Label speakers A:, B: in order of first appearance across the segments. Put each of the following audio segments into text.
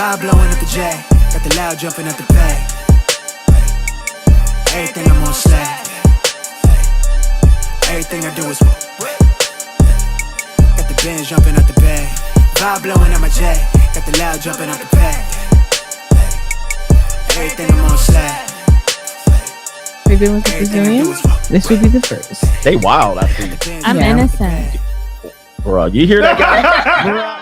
A: Vibe blowing up the J. Got the loud jumping at the bay. Everything I'm on slack. Everything I do is got the Benz jumping at the bay. Vibe blowing at my J. Got the loud jumping at the bay. Everything I'm on slack.
B: We've been with the Brazilians. This will be the first.
C: They wild, I see.
B: I'm innocent.
C: Bro, you hear that guy?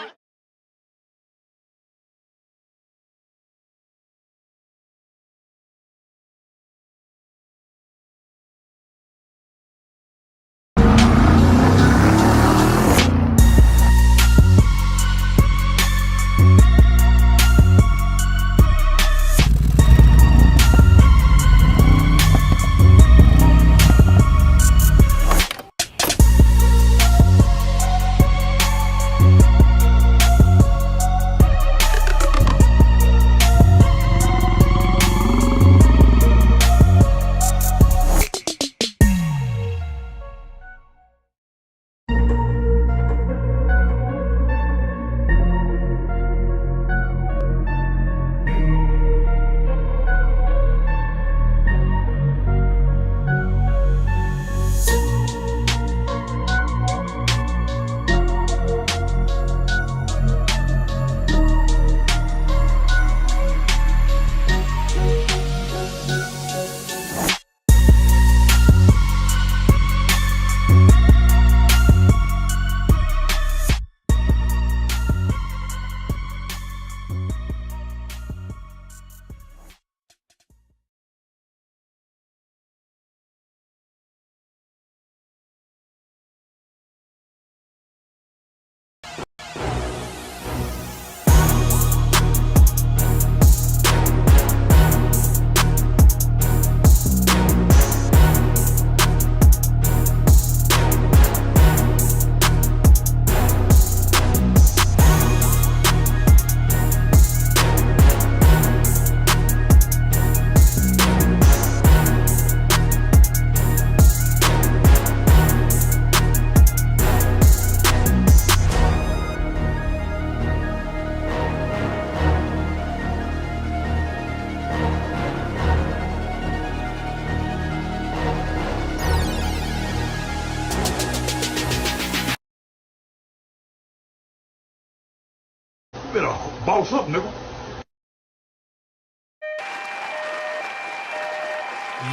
D: Better boss up, nigga.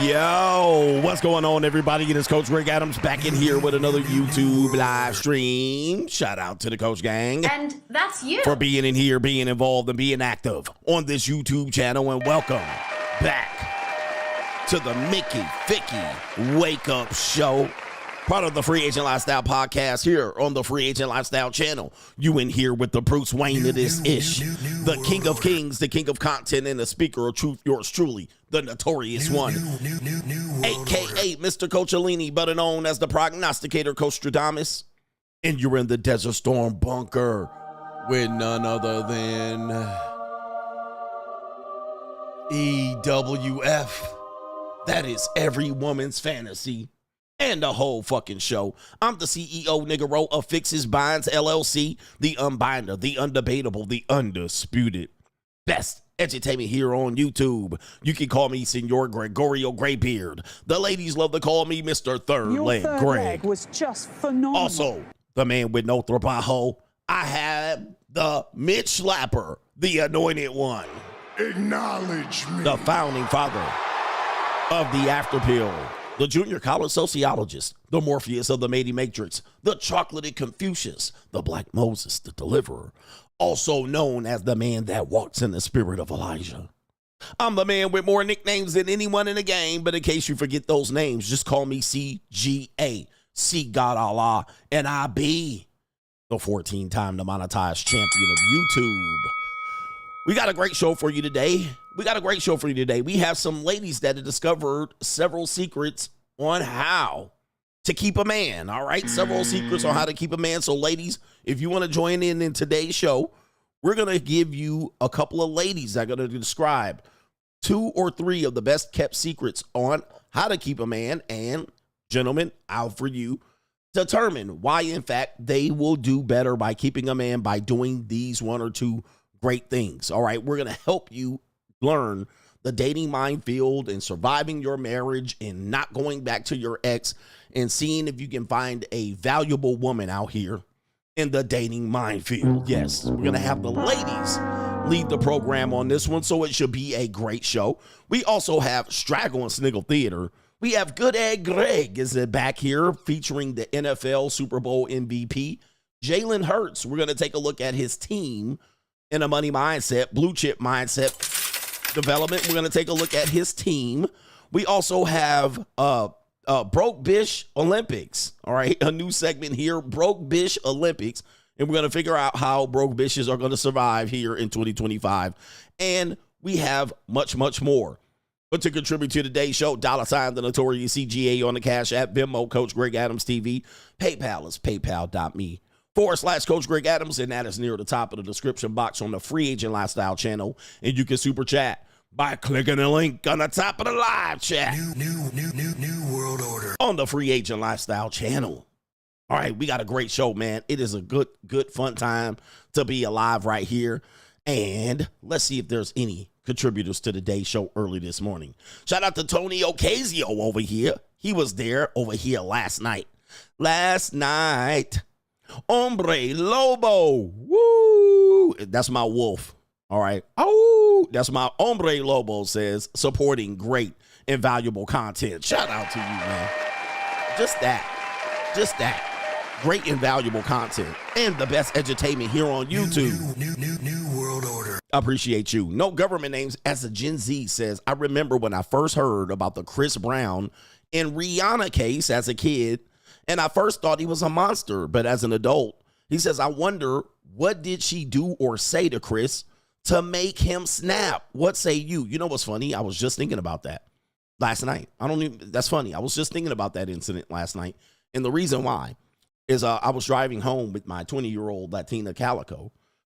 E: Yo, what's going on, everybody? It is Coach Greg Adams back in here with another YouTube live stream. Shout out to the Coach Gang.
F: And that's you.
E: For being in here, being involved, and being active on this YouTube channel. And welcome back to the Mickey Vicky Wake Up Show. Part of the Free Agent Lifestyle podcast here on the Free Agent Lifestyle channel. You in here with the Bruce Wayne of this ish. The King of Kings, the King of Content, and the Speaker of Truth, yours truly, the Notorious One. AKA Mr. Coachellini, better known as the Prognosticator, Coach Stradamus. And you're in the Desert Storm bunker with none other than EWF. That is every woman's fantasy. And the whole fucking show. I'm the CEO, Niggero, of Fixes Binds LLC, the unbinder, the undebatable, the undisputed best edutainment here on YouTube. You can call me Senor Gregorio Graybeard. The ladies love to call me Mr. Third Leg Greg.
G: Your leg was just phenomenal.
E: Also, the man with no trabajo. I have the Mitch Slapper, the anointed one.
D: Acknowledge me.
E: The founding father of the After Pill. The junior college sociologist, the Morpheus of the Matey Matrix, the chocolated Confucius, the Black Moses, the deliverer, also known as the man that walks in the spirit of Elijah. I'm the man with more nicknames than anyone in the game, but in case you forget those names, just call me CGA, C God Allah, and I be the 14-time Monetized champion of YouTube. We got a great show for you today. We have some ladies that have discovered several secrets on how to keep a man, all right? Several secrets on how to keep a man. So, ladies, if you want to join in today's show, we're going to give you a couple of ladies that are going to describe 2 or 3 of the best kept secrets on how to keep a man. And, gentlemen, out for you. Determine why, in fact, they will do better by keeping a man by doing these 1 or 2 great things. All right. We're going to help you learn the dating minefield and surviving your marriage and not going back to your ex and seeing if you can find a valuable woman out here in the dating minefield. Yes, we're going to have the ladies lead the program on this one, so it should be a great show. We also have Straggle and Sniggle Theater. We have Good Egg Greg is back here featuring the NFL Super Bowl MVP, Jalen Hertz. We're going to take a look at his team in a money mindset, blue chip mindset development. We're going to take a look at his team. We also have Broke Bish Olympics. All right, a new segment here, Broke Bish Olympics. And we're going to figure out how broke bitches are going to survive here in 2025. And we have much, much more. But to contribute to today's show, $ the Notorious CGA on the Cash App, Venmo, Coach Greg Adams TV. PayPal is paypal.me/Coach Greg Adams. And that is near the top of the description box on the Free Agent Lifestyle channel. And you can super chat by clicking the link on the top of the live chat.
D: New world order.
E: On the Free Agent Lifestyle channel. All right, we got a great show, man. It is a good, fun time to be alive right here. And let's see if there's any contributors to today's show early this morning. Shout out to Tony Ocasio over here. He was there over here last night. Hombre Lobo. Woo! That's my wolf. All right. Oh, that's my Hombre Lobo says, supporting great and valuable content. Shout out to you, man. Just that. Great and valuable content and the best entertainment here on YouTube.
D: New world order.
E: I appreciate you. No government names as a Gen Z says, I remember when I first heard about the Chris Brown and Rihanna case as a kid, and I first thought he was a monster, but as an adult, he says, I wonder what did she do or say to Chris to make him snap? What say you? You know what's funny? I was just thinking about that last night. That's funny. I was just thinking about that incident last night. And the reason why is I was driving home with my 20-year-old Latina Calico,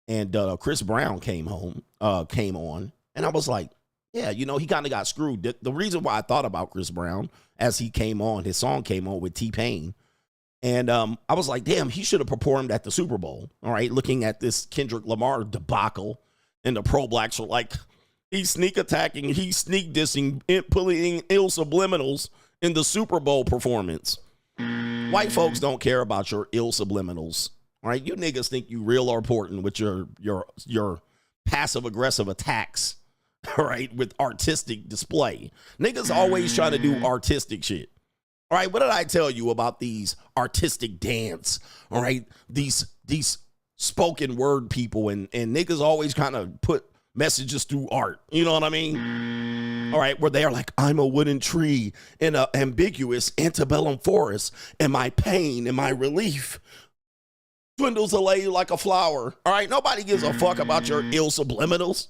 E: and Chris Brown came on, and I was like, yeah, you know, he kind of got screwed. The reason why I thought about Chris Brown as he came on, his song came on with T-Pain, and I was like, damn, he should have performed at the Super Bowl, all right, looking at this Kendrick Lamar debacle, and the pro-blacks were like, he's sneak attacking, he's sneak dissing, pulling Ill-Subliminals in the Super Bowl performance. White folks don't care about your Ill-Subliminals. All right, you niggas think you real or important with your passive aggressive attacks. All right, with artistic display. Niggas always try to do artistic shit. All right, what did I tell you about these artistic dance? All right, these spoken word people and niggas always kind of put messages through art. You know what I mean? All right, where they are like, I'm a wooden tree in an ambiguous antebellum forest, and my pain and my relief dwindles away like a flower. All right, nobody gives a fuck about your Ill-Subliminals.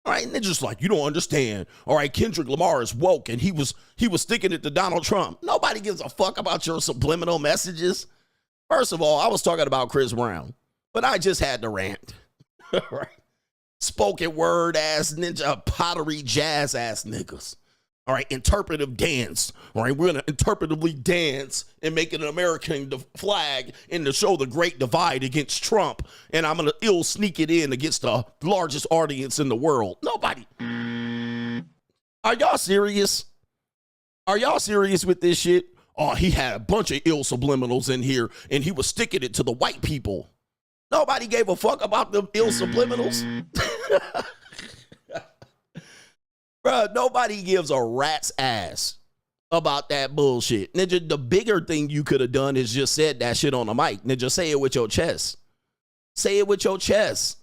E: All right, and they're just like, you don't understand. All right, Kendrick Lamar is woke, and he was sticking it to Donald Trump. Nobody gives a fuck about your subliminal messages. First of all, I was talking about Chris Brown, but I just had to rant. All right. Spoken word ass ninja, pottery jazz ass niggas. All right, interpretive dance. All right, we're going to interpretively dance and make an American flag and to show the great divide against Trump. And I'm going to sneak it in against the largest audience in the world. Nobody. Are y'all serious? Are y'all serious with this shit? Oh, he had a bunch of Ill-Subliminals in here and he was sticking it to the white people. Nobody gave a fuck about the Ill-Subliminals. Bruh, nobody gives a rat's ass about that bullshit. Ninja, the bigger thing you could have done is just said that shit on the mic. Ninja, say it with your chest. Say it with your chest.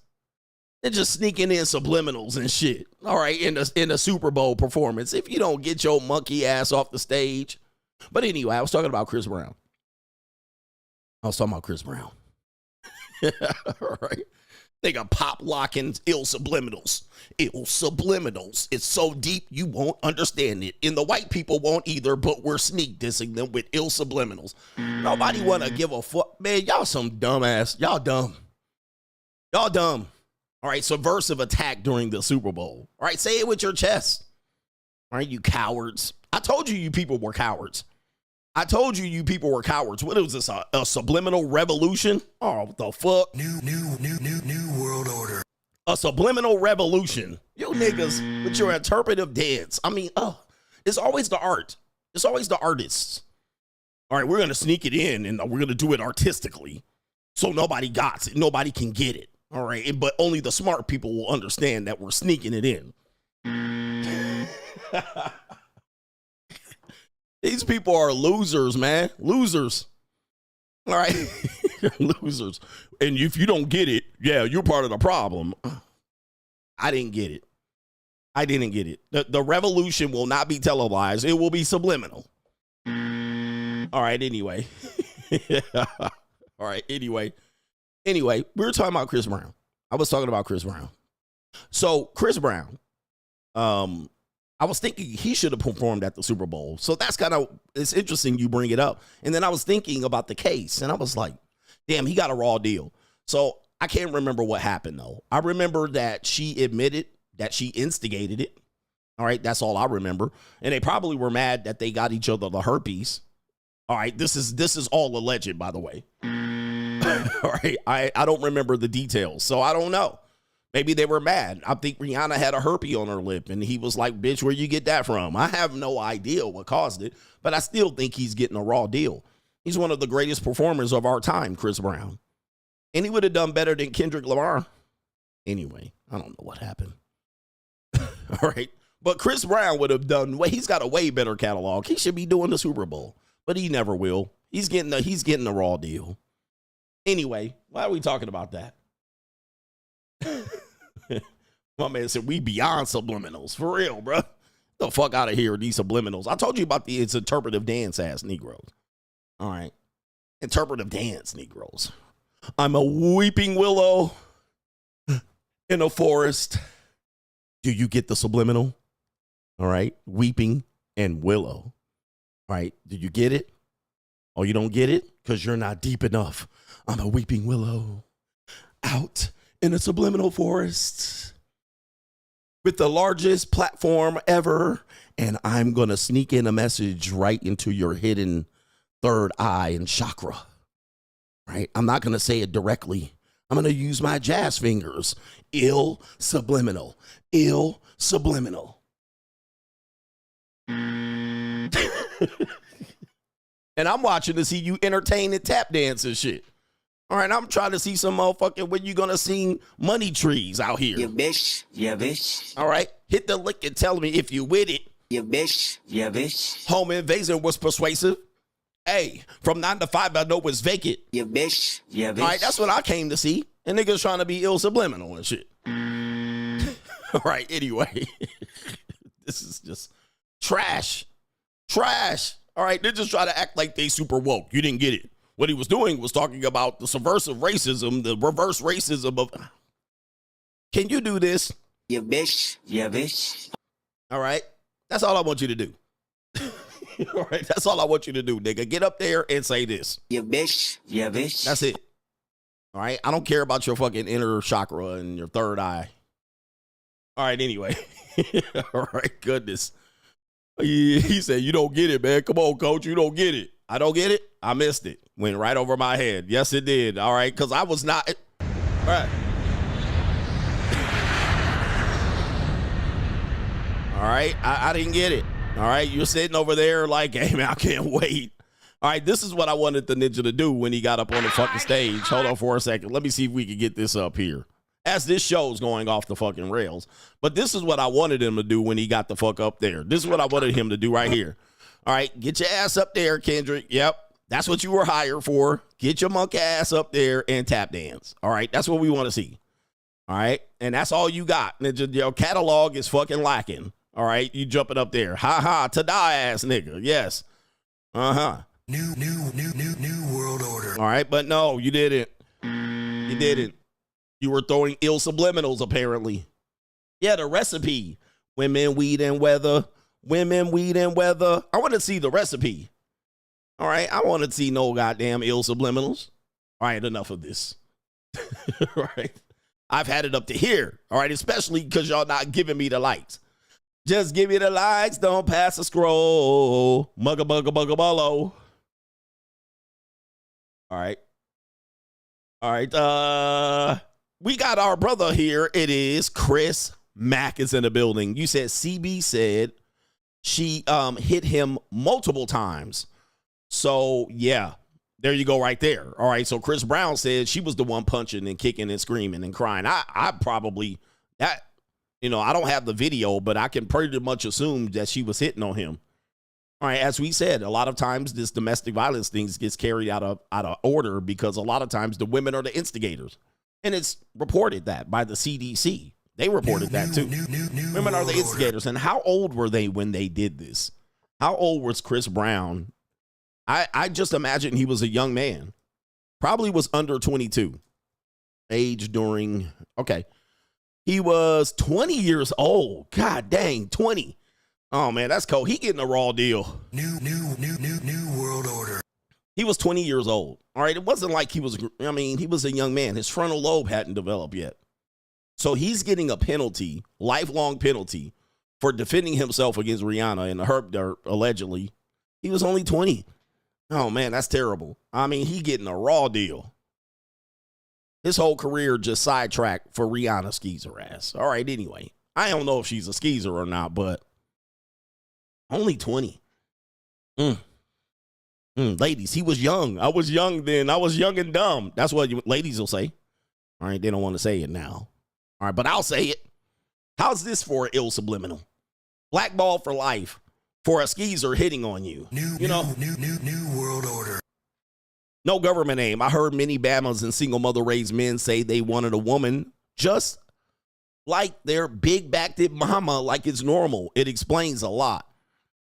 E: Ninja sneaking in subliminals and shit. All right, in the Super Bowl performance. If you don't get your monkey ass off the stage. But anyway, I was talking about Chris Brown. All right. They got pop locking Ill-Subliminals. Ill-Subliminals. It's so deep you won't understand it. And the white people won't either, but we're sneak dissing them with Ill-Subliminals. Nobody want to give a fuck. Man, y'all some dumbass. Y'all dumb. Y'all dumb. All right, subversive attack during the Super Bowl. All right, say it with your chest. All right, you cowards. I told you people were cowards. What was this, a subliminal revolution? Oh, what the fuck?
D: New world order.
E: A subliminal revolution. You niggas with your interpretive dance. I mean, it's always the art. It's always the artists. All right, we're going to sneak it in and we're going to do it artistically so nobody got it. Nobody can get it. All right, but only the smart people will understand that we're sneaking it in. These people are losers, man. Losers. All right. Losers. And if you don't get it, yeah, you're part of the problem. I didn't get it. I didn't get it. The revolution will not be televised. It will be subliminal. All right, anyway. All right, anyway. Anyway, we were talking about Chris Brown. I was talking about Chris Brown. So Chris Brown, I was thinking he should have performed at the Super Bowl. So that's kind of, it's interesting you bring it up. And then I was thinking about the case and I was like, damn, he got a raw deal. So I can't remember what happened though. I remember that she admitted that she instigated it. All right, that's all I remember. And they probably were mad that they got each other the herpes. All right, this is all alleged, by the way. All right, I don't remember the details, so I don't know. Maybe they were mad. I think Rihanna had a herpes on her lip, and he was like, bitch, where you get that from? I have no idea what caused it, but I still think he's getting a raw deal. He's one of the greatest performers of our time, Chris Brown. And he would have done better than Kendrick Lamar. Anyway, I don't know what happened. All right. But Chris Brown would have done, he's got a way better catalog. He should be doing the Super Bowl, but he never will. He's getting a raw deal. Anyway, why are we talking about that? My man said we beyond subliminals. For real, bro. The fuck out of here with these subliminals. I told you about it's interpretive dance ass Negroes. All right. Interpretive dance Negroes. I'm a weeping willow in a forest. Do you get the subliminal? All right. Weeping and willow. All right. Do you get it? Oh, you don't get it? Because you're not deep enough. I'm a weeping willow out in a subliminal forest with the largest platform ever. And I'm going to sneak in a message right into your hidden third eye and chakra. Right? I'm not going to say it directly. I'm going to use my jazz fingers. Ill-Subliminal. Ill-Subliminal. And I'm watching to see you entertain and tap dance and shit. All right, I'm trying to see some motherfucking when you gonna sing Money Trees out here.
F: Yeah, bitch. Yeah, bitch.
E: All right, hit the lick and tell me if you with it.
F: Yeah, bitch. Yeah, bitch.
E: Home invasion was persuasive. Hey, from 9 to 5, I know it's vacant.
F: Yeah, bitch. Yeah, bitch.
E: All right, that's what I came to see. And niggas trying to be ill-subliminal and shit. All right, anyway. This is just trash. Trash. All right, they just try to act like they super woke. You didn't get it. What he was doing was talking about the subversive racism, the reverse racism of. Can you do this?
F: Yeah, bitch. Yeah, bitch.
E: All right. That's all I want you to do. All right. That's all I want you to do, nigga. Get up there and say this.
F: Yeah, bitch. Yeah, bitch.
E: That's it. All right. I don't care about your fucking inner chakra and your third eye. All right. Anyway. All right. Goodness. He said, you don't get it, man. Come on, coach. You don't get it. I don't get it. I missed it. Went right over my head. Yes, it did. All right. Because I was not. All right. All right. I didn't get it. All right. You're sitting over there like, hey, man, I can't wait. All right. This is what I wanted the ninja to do when he got up on the fucking stage. Hold on for a second. Let me see if we can get this up here. As this show's going off the fucking rails. But this is what I wanted him to do when he got the fuck up there. This is what I wanted him to do right here. All right, get your ass up there, Kendrick. Yep, that's what you were hired for. Get your monkey ass up there and tap dance. All right, that's what we want to see. All right, and that's all you got. Your catalog is fucking lacking. All right, you jumping up there. Ha ha, to die ass nigga. Yes. Uh-huh.
D: New world order.
E: All right, but no, you didn't. You didn't. You were throwing ill-subliminals, apparently. Yeah, the recipe. Women, weed, and weather. Women, weed, and weather. I want to see the recipe. All right, I want to see no goddamn ill-subliminals. All right, enough of this. All right. I've had it up to here. All right, especially because y'all not giving me the lights. Just give me the lights. Don't pass a scroll. Mugga, bugga, bugga, bullo. All right. All right, we got our brother here. It is Chris Mack is in the building. You said CB said she hit him multiple times. So, yeah, there you go right there. All right, so Chris Brown said she was the one punching and kicking and screaming and crying. I probably, that, you know, I don't have the video, but I can pretty much assume that she was hitting on him. All right, as we said, a lot of times this domestic violence things gets carried out of order because a lot of times the women are the instigators. And it's reported that by the CDC. They reported that too. Women are the instigators. And how old were they when they did this? How old was Chris Brown? I just imagine he was a young man. Probably was under 22. Age during, okay. He was 20 years old. God dang, 20. Oh man, that's cold. He getting a raw deal.
D: New world order.
E: He was 20 years old. All right, it wasn't like he was, I mean, he was a young man. His frontal lobe hadn't developed yet. So he's getting a penalty, lifelong penalty, for defending himself against Rihanna and the Hertz allegedly. He was only 20. Oh man, that's terrible. I mean, he getting a raw deal. His whole career just sidetracked for Rihanna skeezer ass. All right, anyway. I don't know if she's a skeezer or not, but only 20. Ladies, he was young. I was young then. I was young and dumb. That's what ladies will say. All right, they don't want to say it now. All right, but I'll say it. How's this for an Ill-Subliminal? Blackball for life for a skeezer hitting on you.
D: New world order.
E: No government name. I heard many Bamas and single mother raised men say they wanted a woman just like their big-backed mama, like it's normal. It explains a lot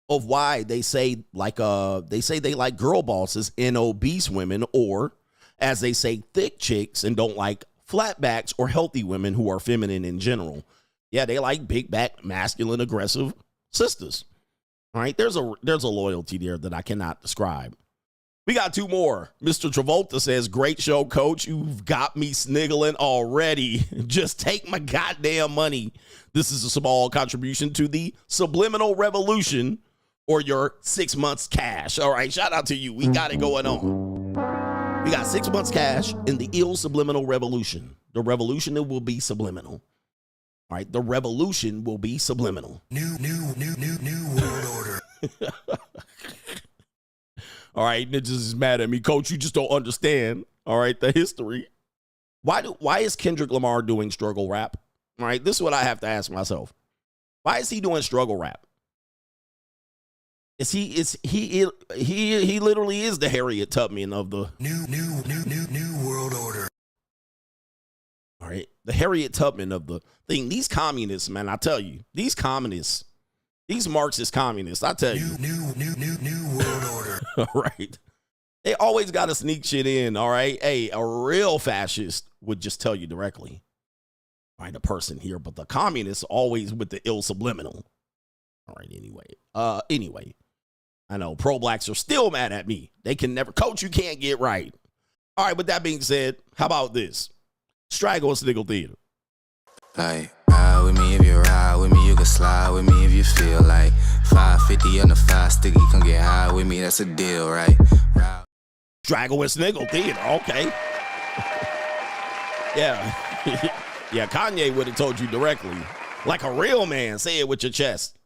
E: of why they say they like girl bosses and obese women, or as they say, thick chicks, and don't like flatbacks or healthy women who are feminine in general. Yeah, they like big back, masculine, aggressive sisters. All right, there's a loyalty there that I cannot describe. We got two more. Mr. Travolta says, great show, coach. You've got me sniggling already. Just take my goddamn money. This is a small contribution to the subliminal revolution, or your 6 months cash. All right, shout out to you. We got it going on. We got 6 months cash in the Ill-Subliminal revolution. The revolution will be subliminal. All right, the revolution will be subliminal.
D: New world order.
E: All right, niggas is mad at me. Coach, you just don't understand, all right, the history. Why is Kendrick Lamar doing struggle rap? All right, this is what I have to ask myself. Why is he doing struggle rap? He literally is the Harriet Tubman of the
D: new world order.
E: All right, the Harriet Tubman of the thing. These communists, man, I tell you, these communists, these Marxist communists, I tell you.
D: New world order.
E: All right. They always got to sneak shit in, all right? Hey, a real fascist would just tell you directly. All right, the person here, but the communists always with the Ill-Subliminal. All right, anyway. I know pro-blacks are still mad at me. They can never, coach, you can't get right. All right, with that being said, how about this? Straggle and Sniggle Theater.
H: Like, ride with me if you ride with me, you can slide with me if you feel like 550 on the 5 sticky, come get high with me, that's a deal, right?
E: Straggle and Sniggle Theater, okay. Yeah. Yeah, Kanye would have told you directly. Like a real man, say it with your chest.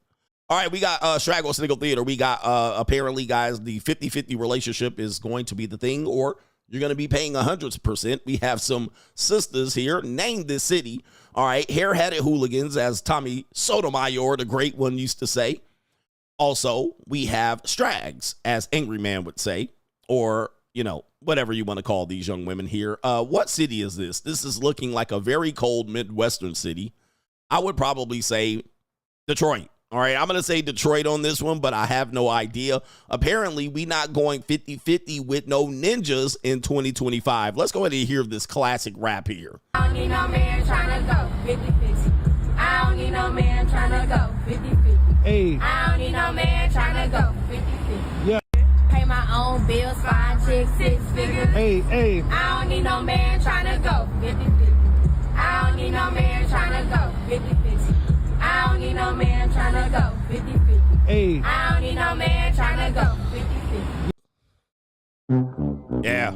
E: All right, we got Straggle Sniggle Theater. We got, apparently, guys, the 50-50 relationship is going to be the thing, or you're going to be paying 100%. We have some sisters here. Name this city. All right, hair-headed hooligans, as Tommy Sotomayor, the great one, used to say. Also, we have strags, as Angry Man would say, or, you know, whatever you want to call these young women here. What city is this? This is looking like a very cold Midwestern city. I would probably say Detroit. All right, I'm going to say Detroit on this one, but I have no idea. Apparently, we not going 50-50 with no ninjas in 2025. Let's go ahead and hear this classic rap here.
I: I don't need no man trying to go 50-50. I don't need no man trying to go 50-50.
J: Hey.
I: I don't need no man trying to go 50-50.
J: Yeah.
I: Pay my own bills, 5 chicks, 6 figures.
J: Hey.
I: I don't need no man trying to go 50-50. I don't need no man trying to go 50-50. I don't need no man trying to go 50-50.
J: Hey.
I: I don't need no man trying to go 50-50.
E: Yeah.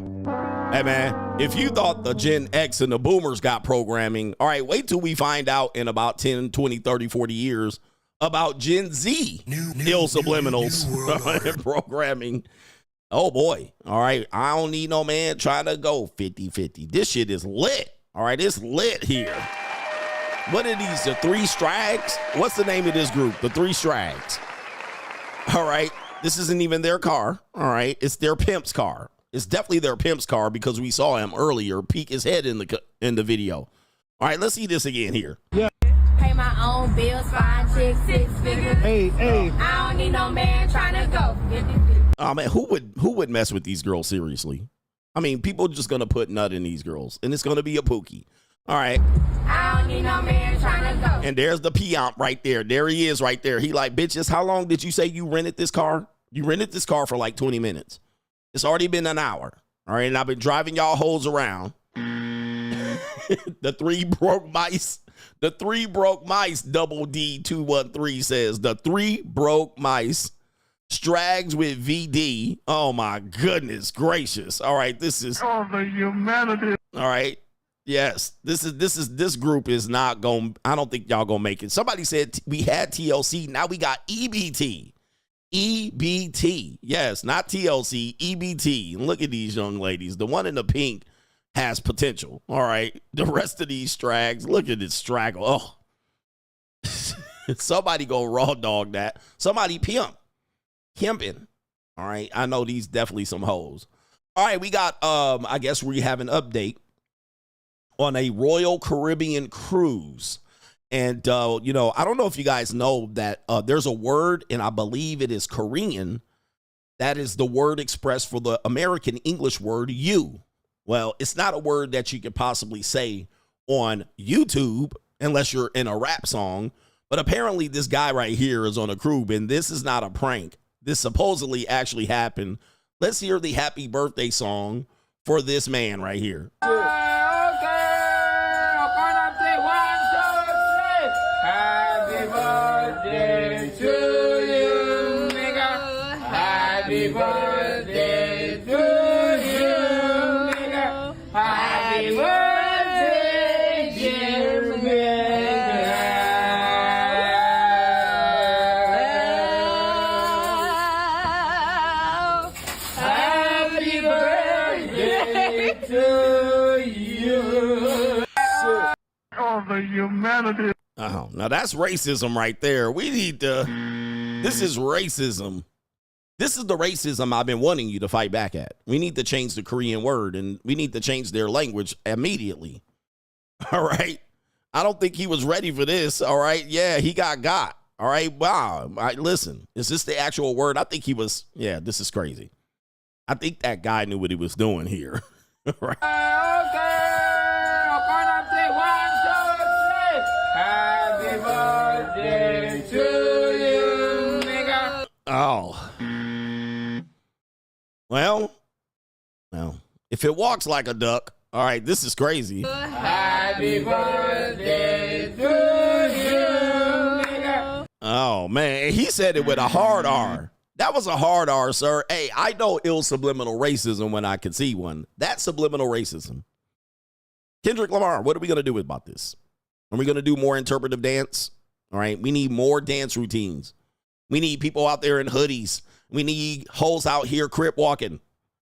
E: Hey, man, if you thought the Gen X and the boomers got programming, all right, wait till we find out in about 10, 20, 30, 40 years about Gen Z Ill-Subliminals and programming. Oh, boy. All right, I don't need no man trying to go 50-50. This shit is lit. All right, it's lit here. What are these, the three Strags? What's the name of this group? The three Strags. All right, this isn't even their car. All right, it's their pimp's car. It's definitely their pimp's car because we saw him earlier peek his head in the video. All right, let's see this again here.
I: Pay my own bills, fine chicks, 6 figures.
J: Hey.
I: I don't need no man trying to go 50-50.
E: Oh man, who would mess with these girls seriously? I mean, people just gonna put nut in these girls, and it's gonna be a Pookie. All right.
I: I don't need no man trying to go.
E: And there's the peon right there. There he is right there. He like, bitches, how long did you say you rented this car? You rented this car for like 20 minutes. It's already been an hour. All right, and I've been driving y'all hoes around. The three broke mice. The three broke mice, Double D213 says. The three broke mice. Strags with VD. Oh my goodness gracious. All right, this is
J: Oh, the humanity.
E: all right. Yes, this group is not going. I don't think y'all gonna make it. Somebody said we had TLC. Now we got EBT. EBT. Yes, not TLC. EBT. Look at these young ladies. The one in the pink has potential. All right. The rest of these Strags. Look at this Straggle. Oh, somebody go raw dog that. Somebody pimping. All right. I know these definitely some hoes. All right. We got. I guess we have an update on a Royal Caribbean cruise. And, you know, I don't know if you guys know that there's a word, and I believe it is Korean, that is the word expressed for the American English word you. Well, it's not a word that you could possibly say on YouTube unless you're in a rap song. But apparently this guy right here is on a cruise, and this is not a prank. This supposedly actually happened. Let's hear the happy birthday song for this man right here.
I: Happy birthday to you, nigga. Happy birthday to you, nigga. Happy birthday, dear nigga. Happy birthday to you.
J: Oh, the humanity.
E: Oh, now that's racism right there. We need to, this is racism. This is the racism I've been wanting you to fight back at. We need to change the Korean word, and we need to change their language immediately. All right. I don't think he was ready for this. All right. Yeah, he got. All right. Wow. All right, listen, is this the actual word? I think he was. Yeah, this is crazy. I think that guy knew what he was doing here. Right.
I: Happy birthday to you, nigga.
E: Oh. Well, if it walks like a duck, all right, this is crazy.
I: Happy birthday to you, nigga.
E: Oh, man, he said it with a hard R. That was a hard R, sir. Hey, I know ill-subliminal racism when I can see one. That's subliminal racism. Kendrick Lamar, what are we going to do about this? Are we going to do more interpretive dance? All right, we need more dance routines. We need people out there in hoodies. We need hoes out here crip walking.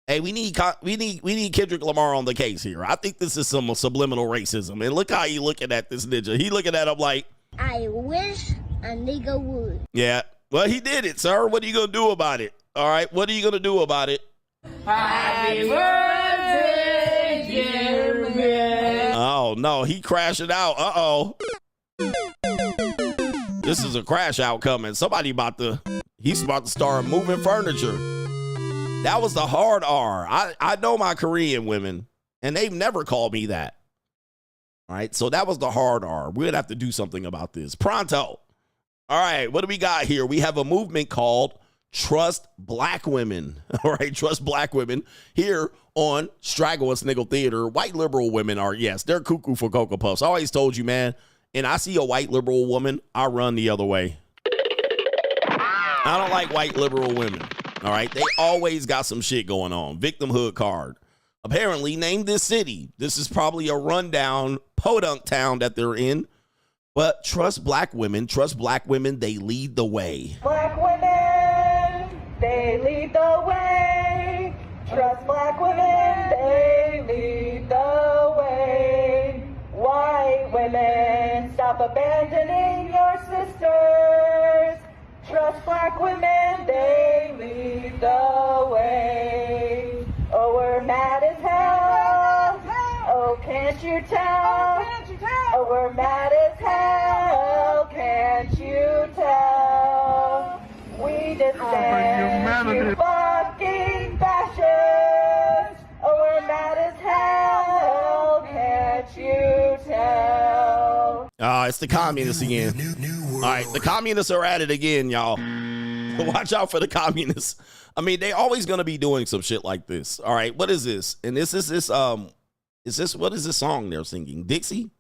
E: Hey, we need Kendrick Lamar on the case here. I think this is some subliminal racism. And look how he looking at this ninja. He looking at him like,
K: I wish a nigga would.
E: yeah. Well, he did it, sir. What are you going to do about it? All right, what are you going to do about it?
I: Happy birthday, dear man.
E: Oh, no, he crashing out. Uh-oh. This is a crash out coming. He's about to start moving furniture. That was the hard R. I know my Korean women, and they've never called me that. All right, so that was the hard R. We'd have to do something about this. Pronto. All right, what do we got here? We have a movement called Trust Black Women. All right, Trust Black Women here on Straggle and Sniggle Theater. White liberal women are, yes, they're cuckoo for Cocoa Puffs. I always told you, man, and I see a white liberal woman, I run the other way. I don't like white liberal women. All right, they always got some shit going on. Victimhood card. Apparently, name this city. This is probably a rundown podunk town that they're in. But trust black women. Trust black women. They lead the way.
G: Black women, they lead the way. Trust black women, they lead the way. White women, stop abandoning your sisters. Trust black women, they lead the way. Oh, we're mad as hell. Oh, can't you tell? Oh, we're mad as hell. Can't you tell? We demand you fucking fascists. Oh, we're mad as hell. Can't you tell?
E: It's the communists again. All right, the communists are at it again, y'all. Watch out for the communists. I mean, they always gonna be doing some shit like this. All right, what is this? And this is what is this song they're singing? Dixie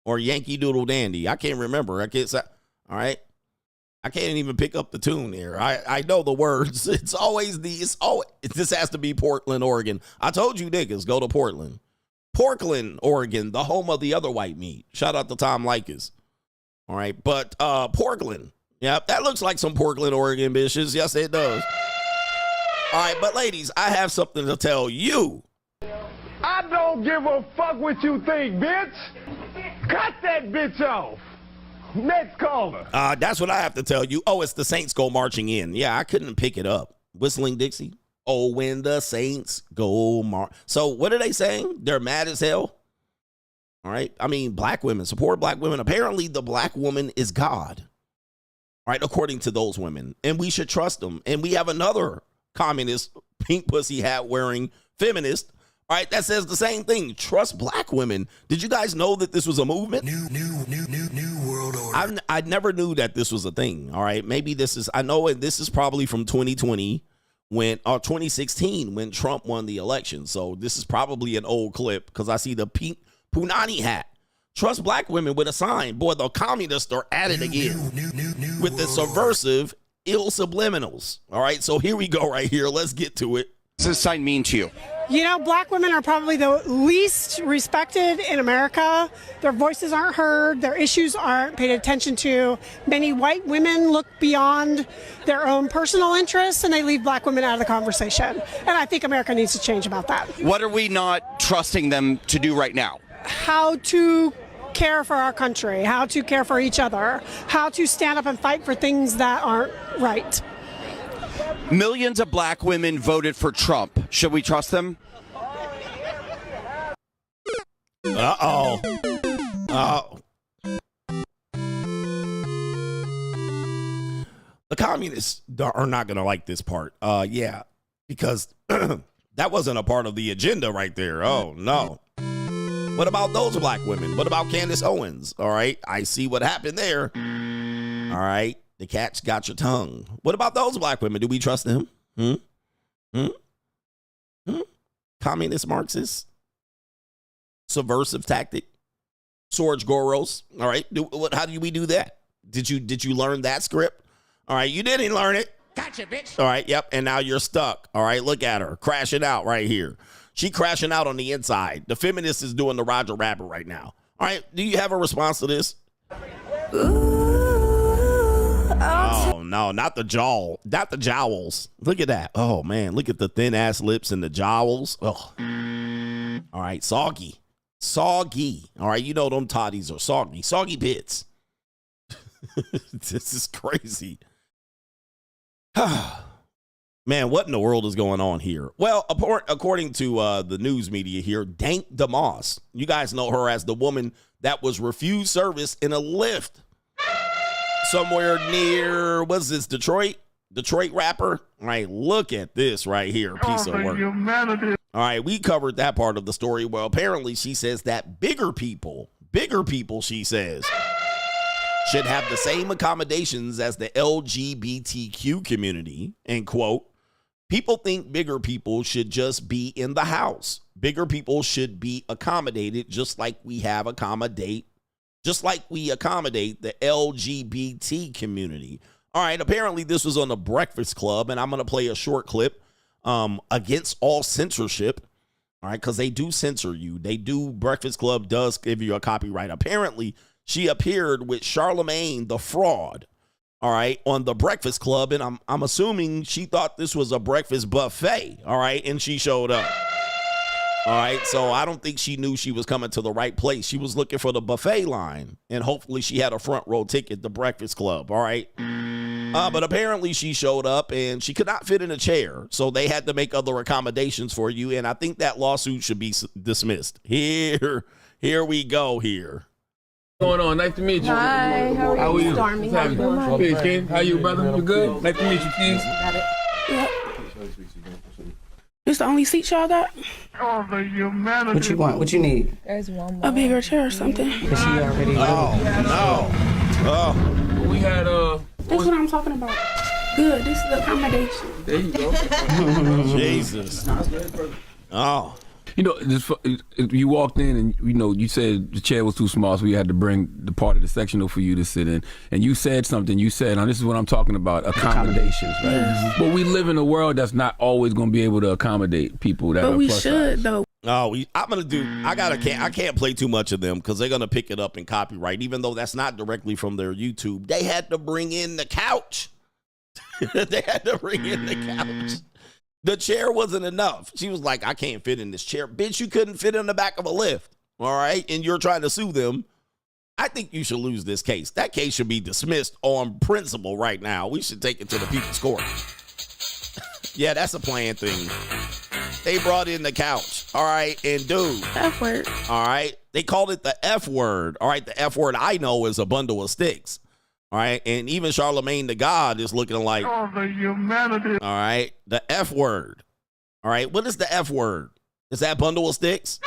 E: or Yankee Doodle Dandy? I can't remember. I can't say. All right, I can't even pick up the tune here. I know the words. This has to be Portland, Oregon. I told you niggas go to Portland, Oregon, the home of the other white meat. Shout out to Tom Likas. All right, but Portland. Yeah, that looks like some Portland, Oregon bitches. Yes, it does. All right, but ladies, I have something to tell you.
J: I don't give a fuck what you think, bitch. Cut that bitch off. Next caller.
E: That's what I have to tell you. Oh, it's the Saints go marching in. Yeah, I couldn't pick it up. Whistling Dixie. Oh, when the Saints go So what are they saying? They're mad as hell. All right. I mean, black women, support black women. Apparently, the black woman is God. All right, according to those women. And we should trust them. And we have another communist, pink pussy hat wearing feminist. All right, that says the same thing. Trust black women. Did you guys know that this was a movement?
D: New world order.
E: I never knew that this was a thing. All right, maybe this is, I know this is probably from 2020 or 2016 when Trump won the election. So this is probably an old clip because I see the pink punani hat. Trust black women with a sign. Boy, the communists are at it again with the subversive Ill-Subliminals. All right, so here we go right here. Let's get to it.
L: What does this sign mean to you?
G: You know, black women are probably the least respected in America. Their voices aren't heard. Their issues aren't paid attention to. Many white women look beyond their own personal interests and they leave black women out of the conversation. And I think America needs to change about that.
L: What are we not trusting them to do right now?
G: How to care for our country, how to care for each other, how to stand up and fight for things that aren't right.
L: Millions of black women voted for Trump. Should we trust them?
E: Uh-oh. The communists are not going to like this part. Yeah, because that wasn't a part of the agenda right there. Oh, no. What about those black women? What about Candace Owens? All right, I see what happened there. All right, the cat's got your tongue. What about those black women? Do we trust them? Communist Marxists? Subversive tactic? Sorge Goros? All right, how do we do that? Did you learn that script? All right, you didn't learn it.
F: Gotcha, bitch.
E: All right, yep, and now you're stuck. All right, look at her, crashing out right here. She crashing out on the inside. The feminist is doing the Roger Rabbit right now. All right, do you have a response to this? Oh, no, not the jowls. Look at that. Oh, man, look at the thin-ass lips and the jowls. Oh. All right, soggy. All right, you know them toddies are soggy. Soggy bits. This is crazy. Man, what in the world is going on here? Well, according to the news media here, Dank DeMoss, you guys know her as the woman that was refused service in a Lyft somewhere near, what's this, Detroit rapper? All right, look at this right here, piece of work.
J: Humanity.
E: All right, we covered that part of the story. Well, apparently she says that bigger people, she says, should have the same accommodations as the LGBTQ community, end quote. People think bigger people should just be in the house. Bigger people should be accommodated just like we accommodate the LGBT community. All right, apparently this was on the Breakfast Club, and I'm going to play a short clip against all censorship. All All right, because they do censor you. Breakfast Club does give you a copyright. Apparently, she appeared with Charlemagne the Fraud, all right, on the Breakfast Club, and I'm assuming she thought this was a breakfast buffet, all right, and she showed up. All right, so I don't think she knew she was coming to the right place. She was looking for the buffet line, and hopefully she had a front row ticket to Breakfast Club, all right? But apparently she showed up, and she could not fit in a chair, so they had to make other accommodations for you, and I think that lawsuit should be dismissed. Here we go here.
M: What's going on? Nice to meet you.
N: Hi, how are you?
M: Stormy, how you doing? Peace, King. How you, brother? You good? Nice to meet you, Keys.
N: Yep. It's the only seat y'all got?
O: What you want? What you need?
N: There's one more. A bigger chair or something.
O: Is she already?
E: Oh, no. Oh.
M: We had,
N: That's what I'm talking about. Good. This is the accommodation.
M: There you go.
E: Jesus. Oh.
M: You know, you walked in and, you know, you said the chair was too small, so we had to bring the part of the sectional for you to sit in. And you said something. You said, now this is what I'm talking about, accommodations, right?
N: Yes.
M: But we live in a world that's not always going to be able to accommodate people that are
N: But we
M: plus
N: should,
M: size.
N: though.
E: Oh, I can't play too much of them because they're gonna pick it up and copyright, even though that's not directly from their YouTube. They had to bring in the couch. They had to bring in the couch. The chair wasn't enough. She was like, I can't fit in this chair. Bitch, you couldn't fit in the back of a Lyft. All right. And you're trying to sue them. I think you should lose this case. That case should be dismissed on principle right now. We should take it to the people's court. Yeah, that's a planned thing. They brought in the couch. All right. And dude.
N: F word.
E: All right. They called it the F word. All right. The F word I know is a bundle of sticks. All right. And even Charlemagne the God is looking like.
J: Oh, the humanity.
E: All right. The F word. All right. What is the F word? Is that bundle of sticks?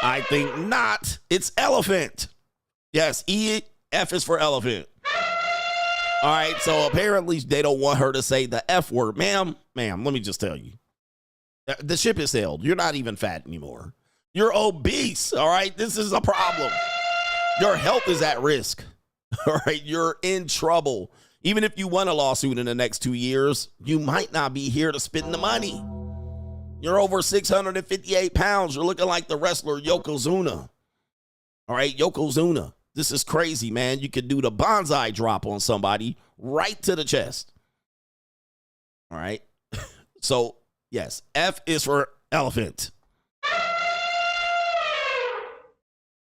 E: I think not. It's elephant. Yes. F is for elephant. All right. So apparently they don't want her to say the F word. Ma'am, let me just tell you. The ship is sailed. You're not even fat anymore. You're obese. All right. This is a problem. Your health is at risk. All right, you're in trouble. Even if you won a lawsuit in the next 2 years, you might not be here to spend the money. You're over 658 pounds. You're looking like the wrestler Yokozuna. All right, Yokozuna. This is crazy, man. You could do the bonsai drop on somebody right to the chest. All right. So, yes, F is for elephant.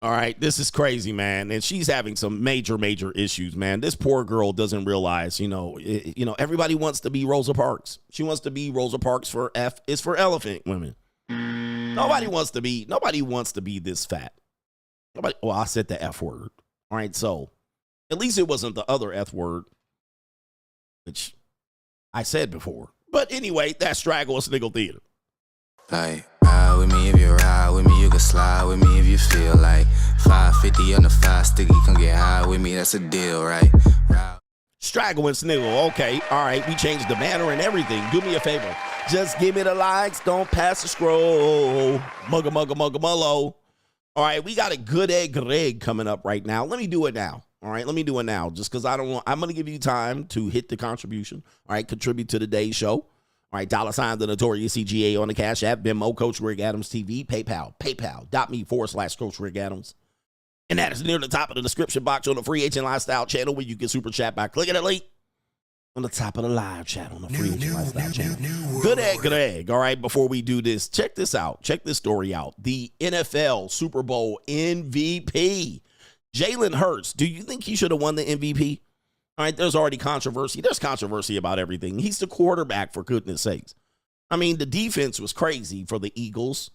E: All right, this is crazy, man, and she's having some major issues, man. This poor girl doesn't realize, everybody wants to be Rosa Parks. She wants to be Rosa Parks for F is for elephant women. Nobody wants to be this fat. I said the F word. All right, so at least it wasn't the other F word, which I said before. But anyway, that's Straggle and Sniggle Theater.
H: Like, ride with me if you ride with me, you can slide with me if you feel like 550 on the 5 sticky, come get high with me, that's a deal, right?
E: Straggle and Sniggle, okay, all right, we changed the banner and everything. Do me a favor, just give me the likes, don't pass the scroll. Mugga mullo. All right, we got a good egg Greg coming up right now. Let me do it now. All right, let me do it now, just because I'm going to give you time to hit the contribution. All right, contribute to today's show. All right, $ the Notorious CGA on the Cash App, Venmo, Coach Rick Adams TV, PayPal, paypal.me/Coach Rick Adams. And that is near the top of the description box on the Free Agent Lifestyle channel where you can super chat by clicking the link on the top of the live chat on the Free Agent Lifestyle channel. Good egg, good egg. All right, before we do this, check this out. Check this story out. The NFL Super Bowl MVP, Jalen Hertz. Do you think he should have won the MVP? All right, there's already controversy. There's controversy about everything. He's the quarterback, for goodness sakes. I mean, the defense was crazy for the Eagles.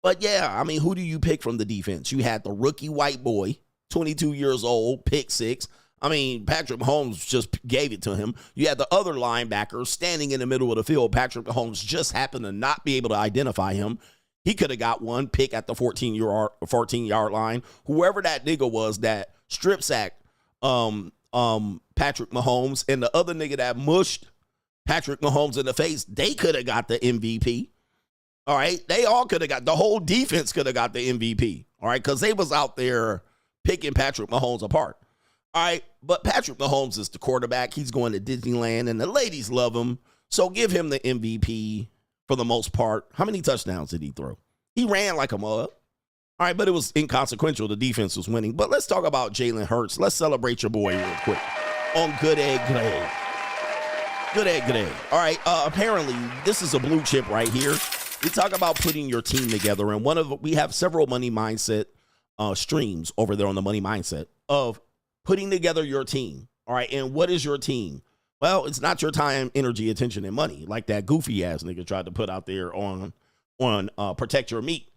E: But, yeah, I mean, who do you pick from the defense? You had the rookie white boy, 22 years old, pick 6. I mean, Patrick Mahomes just gave it to him. You had the other linebacker standing in the middle of the field. Patrick Mahomes just happened to not be able to identify him. He could have got one pick at the 14-yard line. Whoever that nigga was that strip sacked Patrick Mahomes and the other nigga that mushed Patrick Mahomes in the face, they could have got the MVP. All right, they all could have got, the whole defense could have got the MVP. All right, because they was out there picking Patrick Mahomes apart. All right, but Patrick Mahomes is the quarterback. He's going to Disneyland, and the ladies love him. So give him the MVP. for the most part. How many touchdowns did he throw? He ran like a mug. All right, but it was inconsequential. The defense was winning. But let's talk about Jalen Hertz. Let's celebrate your boy real quick on Good Egg Grade. Good Egg Grade. All right, apparently this is a blue chip right here. We talk about putting your team together, and we have several Money Mindset streams over there on the Money Mindset of putting together your team. All right, and what is your team? Well, it's not your time, energy, attention, and money like that goofy ass nigga tried to put out there on Protect Your Meat.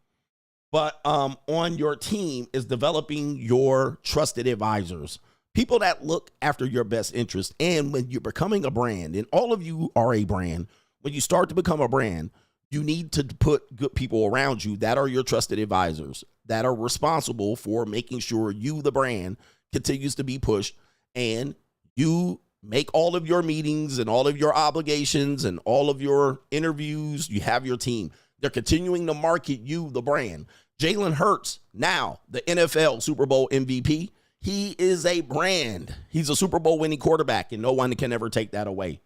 E: But on your team is developing your trusted advisors, people that look after your best interest. And when you're becoming a brand, and all of you are a brand, when you start to become a brand, you need to put good people around you that are your trusted advisors, that are responsible for making sure you, the brand, continues to be pushed, and you make all of your meetings and all of your obligations and all of your interviews. You have your team. They're continuing to market you, the brand. Jalen Hertz, now the NFL Super Bowl MVP. He is a brand. He's a Super Bowl winning quarterback, and no one can ever take that away.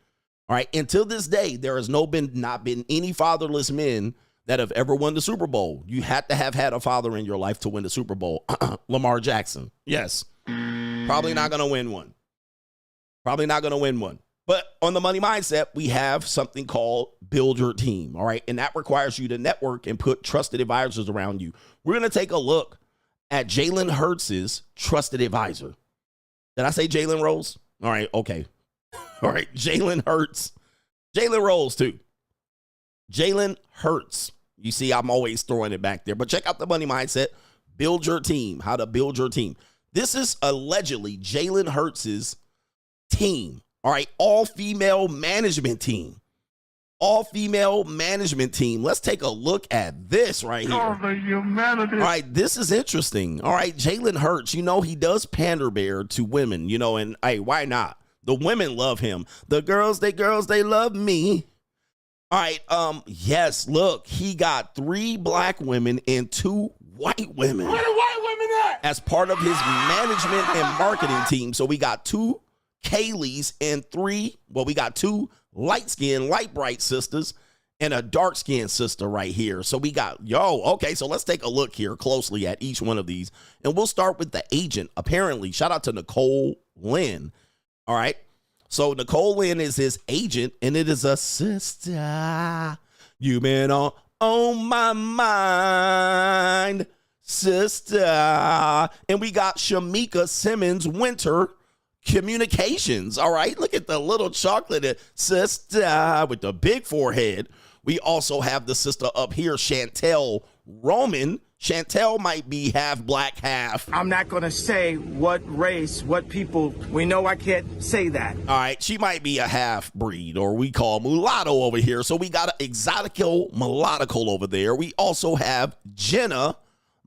E: All right. Until this day, there has not been any fatherless men that have ever won the Super Bowl. You had to have had a father in your life to win the Super Bowl. Lamar Jackson. Yes. Probably not going to win one. Probably not going to win one. But on the Money Mindset, we have something called Build Your Team, all right? And that requires you to network and put trusted advisors around you. We're going to take a look at Jalen Hurts' trusted advisor. Did I say Jalen Rose? All right, okay. All right, Jalen Hurts. Jalen Rose, too. Jalen Hurts. You see, I'm always throwing it back there. But check out the Money Mindset. Build your team. How to build your team. This is allegedly Jalen Hurts' team. All right, all-female management team. All-female management team. Let's take a look at this right here. All right, this is interesting. All right, Jalen Hurts, you know, he does pander bear to women, you know, and hey, why not? The women love him. The girls, they love me. All right, yes, look, he got 3 black women and 2 white women. Where the white women at? As part of his management and marketing team. So we got 2 Kayleys and 2 light-skinned, light bright sisters and a dark-skinned sister right here. So we got, okay, so let's take a look here closely at each one of these. And we'll start with the agent. Apparently, shout out to Nicole Lynn. All right. So Nicole Lynn is his agent, and it is a sister. You been on my mind, sister. And we got Shamika Simmons Winter Communications. All right, look at the little chocolate sister with the big forehead. We also have the sister up here, Chantel Roman. Chantel might be half black, half.
P: I'm not going to say what race, what people. We know I can't say that.
E: All right, she might be a half breed, or we call mulatto over here. So we got an exotical mulattical over there. We also have Jenna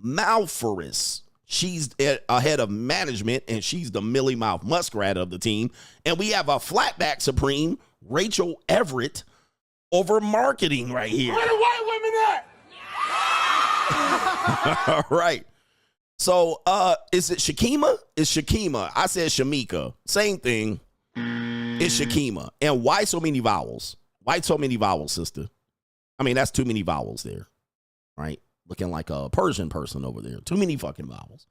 E: Malforis. She's a head of management, and she's the Millie Mouth Muskrat of the team. And we have a flatback supreme, Rachel Everett, over marketing right here.
P: Where the white women at?
E: All right. So is it Shakima? It's Shakima. I said Shamika. Same thing. It's Shakima. And why so many vowels? Why so many vowels, sister? I mean, that's too many vowels there. Right? Looking like a Persian person over there. Too many fucking vowels.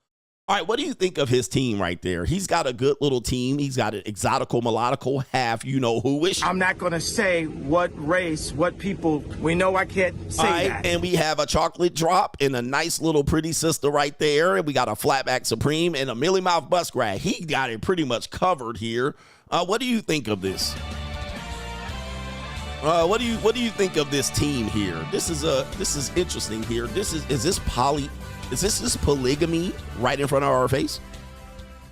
E: All right, what do you think of his team right there? He's got a good little team. He's got an exotical, mulattical, half you-know-who-ish.
P: I'm not going to say what race, what people. We know I can't say that.
E: And we have a chocolate drop and a nice little pretty sister right there. And we got a flatback supreme and a Millie Mouth Muskrat. He got it pretty much covered here. What do you think of this? What do you think of this team here? This is interesting here. Is this polygamy right in front of our face?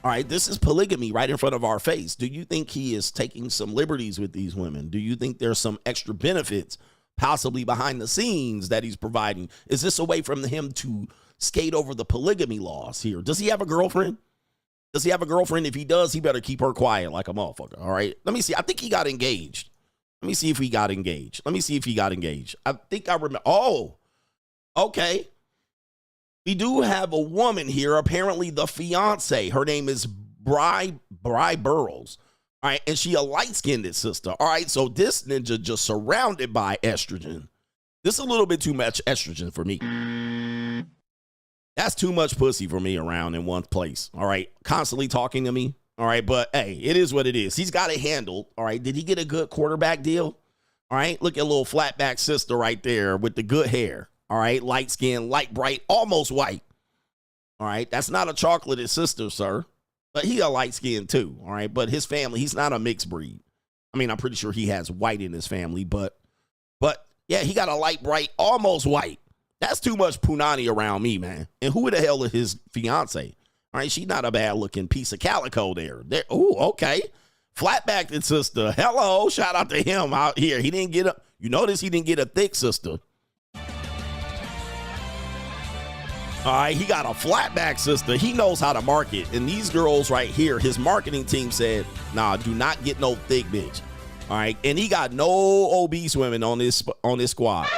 E: All right, this is polygamy right in front of our face. Do you think he is taking some liberties with these women? Do you think there's some extra benefits possibly behind the scenes that he's providing? Is this a way from him to skate over the polygamy laws here? Does he have a girlfriend? Does he have a girlfriend? If he does, he better keep her quiet like a motherfucker. All right, let me see. I think he got engaged. Let me see if he got engaged. I think I remember. Oh, okay. We do have a woman here, apparently the fiance. Her name is Bri Burrows. All right, and she a light-skinned sister. All right, so this ninja just surrounded by estrogen. This is a little bit too much estrogen for me. That's too much pussy for me around in one place. All right. Constantly talking to me. All right. But hey, it is what it is. He's got it handled. All right. Did he get a good quarterback deal? All right. Look at little flatback sister right there with the good hair. All right. Light skin, light bright, almost white. All right. That's not a chocolated sister, sir. But he a light skin too. All right. But his family, he's not a mixed breed. I mean, I'm pretty sure he has white in his family, but yeah, he got a light bright, almost white. That's too much punani around me, man. And who the hell is his fiance? All right, she's not a bad looking piece of calico there. Oh, okay. Flatbacked sister. Hello. Shout out to him out here. He didn't get you notice he didn't get a thick sister. All right, he got a flatback sister. He knows how to market. And these girls right here, his marketing team said, nah, do not get no thick bitch. All right, and he got no obese women on this squad.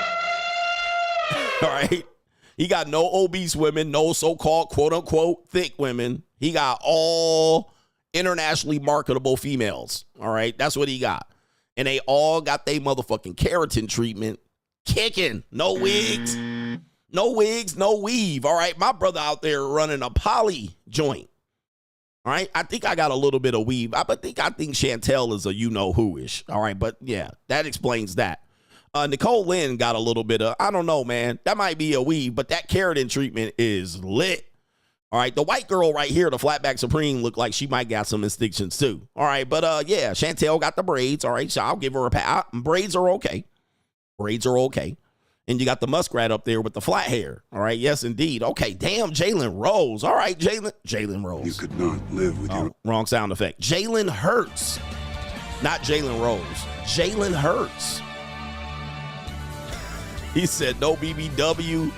E: All right, he got no obese women, no so-called quote-unquote thick women. He got all internationally marketable females. All right, that's what he got. And they all got their motherfucking keratin treatment kicking. No wigs, no weave. All right, my brother out there running a poly joint. All right, I think I got a little bit of weave. I think Chantel is a you-know-who-ish. All right, but yeah, that explains that. Nicole Lynn got a little bit of, I don't know, man. That might be a weave, but that keratin treatment is lit. All right, the white girl right here, the flatback supreme, look like she might got some instinctions too. All right, but yeah, Chantel got the braids. All right, so I'll give her a pat. Braids are okay. Braids are okay. And you got the muskrat up there with the flat hair. All right, yes, indeed. Okay, damn, Jalen Rose. All right, Jalen Rose. You could not live with your... Wrong sound effect. Jalen Hertz. Not Jalen Rose. Jalen Hertz. He said no BBW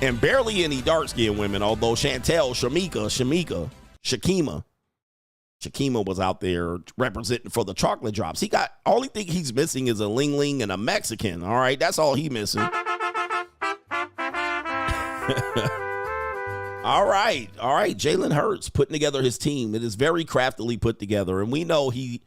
E: and barely any dark-skinned women, although Chantel, Shakima was out there representing for the chocolate drops. He got, only thing he's missing is a Ling Ling and a Mexican. All right, that's all he missing. All right. Jalen Hertz putting together his team. It is very craftily put together, and we know he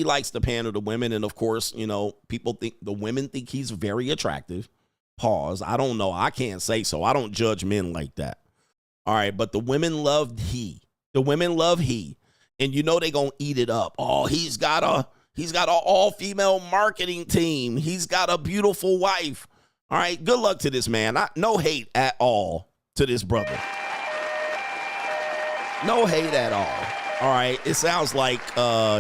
E: likes to pander to women, and of course, you know, the women think he's very attractive. Pause. I don't know. I can't say so. I don't judge men like that. All right, but the women love he. The women love he. And you know they gonna eat it up. Oh, he's got an all-female marketing team. He's got a beautiful wife. All right, good luck to this man. No hate at all to this brother. No hate at all. All right, it sounds like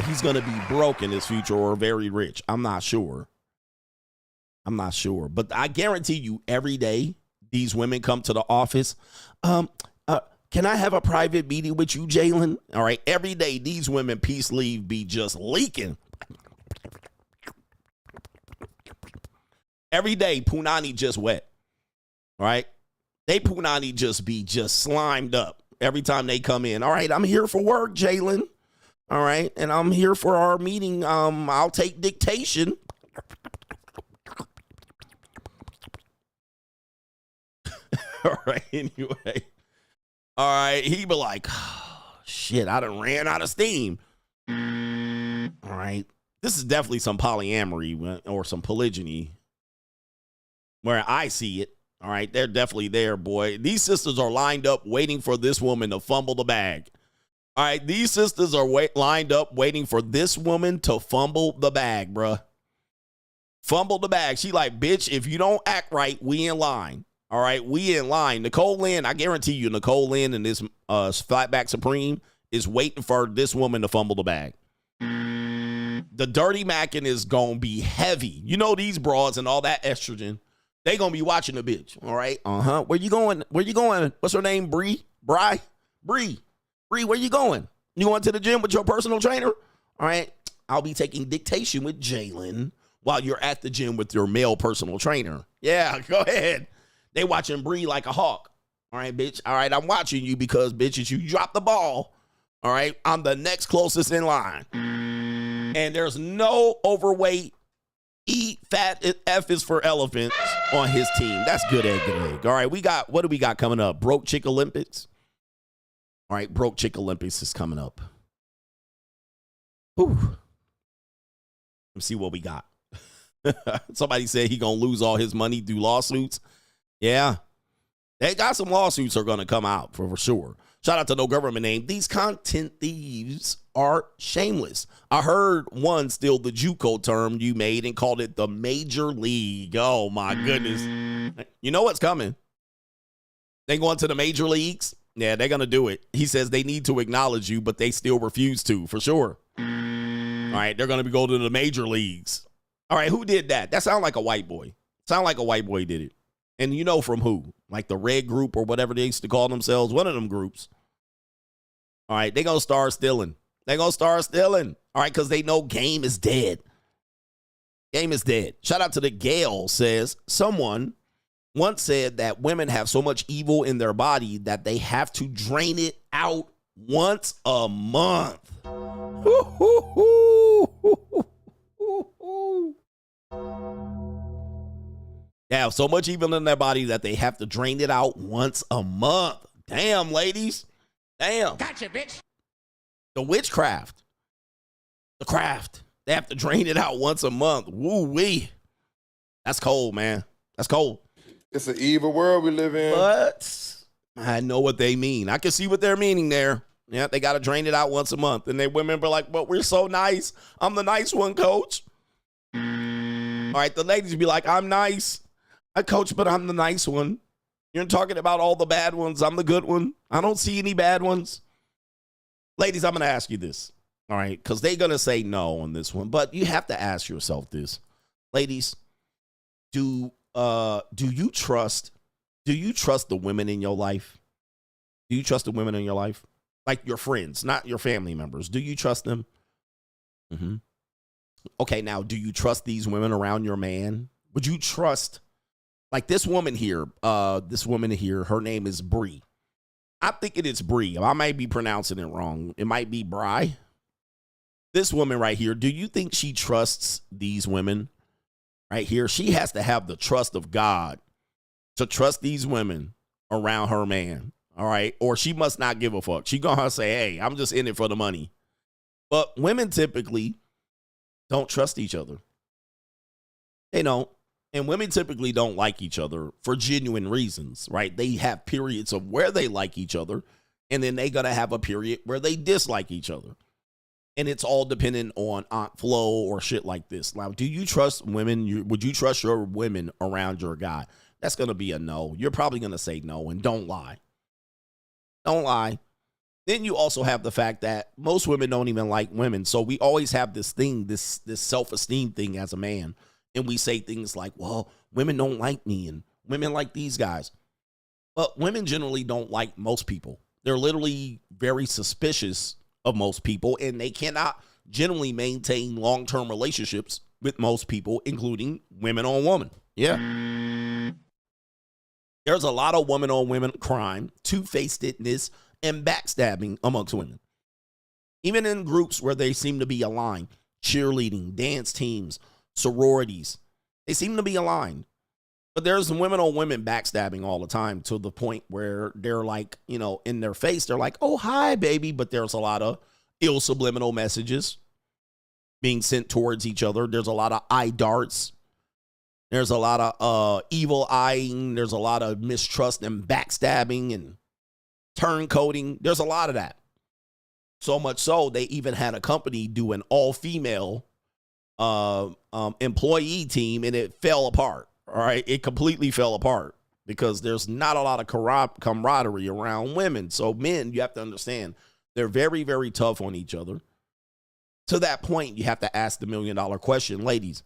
E: he's gonna be broke in his future or very rich. I'm not sure. But I guarantee you every day these women come to the office. Can I have a private meeting with you, Jalen? All right. Every day, these women peace leave be just leaking. Every day, punani just wet. All right. They punani just be just slimed up every time they come in. All right. I'm here for work, Jalen. All right. And I'm here for our meeting. I'll take dictation. All right. Anyway. All right, he be like, oh, shit, I done ran out of steam. All right, this is definitely some polyamory or some polygyny where I see it. All right, they're definitely there, boy. These sisters are lined up waiting for this woman to fumble the bag. All right, these sisters are lined up waiting for this woman to fumble the bag, bruh. Fumble the bag. She like, bitch, if you don't act right, we in line. All right, we in line. Nicole Lynn, I guarantee you, Nicole Lynn and this flatback supreme is waiting for this woman to fumble the bag. The dirty macking is going to be heavy. You know these broads and all that estrogen, they going to be watching the bitch. All right, Where you going? What's her name? Bree, where you going? You going to the gym with your personal trainer? All right, I'll be taking dictation with Jalen while you're at the gym with your male personal trainer. Yeah, go ahead. They watching Bree like a hawk. All right, bitch. All right, I'm watching you because, bitches, you dropped the ball. All right, I'm the next closest in line. And there's no overweight, fat F is for elephants on his team. That's good egg. All right, what do we got coming up? Broke Chick Olympics. All right, Broke Chick Olympics is coming up. Whew. Let's see what we got. Somebody said he gonna lose all his money through lawsuits. Yeah, they got some lawsuits are gonna come out for sure. Shout out to No Government Name. These content thieves are shameless. I heard one steal the JUCO term you made and called it the major league. Oh my goodness. You know what's coming. They going to the major leagues? Yeah, they're gonna do it. He says they need to acknowledge you, but they still refuse to, for sure. All right, they're gonna be going to the major leagues. All right, who did that? That sound like a white boy. Sound like a white boy did it. And you know from who? Like the Red Group or whatever they used to call themselves. One of them groups. All right, they going to start stealing. They going to start stealing. All right, because they know game is dead. Game is dead. Shout out to the Gale says, someone once said that women have so much evil in their body that they have to drain it out once a month. They have so much evil in their body that they have to drain it out once a month. Damn, ladies. Damn.
D: Gotcha, bitch.
E: The witchcraft. The craft. They have to drain it out once a month. Woo-wee. That's cold, man. That's cold.
Q: It's an evil world we live in.
E: But I know what they mean. I can see what they're meaning there. Yeah, they got to drain it out once a month. And they women be like, but we're so nice. I'm the nice one, coach. All right, the ladies be like, I'm nice. I coach, but I'm the nice one. You're talking about all the bad ones. I'm the good one. I don't see any bad ones. Ladies, I'm going to ask you this. All right, because they're going to say no on this one. But you have to ask yourself this. Ladies, do you trust the women in your life? Do you trust the women in your life? Like your friends, not your family members. Do you trust them? Mm-hmm. Okay, now, do you trust these women around your man? Would you trust, like this woman here, her name is Bree. I'm thinking it's Bree. I might be pronouncing it wrong. It might be Bry. This woman right here, do you think she trusts these women right here? She has to have the trust of God to trust these women around her man. All right. Or she must not give a fuck. She gonna say, hey, I'm just in it for the money. But women typically don't trust each other. They don't. And women typically don't like each other for genuine reasons, right? They have periods of where they like each other, and then they gonna have a period where they dislike each other. And it's all dependent on Aunt Flo or shit like this. Now, do you trust women? Would you trust your women around your guy? That's gonna be a no. You're probably gonna say no, and don't lie. Don't lie. Then you also have the fact that most women don't even like women. So we always have this thing, this self-esteem thing as a man. And we say things like, well, women don't like me and women like these guys. But women generally don't like most people. They're literally very suspicious of most people, and they cannot generally maintain long-term relationships with most people, including women on women. Yeah. There's a lot of women on women crime, two-facedness, and backstabbing amongst women. Even in groups where they seem to be aligned, cheerleading, dance teams, sororities, they seem to be aligned. But there's women on women backstabbing all the time to the point where they're like, you know, in their face, they're like, oh, hi, baby. But there's a lot of ill-subliminal messages being sent towards each other. There's a lot of eye darts. There's a lot of evil eyeing. There's a lot of mistrust and backstabbing and turncoating. There's a lot of that. So much so, they even had a company do an all-female employee team, and it fell apart. All right, it completely fell apart because there's not a lot of camaraderie around women. So men, you have to understand, they're very, very tough on each other. To that point, you have to ask the $1 million question, ladies.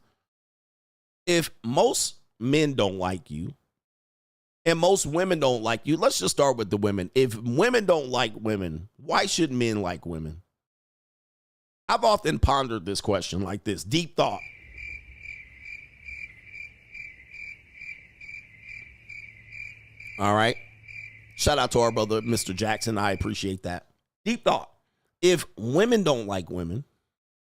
E: If most men don't like you and most women don't like you, let's just start with the women. If women don't like women, why should men like women? I've often pondered this question like this, deep thought. All right. Shout out to our brother, Mr. Jackson. I appreciate that. Deep thought. If women don't like women,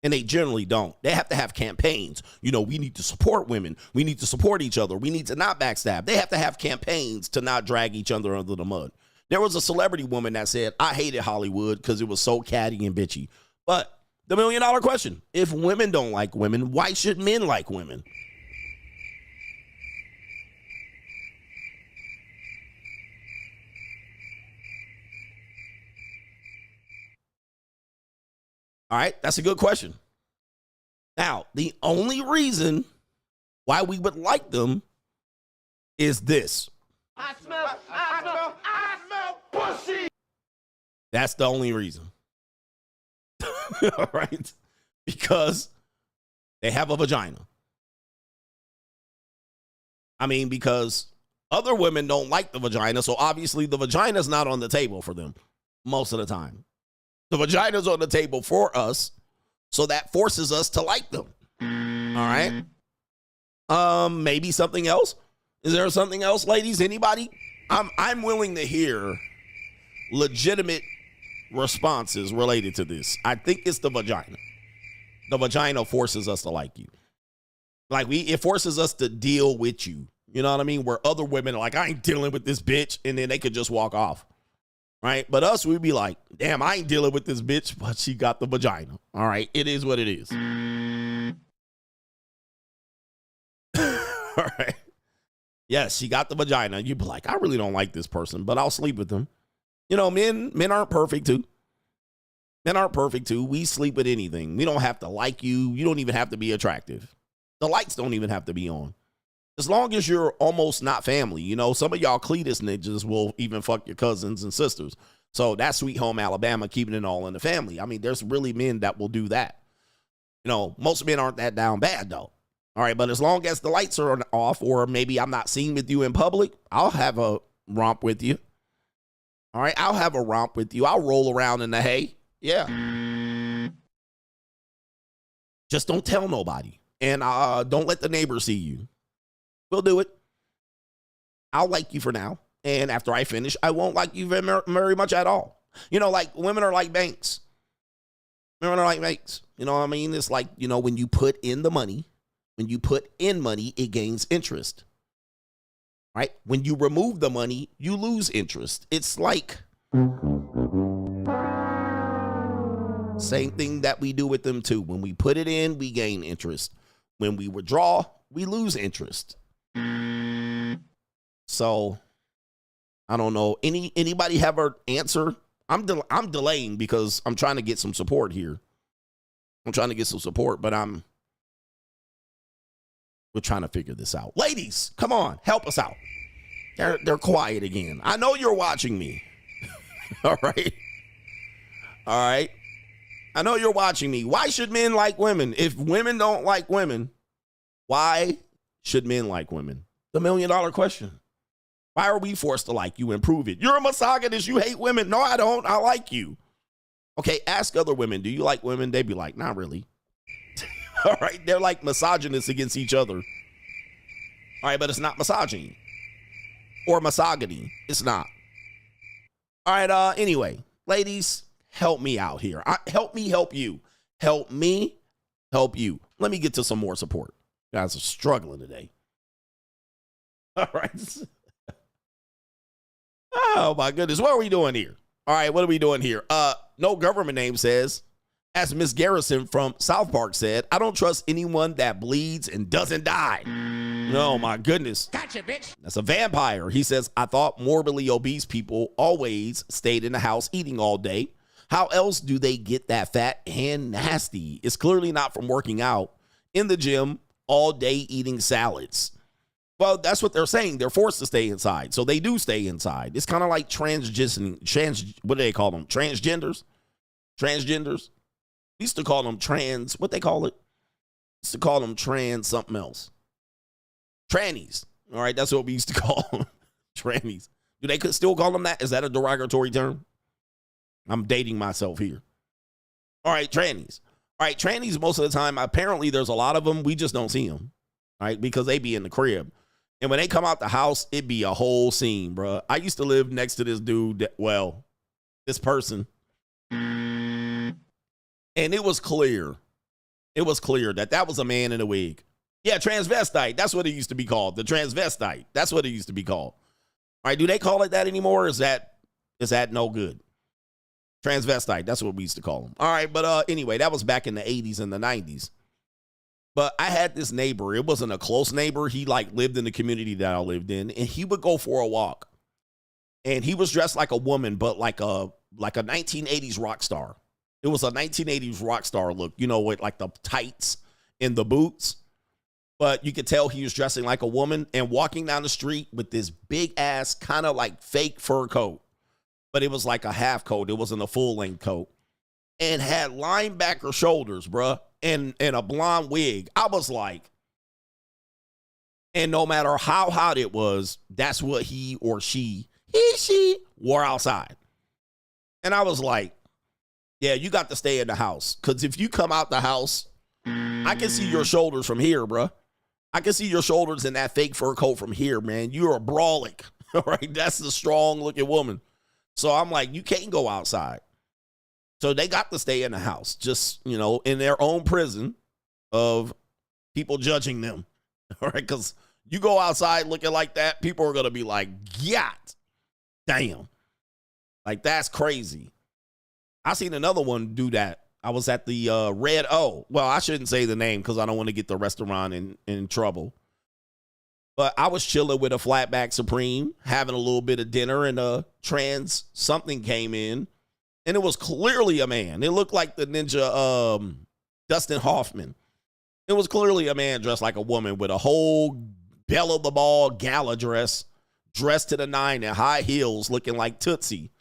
E: and they generally don't, they have to have campaigns. You know, we need to support women. We need to support each other. We need to not backstab. They have to have campaigns to not drag each other under the mud. There was a celebrity woman that said, I hated Hollywood because it was so catty and bitchy. But the $1 million question, if women don't like women, why should men like women? All right, that's a good question. Now, the only reason why we would like them is this.
J: I smell pussy.
E: That's the only reason. All right? Because they have a vagina. I mean, because other women don't like the vagina, so obviously the vagina's not on the table for them most of the time. The vagina's on the table for us, so that forces us to like them. All right? Maybe something else? Is there something else, ladies? Anybody? I'm willing to hear legitimate responses related to this. I think it's the vagina. The vagina forces us to like you. Like it forces us to deal with you. You know what I mean? Where other women are like, I ain't dealing with this bitch, and then they could just walk off. Right? But us, we'd be like, damn, I ain't dealing with this bitch, but she got the vagina. All right? It is what it is. All right. Yes, she got the vagina. You'd be like, I really don't like this person, but I'll sleep with them. You know, men aren't perfect too. Men aren't perfect too. We sleep with anything. We don't have to like you. You don't even have to be attractive. The lights don't even have to be on. As long as you're almost not family. You know, some of y'all Cletus ninjas will even fuck your cousins and sisters. So that's Sweet Home Alabama, keeping it all in the family. I mean, there's really men that will do that. You know, most men aren't that down bad though. All right, but as long as the lights are off, or maybe I'm not seen with you in public, I'll have a romp with you. All right, I'll have a romp with you. I'll roll around in the hay. Yeah. Just don't tell nobody. And don't let the neighbors see you. We'll do it. I'll like you for now. And after I finish, I won't like you very much at all. You know, like women are like banks. Women are like banks. You know what I mean? It's like, you know, when you put in the money, when you put in money, it gains interest. Right? When you remove the money, you lose interest. It's like same thing that we do with them too. When we put it in, we gain interest. When we withdraw, we lose interest. So, I don't know. Anybody have an answer? I'm delaying because I'm trying to get some support here. I'm trying to get some support, but we're trying to figure this out. Ladies, come on, help us out. They're quiet again. I know you're watching me. All right. All right. I know you're watching me. Why should men like women? If women don't like women, why should men like women? The $1 million question. Why are we forced to like you and prove it? You're a misogynist. You hate women. No, I don't. I like you. Okay, ask other women. Do you like women? They'd be like, not really. All right, they're like misogynists against each other. All right, but it's not misogyny or misogyny. It's not. All right, anyway, ladies, help me out here. Help me help you. Help me help you. Let me get to some more support. You guys are struggling today. All right. Oh, my goodness. What are we doing here? All right, what are we doing here? No government name says, as Miss Garrison from South Park said, I don't trust anyone that bleeds and doesn't die. Oh, my goodness.
J: Gotcha, bitch.
E: That's a vampire. He says, I thought morbidly obese people always stayed in the house eating all day. How else do they get that fat and nasty? It's clearly not from working out in the gym all day eating salads. Well, that's what they're saying. They're forced to stay inside. So they do stay inside. It's kind of like what do they call them? Transgenders? Transgenders? We used to call them what they call it? Used to call them trans something else. Trannies. All right, that's what we used to call them. Trannies. Do they still call them that? Is that a derogatory term? I'm dating myself here. All right, trannies. All right, trannies most of the time, apparently there's a lot of them. We just don't see them. All right, because they be in the crib. And when they come out the house, it be a whole scene, bro. I used to live next to this dude, this person. And it was clear. It was clear that was a man in a wig. Yeah, transvestite. That's what it used to be called. The transvestite. That's what it used to be called. All right, do they call it that anymore? Is that no good? Transvestite. That's what we used to call them. All right, but anyway, that was back in the 80s and the 90s. But I had this neighbor. It wasn't a close neighbor. He lived in the community that I lived in, and he would go for a walk. And he was dressed like a woman, but like a 1980s rock star. It was a 1980s rock star look, you know, with like the tights and the boots. But you could tell he was dressing like a woman and walking down the street with this big ass kind of like fake fur coat. But it was like a half coat. It wasn't a full length coat. And had linebacker shoulders, bruh, and a blonde wig. I was like, and no matter how hot it was, that's what he wore outside. And I was like, yeah, you got to stay in the house. Because if you come out the house, I can see your shoulders from here, bruh. I can see your shoulders in that fake fur coat from here, man. You're a brolic, all right? That's a strong-looking woman. So I'm like, you can't go outside. So they got to stay in the house, just, you know, in their own prison of people judging them, all right? Because you go outside looking like that, people are going to be like, yacht, damn. Like, that's crazy. I seen another one do that. I was at the Red O. Well, I shouldn't say the name because I don't want to get the restaurant in trouble. But I was chilling with a Flatback Supreme, having a little bit of dinner, and a trans something came in. And it was clearly a man. It looked like the ninja Dustin Hoffman. It was clearly a man dressed like a woman with a whole bell of the ball gala dress, dressed to the nine and high heels looking like Tootsie.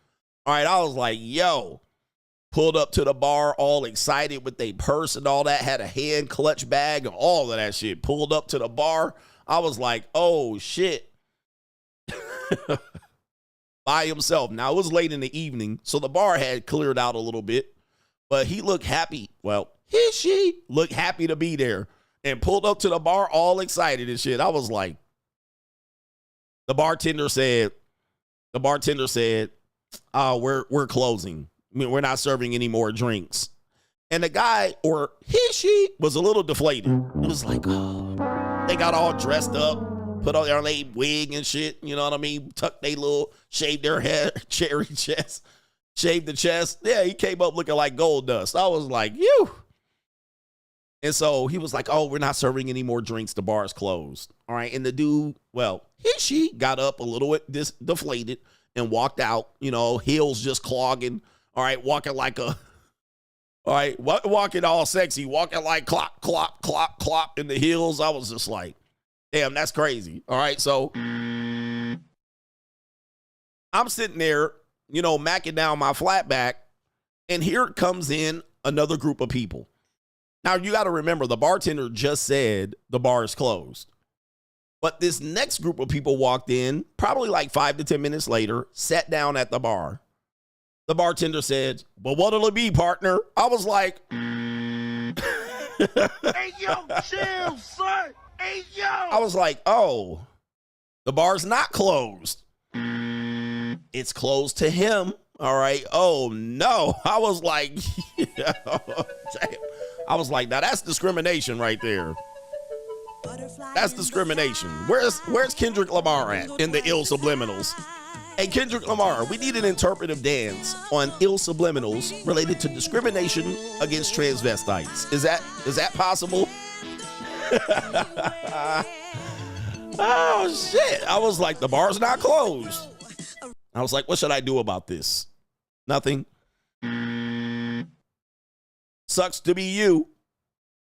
E: All right, I was like, yo. Pulled up to the bar all excited with their purse and all that, had a hand clutch bag and all of that shit. Pulled up to the bar. I was like, oh, shit. By himself. Now, it was late in the evening, so the bar had cleared out a little bit, but he looked happy. Well, she looked happy to be there and pulled up to the bar all excited and shit. I was like, the bartender said, oh, we're closing. I mean, we're not serving any more drinks. And the guy, or she, was a little deflated. It was like, oh, they got all dressed up, put on their wig and shit, you know what I mean? Tucked they little, shaved their hair, cherry chest, shaved the chest. Yeah, he came up looking like gold dust. I was like, you. And so he was like, oh, we're not serving any more drinks. The bar is closed. All right. And the dude, well, she got up a little bit deflated and walked out, you know, heels just clogging. All right, walking like a, all right, walking all sexy, walking like clop, clop, clop, clop in the heels. I was just like, damn, that's crazy. All right, so I'm sitting there, you know, macking down my flatback, and here comes in another group of people. Now, you got to remember, the bartender just said the bar is closed. But this next group of people walked in, probably like 5 to 10 minutes later, sat down at the bar. The bartender said, well, what'll it be, partner? I was like,
J: Hey, yo, chill, son. Hey, yo.
E: I was like, oh, the bar's not closed. It's closed to him. All right. Oh, no. I was like, damn. I was like, now that's discrimination right there. That's discrimination. Where's Kendrick Lamar at in the Ill-Subliminals? Hey, Kendrick Lamar, we need an interpretive dance on Ill-Subliminals related to discrimination against transvestites. Is that possible? Oh, shit. I was like, the bar's not closed. I was like, what should I do about this? Nothing. Sucks to be you.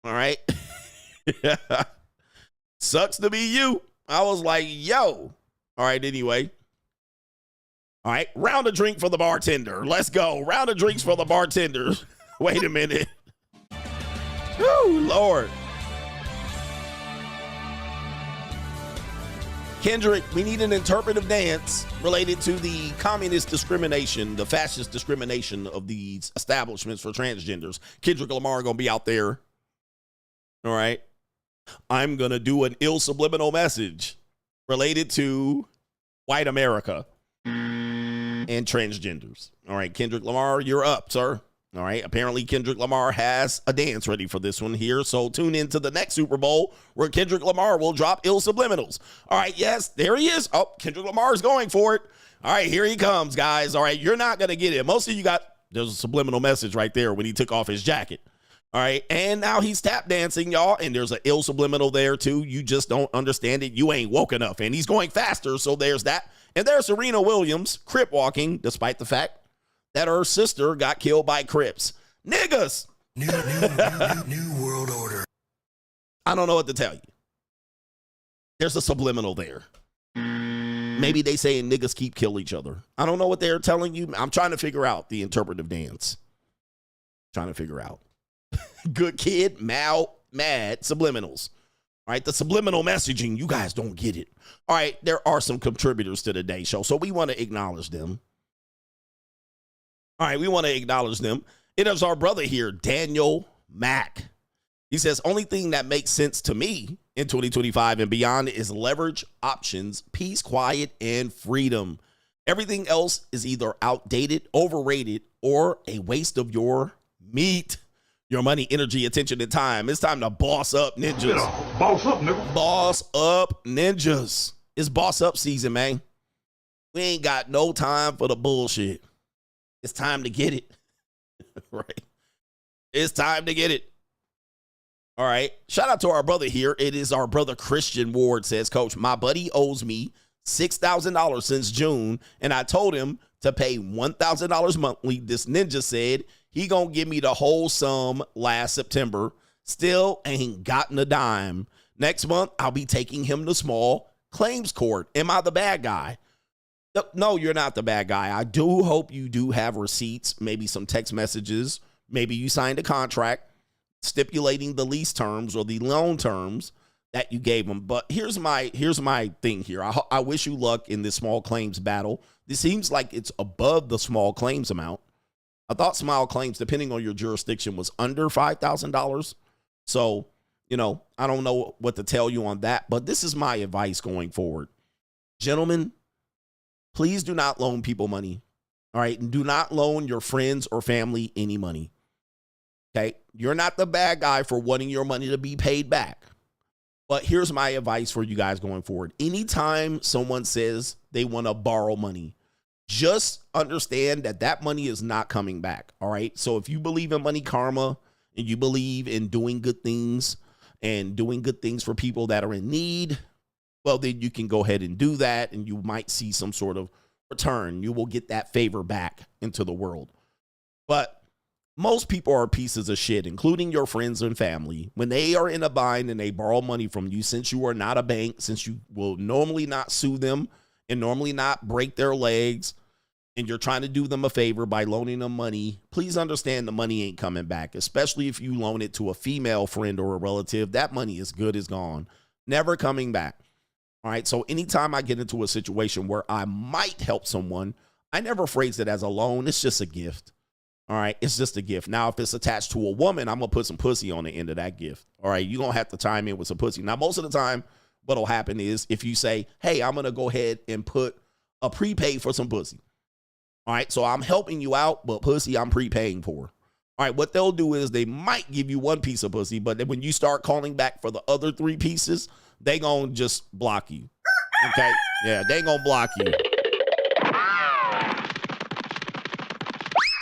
E: All right. Sucks to be you. I was like, yo. All right, anyway. All right, round of drink for the bartender. Let's go. Round of drinks for the bartender. Wait a minute. Woo, Lord. Kendrick, we need an interpretive dance related to the communist discrimination, the fascist discrimination of these establishments for transgenders. Kendrick Lamar going to be out there. All right. I'm going to do an ill-subliminal message related to white America and transgenders. All right, Kendrick Lamar, you're up, sir. All right, apparently Kendrick Lamar has a dance ready for this one here, so tune in to the next Super Bowl where Kendrick Lamar will drop Ill-Subliminals. All right, yes, there he is. Oh, Kendrick Lamar is going for it. All right, here he comes, guys. All right, you're not going to get it. Most of you got, there's a subliminal message right there when he took off his jacket. All right, and now he's tap dancing, y'all, and there's an Ill-Subliminal there, too. You just don't understand it. You ain't woke enough, and he's going faster, so there's that. And there's Serena Williams, crip walking, despite the fact that her sister got killed by Crips. Niggas.
D: New world order.
E: I don't know what to tell you. There's a subliminal there. Maybe they saying niggas keep kill each other. I don't know what they're telling you. I'm trying to figure out the interpretive dance. Trying to figure out. Good kid, mad, subliminals. All right, the subliminal messaging, you guys don't get it. All right, there are some contributors to the day show, so we want to acknowledge them. All right, we want to acknowledge them. It is our brother here, Daniel Mack. He says, only thing that makes sense to me in 2025 and beyond is leverage, options, peace, quiet, and freedom. Everything else is either outdated, overrated, or a waste of your meat, your money, energy, attention, and time. It's time to boss up, ninjas.
J: Yeah, boss up, nigga.
E: Boss up, ninjas. It's boss up season, man. We ain't got no time for the bullshit. It's time to get it. Right? It's time to get it. All right. Shout out to our brother here. It is our brother Christian Ward says, Coach, my buddy owes me $6,000 since June, and I told him to pay $1,000 monthly. This ninja said he gonna give me the whole sum last September. Still ain't gotten a dime. Next month, I'll be taking him to small claims court. Am I the bad guy? No, you're not the bad guy. I do hope you do have receipts, maybe some text messages. Maybe you signed a contract stipulating the lease terms or the loan terms that you gave him. But here's my thing here. I wish you luck in this small claims battle. This seems like it's above the small claims amount. I thought small claims, depending on your jurisdiction, was under $5,000. So, I don't know what to tell you on that, but this is my advice going forward. Gentlemen, please do not loan people money. All right. And do not loan your friends or family any money. Okay. You're not the bad guy for wanting your money to be paid back. But here's my advice for you guys going forward. Anytime someone says they want to borrow money, just understand that that money is not coming back. All right. So if you believe in money karma and you believe in doing good things and doing good things for people that are in need, well, then you can go ahead and do that, and you might see some sort of return. You will get that favor back into the world. But most people are pieces of shit, including your friends and family. When they are in a bind and they borrow money from you, since you are not a bank, since you will normally not sue them and normally not break their legs, and you're trying to do them a favor by loaning them money, please understand the money ain't coming back, especially if you loan it to a female friend or a relative. That money is good as gone. Never coming back. All right, so anytime I get into a situation where I might help someone, I never phrase it as a loan. It's just a gift. All right, it's just a gift. Now, if it's attached to a woman, I'm going to put some pussy on the end of that gift. All right, you're going to have to chime in with some pussy. Now, most of the time, what will happen is if you say, hey, I'm going to go ahead and put a prepay for some pussy. All right, so I'm helping you out, but pussy I'm prepaying for. All right, what they'll do is they might give you one piece of pussy, but then when you start calling back for the other 3 pieces, they gonna just block you. Okay? Yeah, they gonna block you.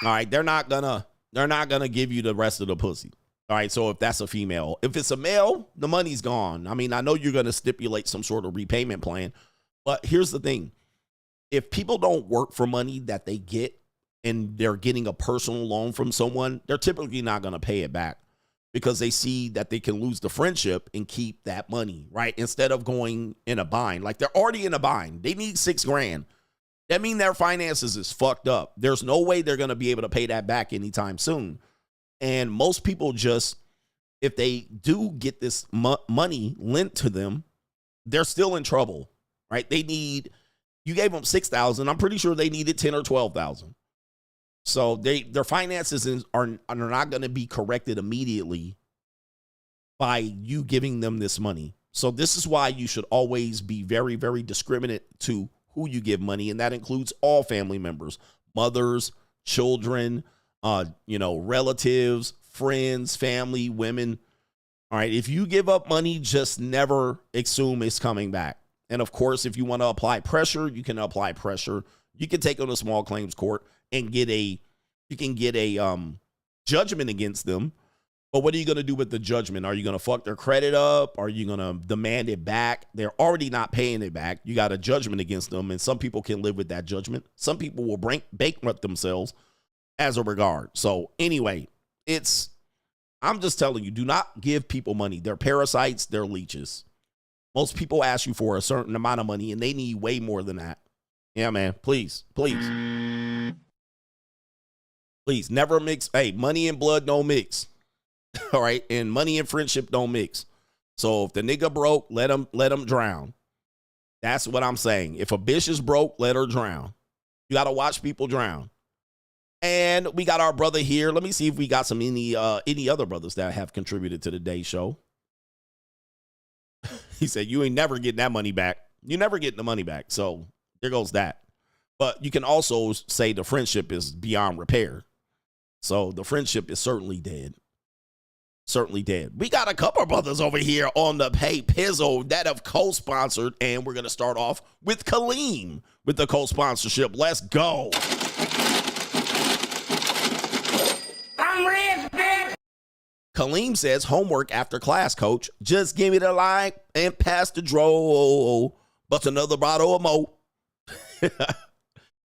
E: All right, they're not gonna give you the rest of the pussy. All right, so if that's a female. If it's a male, the money's gone. I mean, I know you're gonna stipulate some sort of repayment plan, but here's the thing. If people don't work for money that they get and they're getting a personal loan from someone, they're typically not gonna pay it back, because they see that they can lose the friendship and keep that money, right? Instead of going in a bind. Like, they're already in a bind. They need $6,000. That means their finances is fucked up. There's no way they're going to be able to pay that back anytime soon. And most people just, if they do get this money lent to them, they're still in trouble, right? You gave them $6,000. I'm pretty sure they needed $10,000 or $12,000. So their finances are not going to be corrected immediately by you giving them this money. So this is why you should always be very, very discriminate to who you give money, and that includes all family members, mothers, children, relatives, friends, family, women. All right, if you give up money, just never assume it's coming back. And of course, if you want to apply pressure, you can apply pressure. You can take on a small claims court and get a judgment against them. But what are you going to do with the judgment? Are you going to fuck their credit up? Are you going to demand it back? They're already not paying it back. You got a judgment against them, and some people can live with that judgment. Some people will bankrupt themselves as a regard. So anyway, I'm just telling you, do not give people money. They're parasites. They're leeches. Most people ask you for a certain amount of money, and they need way more than that. Yeah, man. Please. Please, never mix. Hey, money and blood don't mix. All right? And money and friendship don't mix. So if the nigga broke, let him drown. That's what I'm saying. If a bitch is broke, let her drown. You got to watch people drown. And we got our brother here. Let me see if we got any other brothers that have contributed to today's show. He said, you ain't never getting that money back. You never getting the money back. So there goes that. But you can also say the friendship is beyond repair. So the friendship is certainly dead. Certainly dead. We got a couple of brothers over here on the Pay Pizzo that have co-sponsored. And we're going to start off with Kaleem with the co-sponsorship. Let's go. Kaleem says, homework after class, coach. Just give me the line and pass the dro. But another bottle of mo.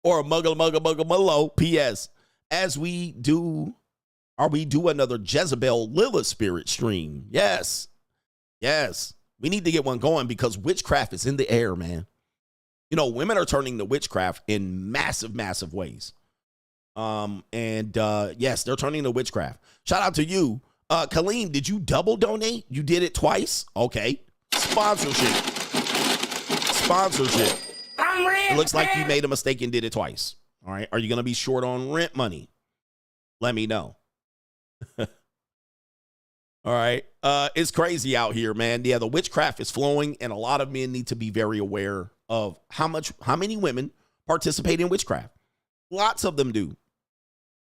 E: Or a muggle. P.S. As we do another Jezebel Lilith spirit stream. Yes. We need to get one going because witchcraft is in the air, man. You know, women are turning to witchcraft in massive, massive ways. Yes, they're turning to witchcraft. Shout out to you. Kaleem, did you double donate? You did it twice? Okay. Sponsorship. It looks like you made a mistake and did it twice. All right. Are you going to be short on rent money? Let me know. All right. It's crazy out here, man. Yeah, the witchcraft is flowing, and a lot of men need to be very aware of how many women participate in witchcraft. Lots of them do.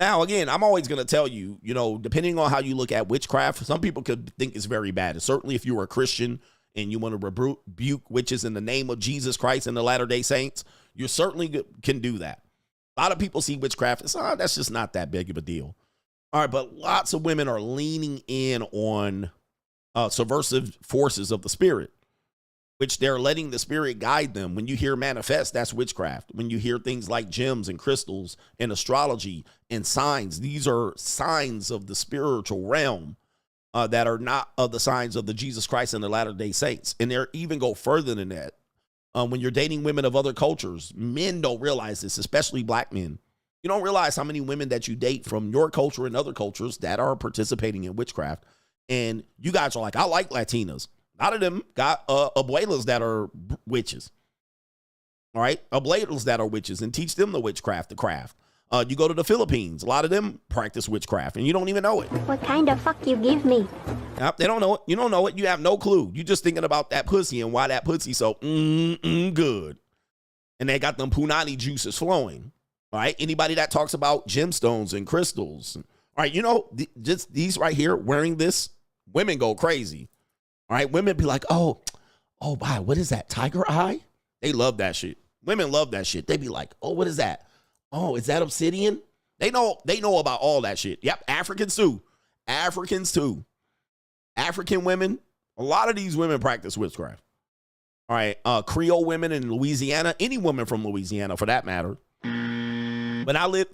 E: Now, again, I'm always going to tell you, you know, depending on how you look at witchcraft, some people could think it's very bad. And certainly if you're a Christian and you want to rebuke witches in the name of Jesus Christ and the Latter-day Saints, you certainly can do that. A lot of people see witchcraft as, that's just not that big of a deal. All right, but lots of women are leaning in on subversive forces of the spirit, which they're letting the spirit guide them. When you hear manifest, that's witchcraft. When you hear things like gems and crystals and astrology and signs, these are signs of the spiritual realm that are not of the signs of the Jesus Christ and the Latter-day Saints. And they even go further than that. When you're dating women of other cultures, men don't realize this, especially black men. You don't realize how many women that you date from your culture and other cultures that are participating in witchcraft. And you guys are like, I like Latinas. A lot of them got abuelas that are witches. All right? Abuelas that are witches and teach them the witchcraft, the craft. You go to the Philippines. A lot of them practice witchcraft, and you don't even know it.
K: What kind of fuck you give me?
E: Yep, they don't know it. You don't know it. You have no clue. You just thinking about that pussy and why that pussy so good. And they got them punani juices flowing. All right? Anybody that talks about gemstones and crystals. All right, you know, just these right here, wearing this, women go crazy. All right, women be like, oh, wow, what is that, tiger eye? They love that shit. Women love that shit. They be like, oh, what is that? Oh, is that obsidian? They know about all that shit. Yep, Africans too. African women, a lot of these women practice witchcraft. All right, Creole women in Louisiana, any woman from Louisiana for that matter. When I live,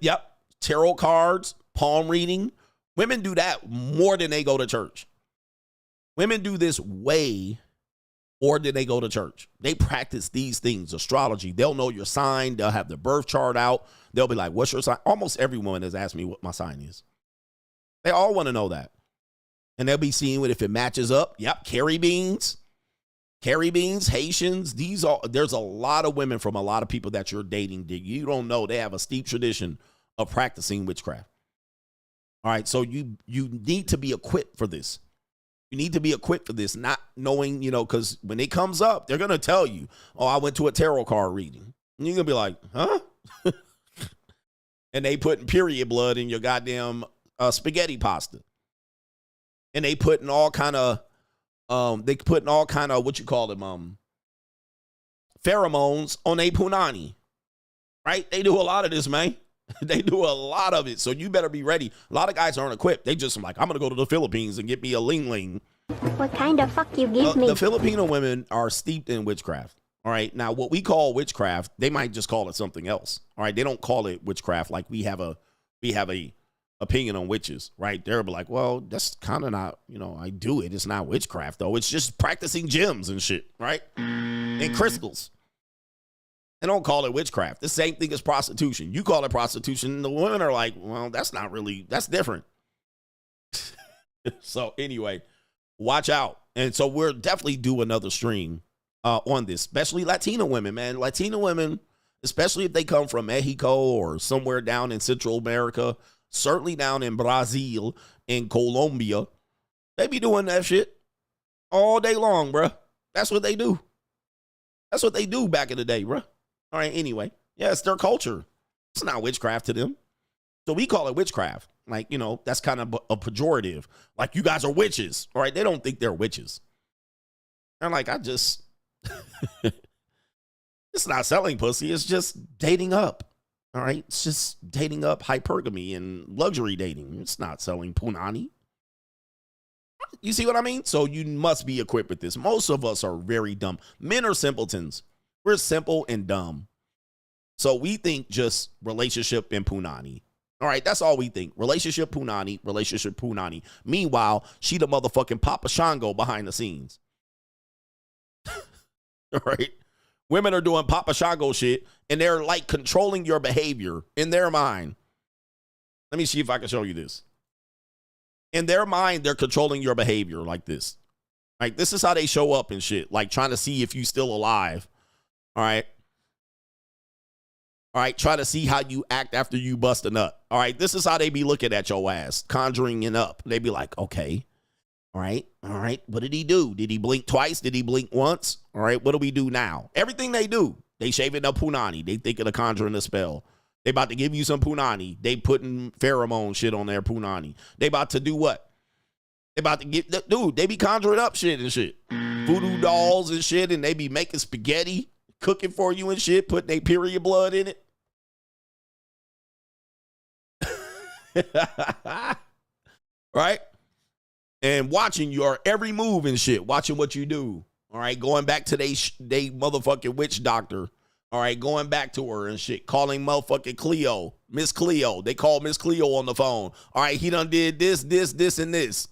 E: tarot cards, palm reading. Women do that more than they go to church. Women do this way more than they go to church. They practice these things, astrology. They'll know your sign. They'll have their birth chart out. They'll be like, what's your sign? Almost every woman has asked me what my sign is. They all want to know that. And they'll be seeing if it matches up. Yep, carry beans, Haitians. There's a lot of women from a lot of people that you're dating that you don't know. They have a steep tradition of practicing witchcraft. All right, so you need to be equipped for this. You need to be equipped for this, not knowing, because when it comes up, they're going to tell you, oh, I went to a tarot card reading. And you're going to be like, huh? And they putting period blood in your goddamn spaghetti pasta. And they putting all kind of, what you call them, pheromones on a punani. Right? They do a lot of this, man. They do a lot of it, so you better be ready. A lot of guys aren't equipped. They just like, I'm going to go to the Philippines and get me a Ling.
K: What kind of fuck you give me?
E: The Filipino women are steeped in witchcraft. All right, now what we call witchcraft, they might just call it something else. All right, they don't call it witchcraft like we have a opinion on witches, right? They'll be like, well, that's kind of not, I do it. It's not witchcraft, though. It's just practicing gems and shit, right? And crystals. And don't call it witchcraft. The same thing as prostitution. You call it prostitution, and the women are like, well, that's different. So anyway, watch out. And so we'll definitely do another stream on this, especially Latina women, man. Latina women, especially if they come from Mexico or somewhere down in Central America, certainly down in Brazil and Colombia, they be doing that shit all day long, bruh. That's what they do. That's what they do back in the day, bruh. All right, anyway. Yeah, it's their culture. It's not witchcraft to them. So we call it witchcraft. Like, that's kind of a pejorative. Like, you guys are witches. All right, they don't think they're witches. They're like, it's not selling pussy. It's just dating up. All right, it's just dating up, hypergamy and luxury dating. It's not selling punani. You see what I mean? So you must be equipped with this. Most of us are very dumb. Men are simpletons. We're simple and dumb. So we think just relationship and punani. All right, that's all we think. Relationship punani, relationship punani. Meanwhile, she the motherfucking Papa Shango behind the scenes. All right? Women are doing Papa Shango shit, and they're like controlling your behavior in their mind. Let me see if I can show you this. In their mind, they're controlling your behavior like this. Like, this is how they show up and shit, like trying to see if you still alive. All right? All right, try to see how you act after you bust a nut. All right, this is how they be looking at your ass, conjuring it up. They be like, okay, all right, what did he do? Did he blink twice? Did he blink once? All right, what do we do now? Everything they do, they shaving up punani. They thinking of conjuring a spell. They about to give you some punani. They putting pheromone shit on their punani. They about to do what? They about to get, dude, they be conjuring up shit and shit. Voodoo dolls and shit, and they be making spaghetti, cooking for you and shit, putting their period blood in it. Right? And watching your every move and shit, watching what you do. All right, going back to they motherfucking witch doctor. All right, going back to her and shit, calling motherfucking Cleo, Miss Cleo. They call Miss Cleo on the phone. All right, he done did this, and this.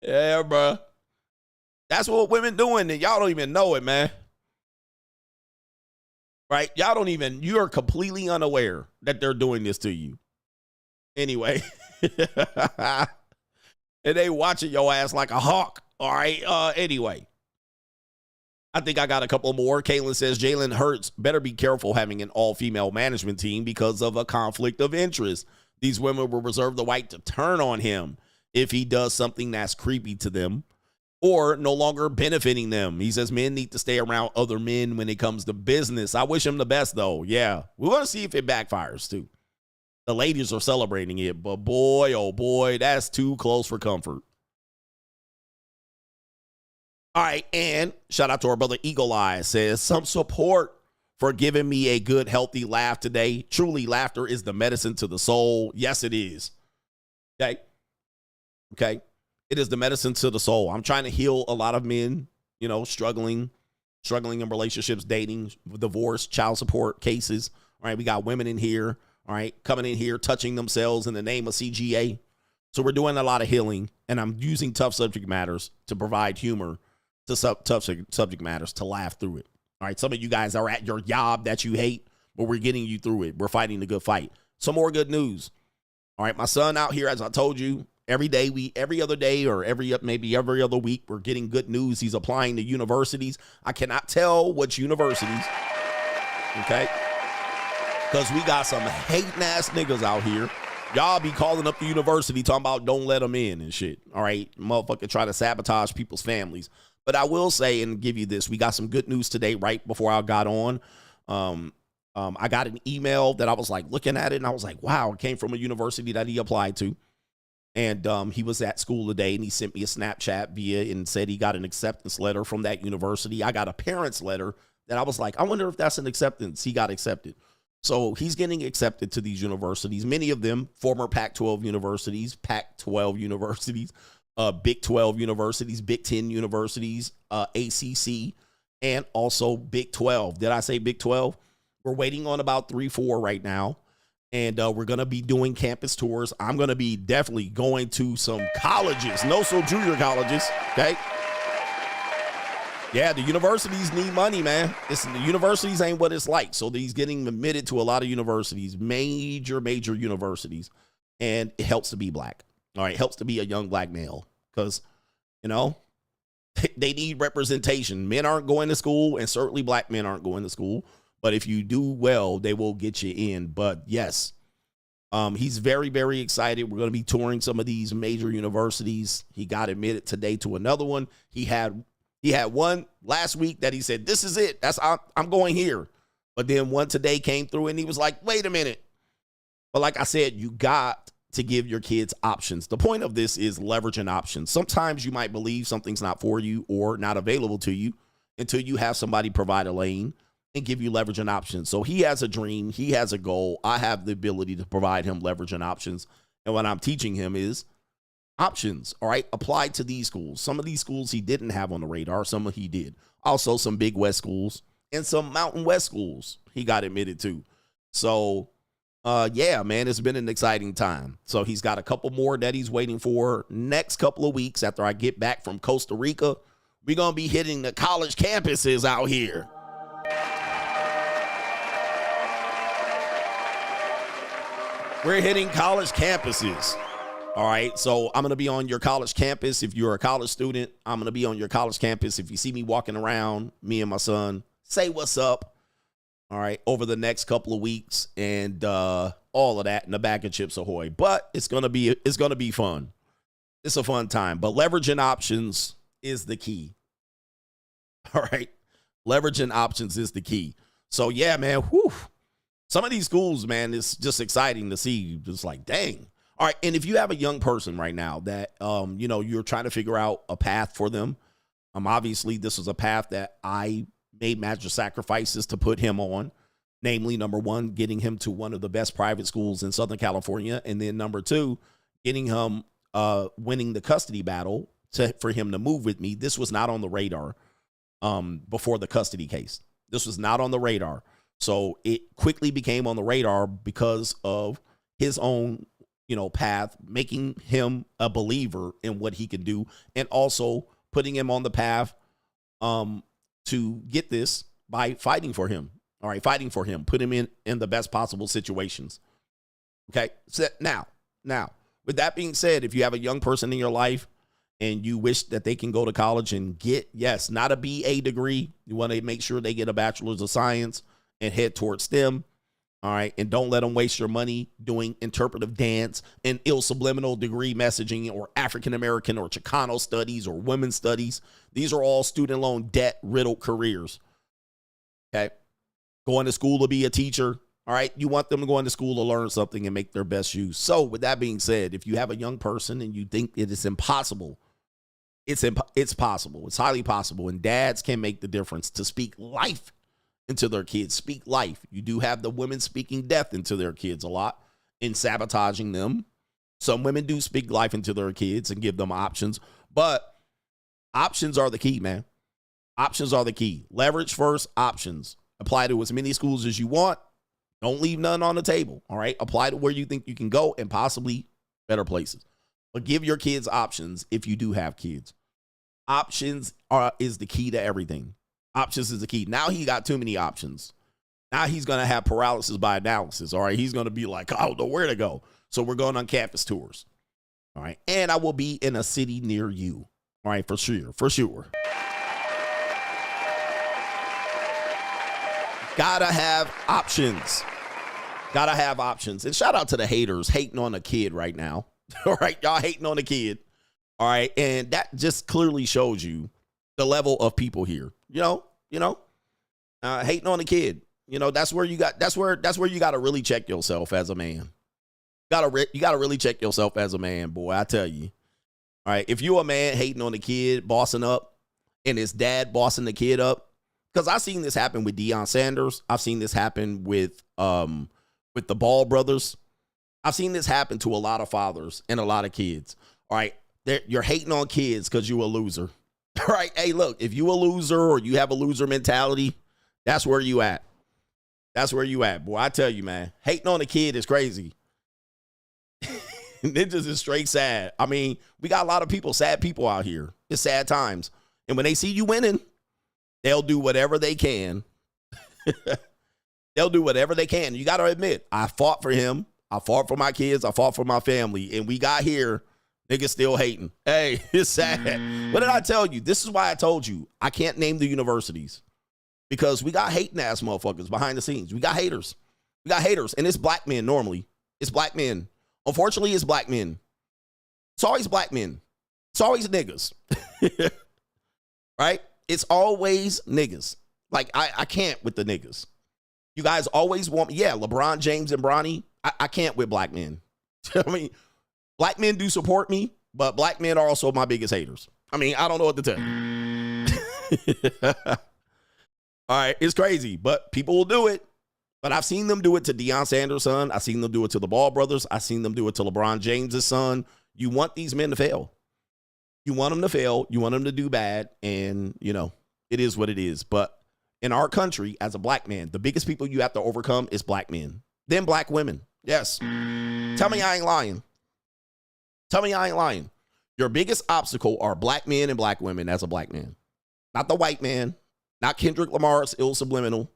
E: Yeah, bro. That's what women doing, and y'all don't even know it, man. Right? Y'all don't even, you are completely unaware that they're doing this to you. Anyway. And they watching your ass like a hawk. All right. Anyway. I think I got a couple more. Caitlin says, Jalen Hertz better be careful having an all-female management team because of a conflict of interest. These women will reserve the right to turn on him if he does something that's creepy to them or no longer benefiting them. He says men need to stay around other men when it comes to business. I wish him the best, though. Yeah, we're going to see if it backfires, too. The ladies are celebrating it, but boy, oh boy, that's too close for comfort. All right, and shout out to our brother Eagle Eye. Says, some support for giving me a good, healthy laugh today. Truly, laughter is the medicine to the soul. Yes, it is. Okay. It is the medicine to the soul. I'm trying to heal a lot of men, struggling in relationships, dating, divorce, child support cases. All right, we got women in here, all right, coming in here, touching themselves in the name of CGA. So we're doing a lot of healing, and I'm using tough subject matters to provide humor to tough subject matters to laugh through it. All right, some of you guys are at your job that you hate, but we're getting you through it. We're fighting the good fight. Some more good news. All right, my son out here, as I told you, every other day or maybe every other week, we're getting good news. He's applying to universities. I cannot tell which universities, okay? Because we got some hating ass niggas out here. Y'all be calling up the university talking about don't let them in and shit. All right, motherfucker try to sabotage people's families. But I will say and give you this. We got some good news today right before I got on. I got an email that I was like looking at it and I was like, wow, it came from a university that he applied to. And he was at school today and he sent me a Snapchat via and said he got an acceptance letter from that university. I got a parent's letter that I was like, I wonder if that's an acceptance. He got accepted. So he's getting accepted to these universities, many of them former Pac-12 universities, Pac-12 universities, Big 12 universities, Big 10 universities, ACC, and also Big 12. Did I say Big 12? We're waiting on about 3-4 right now. And we're going to be doing campus tours. I'm going to be definitely going to some colleges, so junior colleges, okay? Yeah, the universities need money, man. The universities ain't what it's like. So he's getting admitted to a lot of universities, major universities. And it helps to be black. All right, helps to be a young black male because, they need representation. Men aren't going to school, and certainly black men aren't going to school. But if you do well, they will get you in. But yes, he's very, very excited. We're going to be touring some of these major universities. He got admitted today to another one. He had one last week that he said, this is it. I'm going here. But then one today came through and he was like, wait a minute. But like I said, you got to give your kids options. The point of this is leveraging options. Sometimes you might believe something's not for you or not available to you until you have somebody provide a lane and give you leverage and options. So he has a dream. He has a goal. I have the ability to provide him leverage and options. And what I'm teaching him is options, all right, applied to these schools. Some of these schools he didn't have on the radar. Some he did. Also some Big West schools and some Mountain West schools he got admitted to. So, yeah, man, it's been an exciting time. So he's got a couple more that he's waiting for. Next couple of weeks after I get back from Costa Rica, we're going to be hitting the college campuses out here. We're hitting college campuses. All right. So I'm going to be on your college campus. If you're a college student, I'm going to be on your college campus. If you see me walking around, me and my son, say what's up. All right. Over the next couple of weeks and all of that in the bag of Chips Ahoy. But it's going to be fun. It's a fun time. But leveraging options is the key. All right. Leveraging options is the key. So, yeah, man. Whew. Some of these schools, man, it's just exciting to see. Just like, dang. All right. And if you have a young person right now that, you're trying to figure out a path for them. Obviously, this was a path that I made major sacrifices to put him on. Namely, number one, getting him to one of the best private schools in Southern California. And then number two, getting him winning the custody battle for him to move with me. This was not on the radar before the custody case. This was not on the radar. So it quickly became on the radar because of his own, path, making him a believer in what he can do, and also putting him on the path to get this by fighting for him. All right, fighting for him, put him in the best possible situations. Okay, so now, with that being said, if you have a young person in your life and you wish that they can go to college and get, yes, not a BA degree, you want to make sure they get a bachelor's of science and head towards STEM. All right. And don't let them waste your money doing interpretive dance and Ill-Subliminal degree messaging or African-American or Chicano studies or women's studies. These are all student loan debt riddled careers. Okay. Going to school to be a teacher. All right. You want them to go into school to learn something and make their best use. So with that being said, if you have a young person and you think it is impossible, it's possible. It's highly possible. And dads can make the difference to speak life into their kids. Speak life. You do have the women speaking death into their kids a lot and sabotaging them. Some women do speak life into their kids and give them options, but options are the key, man. Options are the key. Leverage first, options. Apply to as many schools as you want. Don't leave none on the table. All right. Apply to where you think you can go and possibly better places, but give your kids options. If you do have kids, options is the key to everything. Options is the key. Now he got too many options. Now he's going to have paralysis by analysis. All right. He's going to be like, I don't know where to go. So we're going on campus tours. All right. And I will be in a city near you. All right. For sure. For sure. Gotta have options. Gotta have options. And shout out to the haters hating on a kid right now. All right. Y'all hating on a kid. All right. And that just clearly shows you the level of people here. Hating on a kid. That's where you got to really check yourself as a man. You gotta really check yourself as a man, boy. I tell you. All right. If you're a man hating on a kid, bossing up, and his dad bossing the kid up, because I've seen this happen with Deion Sanders. I've seen this happen with the Ball brothers. I've seen this happen to a lot of fathers and a lot of kids. All right. You're hating on kids because you're a loser. All right. Hey, look, if you a loser or you have a loser mentality, that's where you at. That's where you at, boy. I tell you, man. Hating on a kid is crazy. Ninjas is straight sad. I mean, we got a lot of people, sad people out here. It's sad times. And when they see you winning, they'll do whatever they can. They'll do whatever they can. You got to admit, I fought for him. I fought for my kids. I fought for my family. And we got here, niggas still hating. Hey, it's sad. What did I tell you? This is why I told you I can't name the universities. Because we got hating ass motherfuckers behind the scenes. We got haters. We got haters. And it's black men normally. It's black men. Unfortunately, it's black men. It's always black men. It's always niggas. Right? It's always niggas. Like, I can't with the niggas. You guys always want me. Yeah, LeBron James and Bronny. I can't with black men. I mean, black men do support me, but black men are also my biggest haters. I mean, I don't know what to tell you. All right, it's crazy, but people will do it. But I've seen them do it to Deion Sanders' son. I've seen them do it to the Ball brothers. I've seen them do it to LeBron James' son. You want these men to fail. You want them to fail. You want them to do bad. And, you know, it is what it is. But in our country, as a black man, the biggest people you have to overcome is black men. Then black women. Yes. Tell me I ain't lying. Tell me I ain't lying. Your biggest obstacle are black men and black women as a black man. Not the white man. Not Kendrick Lamar's Ill-Subliminal.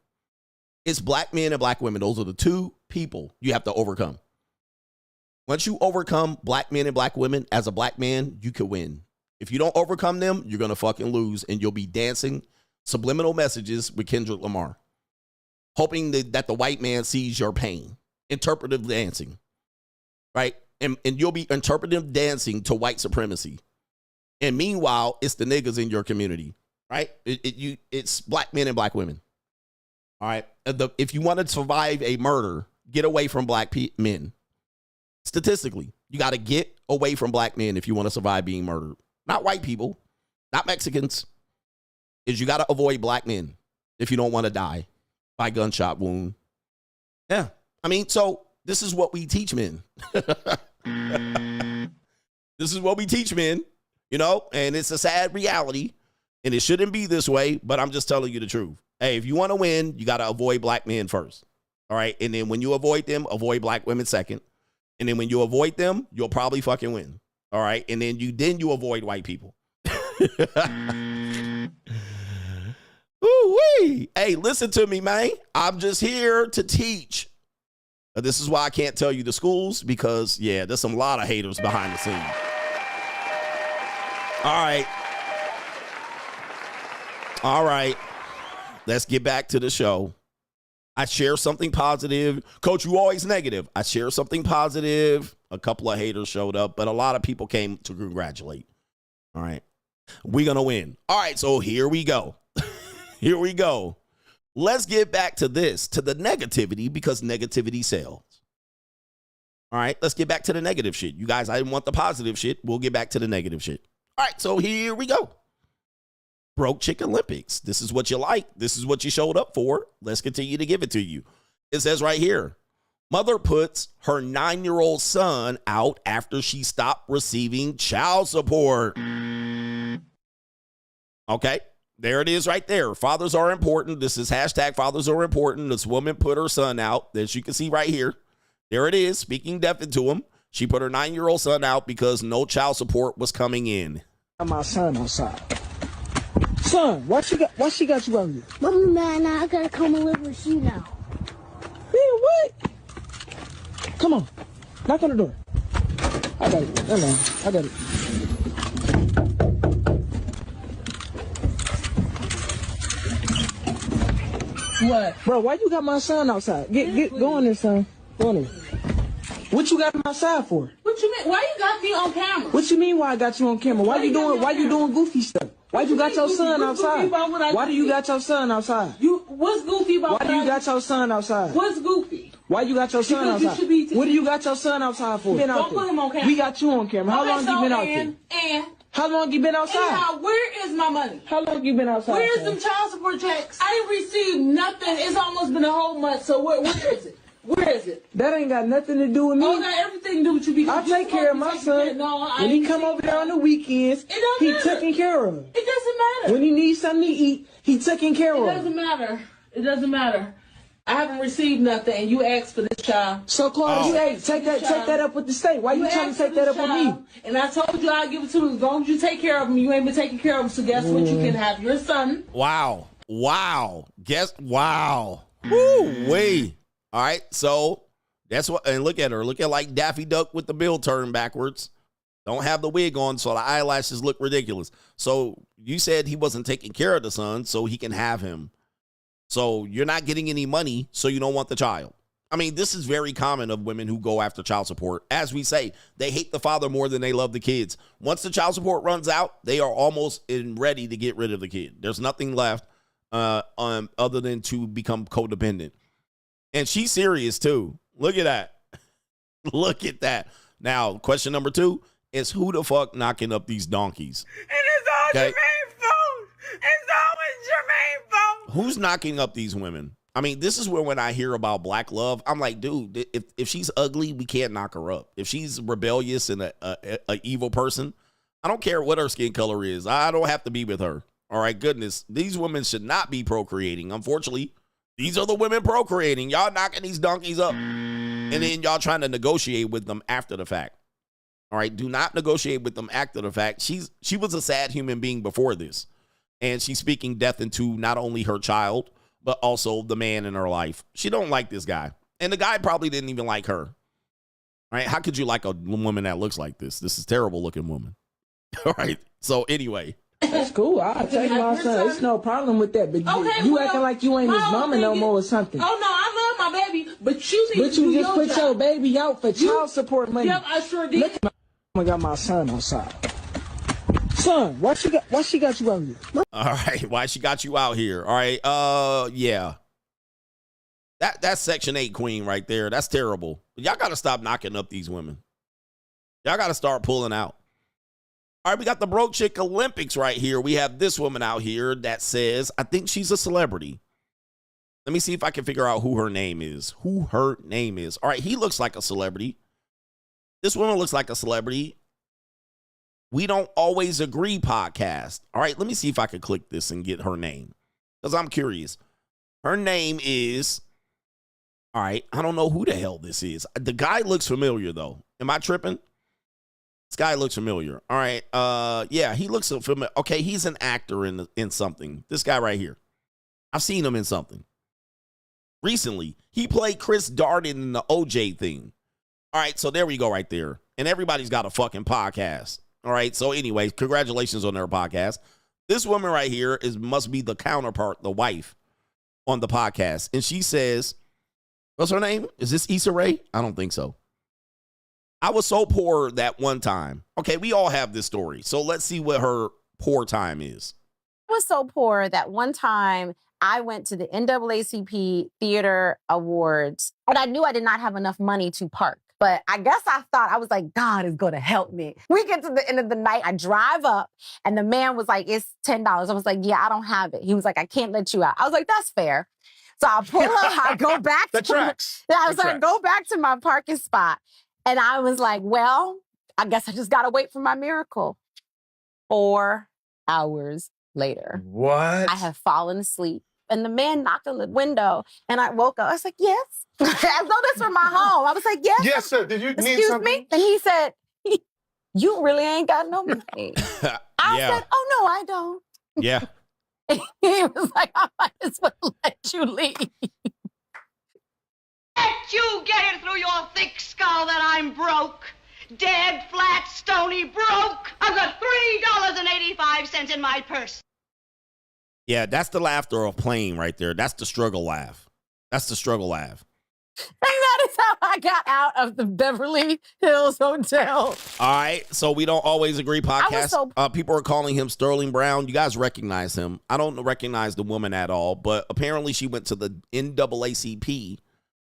E: It's black men and black women. Those are the two people you have to overcome. Once you overcome black men and black women as a black man, you can win. If you don't overcome them, you're going to fucking lose, and you'll be dancing subliminal messages with Kendrick Lamar, hoping that the white man sees your pain. Interpretive dancing, right? And you'll be interpretive dancing to white supremacy. And meanwhile, it's the niggas in your community, right? It's black men and black women. All right. If you want to survive a murder, get away from black men. Statistically, you got to get away from black men if you want to survive being murdered. Not white people, not Mexicans. You got to avoid black men if you don't want to die by gunshot wound. Yeah. I mean, so this is what we teach men. This is what we teach men, you know, and it's a sad reality, and it shouldn't be this way, but I'm just telling you the truth. Hey, if you want to win, you got to avoid black men first. All right. And then when you avoid them, avoid black women second. And then when you avoid them, you'll probably fucking win. All right. And then you avoid white people. Ooh-wee. Hey, listen to me, man. I'm just here to teach. This is why I can't tell you the schools, because, yeah, there's some lot of haters behind the scenes. All right. All right. Let's get back to the show. I share something positive. Coach, you always negative. I share something positive. A couple of haters showed up, but a lot of people came to congratulate. All right. We're going to win. All right. So here we go. Here we go. Let's get back to this, to the negativity, because negativity sells. All right. Let's get back to the negative shit. You guys, I didn't want the positive shit. We'll get back to the negative shit. All right. So here we go. Broke Chick Olympics. This is what you like. This is what you showed up for. Let's continue to give it to you. It says right here, mother puts her 9-year-old son out after she stopped receiving child support. Okay, there it is right there. Fathers are important. This is hashtag fathers are important. This woman put her son out, as you can see right here. There it is, speaking deaf into him. She put her 9-year-old son out because no child support was coming in.
R: My son outside. Son, why she got you out here?
K: Mommy, man, I gotta come and live with you now.
R: Man, what? Come on, knock on the door. I got it. Hello, I got it. What? Bro, why you got my son outside? Go in there, son. Go in there. What you got him outside for?
N: What you mean? Why you got me on camera?
R: What you mean? Why I got you on camera? Why you doing goofy stuff? Why you got your son outside? Why do you got your son outside?
N: What's goofy about?
R: Why do you got your son outside?
N: What's goofy?
R: Why you got your son outside? What do you got your son outside for?
N: Don't put him on camera.
R: We got you on camera. How long you been out there?
N: And
R: how long you been outside?
N: Anyhow, where is my money?
R: How long you been outside?
N: Where's some child support checks? I didn't receive nothing. It's almost been a whole month. So where is it? Where is it?
R: That ain't got nothing to do with me.
N: Oh, got everything to do with you.
R: I take care of my son. When he come over there on the weekends, he taken care of.
N: It doesn't matter.
R: When he needs something to eat, he taken care of.
N: It doesn't matter. It doesn't matter. I haven't received nothing, and you asked for this child.
R: So, Claude, take that up with the state. Why you trying to take that up with me?
N: And I told you I'll give it to you as long as you take care of him. You ain't been taking care of him, so guess what? You can have your son.
E: Wow. Wow. Woo-wee. All right, so that's what, and look at her. Look at like Daffy Duck with the bill turned backwards. Don't have the wig on, so the eyelashes look ridiculous. So you said he wasn't taking care of the son, so he can have him. So you're not getting any money, so you don't want the child. I mean, this is very common of women who go after child support. As we say, they hate the father more than they love the kids. Once the child support runs out, they are almost ready to get rid of the kid. There's nothing left other than to become codependent. And she's serious, too. Look at that. Look at that. Now, question number 2 is who the fuck knocking up these donkeys?
I: And it's all Jermaine's fault. It's always Jermaine's fault.
E: Who's knocking up these women? I mean, this is where when I hear about black love, I'm like, dude, if she's ugly, we can't knock her up. If she's rebellious and a evil person, I don't care what her skin color is. I don't have to be with her. All right, goodness. These women should not be procreating. Unfortunately, these are the women procreating. Y'all knocking these donkeys up. And then y'all trying to negotiate with them after the fact. All right, do not negotiate with them after the fact. She was a sad human being before this. And she's speaking death into not only her child, but also the man in her life. She don't like this guy. And the guy probably didn't even like her. All right, how could you like a woman that looks like this? This is a terrible looking woman. All right, so anyway.
R: That's cool. I'll take my son. It's no problem with that. But you acting like you ain't his mama no more or something.
N: Oh, no, I love my baby, but you need
R: But
N: to
R: you
N: do
R: just
N: your
R: put
N: job.
R: your baby out for child support money.
N: Yep, I sure did.
R: Look at I got my son outside. Son, why she got you out here?
E: All right, why she got you out here? All right, yeah. That's Section 8 queen right there. That's terrible. Y'all got to stop knocking up these women. Y'all got to start pulling out. All right, we got the Broke Chick Olympics right here. We have this woman out here that says, I think she's a celebrity. Let me see if I can figure out who her name is. All right, he looks like a celebrity. This woman looks like a celebrity. We Don't Always Agree podcast. All right, let me see if I can click this and get her name because I'm curious. Her name is, all right, I don't know who the hell this is. The guy looks familiar, though. Am I tripping? This guy looks familiar. All right, yeah, he looks familiar. Okay, he's an actor in something. This guy right here. I've seen him in something. Recently, he played Chris Darden in the OJ thing. All right, so there we go right there. And everybody's got a fucking podcast. All right, so anyway, congratulations on their podcast. This woman right here must be the counterpart, the wife on the podcast. And she says, what's her name? Is this Issa Rae? I don't think so. I was so poor that one time. Okay, we all have this story. So let's see what her poor time is.
S: I was so poor that one time I went to the NAACP Theater Awards and I knew I did not have enough money to park. But I guess I thought, I was like, God is going to help me. We get to the end of the night, I drive up and the man was like, it's $10. I was like, yeah, I don't have it. He was like, I can't let you out. I was like, that's fair. So I pull up, I go back.
I: The tracks.
S: I go back to my parking spot. And I was like, well, I guess I just got to wait for my miracle. 4 hours later.
I: What?
S: I have fallen asleep. And the man knocked on the window and I woke up. I was like, yes. As though this were my home. I was like, yes.
I: Yes, sir. Did you need
S: Excuse
I: something?
S: me? And he said, you really ain't got no money. I said, oh, no, I don't.
E: Yeah.
S: He was like, I might as well let you leave.
T: Let you get it through your thick skull that I'm broke. Dead, flat, stony, broke. I've got $3.85 in my purse.
E: Yeah, that's the laughter of playing right there. That's the struggle laugh. That's the struggle laugh.
S: And that is how I got out of the Beverly Hills Hotel.
E: All right, so We Don't Always Agree podcast. People are calling him Sterling Brown. You guys recognize him. I don't recognize the woman at all, but apparently she went to the NAACP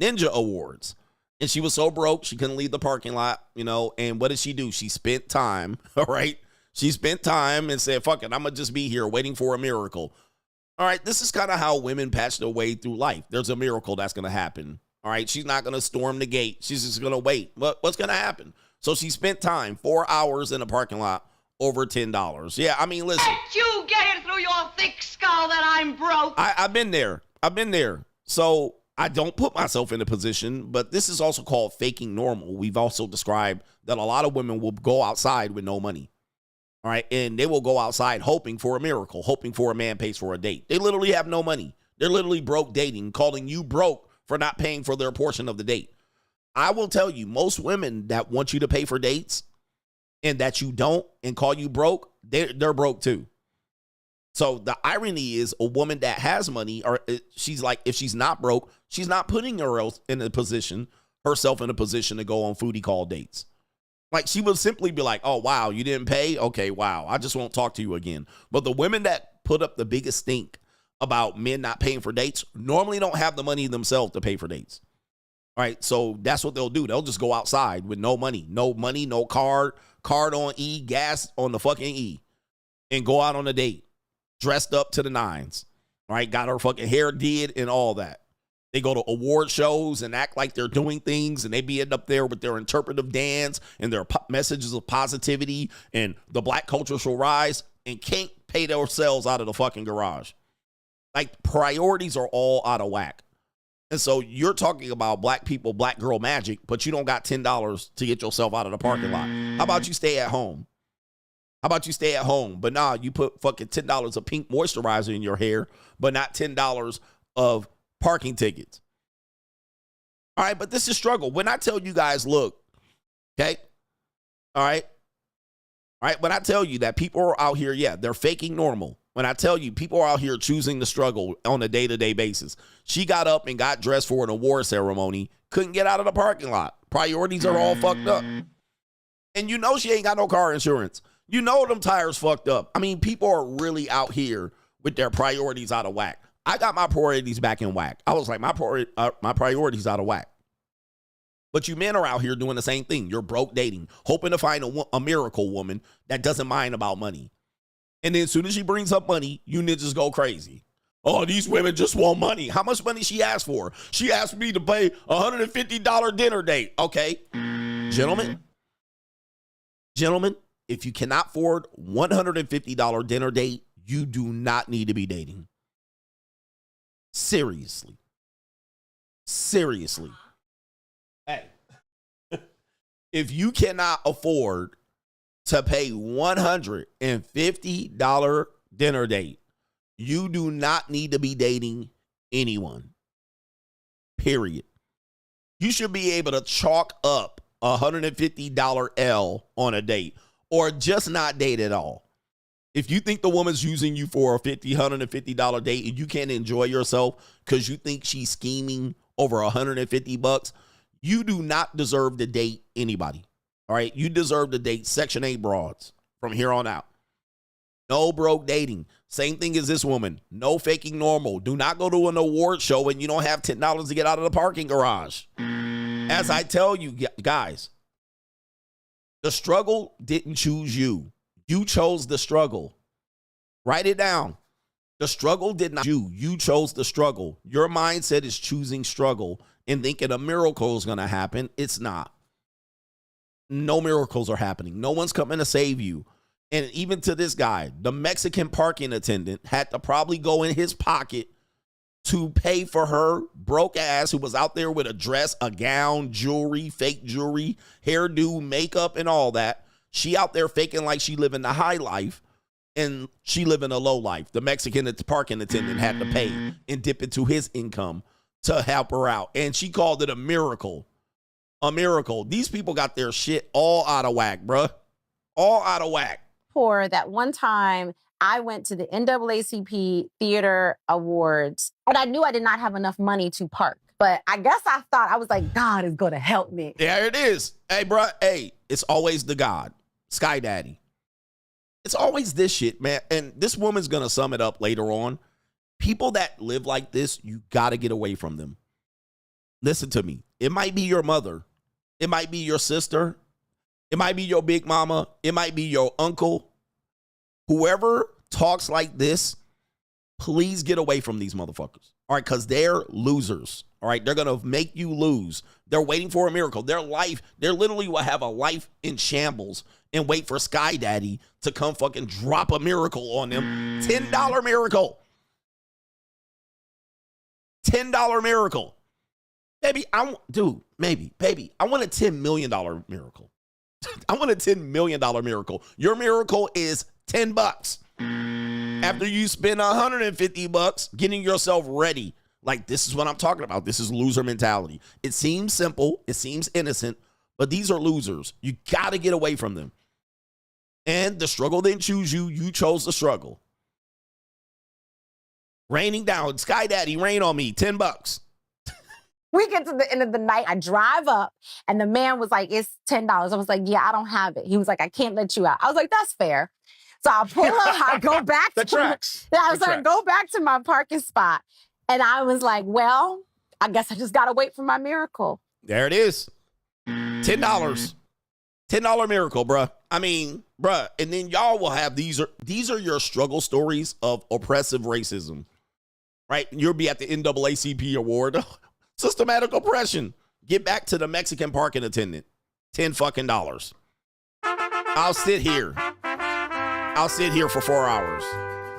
E: Ninja Awards. And she was so broke, she couldn't leave the parking lot, you know. And what did she do? She spent time, all right? She spent time and said, fuck it, I'm going to just be here waiting for a miracle. All right, this is kind of how women patch their way through life. There's a miracle that's going to happen. All right, she's not going to storm the gate. She's just going to wait. What's going to happen? So she spent time, 4 hours in a parking lot, over $10. Yeah, I mean, listen.
T: Let you get it through your thick skull that I'm broke.
E: I've been there. So I don't put myself in a position, but this is also called faking normal. We've also described that a lot of women will go outside with no money. All right. And they will go outside hoping for a miracle, hoping for a man pays for a date. They literally have no money. They're literally broke dating, calling you broke for not paying for their portion of the date. I will tell you, most women that want you to pay for dates and that you don't and call you broke, they're broke too. So the irony is a woman that has money, or she's like, if she's not broke, she's not putting herself in a position to go on foodie call dates. Like, she would simply be like, oh, wow, you didn't pay? Okay, wow, I just won't talk to you again. But the women that put up the biggest stink about men not paying for dates normally don't have the money themselves to pay for dates. All right, so that's what they'll do. They'll just go outside with no money, no card on E, gas on the fucking E, and go out on a date, dressed up to the nines. All right, got her fucking hair did and all that. They go to award shows and act like they're doing things, and they be up there with their interpretive dance and their messages of positivity and the black culture shall rise, and can't pay themselves out of the fucking garage. Like, priorities are all out of whack. And so you're talking about black people, black girl magic, but you don't got $10 to get yourself out of the parking lot. How about you stay at home? But nah, you put fucking $10 of pink moisturizer in your hair, but not $10 of parking tickets. All right, but this is struggle. When I tell you guys, look, okay, all right, when I tell you that people are out here, yeah, they're faking normal. When I tell you people are out here choosing to struggle on a day-to-day basis. She got up and got dressed for an award ceremony, couldn't get out of the parking lot. Priorities are all fucked up. And you know she ain't got no car insurance. You know them tires fucked up. I mean, people are really out here with their priorities out of whack. I got my priorities back in whack. I was like, my priorities out of whack. But you men are out here doing the same thing. You're broke dating, hoping to find a miracle woman that doesn't mind about money. And then as soon as she brings up money, you ninjas go crazy. Oh, these women just want money. How much money she asked for? She asked me to pay $150 dinner date. Okay. Gentlemen, if you cannot afford $150 dinner date, you do not need to be dating. Seriously. Hey, if you cannot afford to pay $150 dinner date, you do not need to be dating anyone. Period. You should be able to chalk up $150 L on a date, or just not date at all. If you think the woman's using you for a $150 date and you can't enjoy yourself because you think she's scheming over $150, you do not deserve to date anybody. All right. You deserve to date Section 8 broads from here on out. No broke dating. Same thing as this woman. No faking normal. Do not go to an award show and you don't have $10 to get out of the parking garage. As I tell you guys, the struggle didn't choose you. You chose the struggle. Write it down. The struggle did not choose you. You chose the struggle. Your mindset is choosing struggle and thinking a miracle is going to happen. It's not. No miracles are happening. No one's coming to save you. And even to this guy, the Mexican parking attendant had to probably go in his pocket to pay for her broke ass who was out there with a dress, a gown, jewelry, fake jewelry, hairdo, makeup, and all that. She out there faking like she living the high life and she living a low life. The Mexican parking attendant had to pay and dip into his income to help her out. And she called it a miracle. A miracle. These people got their shit all out of whack, bruh. All out of whack.
S: For that one time, I went to the NAACP Theater Awards, and I knew I did not have enough money to park. But I guess I thought, I was like, God is going to help me.
E: There it is. Hey, bro. Hey, it's always the God. Sky Daddy. It's always this shit, man. And this woman's going to sum it up later on. People that live like this, you got to get away from them. Listen to me. It might be your mother. It might be your sister. It might be your big mama. It might be your uncle. Whoever talks like this, please get away from these motherfuckers. All right, because they're losers. All right, they're going to make you lose. They're waiting for a miracle. Their life, they literally will have a life in shambles and wait for Sky Daddy to come fucking drop a miracle on them. $10 miracle. $10 miracle. Baby, baby, I want a $10 million miracle. I want a $10 million miracle. Your miracle is $10. After you spend $150 getting yourself ready. Like, this is what I'm talking about. This is loser mentality. It seems simple. It seems innocent. But these are losers. You got to get away from them. And the struggle didn't choose you. You chose the struggle. Raining down. Sky Daddy, rain on me. $10.
S: We get to the end of the night. I drive up, and the man was like, it's $10. I was like, yeah, I don't have it. He was like, I can't let you out. I was like, that's fair. So I pull up. I go back.
E: The tracks.
S: I was like, go back to my parking spot. And I was like, well, I guess I just got to wait for my miracle.
E: There it is. $10. $10 miracle, bruh. I mean, bruh. And then y'all will have these are your struggle stories of oppressive racism, right? You'll be at the NAACP award. Systematic oppression. Get back to the Mexican parking attendant. $10 fucking. I'll sit here for 4 hours.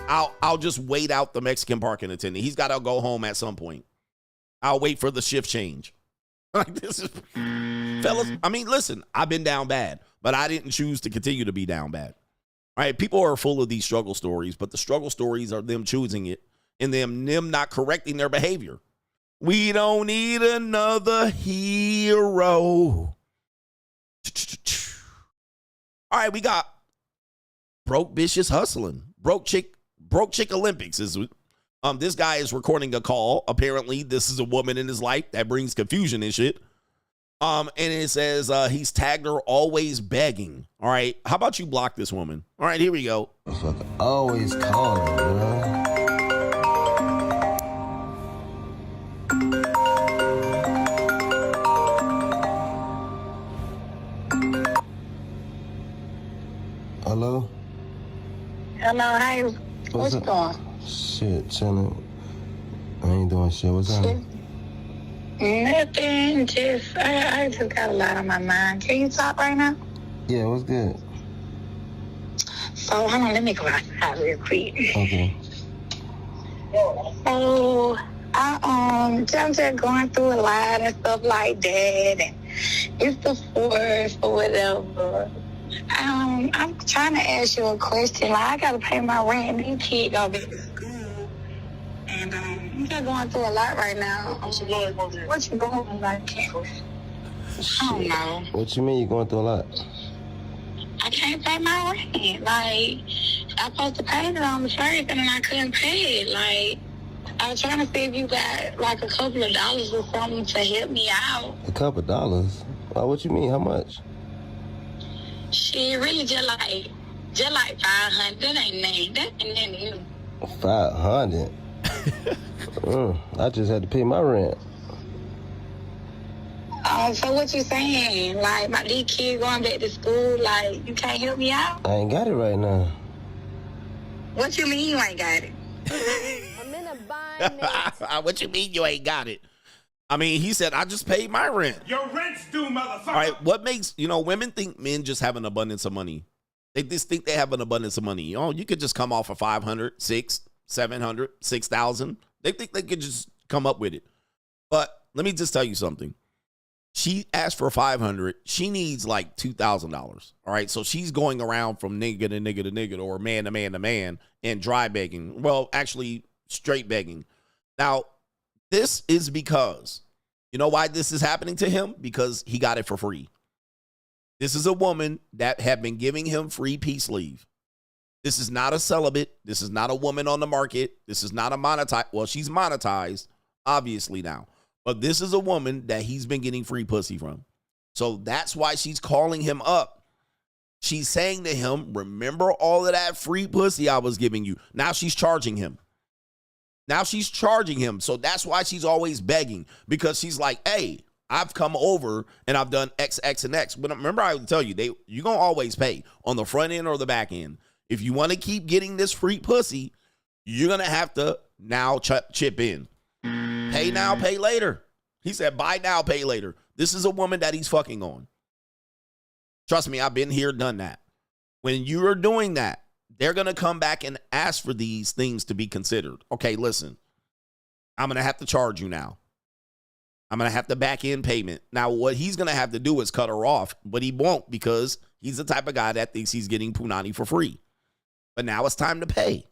E: I'll just wait out the Mexican parking attendant. He's got to go home at some point. I'll wait for the shift change. Like, this is, fellas. I mean, listen, I've been down bad, but I didn't choose to continue to be down bad. All right, people are full of these struggle stories, but the struggle stories are them choosing it and them not correcting their behavior. We don't need another hero. All right, we got broke bitches hustling. Broke chick Olympics is this guy is recording a call. Apparently, this is a woman in his life that brings confusion and shit. And it says he's tagged her always begging. All right, how about you block this woman? All right, here we go.
U: Always calling, bro. Hello?
V: Hello, hey, what's going?
U: Shit, chillin'. I ain't doing shit. What's up?
V: Nothing, just, I just got a lot on my mind. Can you talk right now?
U: Yeah, what's good?
V: So, hold on, let me go outside real quick.
U: Okay.
V: So, I'm just going through a lot and stuff like that, and it's the 4th or whatever. I'm trying to ask you a question. Like, I gotta pay my rent, and these kids go back to school. And I'm just going through a lot right now. What you doing? Like, I don't know.
U: What you mean you going through a lot?
V: I can't pay my rent. Like, I'm supposed to pay it on the 1st, and then I couldn't pay it. Like, I was trying to see if you got like a couple of dollars or something to help me out.
U: A couple of dollars? What you mean? How much?
V: She really just like 500. That ain't nothing. That ain't nothing to you.
U: 500? I just had to pay my rent.
V: So what you saying? Like, these kids going back to school, like, you can't help me out?
U: I ain't got it right now.
V: What you mean you ain't got it?
S: I'm in a bind.
E: What you mean you ain't got it? I mean, he said, I just paid my rent.
J: Your rent's due, motherfucker.
E: All right, what makes, women think men just have an abundance of money. They just think they have an abundance of money. You could just come off of 500, 6, 700, 6,000. They think they could just come up with it. But let me just tell you something. She asked for 500. She needs like $2,000. All right, so she's going around from nigga to nigga to nigga or man to man to man and dry begging. Well, actually, straight begging. Now, this is because, you know why this is happening to him? Because he got it for free. This is a woman that had been giving him free peace leave. This is not a celibate. This is not a woman on the market. This is not a monetized. Well, she's monetized, obviously now. But this is a woman that he's been getting free pussy from. So that's why she's calling him up. She's saying to him, remember all of that free pussy I was giving you. Now she's charging him. So that's why she's always begging, because she's like, hey, I've come over and I've done X, X, and X. But remember, I would tell you, you're going to always pay on the front end or the back end. If you want to keep getting this free pussy, you're going to have to now chip in. Pay now, pay later. He said, buy now, pay later. This is a woman that he's fucking on. Trust me, I've been here, done that. When you are doing that, they're going to come back and ask for these things to be considered. Okay, listen, I'm going to have to charge you now. I'm going to have to back in payment. Now, what he's going to have to do is cut her off, but he won't because he's the type of guy that thinks he's getting punani for free. But now it's time to pay.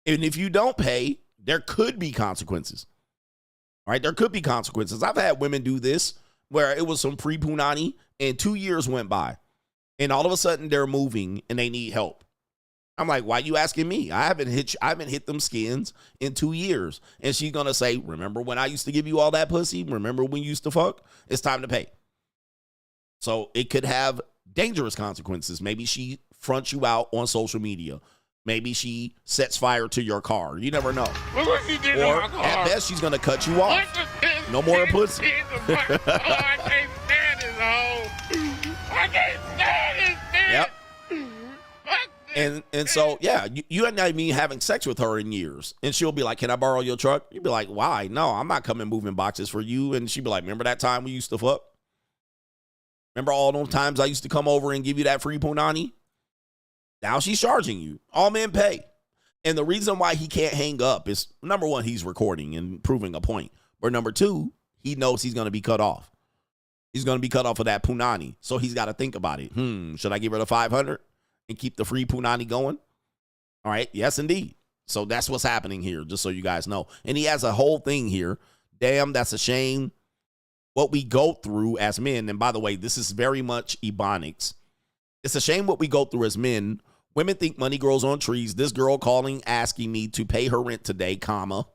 E: And if you don't pay, there could be consequences. All right, there could be consequences. I've had women do this where it was some free punani and 2 years went by. And all of a sudden they're moving and they need help. I'm like, why are you asking me? I haven't hit them skins in 2 years. And she's going to say, remember when I used to give you all that pussy? Remember when you used to fuck? It's time to pay. So it could have dangerous consequences. Maybe she fronts you out on social media. Maybe she sets fire to your car. You never know.
J: Look what she did
E: Or
J: to my car.
E: at best, she's going to cut you off. No more pussy.
J: I can't stand this hoe. I can't stand this bitch.
E: Yep. And so, yeah, you ain't not even having sex with her in years. And she'll be like, can I borrow your truck? You'd be like, why? No, I'm not coming moving boxes for you. And she'd be like, remember that time we used to fuck? Remember all those times I used to come over and give you that free punani? Now she's charging you. All men pay. And the reason why he can't hang up is, number one, he's recording and proving a point. But number two, he knows he's going to be cut off. He's going to be cut off of that punani. So he's got to think about it. Should I give her the 500 and keep the free punani going? All right. Yes, indeed. So that's what's happening here, just so you guys know. And he has a whole thing here. Damn, that's a shame what we go through as men. And by the way, this is very much Ebonics. It's a shame what we go through as men. Women think money grows on trees. This girl calling, asking me to pay her rent today, comma.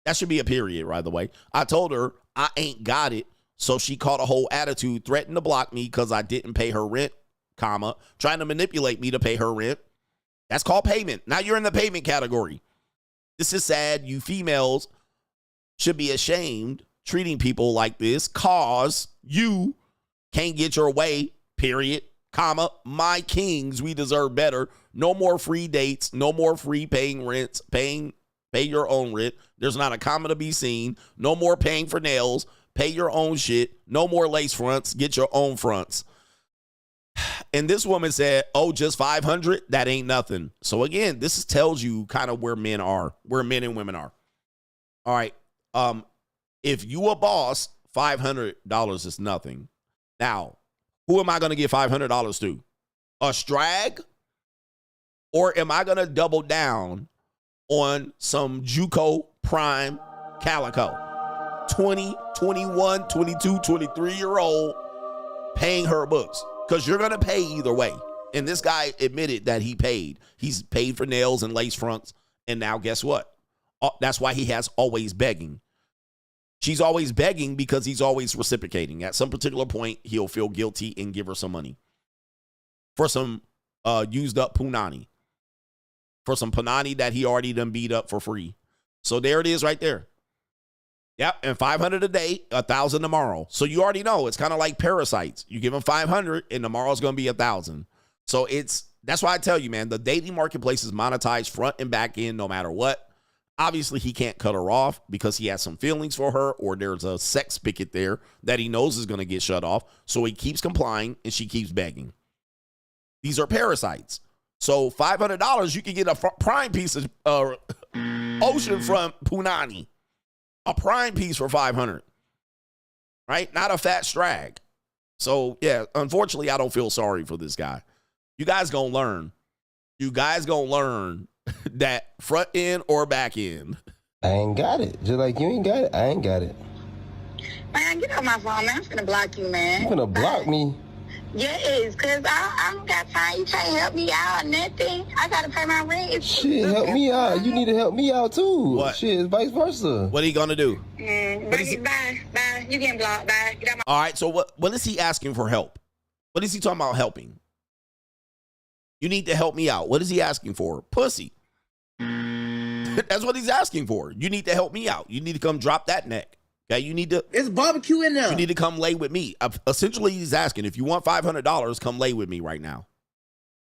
E: That should be a period, by the way. I told her I ain't got it. So she caught a whole attitude, threatened to block me because I didn't pay her rent, comma, trying to manipulate me to pay her rent. That's called payment. Now you're in the payment category. This is sad. You females should be ashamed treating people like this cause you can't get your way, period, comma. My kings, we deserve better. No more free dates. No more free paying rents. Pay your own rent. There's not a comma to be seen. No more paying for nails. Pay your own shit. No more lace fronts. Get your own fronts. And this woman said, oh, just 500? That ain't nothing. So again, this tells you kind of where men are, where men and women are. All right. If you a boss, $500 is nothing. Now, who am I going to give $500 to? A Strag? Or am I going to double down on some JUCO prime calico? 20, 21, 22, 23-year-old paying her books. Because you're going to pay either way. And this guy admitted that he paid. He's paid for nails and lace fronts. And now guess what? That's why he has always begging. She's always begging because he's always reciprocating. At some particular point, he'll feel guilty and give her some money for some used up punani. For some punani that he already done beat up for free. So there it is right there. Yep, and 500 a day, 1,000 tomorrow. So you already know it's kind of like parasites. You give them 500 and tomorrow's going to be 1,000. So that's why I tell you, man, the dating marketplace is monetized front and back end no matter what. Obviously, he can't cut her off because he has some feelings for her or there's a sex spigot there that he knows is going to get shut off. So he keeps complying and she keeps begging. These are parasites. So $500, you can get a prime piece of oceanfront punani. A prime piece for 500, right? Not a fat Strag. So, yeah, unfortunately, I don't feel sorry for this guy. You guys gonna learn. You guys gonna learn that front end or back end.
U: I ain't got it. Just like you ain't got it, I ain't got it.
V: Man, get off my phone, man. I'm finna block you, man.
U: You gonna block me?
V: Yes, because I don't got time. You can't help me out, nothing. I got to pay my rent.
U: Shit, help me out. You need to help me out, too.
E: What?
U: Shit, it's vice versa.
E: What are you going to do?
V: Bye. You getting blocked. Bye. Get out my
E: All right, so what is he asking for help? What is he talking about helping? You need to help me out. What is he asking for? Pussy. That's what he's asking for. You need to help me out. You need to come drop that neck. Okay, you need to.
R: It's barbecue in there.
E: You need to come lay with me. Essentially, he's asking if you want $500, come lay with me right now.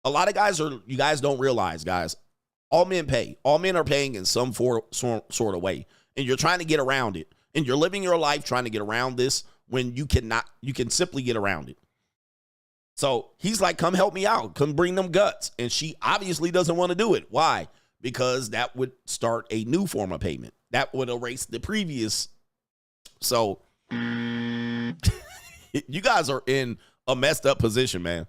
E: A lot of guys you guys don't realize, guys. All men pay. All men are paying in some sort of way, and you're trying to get around it. And you're living your life trying to get around this when you cannot. You can simply get around it. So he's like, "Come help me out. Come bring them guts." And she obviously doesn't want to do it. Why? Because that would start a new form of payment. That would erase the previous. So You guys are in a messed up position, man.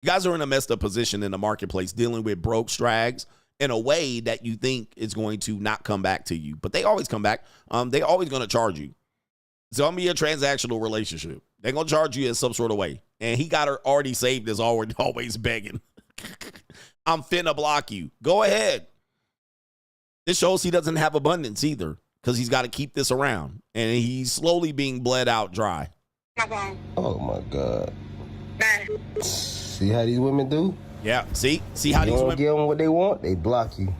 E: You guys are in a messed up position in the marketplace dealing with broke strags in a way that you think is going to not come back to you. But they always come back. They're always going to charge you. It's going to be a transactional relationship. They're going to charge you in some sort of way. And he got her already saved as always begging. I'm finna block you. Go ahead. This shows he doesn't have abundance either because he's got to keep this around. And he's slowly being bled out dry.
U: Oh, my God. See how these women do?
E: Yeah, see how these women
U: give them what they want, they block you.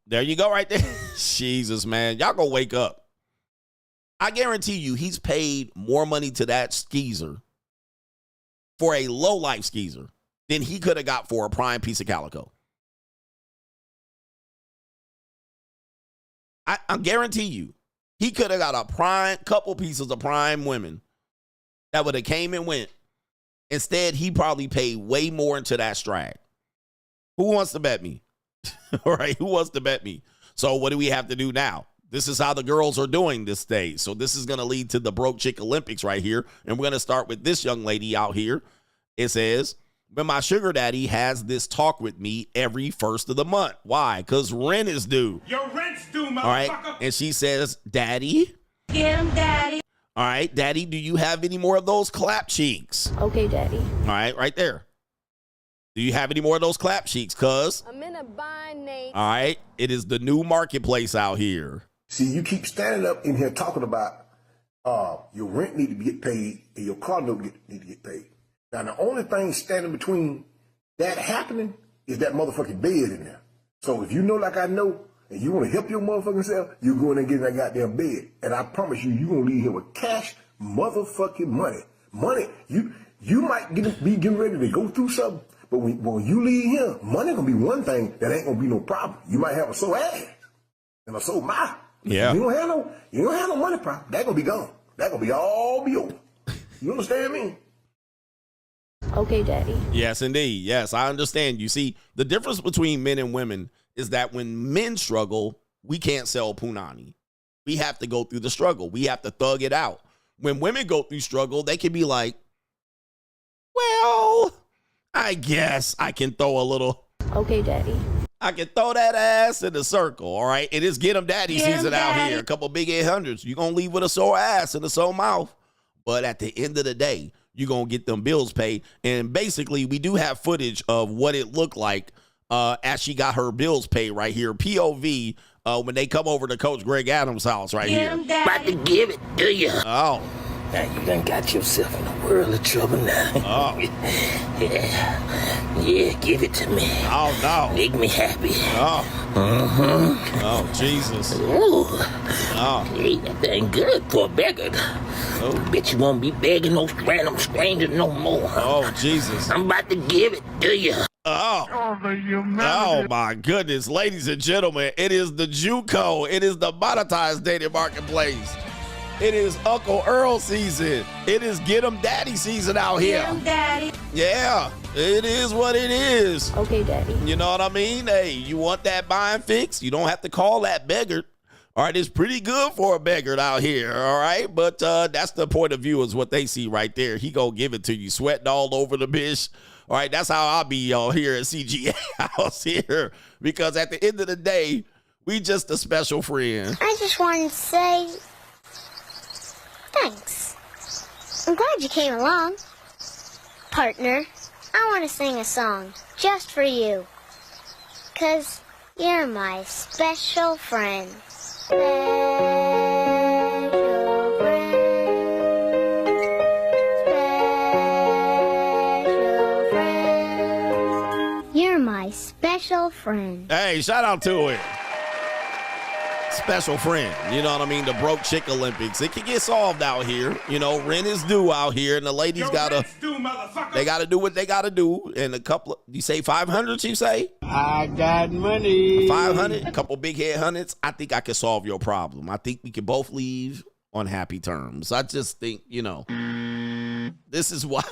E: There you go right there. Jesus, man. Y'all gonna wake up. I guarantee you he's paid more money to that skeezer for a low-life skeezer than he could have got for a prime piece of calico. I guarantee you he could have got a prime couple pieces of prime women that would have came and went. Instead, he probably paid way more into that strag. Who wants to bet me? All right, who wants to bet me? So what do we have to do now? This is how the girls are doing this day. So this is going to lead to the Broke Chick Olympics right here. And we're going to start with this young lady out here. It says, but my sugar daddy has this talk with me every first of the month. Why? Because rent is due.
J: Your rent's due, motherfucker.
E: All right. And she says, Daddy.
I: Get him, daddy.
E: All right, Daddy, do you have any more of those clap cheeks?
I: Okay, daddy.
E: All right there. Do you have any more of those clap cheeks, cuz?
I: I'm in a bind, Nate.
E: All right, it is the new marketplace out here.
A: See, you keep standing up in here talking about your rent need to get paid and your car note need to get paid. Now, the only thing standing between that happening is that motherfucking bed in there. So if you know like I know, and you want to help your motherfucking self, you go in and get that goddamn bed. And I promise you, you're going to leave here with cash motherfucking money. Money, you might be getting ready to go through something, but when you leave here, money going to be one thing that ain't going to be no problem. You might have a sore ass and a sore mouth.
E: Yeah.
A: You don't have no money problem. That going to be gone. That going to be all be over. You understand me?
I: Okay, daddy.
E: Yes, indeed. Yes, I understand. You see, the difference between men and women is that when men struggle, we can't sell punani. We have to go through the struggle. We have to thug it out. When women go through struggle, they can be like, well, I guess I can throw a little.
I: Okay, daddy.
E: I can throw that ass in the circle, all right? It is get 'em daddy season out here. A couple big 800s. You're going to leave with a sore ass and a sore mouth. But at the end of the day, you're going to get them bills paid. And basically, we do have footage of what it looked like as she got her bills paid right here. POV when they come over to Coach Greg Adams' house right here.
F: About to give it to you.
E: Oh.
F: Now you done got yourself in a world of trouble now.
E: Oh.
F: Yeah, give it to me.
E: Oh, no.
F: Make me happy.
E: Oh.
F: Mm-hmm.
E: Oh, Jesus.
F: Ooh.
E: Oh.
F: Hey, that thing good for a beggar.
E: Oh.
F: Bet you won't be begging no random stranger no more.
E: Oh, Jesus.
F: I'm about to give it to you.
E: Oh. Oh, my goodness. Ladies and gentlemen, it is the JUCO. It is the monetized dating marketplace. It is Uncle Earl season. It is Get 'em Daddy season out here.
I: Get him, daddy.
E: Yeah, it is what it is.
I: Okay, daddy.
E: You know what I mean? Hey, you want that buying fix? You don't have to call that beggar. All right, it's pretty good for a beggar out here, all right? But that's the point of view is what they see right there. He gonna give it to you, sweating all over the bitch. All right, that's how I'll be y'all here at CGA house here. Because at the end of the day, we just a special friend.
K: I just wanted to say thanks. I'm glad you came along. Partner, I want to sing a song just for you. 'Cause you're my special friend. You're my special friend.
E: Hey, shout out to it. Special friend. You know what I mean? The Broke Chick Olympics. It can get solved out here. You know, rent is due out here, and the ladies gotta do what they gotta do. And a couple of, you say 500, you say?
J: I got money.
E: 500, a couple big head hundreds. I think I can solve your problem. I think we can both leave on happy terms. I just think, you know, this is why.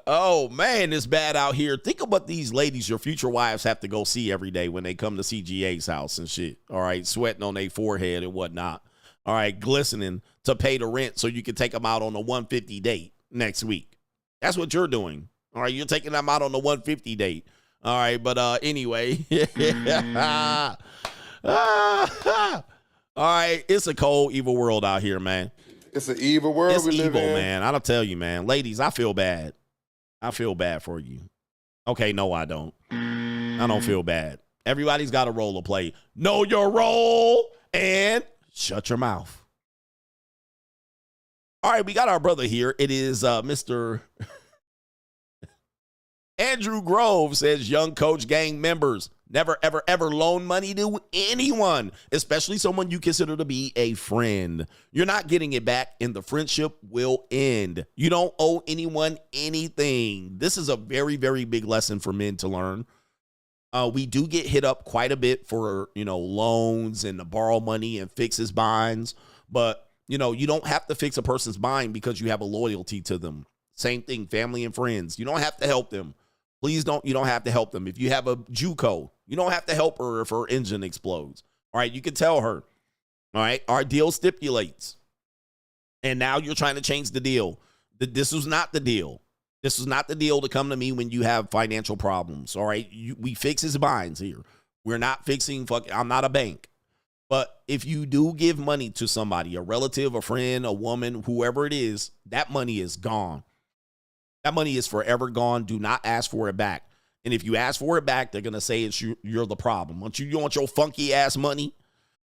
E: Oh, man, it's bad out here. Think of what these ladies, your future wives, have to go see every day when they come to CGA's house and shit. All right, sweating on their forehead and whatnot. all right, glistening to pay the rent so you can take them out on a 150 date next week. That's what you're doing. All right, you're taking them out on the 150 date. All right, but anyway. All right, it's a cold, evil world out here, man.
Q: It's an evil world
E: It's
Q: we live
E: evil,
Q: in.
E: man. I'll tell you, man. Ladies, I feel bad. I feel bad for you. Okay, no, I don't. I don't feel bad. Everybody's got a role to play. Know your role and shut your mouth. All right, we got our brother here. It is Mr. Andrew Grove says, young coach gang members, never, ever, ever loan money to anyone, especially someone you consider to be a friend. You're not getting it back and the friendship will end. You don't owe anyone anything. This is a very, very big lesson for men to learn. We do get hit up quite a bit for, loans and to borrow money and fix his binds. But, you don't have to fix a person's bind because you have a loyalty to them. Same thing, family and friends. You don't have to help them. Please don't. You don't have to help them. If you have a JUCO, you don't have to help her if her engine explodes. All right, you can tell her. All right, our deal stipulates. And now you're trying to change the deal. This was not the deal. This is not the deal to come to me when you have financial problems. All right, we fix his binds here. We're not fixing. I'm not a bank. But if you do give money to somebody, a relative, a friend, a woman, whoever it is, that money is gone. That money is forever gone. Do not ask for it back. And if you ask for it back, they're going to say you're the problem. You want your funky ass money?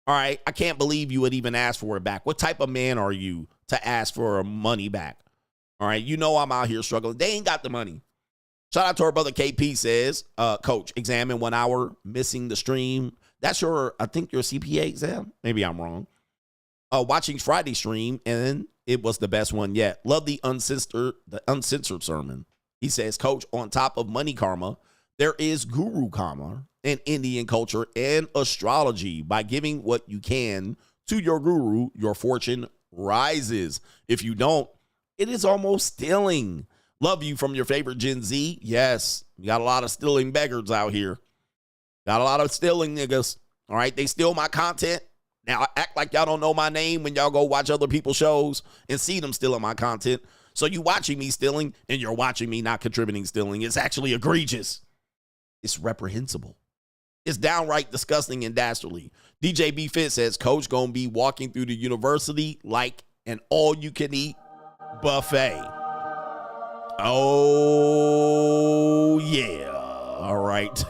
E: All right, I can't believe you would even ask for it back. What type of man are you to ask for money back? All right, I'm out here struggling. They ain't got the money. Shout out to our brother KP says, coach, exam in 1 hour, missing the stream. That's I think your CPA exam. Maybe I'm wrong. Watching Friday stream, and it was the best one yet. Love the uncensored sermon. He says, coach, on top of money karma, there is guru karma in Indian culture and astrology. By giving what you can to your guru, your fortune rises. If you don't, it is almost stealing. Love you from your favorite Gen Z. Yes, we got a lot of stealing beggars out here. Got a lot of stealing niggas. All right, they steal my content. Now, act like y'all don't know my name when y'all go watch other people's shows and see them stealing my content. So you watching me stealing and you're watching me not contributing stealing. It's actually egregious. It's reprehensible. It's downright disgusting and dastardly. DJ B Fit says, coach gonna be walking through the university like an all-you-can-eat buffet. Oh, yeah. All right.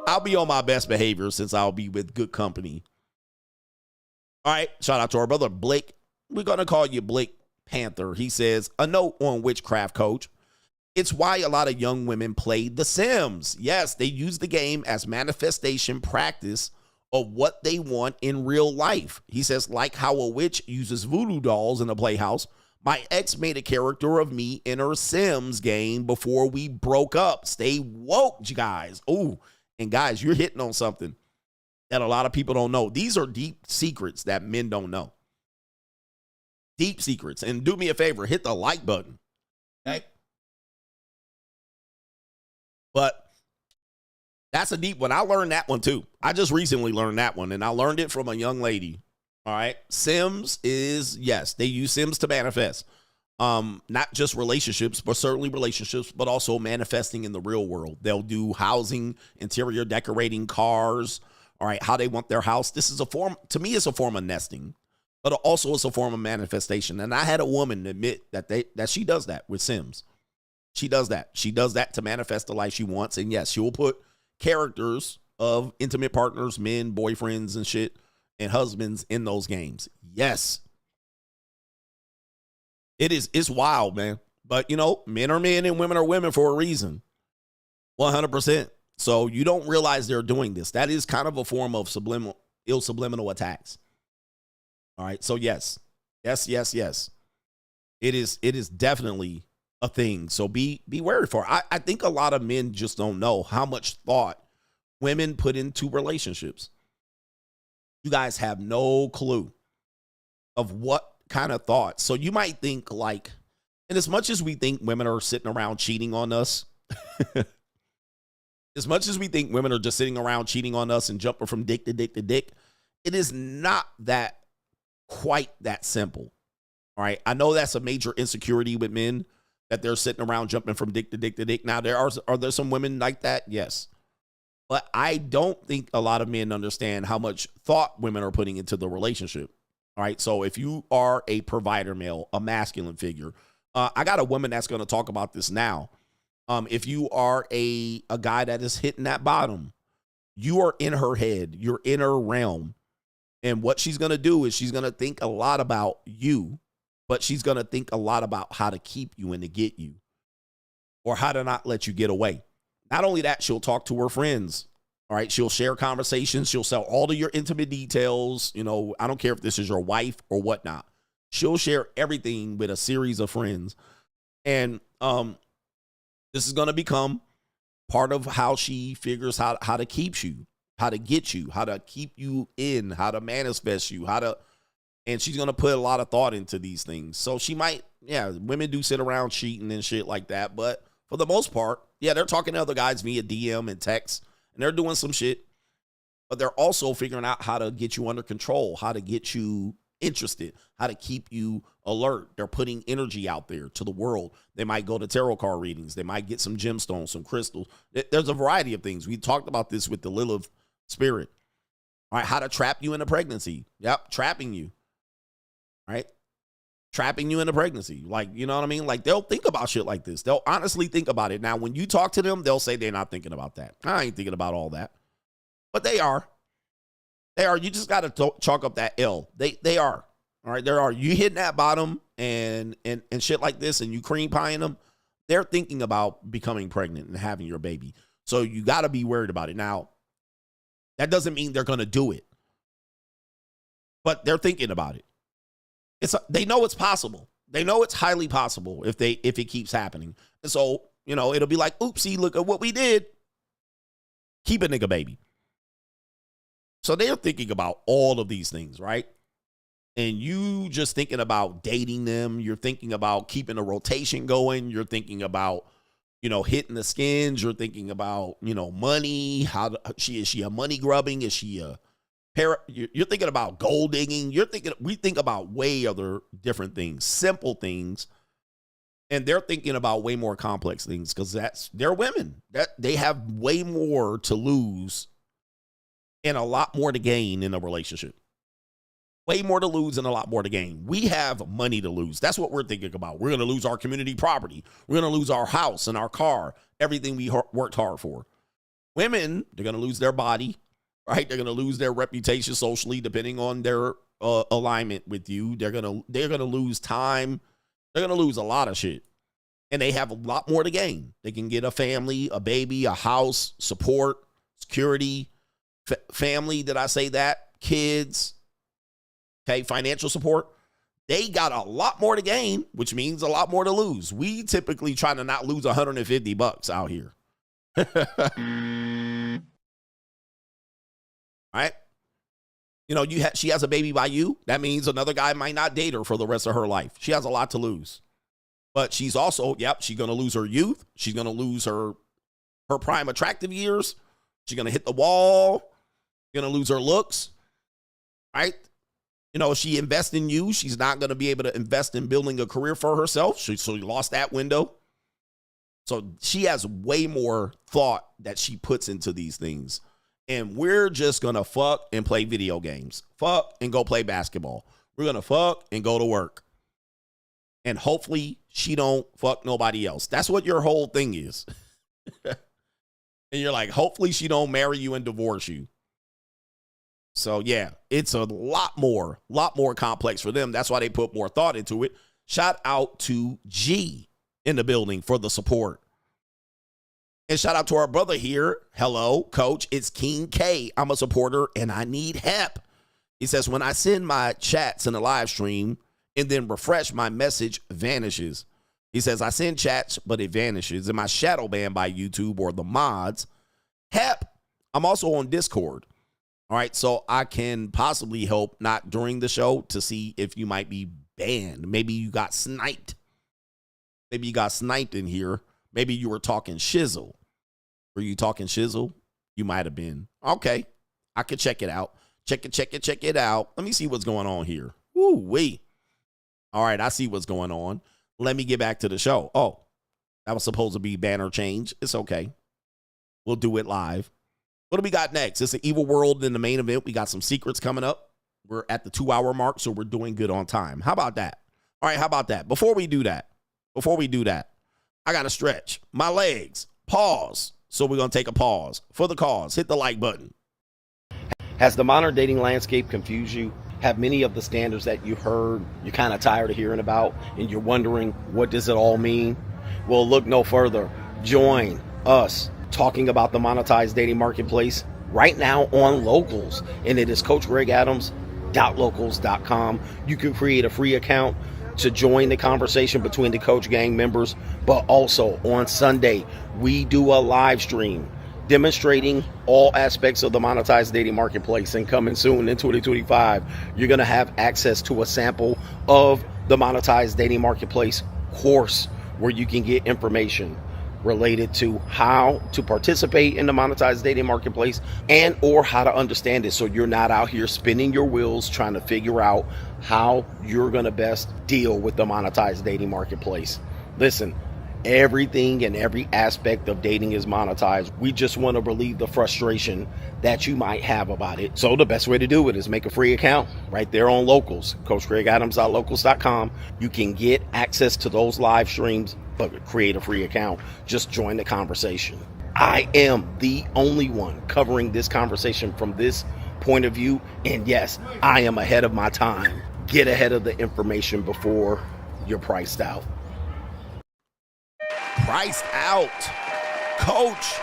E: I'll be on my best behavior since I'll be with good company. All right, shout out to our brother Blake. We're going to call you Blake Panther. He says, a note on Witchcraft, coach. It's why a lot of young women play The Sims. Yes, they use the game as manifestation practice of what they want in real life. He says, like how a witch uses voodoo dolls in a playhouse, my ex made a character of me in her Sims game before we broke up. Stay woke, guys. Oh, and guys, you're hitting on something that a lot of people don't know. These are deep secrets that men don't know. Deep secrets. And do me a favor, hit the like button. Okay? But that's a deep one. I learned that one too. I just recently learned that one, and I learned it from a young lady. All right. Sims is, yes, they use Sims to manifest. Not just relationships, but certainly relationships, but also manifesting in the real world. They'll do housing, interior decorating, cars, all right, how they want their house. This is a form, to me, it's a form of nesting, but also it's a form of manifestation. And I had a woman admit that she does that with Sims. She does that. She does that to manifest the life she wants. And yes, she will put characters of intimate partners, men, boyfriends and shit, and husbands in those games. Yes. It's wild, man. But, men are men and women are women for a reason. 100%. So you don't realize they're doing this. That is kind of a form of subliminal attacks. All right. So yes. It is definitely a thing. So be wary for it. I think a lot of men just don't know how much thought women put into relationships. You guys have no clue of what kind of thoughts. So you might think like, and as much as we think women are sitting around cheating on us, as much as we think women are just sitting around cheating on us and jumping from dick to dick to dick, it is not that quite that simple. All right. I know that's a major insecurity with men, that they're sitting around jumping from dick to dick to dick. Now, are there some women like that? Yes. But I don't think a lot of men understand how much thought women are putting into the relationship. All right. So if you are a provider male, a masculine figure, I got a woman that's going to talk about this now. If you are a guy that is hitting that bottom, you are in her head, you're in her realm. And what she's going to do is she's going to think a lot about you, but she's going to think a lot about how to keep you and to get you, or how to not let you get away. Not only that, she'll talk to her friends. All right. She'll share conversations. She'll sell all of your intimate details. You know, I don't care if this is your wife or whatnot. She'll share everything with a series of friends. And this is going to become part of how she figures how to keep you, how to get you, how to keep you in, how to manifest you, and she's going to put a lot of thought into these things. So she might, women do sit around cheating and shit like that. But for the most part, they're talking to other guys via DM and text, and they're doing some shit. But they're also figuring out how to get you under control, how to get you interested, how to keep you alert. They're putting energy out there to the world. They might go to tarot card readings. They might get some gemstones, some crystals. There's a variety of things. We talked about this with the Lilith spirit. All right, how to trap you into pregnancy. Yep, trapping you. Right? Trapping you into pregnancy. Like, you know what I mean? Like, they'll think about shit like this. They'll honestly think about it. Now, when you talk to them, they'll say they're not thinking about that. I ain't thinking about all that. But they are. They are. You just got to chalk up that L. They are. All right, there are. You hitting that bottom and shit like this, and you cream pieing them, they're thinking about becoming pregnant and having your baby. So you got to be worried about it. Now, that doesn't mean they're going to do it, but they're thinking about it. They know it's possible. They know it's highly possible if it keeps happening. And so, you know, it'll be like, oopsie, look at what we did. Keep a nigga baby. So they're thinking about all of these things, right? And you just thinking about dating them. You're thinking about keeping a rotation going. You're thinking about, you know, hitting the skins. You're thinking about, you know, money. Is she a money grubbing? Is she a you're thinking about gold digging. We think about way other different things, simple things. And they're thinking about way more complex things because they're women. That they have way more to lose and a lot more to gain in a relationship. Way more to lose and a lot more to gain. We have money to lose. That's what we're thinking about. We're going to lose our community property. We're going to lose our house and our car, everything we worked hard for. Women, they're going to lose their body, right? They're going to lose their reputation socially, depending on their alignment with you. They're going to lose time. They're going to lose a lot of shit. And they have a lot more to gain. They can get a family, a baby, a house, support, security, family. Did I say that? Kids. Okay, financial support. They got a lot more to gain, which means a lot more to lose. We typically try to not lose $150 out here. Right? You know, she has a baby by you. That means another guy might not date her for the rest of her life. She has a lot to lose. But she's also, she's going to lose her youth. She's going to lose her prime attractive years. She's going to hit the wall. Going to lose her looks. Right? You know, if she invests in you, she's not going to be able to invest in building a career for herself. So she lost that window. So she has way more thought that she puts into these things. And we're just going to fuck and play video games. Fuck and go play basketball. We're going to fuck and go to work. And hopefully she don't fuck nobody else. That's what your whole thing is. And you're like, hopefully she don't marry you and divorce you. So yeah, it's a lot more complex for them. That's why they put more thought into it. Shout out to G in the building for the support. And shout out to our brother here. Hello, coach. It's King K. I'm a supporter and I need help. He says, when I send my chats in the live stream and then refresh, my message vanishes. He says, I send chats, but it vanishes. Am I shadow banned by YouTube or the mods? Help. I'm also on Discord. All right, so I can possibly help not during the show to see if you might be banned. Maybe you got sniped. Maybe you got sniped in here. Maybe you were talking shizzle. Were you talking shizzle? You might have been. Okay, I could check it out. Check it out. Let me see what's going on here. Woo-wee. All right, I see what's going on. Let me get back to the show. Oh, that was supposed to be banner change. It's okay. We'll do it live. What do we got next? It's an Evil World in the main event. We got some secrets coming up. We're at the 2-hour mark, so we're doing good on time. How about that? All right, how about that? Before we do that, I got to stretch my legs. Pause. So we're going to take a pause. For the cause, hit the like button.
B: Has the modern dating landscape confused you? Have many of the standards that you heard you're kind of tired of hearing about, and you're wondering, what does it all mean? Well, look no further. Join us talking about the monetized dating marketplace right now on Locals, and it is CoachGregAdams.locals.com. You can create a free account to join the conversation between the Coach Gang members, but also on Sunday, we do a live stream demonstrating all aspects of the monetized dating marketplace, and coming soon in 2025, you're going to have access to a sample of the monetized dating marketplace course where you can get information related to how to participate in the monetized dating marketplace and or how to understand it, so you're not out here spinning your wheels trying to figure out how you're going to best deal with the monetized dating marketplace. Listen, everything and every aspect of dating is monetized. We just want to relieve the frustration that you might have about it. So the best way to do it is make a free account right there on Locals, CoachGregAdams.locals.com. You can get access to those live streams, but create a free account. Just join the conversation. I am the only one covering this conversation from this point of view. And yes, I am ahead of my time. Get ahead of the information before you're priced out.
E: Priced out. Coach,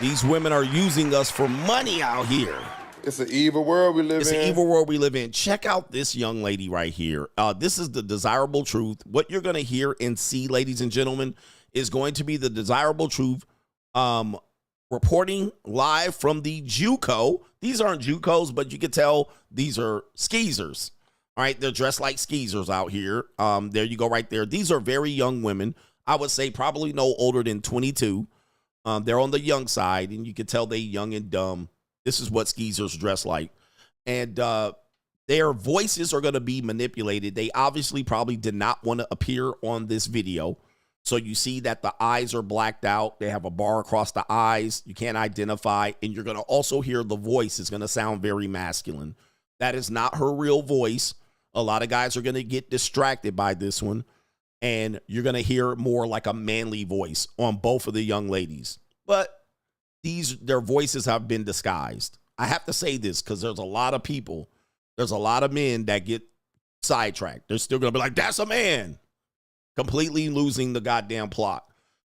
E: these women are using us for money out here.
Q: It's an evil world we live in.
E: It's an evil world we live in. Check out this young lady right here. This is the desirable truth. What you're going to hear and see, ladies and gentlemen, is going to be the desirable truth reporting live from the JUCO. These aren't JUCOs, but you can tell these are skeezers. All right, they're dressed like skeezers out here. There you go right there. These are very young women. I would say probably no older than 22. They're on the young side, and you can tell they're young and dumb. This is what skeezers dress like. And their voices are going to be manipulated. They obviously probably did not want to appear on this video. So you see that the eyes are blacked out. They have a bar across the eyes. You can't identify. And you're going to also hear the voice is going to sound very masculine. That is not her real voice. A lot of guys are going to get distracted by this one. And you're going to hear more like a manly voice on both of the young ladies. But their voices have been disguised. I have to say this because there's a lot of people, there's a lot of men that get sidetracked. They're still going to be like, that's a man. Completely losing the goddamn plot.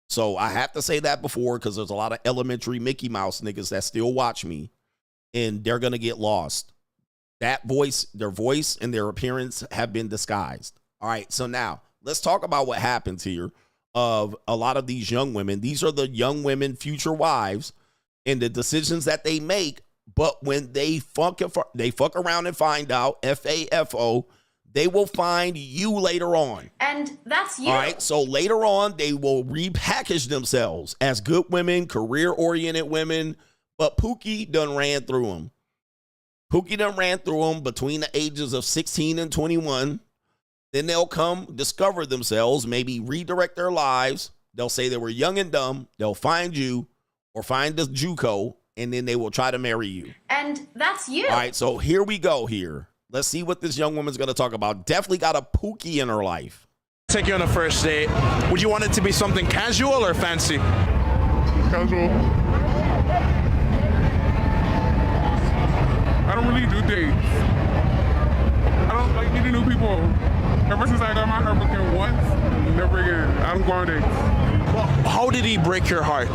E: So I have to say that before, because there's a lot of elementary Mickey Mouse niggas that still watch me, and they're going to get lost. That voice, their voice and their appearance have been disguised. All right, so now let's talk about what happens here of a lot of these young women. These are the young women, future wives, and the decisions that they make. But when they fuck around and find out, FAFO, they will find you later on.
C: And that's you.
E: All right, so later on, they will repackage themselves as good women, career-oriented women, but Pookie done ran through them. Pookie done ran through them between the ages of 16 and 21. Then they'll come discover themselves, maybe redirect their lives. They'll say they were young and dumb. They'll find you or find the JUCO, and then they will try to marry you.
C: And that's you.
E: All right, so here we go here. Let's see what this young woman's going to talk about. Definitely got a Pookie in her life.
W: Take you on a first date. Would you want it to be something casual or fancy?
X: Casual. I don't really do dates. I don't like meeting new people. Ever since I got my hair broken once, never again. I don't go on dates.
W: Well, how did he break your heart?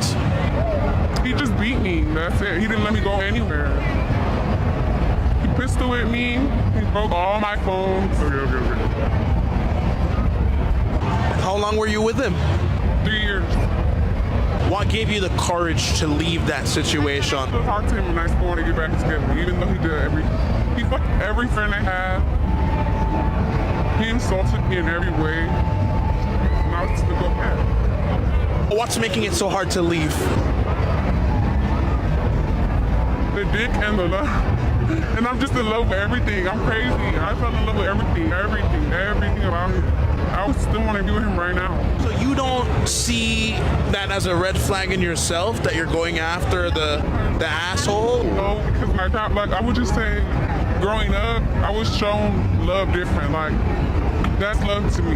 X: He just beat me. That's it. He didn't let me go anywhere. He pistol whipped me. He broke all my phones. Okay.
W: How long were you with him?
X: 3 years.
W: What gave you the courage to leave that situation?
X: I talked to him and I still want to get back together, even though he fucked every friend I had. He insulted me in every way. Now it's to go back.
W: What's making it so hard to leave?
X: The dick and the love. And I'm just in love with everything. I'm crazy. I fell in love with everything about him. I still want to be with him right now.
W: So you don't see that as a red flag in yourself, that you're going after the asshole?
X: No, because I would just say, growing up, I was shown love different. Like, that's love to me.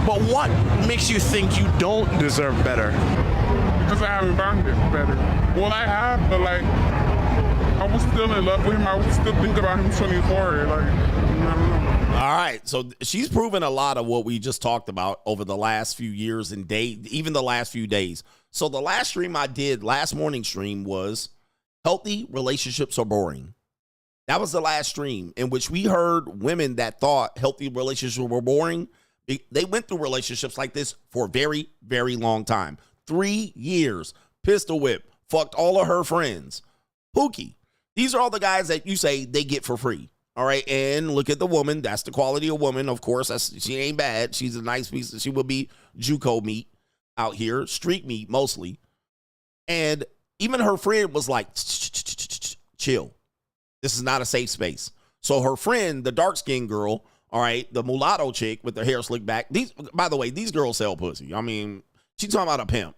W: But what makes you think you don't deserve better?
X: Because I haven't found it better. Well, I have, but like, I was still in love with him. I would still think about him 24. Like, I don't know.
E: All right, so she's proven a lot of what we just talked about over the last few years and even the last few days. So the last stream I did, last morning stream, was healthy relationships are boring. That was the last stream in which we heard women that thought healthy relationships were boring. They went through relationships like this for a very, very long time. 3 years, pistol whip, fucked all of her friends. Pookie. These are all the guys that you say they get for free. All right, and look at the woman. That's the quality of woman. Of course, she ain't bad. She's a nice piece. She will be JUCO meat out here, street meat mostly. And even her friend was like, chill. This is not a safe space. So her friend, the dark-skinned girl, all right, the mulatto chick with her hair slicked back. By the way, these girls sell pussy. I mean, she's talking about a pimp.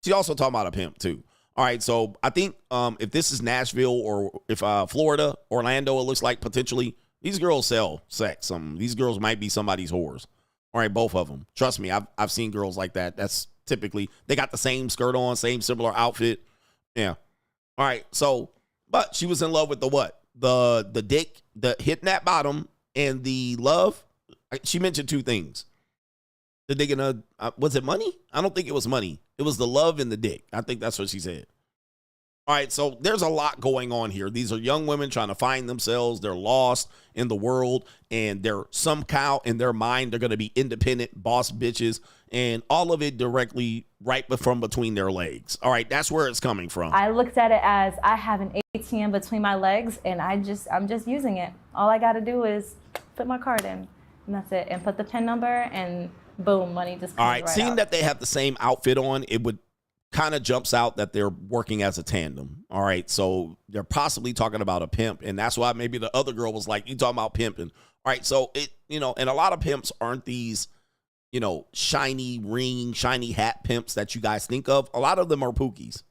E: She also talking about a pimp, too. All right, so I think if this is Nashville or if Florida, Orlando, it looks like potentially, these girls sell sex. These girls might be somebody's whores. All right, both of them. Trust me, I've seen girls like that. That's typically, they got the same skirt on, same similar outfit. Yeah. All right, so, but she was in love with the what? The dick, the hitting that bottom, and the love. She mentioned two things. The dick and was it money? I don't think it was money. It was the love and the dick. I think that's what she said. All right, so there's a lot going on here. These are young women trying to find themselves. They're lost in the world, and they're somehow in their mind, they're going to be independent boss bitches, and all of it directly right from between their legs. All right, that's where it's coming from.
G: I looked at it as I have an ATM between my legs, and I'm just using it. All I got to do is put my card in, and that's it, and put the PIN number, and boom, money just comes
E: all right,
G: right
E: seeing
G: out.
E: that they have the same outfit on, it would kind of jumps out that they're working as a tandem. All right, so they're possibly talking about a pimp, and that's why maybe the other girl was like, you talking about pimping. All right, so it, and a lot of pimps aren't these, shiny ring, shiny hat pimps that you guys think of. A lot of them are pookies.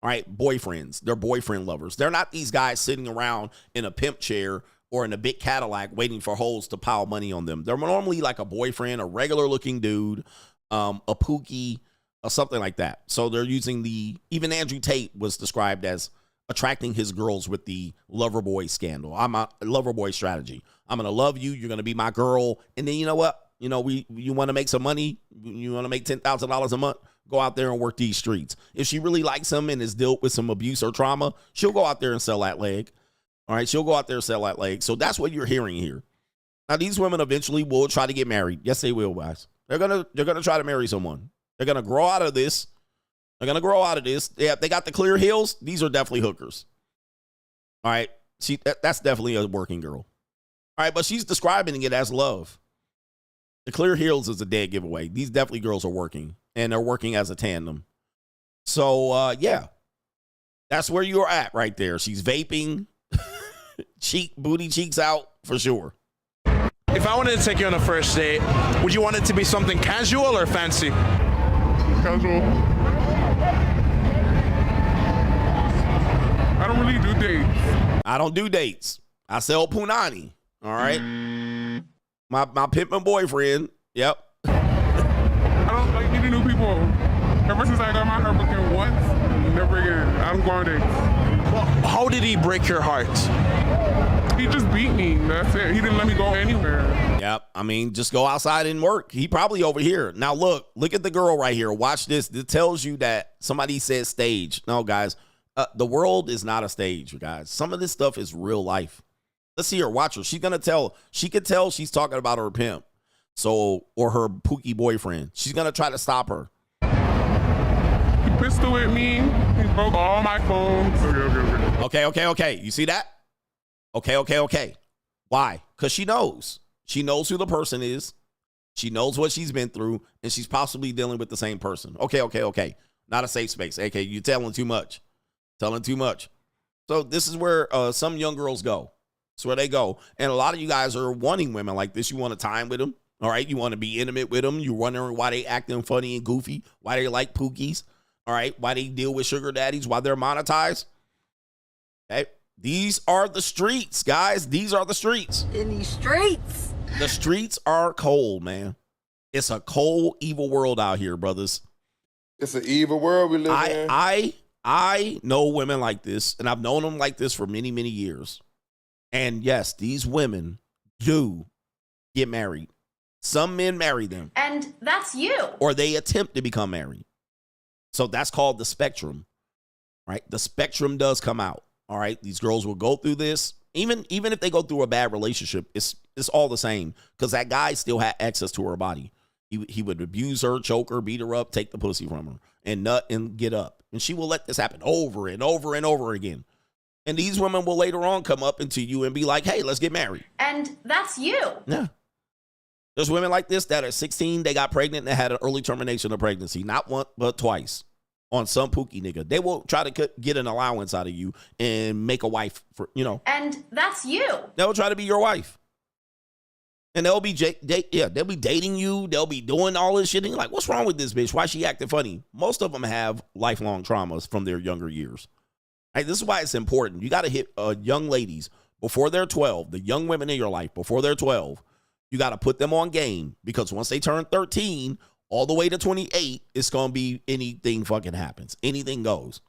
E: All right, boyfriends. They're boyfriend lovers. They're not these guys sitting around in a pimp chair or in a big Cadillac waiting for hoes to pile money on them. They're normally like a boyfriend, a regular looking dude, a pookie, or something like that. So they're using even Andrew Tate was described as attracting his girls with the lover boy scandal. I'm a lover boy strategy. I'm going to love you. You're going to be my girl. And then you know what? You want to make some money. You want to make $10,000 a month. Go out there and work these streets. If she really likes him and is dealt with some abuse or trauma, she'll go out there and sell that leg. All right, she'll go out there and sell that leg. So that's what you're hearing here. Now, these women eventually will try to get married. Yes, they will, guys. They're gonna try to marry someone. They're gonna grow out of this. Yeah, they got the clear heels. These are definitely hookers. All right, that's definitely a working girl. All right, but she's describing it as love. The clear heels is a dead giveaway. These definitely girls are working, and they're working as a tandem. So yeah, that's where you're at right there. She's vaping. Booty cheeks out for sure.
W: If I wanted to take you on a first date, would you want it to be something casual or fancy?
X: Casual. I don't really do dates.
E: I don't do dates. I sell punani. All right. My pimpin' boyfriend. Yep.
X: I don't like meeting new people. Ever since I got my heart broken once, never again. I'm going on dates.
W: Well, how did he break your heart?
X: He just beat me. That's it. He didn't let me go anywhere.
E: Yep. I mean, just go outside and work. He probably over here. Now, look at the girl right here. Watch this. It tells you that somebody said stage. No, guys, the world is not a stage, you guys. Some of this stuff is real life. Let's see her. Watch her. She could tell she's talking about her pimp. Or her pookie boyfriend. She's going to try to stop her.
X: He pistol with me. He broke all my phones.
E: Okay. You see that? Okay. Why? Because she knows. She knows who the person is. She knows what she's been through, and she's possibly dealing with the same person. Okay. Not a safe space. Okay, you're telling too much. So this is where some young girls go. That's where they go. And a lot of you guys are wanting women like this. You want to time with them. All right. You want to be intimate with them. You're wondering why they acting funny and goofy, why they like pookies. All right. Why they deal with sugar daddies, why they're monetized. Okay. These are the streets, guys. These are the streets.
H: In these streets.
E: The streets are cold, man. It's a cold, evil world out here, brothers.
Q: It's an evil world we live in.
E: I know women like this, and I've known them like this for many, many years. And yes, these women do get married. Some men marry them.
C: And that's you.
E: Or they attempt to become married. So that's called the spectrum, right? The spectrum does come out. All right. These girls will go through this. Even if they go through a bad relationship, it's all the same because that guy still had access to her body. He would abuse her, choke her, beat her up, take the pussy from her, and nut and get up. And she will let this happen over and over and over again. And these women will later on come up into you and be like, hey, let's get married.
C: And that's you.
E: Yeah. There's women like this that at 16, they got pregnant and had an early termination of pregnancy. Not once, but twice. On some Pookie nigga. They will try to get an allowance out of you and make a wife for,
C: And that's you.
E: They'll try to be your wife. And they'll be they'll be dating you. They'll be doing all this shit. And you're like, what's wrong with this bitch? Why is she acting funny? Most of them have lifelong traumas from their younger years. Right? This is why it's important. You got to hit young ladies before they're 12, the young women in your life before they're 12. You got to put them on game because once they turn 13, all the way to 28, it's going to be anything fucking happens. Anything goes.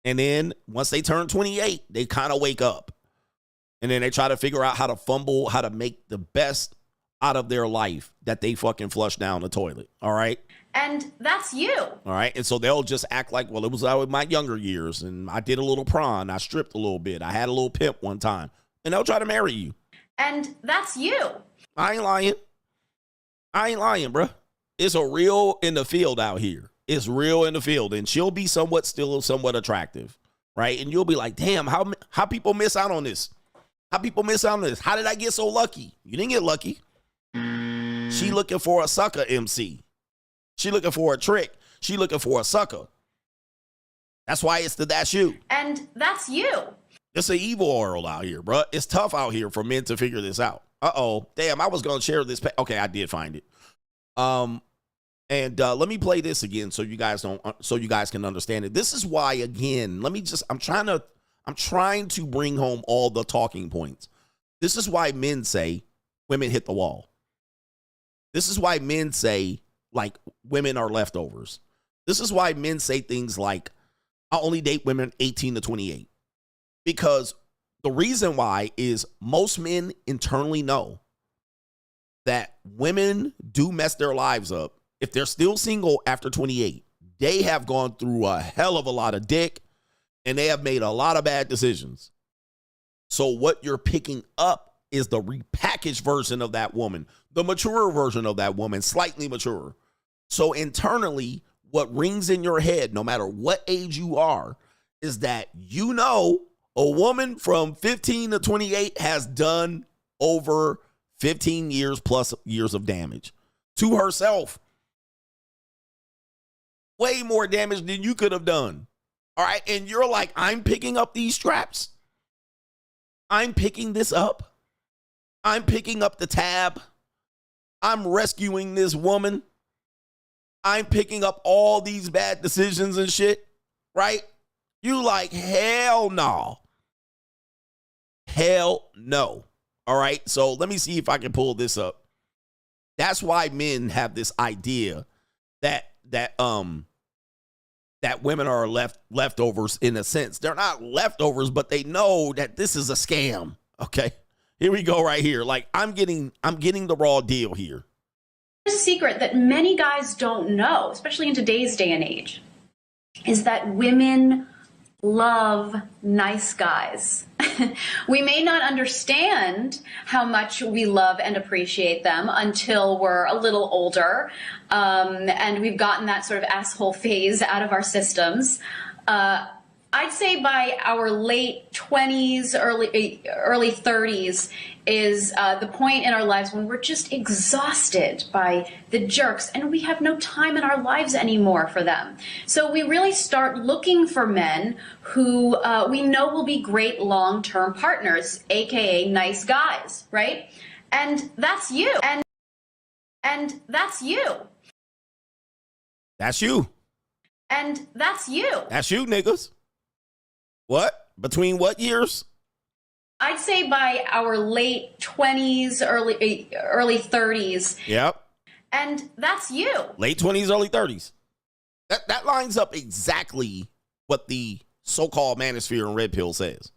E: And then once they turn 28, they kind of wake up. And then they try to figure out how to fumble, how to make the best out of their life that they fucking flush down the toilet. All right?
C: And that's you.
E: All right? And so they'll just act like, well, it was out in my younger years. And I did a little prawn. I stripped a little bit. I had a little pimp one time. And they'll try to marry you.
C: And that's you.
E: I ain't lying, bro. It's a real in the field out here. It's real in the field. And she'll be still somewhat attractive, right? And you'll be like, damn, how people miss out on this? How people miss out on this? How did I get so lucky? You didn't get lucky. She looking for a sucker MC. She looking for a trick. She looking for a sucker. That's why it's that's you.
C: And that's you.
E: It's an evil world out here, bro. It's tough out here for men to figure this out. Uh-oh. Damn, I was going to share this. Okay, I did find it. And let me play this again so you guys can understand it. This is why, again, I'm trying to bring home all the talking points. This is why men say women hit the wall. This is why men say, like, women are leftovers. This is why men say things like, I only date women 18 to 28. Because the reason why is most men internally know that women do mess their lives up. If they're still single after 28, they have gone through a hell of a lot of dick and they have made a lot of bad decisions. So what you're picking up is the repackaged version of that woman, the mature version of that woman, slightly mature. So internally, what rings in your head, no matter what age you are, is that a woman from 15 to 28 has done over 15 years plus years of damage to herself. Way more damage than you could have done. All right. And you're like, I'm picking up these straps. I'm picking this up. I'm picking up the tab. I'm rescuing this woman. I'm picking up all these bad decisions and shit. Right? You like, hell no. Hell no. All right. So let me see if I can pull this up. That's why men have this idea that women are leftovers in a sense. They're not leftovers, but they know that this is a scam. Okay. Here we go right here. Like I'm getting the raw deal here.
L: A secret that many guys don't know, especially in today's day and age, is that women love nice guys. We may not understand how much we love and appreciate them until we're a little older and we've gotten that sort of asshole phase out of our systems. I'd say by our late 20s, early 30s is the point in our lives when we're just exhausted by the jerks and we have no time in our lives anymore for them. So we really start looking for men who we know will be great long-term partners, aka nice guys, right? And that's you. And that's you.
E: That's you.
L: And that's you.
E: That's you, niggas. What? Between what years?
L: I'd say by our late 20s, early 30s.
E: Yep.
L: And that's you.
E: Late 20s, early 30s. That lines up exactly what the so-called manosphere and red pill says.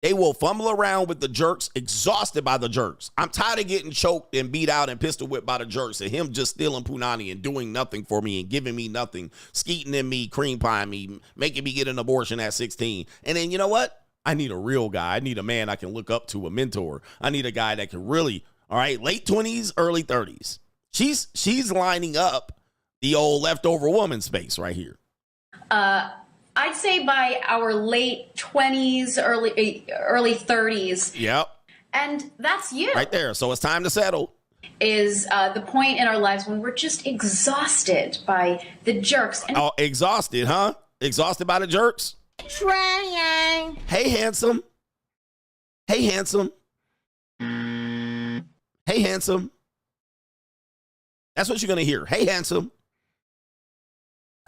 E: They will fumble around with the jerks, exhausted by the jerks. I'm tired of getting choked and beat out and pistol whipped by the jerks and him just stealing punani and doing nothing for me and giving me nothing, skeeting in me, cream pieing me, making me get an abortion at 16. And then you know what? I need a real guy. I need a man I can look up to, a mentor. I need a guy that can really, all right, late 20s, early 30s. She's lining up the old leftover woman space right here.
L: I'd say by our late 20s, early 30s.
E: Yep.
L: And that's you.
E: Right there. So it's time to settle.
L: Is the point in our lives when we're just exhausted by the jerks.
E: Oh, exhausted, huh? Exhausted by the jerks?
K: Trying.
E: Hey, handsome. Hey, handsome. Hey, handsome. That's what you're going to hear. Hey, handsome.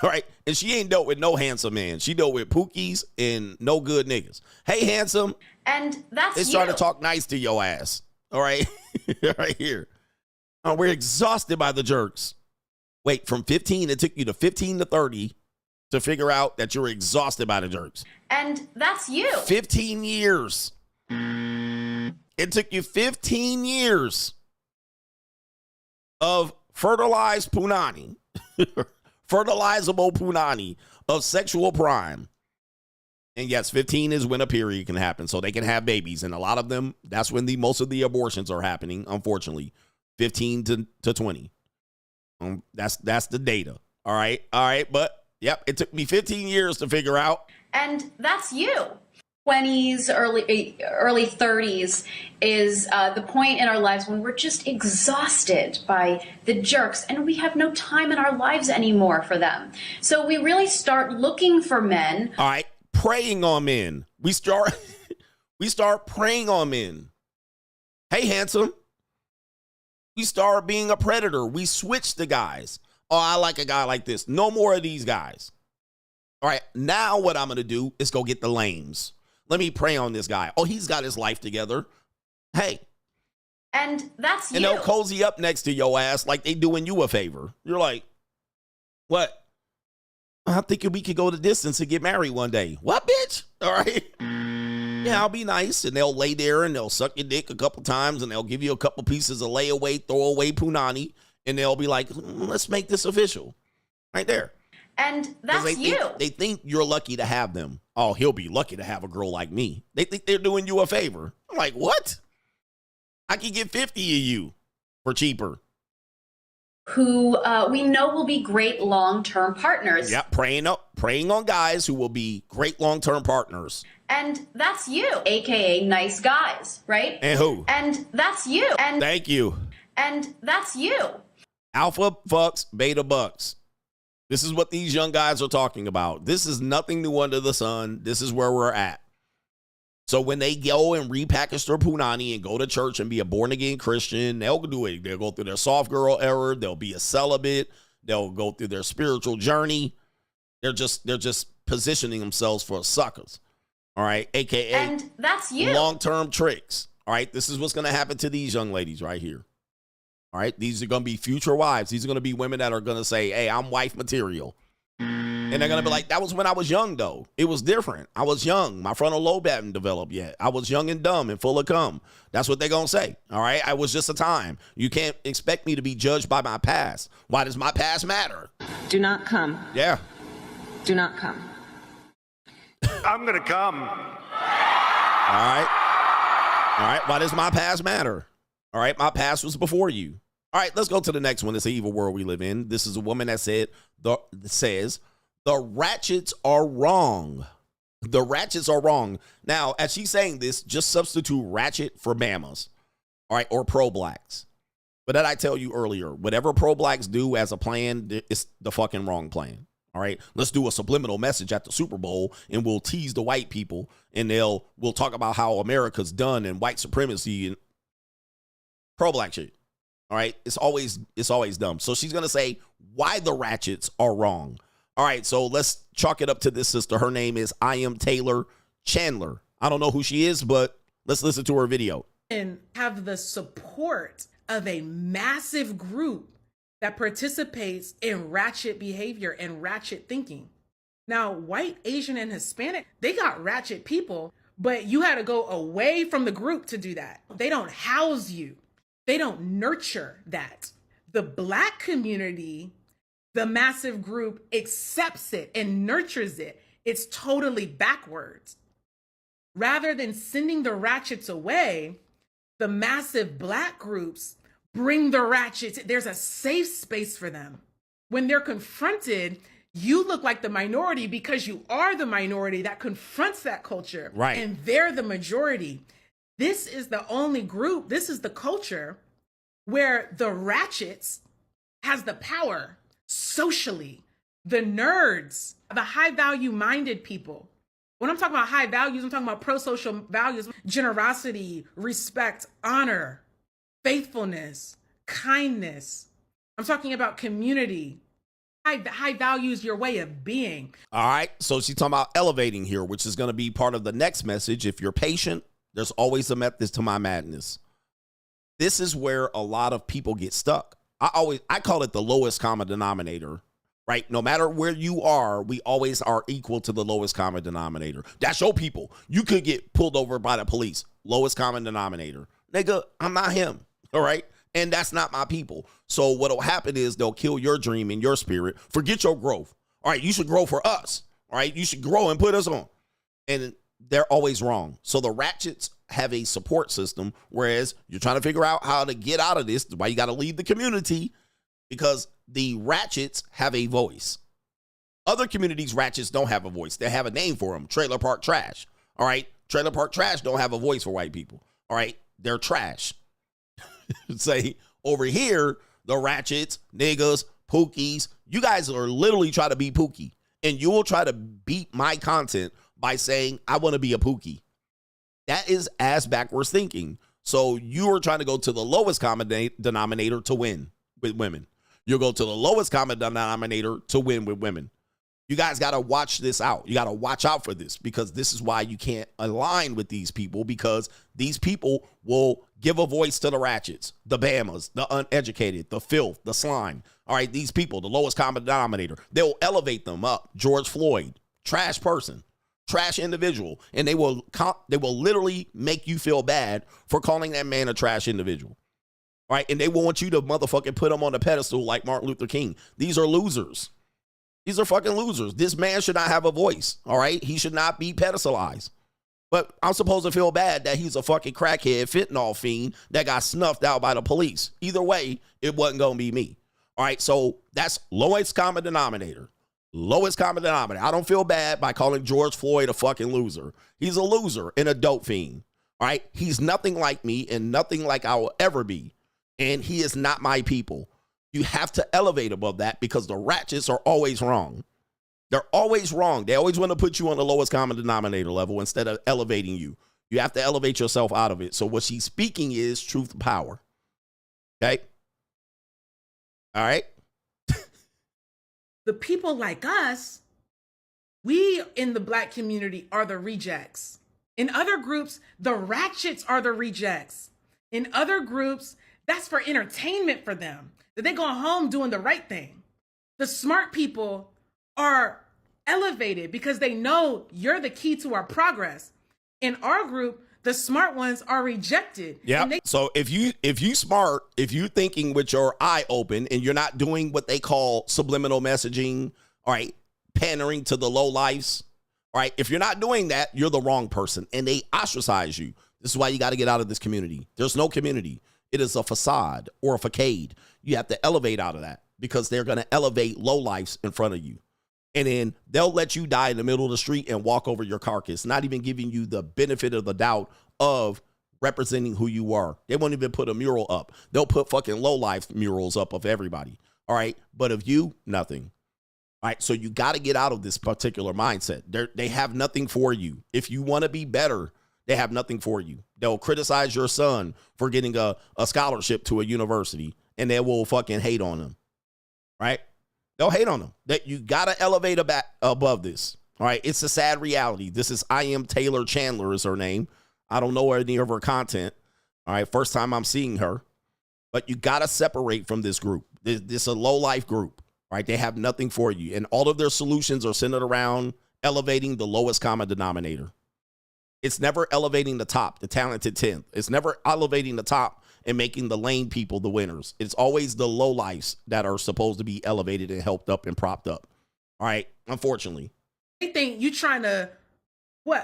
E: All right. And she ain't dealt with no handsome man. She dealt with pookies and no good niggas. Hey, handsome.
L: And that's
E: it's
L: you.
E: trying to talk nice to your ass. All right. Right here. Oh, we're exhausted by the jerks. Wait, from 15, it took you to 15 to 30 to figure out that you're exhausted by the jerks.
L: And that's you.
E: 15 years. It took you 15 years of fertilized punani. Fertilizable punani of sexual prime. And yes, 15 is when a period can happen, so they can have babies. And a lot of them, that's when most of the abortions are happening, unfortunately. 15 to 20. That's the data. All right. But, yep, it took me 15 years to figure out.
L: And that's you. 20s, early 30s is the point in our lives when we're just exhausted by the jerks and we have no time in our lives anymore for them. So we really start looking for men.
E: All right, preying on men. We start preying on men. Hey, handsome. We start being a predator. We switch the guys. Oh, I like a guy like this. No more of these guys. All right, now what I'm going to do is go get the lames. Let me prey on this guy. Oh, he's got his life together. Hey.
L: And that's you.
E: And they'll cozy up next to your ass like they doing you a favor. You're like, what? I think we could go the distance and get married one day. What, bitch? All right. Yeah, I'll be nice. And they'll lay there and they'll suck your dick a couple times and they'll give you a couple pieces of layaway, throwaway punani. And they'll be like, let's make this official. Right there.
L: And that's you.
E: They think you're lucky to have them. Oh, he'll be lucky to have a girl like me. They think they're doing you a favor. I'm like, what? I can get 50 of you for cheaper.
L: Who we know will be great long-term partners.
E: Yeah, preying on guys who will be great long-term partners.
L: And that's you, aka nice guys, right?
E: And who?
L: And that's you. And
E: thank you.
L: And that's you.
E: Alpha fucks, beta bucks. This is what these young guys are talking about. This is nothing new under the sun. This is where we're at. So when they go and repackage their punani and go to church and be a born-again Christian, they'll do it. They'll go through their soft girl era. They'll be a celibate. They'll go through their spiritual journey. They're just positioning themselves for suckers. All right, AKA
L: and that's you.
E: Long-term tricks. All right, this is what's going to happen to these young ladies right here. All right, these are going to be future wives. These are going to be women that are going to say, hey, I'm wife material. And they're going to be like, that was when I was young, though. It was different. I was young. My frontal lobe hadn't developed yet. I was young and dumb and full of cum. That's what they're going to say. All right, I was just a time. You can't expect me to be judged by my past. Why does my past matter?
H: Do not come.
E: Yeah.
H: Do not come.
J: I'm going to come.
E: All right. All right, why does my past matter? All right, my past was before you. All right, let's go to the next one. It's the evil world we live in. This is a woman that says The Ratchets are wrong. The Ratchets are wrong. Now, as she's saying this, just substitute Ratchet for Bama's, all right, or pro-blacks. But that I tell you earlier, whatever pro-blacks do as a plan, it's the fucking wrong plan, all right? Let's do a subliminal message at the Super Bowl, and we'll tease the white people, and we'll talk about how America's done and white supremacy and pro-black shit, all right? It's always dumb. So she's going to say why the Ratchets are wrong. All right, so let's chalk it up to this sister. Her name is I Am Taylor Chandler. I don't know who she is, but let's listen to her video.
D: And have the support of a massive group that participates in ratchet behavior and ratchet thinking. Now, white, Asian, and Hispanic, they got ratchet people, but you had to go away from the group to do that. They don't house you. They don't nurture that. The Black community, the massive group accepts it and nurtures it. It's totally backwards. Rather than sending the ratchets away, the massive Black groups bring the ratchets. There's a safe space for them. When they're confronted, you look like the minority because you are the minority that confronts that culture.
E: Right.
D: And they're the majority. This is the only group, this is the culture where the ratchets has the power. Socially, the nerds, the high value minded people. When I'm talking about high values, I'm talking about pro-social values, generosity, respect, honor, faithfulness, kindness. I'm talking about community. High values, your way of being.
E: All right, so she's talking about elevating here, which is going to be part of the next message. If you're patient, there's always a method to my madness. This is where a lot of people get stuck. I call it the lowest common denominator, right? No matter where you are, we always are equal to the lowest common denominator. That's your people. You could get pulled over by the police. Lowest common denominator. Nigga, I'm not him, all right? And that's not my people. So what'll happen is they'll kill your dream and your spirit. Forget your growth. All right, you should grow for us, all right? You should grow and put us on. And they're always wrong. So the Ratchets have a support system, whereas you're trying to figure out how to get out of this, why you got to leave the community, because the Ratchets have a voice. Other communities, Ratchets don't have a voice. They have a name for them, Trailer Park Trash. All right, Trailer Park Trash don't have a voice for white people. All right, they're trash. Say, over here, the Ratchets, niggas, Pookies, you guys are literally trying to be Pookie, and you will try to beat my content by saying, I want to be a Pookie. That is ass backwards thinking. So you are trying to go to the lowest common denominator to win with women. You'll go to the lowest common denominator to win with women. You guys got to watch this out. You got to watch out for this, because this is why you can't align with these people, because these people will give a voice to the Ratchets, the Bamas, the uneducated, the filth, the slime. All right, these people, the lowest common denominator, they'll elevate them up. George Floyd, trash person. Trash individual, and they will literally make you feel bad for calling that man a trash individual. All right, and they will want you to motherfucking put him on the pedestal like Martin Luther King. These are losers. These are fucking losers. This man should not have a voice. All right, he should not be pedestalized. But I'm supposed to feel bad that he's a fucking crackhead fentanyl fiend that got snuffed out by the police. Either way, it wasn't gonna be me. All right, so that's lowest common denominator. Lowest common denominator. I don't feel bad by calling George Floyd a fucking loser. He's a loser and a dope fiend. All right. He's nothing like me and nothing like I will ever be. And he is not my people. You have to elevate above that, because the Ratchets are always wrong. They're always wrong. They always want to put you on the lowest common denominator level instead of elevating you. You have to elevate yourself out of it. So what she's speaking is truth to power. Okay. All right.
D: The people like us, we in the Black community are the rejects. In other groups, the Ratchets are the rejects. In other groups, that's for entertainment for them, that they go home doing the right thing. The smart people are elevated because they know you're the key to our progress. In our group, the smart ones are rejected.
E: Yeah. So if you smart, if you thinking with your eye open and you're not doing what they call subliminal messaging, all right, pandering to the low lives, all right, if you're not doing that, you're the wrong person, and they ostracize you. This is why you got to get out of this community. There's no community. It is a facade or a facade. You have to elevate out of that, because they're going to elevate low lives in front of you. And then they'll let you die in the middle of the street and walk over your carcass, not even giving you the benefit of the doubt of representing who you are. They won't even put a mural up. They'll put fucking low-life murals up of everybody. All right. But of you, nothing. All right. So you got to get out of this particular mindset. They have nothing for you. If you want to be better, they have nothing for you. They'll criticize your son for getting a scholarship to a university, and they will fucking hate on him. Right. They'll hate on them. That you got to elevate above this. All right. It's a sad reality. This is I Am Taylor Chandler is her name. I don't know any of her content. All right. First time I'm seeing her. But you got to separate from this group. This is a low-life group. Right. They have nothing for you. And all of their solutions are centered around elevating the lowest common denominator. It's never elevating the top, the talented 10th. It's never elevating the top and making the lame people the winners. It's always the low lives that are supposed to be elevated and helped up and propped up. All right. Unfortunately.
D: They think you trying to,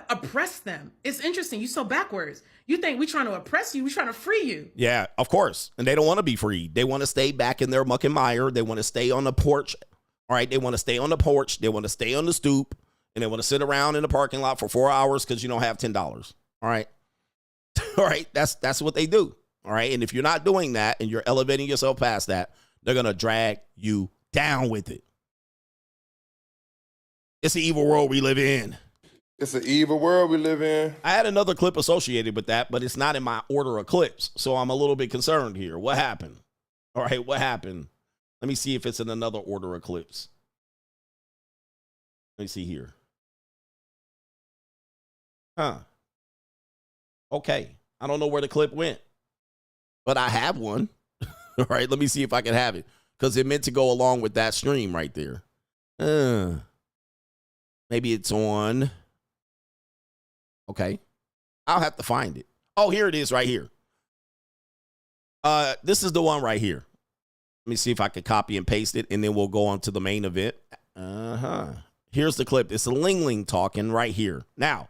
D: oppress them. It's interesting. You so backwards. You think we trying to oppress you. We trying to free you.
E: Yeah, of course. And they don't want to be freed. They want to stay back in their muck and mire. They want to stay on the porch. All right. They want to stay on the porch. They want to stay on the stoop. And they want to sit around in the parking lot for 4 hours because you don't have $10. All right. All right. That's what they do. All right. And if you're not doing that and you're elevating yourself past that, they're going to drag you down with it. It's the evil world we live in.
Q: It's an evil world we live in.
E: I had another clip associated with that, but it's not in my order of clips. So I'm a little bit concerned here. What happened? All right. What happened? Let me see if it's in another order of clips. Let me see here. Huh. Okay. I don't know where the clip went, but I have one. All right. Let me see if I can have it because it meant to go along with that stream right there. Maybe it's on. Okay. I'll have to find it. Oh, here it is right here. This is the one right here. Let me see if I can copy and paste it, and then we'll go on to the main event. Here's the clip. It's a Ling talking right here. Now,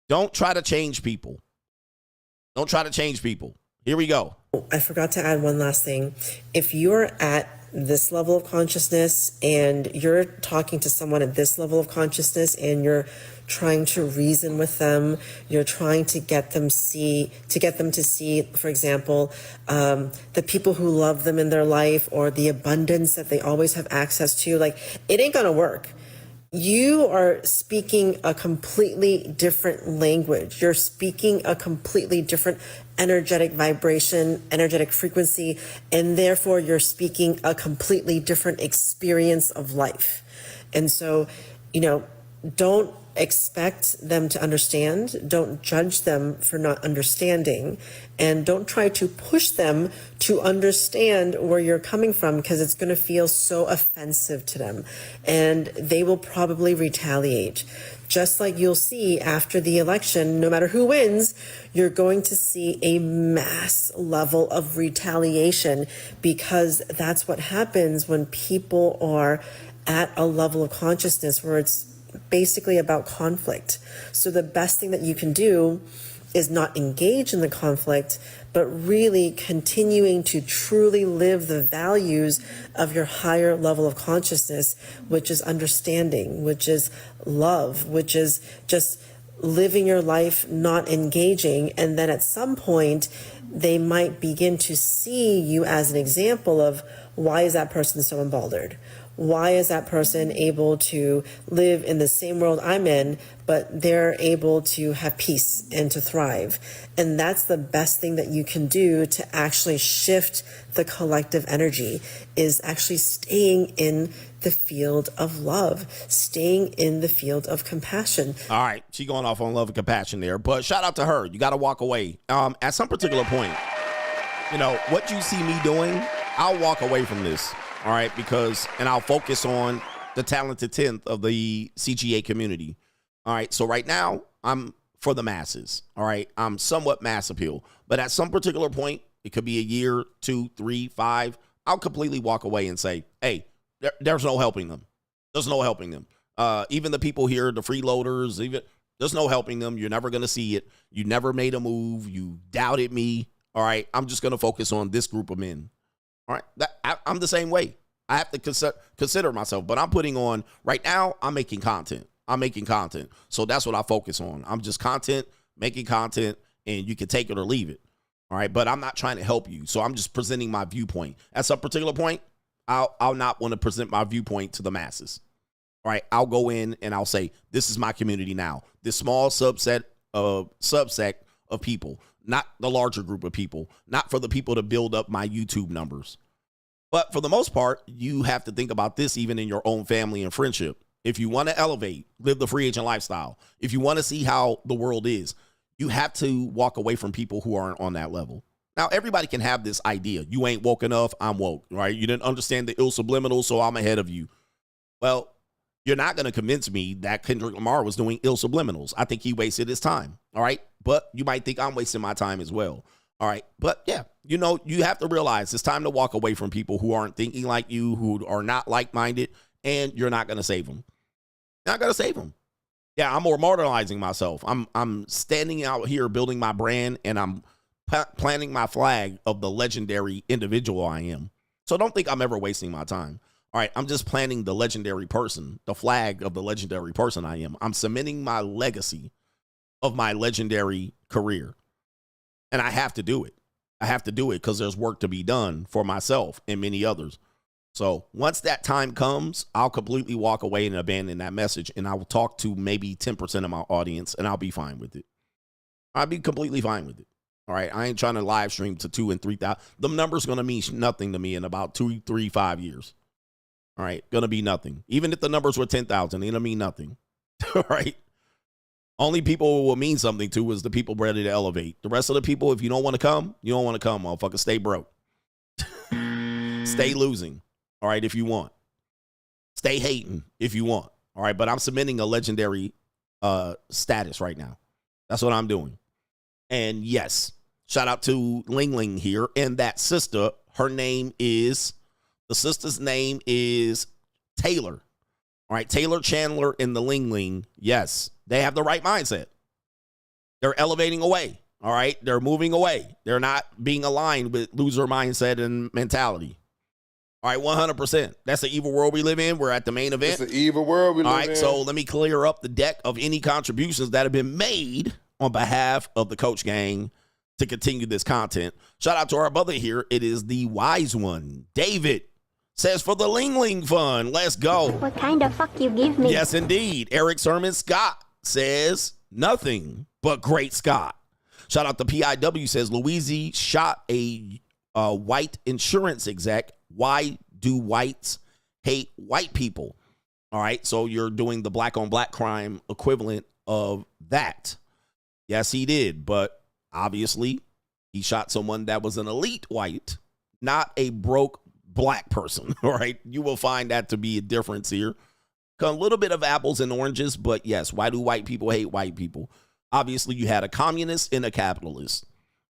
E: don't try to change people. Don't try to change people. Here we go.
M: I forgot to add one last thing. If you're at this level of consciousness and you're talking to someone at this level of consciousness and you're trying to reason with them, you're trying to get them to see, for example, the people who love them in their life or the abundance that they always have access to, like, it ain't gonna work. You are speaking a completely different language. You're speaking a completely different energetic vibration, energetic frequency, and therefore you're speaking a completely different experience of life. And so, don't expect them to understand. Don't judge them for not understanding. And don't try to push them to understand where you're coming from because it's going to feel so offensive to them. And they will probably retaliate. Just like you'll see after the election, no matter who wins, you're going to see a mass level of retaliation because that's what happens when people are at a level of consciousness where it's basically about conflict. So the best thing that you can do is not engage in the conflict, but really continuing to truly live the values of your higher level of consciousness, which is understanding, which is love, which is just living your life, not engaging. And then at some point, they might begin to see you as an example of why is that person so embaldered? Why is that person able to live in the same world I'm in, but they're able to have peace and to thrive? And that's the best thing that you can do to actually shift the collective energy, is actually staying in the field of love, staying in the field of compassion.
E: All right. She going off on love and compassion there, but shout out to her. You got to walk away. At some particular point, what you see me doing, I'll walk away from this. All right, and I'll focus on the talented 10th of the CGA community. All right, so right now, I'm for the masses. All right, I'm somewhat mass appeal. But at some particular point, it could be a year, 2, 3, 5, I'll completely walk away and say, hey, there's no helping them. There's no helping them. Even the people here, the freeloaders, there's no helping them. You're never going to see it. You never made a move. You doubted me. All right, I'm just going to focus on this group of men. All right, I'm the same way. I have to consider myself, but I'm putting on right now. I'm making content. So that's what I focus on. I'm just making content, and you can take it or leave it. All right. But I'm not trying to help you. So I'm just presenting my viewpoint. At some particular point, I'll not want to present my viewpoint to the masses. All right. I'll go in and I'll say, this is my community now. This small subset of people, not the larger group of people, not for the people to build up my YouTube numbers. But for the most part, you have to think about this even in your own family and friendship. If you want to elevate, live the free agent lifestyle, if you want to see how the world is, you have to walk away from people who aren't on that level. Now, everybody can have this idea. You ain't woke enough, I'm woke, right? You didn't understand the Ill-Subliminals, so I'm ahead of you. Well, you're not going to convince me that Kendrick Lamar was doing Ill-Subliminals. I think he wasted his time, all right? But you might think I'm wasting my time as well, all right? But, yeah, you have to realize it's time to walk away from people who aren't thinking like you, who are not like-minded, and you're not going to save them. Not going to save them. Yeah, I'm immortalizing myself. I'm standing out here building my brand, and I'm planting my flag of the legendary individual I am. So don't think I'm ever wasting my time. All right, I'm just planting the legendary person, the flag of the legendary person I am. I'm cementing my legacy of my legendary career. And I have to do it. I have to do it because there's work to be done for myself and many others. So once that time comes, I'll completely walk away and abandon that message, and I will talk to maybe 10% of my audience, and I'll be fine with it. I'll be completely fine with it. All right, I ain't trying to live stream to 2,000 and 3,000. The number's going to mean nothing to me in about 2, 3, 5 years. All right, going to be nothing. Even if the numbers were 10,000, it'll mean nothing. All right. Only people who will mean something to is the people ready to elevate. The rest of the people, if you don't want to come, you don't want to come, motherfucker. Stay broke. Stay losing. All right, if you want. Stay hating if you want. All right, but I'm submitting a legendary status right now. That's what I'm doing. And yes, shout out to Ling here. And that sister, the sister's name is Taylor. All right, Taylor Chandler and the Ling. Yes, they have the right mindset. They're elevating away. All right, they're moving away. They're not being aligned with loser mindset and mentality. All right, 100%. That's the evil world we live in. We're at the main event.
Q: It's the evil world we live in.
E: All right, so let me clear up the deck of any contributions that have been made on behalf of the Coach Gang to continue this content. Shout out to our brother here. It is the wise one. David says, for the Ling fun, let's go.
K: What kind of fuck you give me?
E: Yes, indeed. Eric Sermon Scott says, nothing but great Scott. Shout out to PIW says, Louise shot a white insurance exec. Why do whites hate white people? All right, so you're doing the black on black crime equivalent of that. Yes, he did, but obviously he shot someone that was an elite white, not a broke black person. All right, you will find that to be a difference here. A little bit of apples and oranges, but yes, why do white people hate white people? Obviously, you had a communist and a capitalist.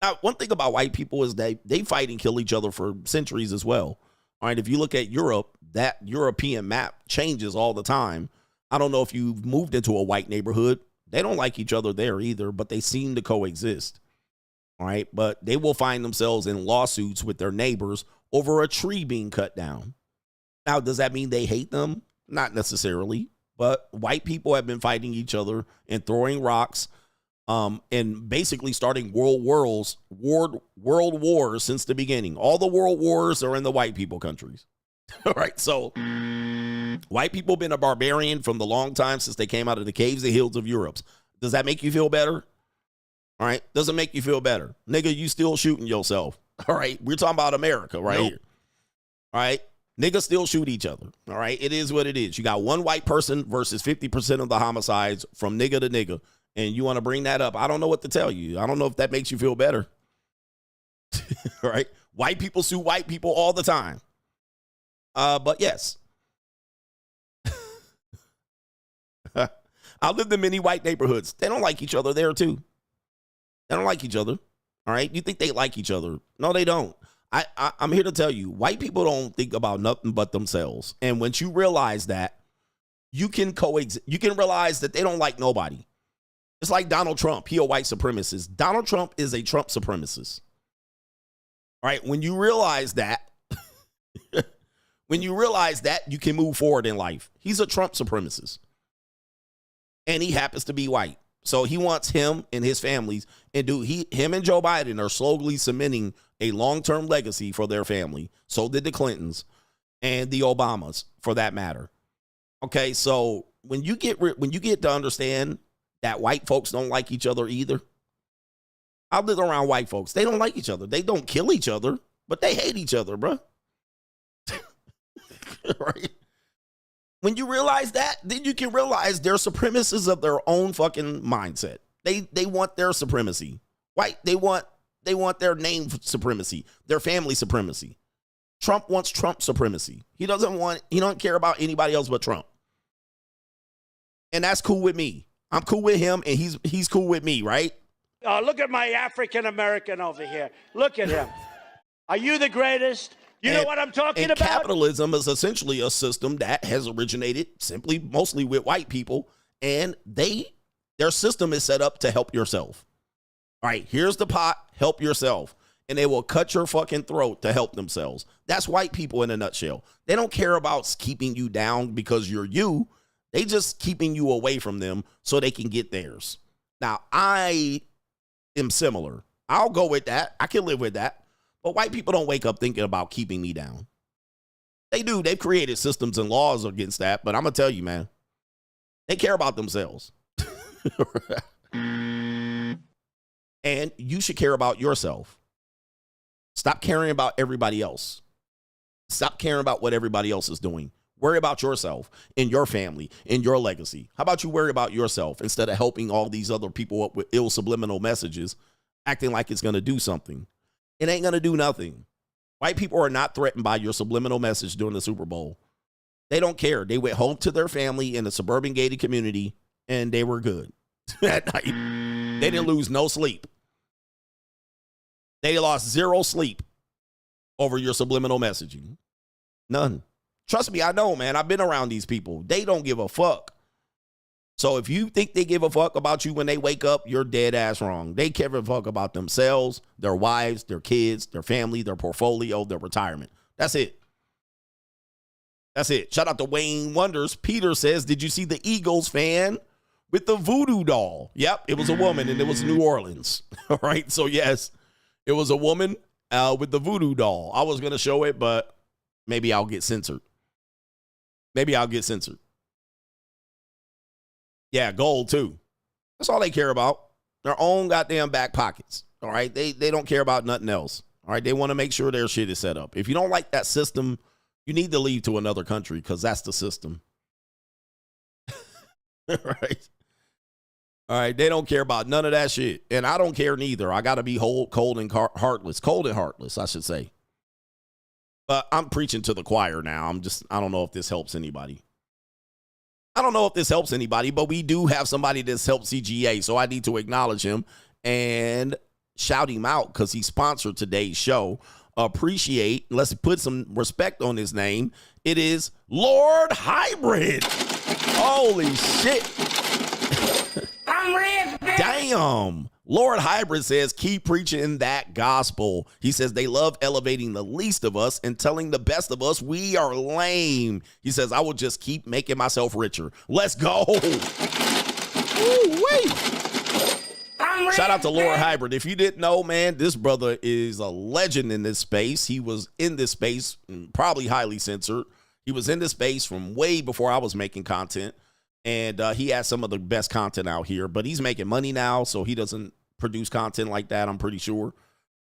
E: Now, one thing about white people is they fight and kill each other for centuries as well. All right, if you look at Europe, that European map changes all the time. I don't know if you've moved into a white neighborhood. They don't like each other there either, but they seem to coexist. All right, but they will find themselves in lawsuits with their neighbors over a tree being cut down. Now, does that mean they hate them? Not necessarily, but white people have been fighting each other and throwing rocks and basically starting world wars since the beginning. All the world wars are in the white people countries. All right, so white people been a barbarian from the long time since they came out of the caves and hills of Europe. Does that make you feel better? All right, doesn't make you feel better. Nigga, you still shooting yourself. All right, we're talking about America right here. All right, niggas still shoot each other. All right, it is what it is. You got one white person versus 50% of the homicides from nigga to nigga. And you want to bring that up. I don't know what to tell you. I don't know if that makes you feel better. All right. White people sue white people all the time. But yes. I lived in many white neighborhoods. They don't like each other there too. They don't like each other. All right. You think they like each other. No, they don't. I'm here to tell you, white people don't think about nothing but themselves. And once you realize that, you can coexist. You can realize that they don't like nobody. It's like Donald Trump. He a white supremacist. Donald Trump is a Trump supremacist. All right. When you realize that, When you realize that, you can move forward in life. He's a Trump supremacist. And he happens to be white. So he wants him and his families, and him and Joe Biden are slowly cementing a long-term legacy for their family. So did the Clintons and the Obamas, for that matter. Okay, so when you get to understand that white folks don't like each other either. I live around white folks. They don't like each other. They don't kill each other, but they hate each other, bro. Right? When you realize that, then you can realize they're supremacists of their own fucking mindset. They want their supremacy. White, they want their name supremacy, their family supremacy. Trump wants Trump supremacy. He don't care about anybody else but Trump. And that's cool with me. I'm cool with him, and he's cool with me, right?
N: Look at my African American over here. Look at him. Are you the greatest? You know what I'm talking about?
E: Capitalism is essentially a system that has originated mostly with white people, and their system is set up to help yourself. All right, here's the pot, help yourself. And they will cut your fucking throat to help themselves. That's white people in a nutshell. They don't care about keeping you down because you're you. They just keeping you away from them so they can get theirs. Now, I am similar. I'll go with that. I can live with that. But white people don't wake up thinking about keeping me down. They do. They've created systems and laws against that. But I'm going to tell you, man, they care about themselves. And you should care about yourself. Stop caring about everybody else. Stop caring about what everybody else is doing. Worry about yourself and your family and your legacy. How about you worry about yourself instead of helping all these other people up with ill-subliminal messages, acting like it's going to do something? It ain't going to do nothing. White people are not threatened by your subliminal message during the Super Bowl. They don't care. They went home to their family in a suburban gated community, and they were good. That night, they didn't lose no sleep. They lost zero sleep over your subliminal messaging. None. Trust me, I know, man. I've been around these people. They don't give a fuck. So if you think they give a fuck about you when they wake up, you're dead ass wrong. They give a fuck about themselves, their wives, their kids, their family, their portfolio, their retirement. That's it. That's it. Shout out to Wayne Wonders. Peter says, did you see the Eagles fan with the voodoo doll? Yep, it was a woman, and it was New Orleans. All right, so yes, it was a woman with the voodoo doll. I was going to show it, but maybe I'll get censored. Yeah, gold too. That's all they care about. Their own goddamn back pockets. All right. They don't care about nothing else. All right. They want to make sure their shit is set up. If you don't like that system, you need to leave to another country because that's the system. Right. All right. They don't care about none of that shit. And I don't care neither. I got to be cold and heartless. Cold and heartless, I should say. But I'm preaching to the choir now. I don't know if this helps anybody. But we do have somebody that's helped CGA, so I need to acknowledge him and shout him out because he sponsored today's show. Let's put some respect on his name. It is Lord Hybrid. Holy shit.
I: I'm rich, bitch.
E: Damn. Lord Hybrid says, keep preaching that gospel. He says they love elevating the least of us and telling the best of us we are lame. He says, I will just keep making myself richer. Let's go. Ooh-wee. Shout out to Lord Hybrid. If you didn't know, man, this brother is a legend in this space. He was in this space, probably highly censored. He was in this space from way before I was making content. And he has some of the best content out here, but he's making money now, so he doesn't produce content like that, I'm pretty sure.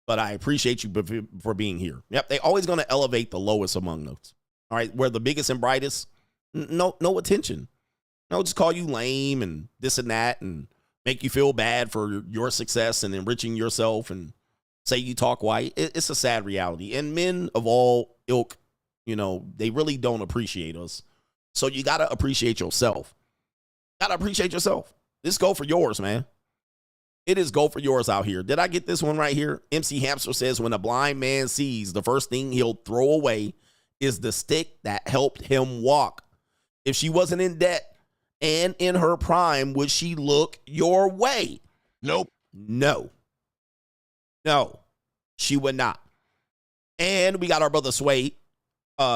E: But I appreciate you for being here. Yep, they're always going to elevate the lowest among us. All right, where the biggest and brightest, no attention. No, just call you lame and this and that and make you feel bad for your success and enriching yourself and say you talk white. It's a sad reality. And men of all ilk, they really don't appreciate us. So you got to appreciate yourself. Gotta appreciate yourself. This go for yours, man. It is go for yours out here. Did I get this one right here? MC Hamster says, when a blind man sees, the first thing he'll throw away is the stick that helped him walk. If she wasn't in debt and in her prime, would she look your way? Nope. No, she would not. And we got our brother Sway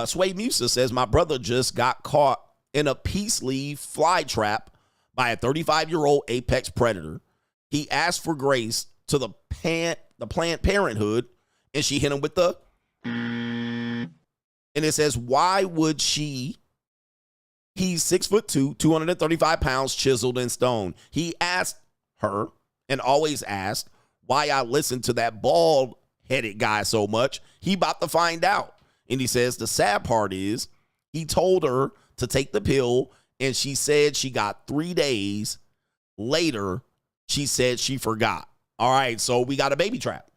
E: Sway Musa says, my brother just got caught in a peace leave fly trap by a 35-year-old apex predator. He asked for grace to the Planned Parenthood, and she hit him with the... And it says, why would she... He's 6'2", 235 pounds, chiseled in stone. He asked her, and always asked, why I listened to that bald-headed guy so much. He about to find out. And he says, the sad part is, he told her to take the pill, and she said she got 3 days. Later, she said she forgot. All right, so we got a baby trap.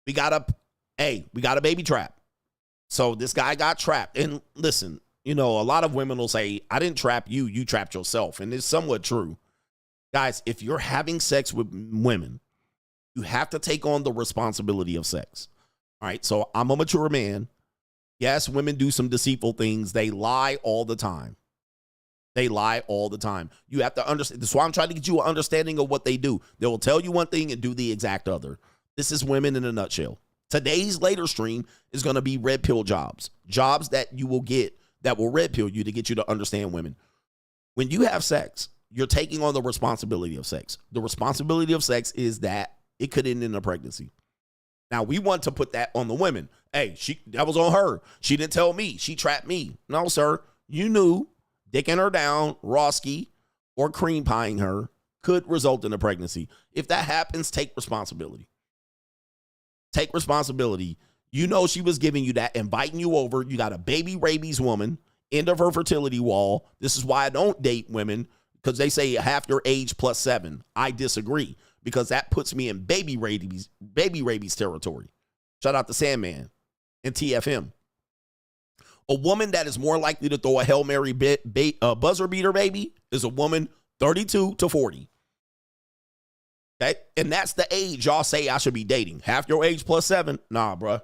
E: We got a baby trap. So this guy got trapped. And listen, you know, a lot of women will say, I didn't trap you, you trapped yourself. And it's somewhat true. Guys, if you're having sex with women, you have to take on the responsibility of sex. All right, so I'm a mature man. Yes, women do some deceitful things. They lie all the time. They lie all the time. You have to understand. That's why I'm trying to get you an understanding of what they do. They will tell you one thing and do the exact other. This is women in a nutshell. Today's later stream is going to be red pill jobs. Jobs that you will get that will red pill you to get you to understand women. When you have sex, you're taking on the responsibility of sex. The responsibility of sex is that it could end in a pregnancy. Now, we want to put that on the women. Hey, that was on her. She didn't tell me. She trapped me. No, sir. You knew dicking her down, Roski, or cream pieing her could result in a pregnancy. If that happens, take responsibility. Take responsibility. You know she was giving you that, inviting you over. You got a baby rabies woman, end of her fertility wall. This is why I don't date women, because they say half your age plus 7. I disagree, because that puts me in baby rabies territory. Shout out to Sandman and TFM. A woman that is more likely to throw a Hail Mary buzzer beater baby is a woman 32 to 40. Okay? And that's the age y'all say I should be dating. Half your age plus 7? Nah, bruh.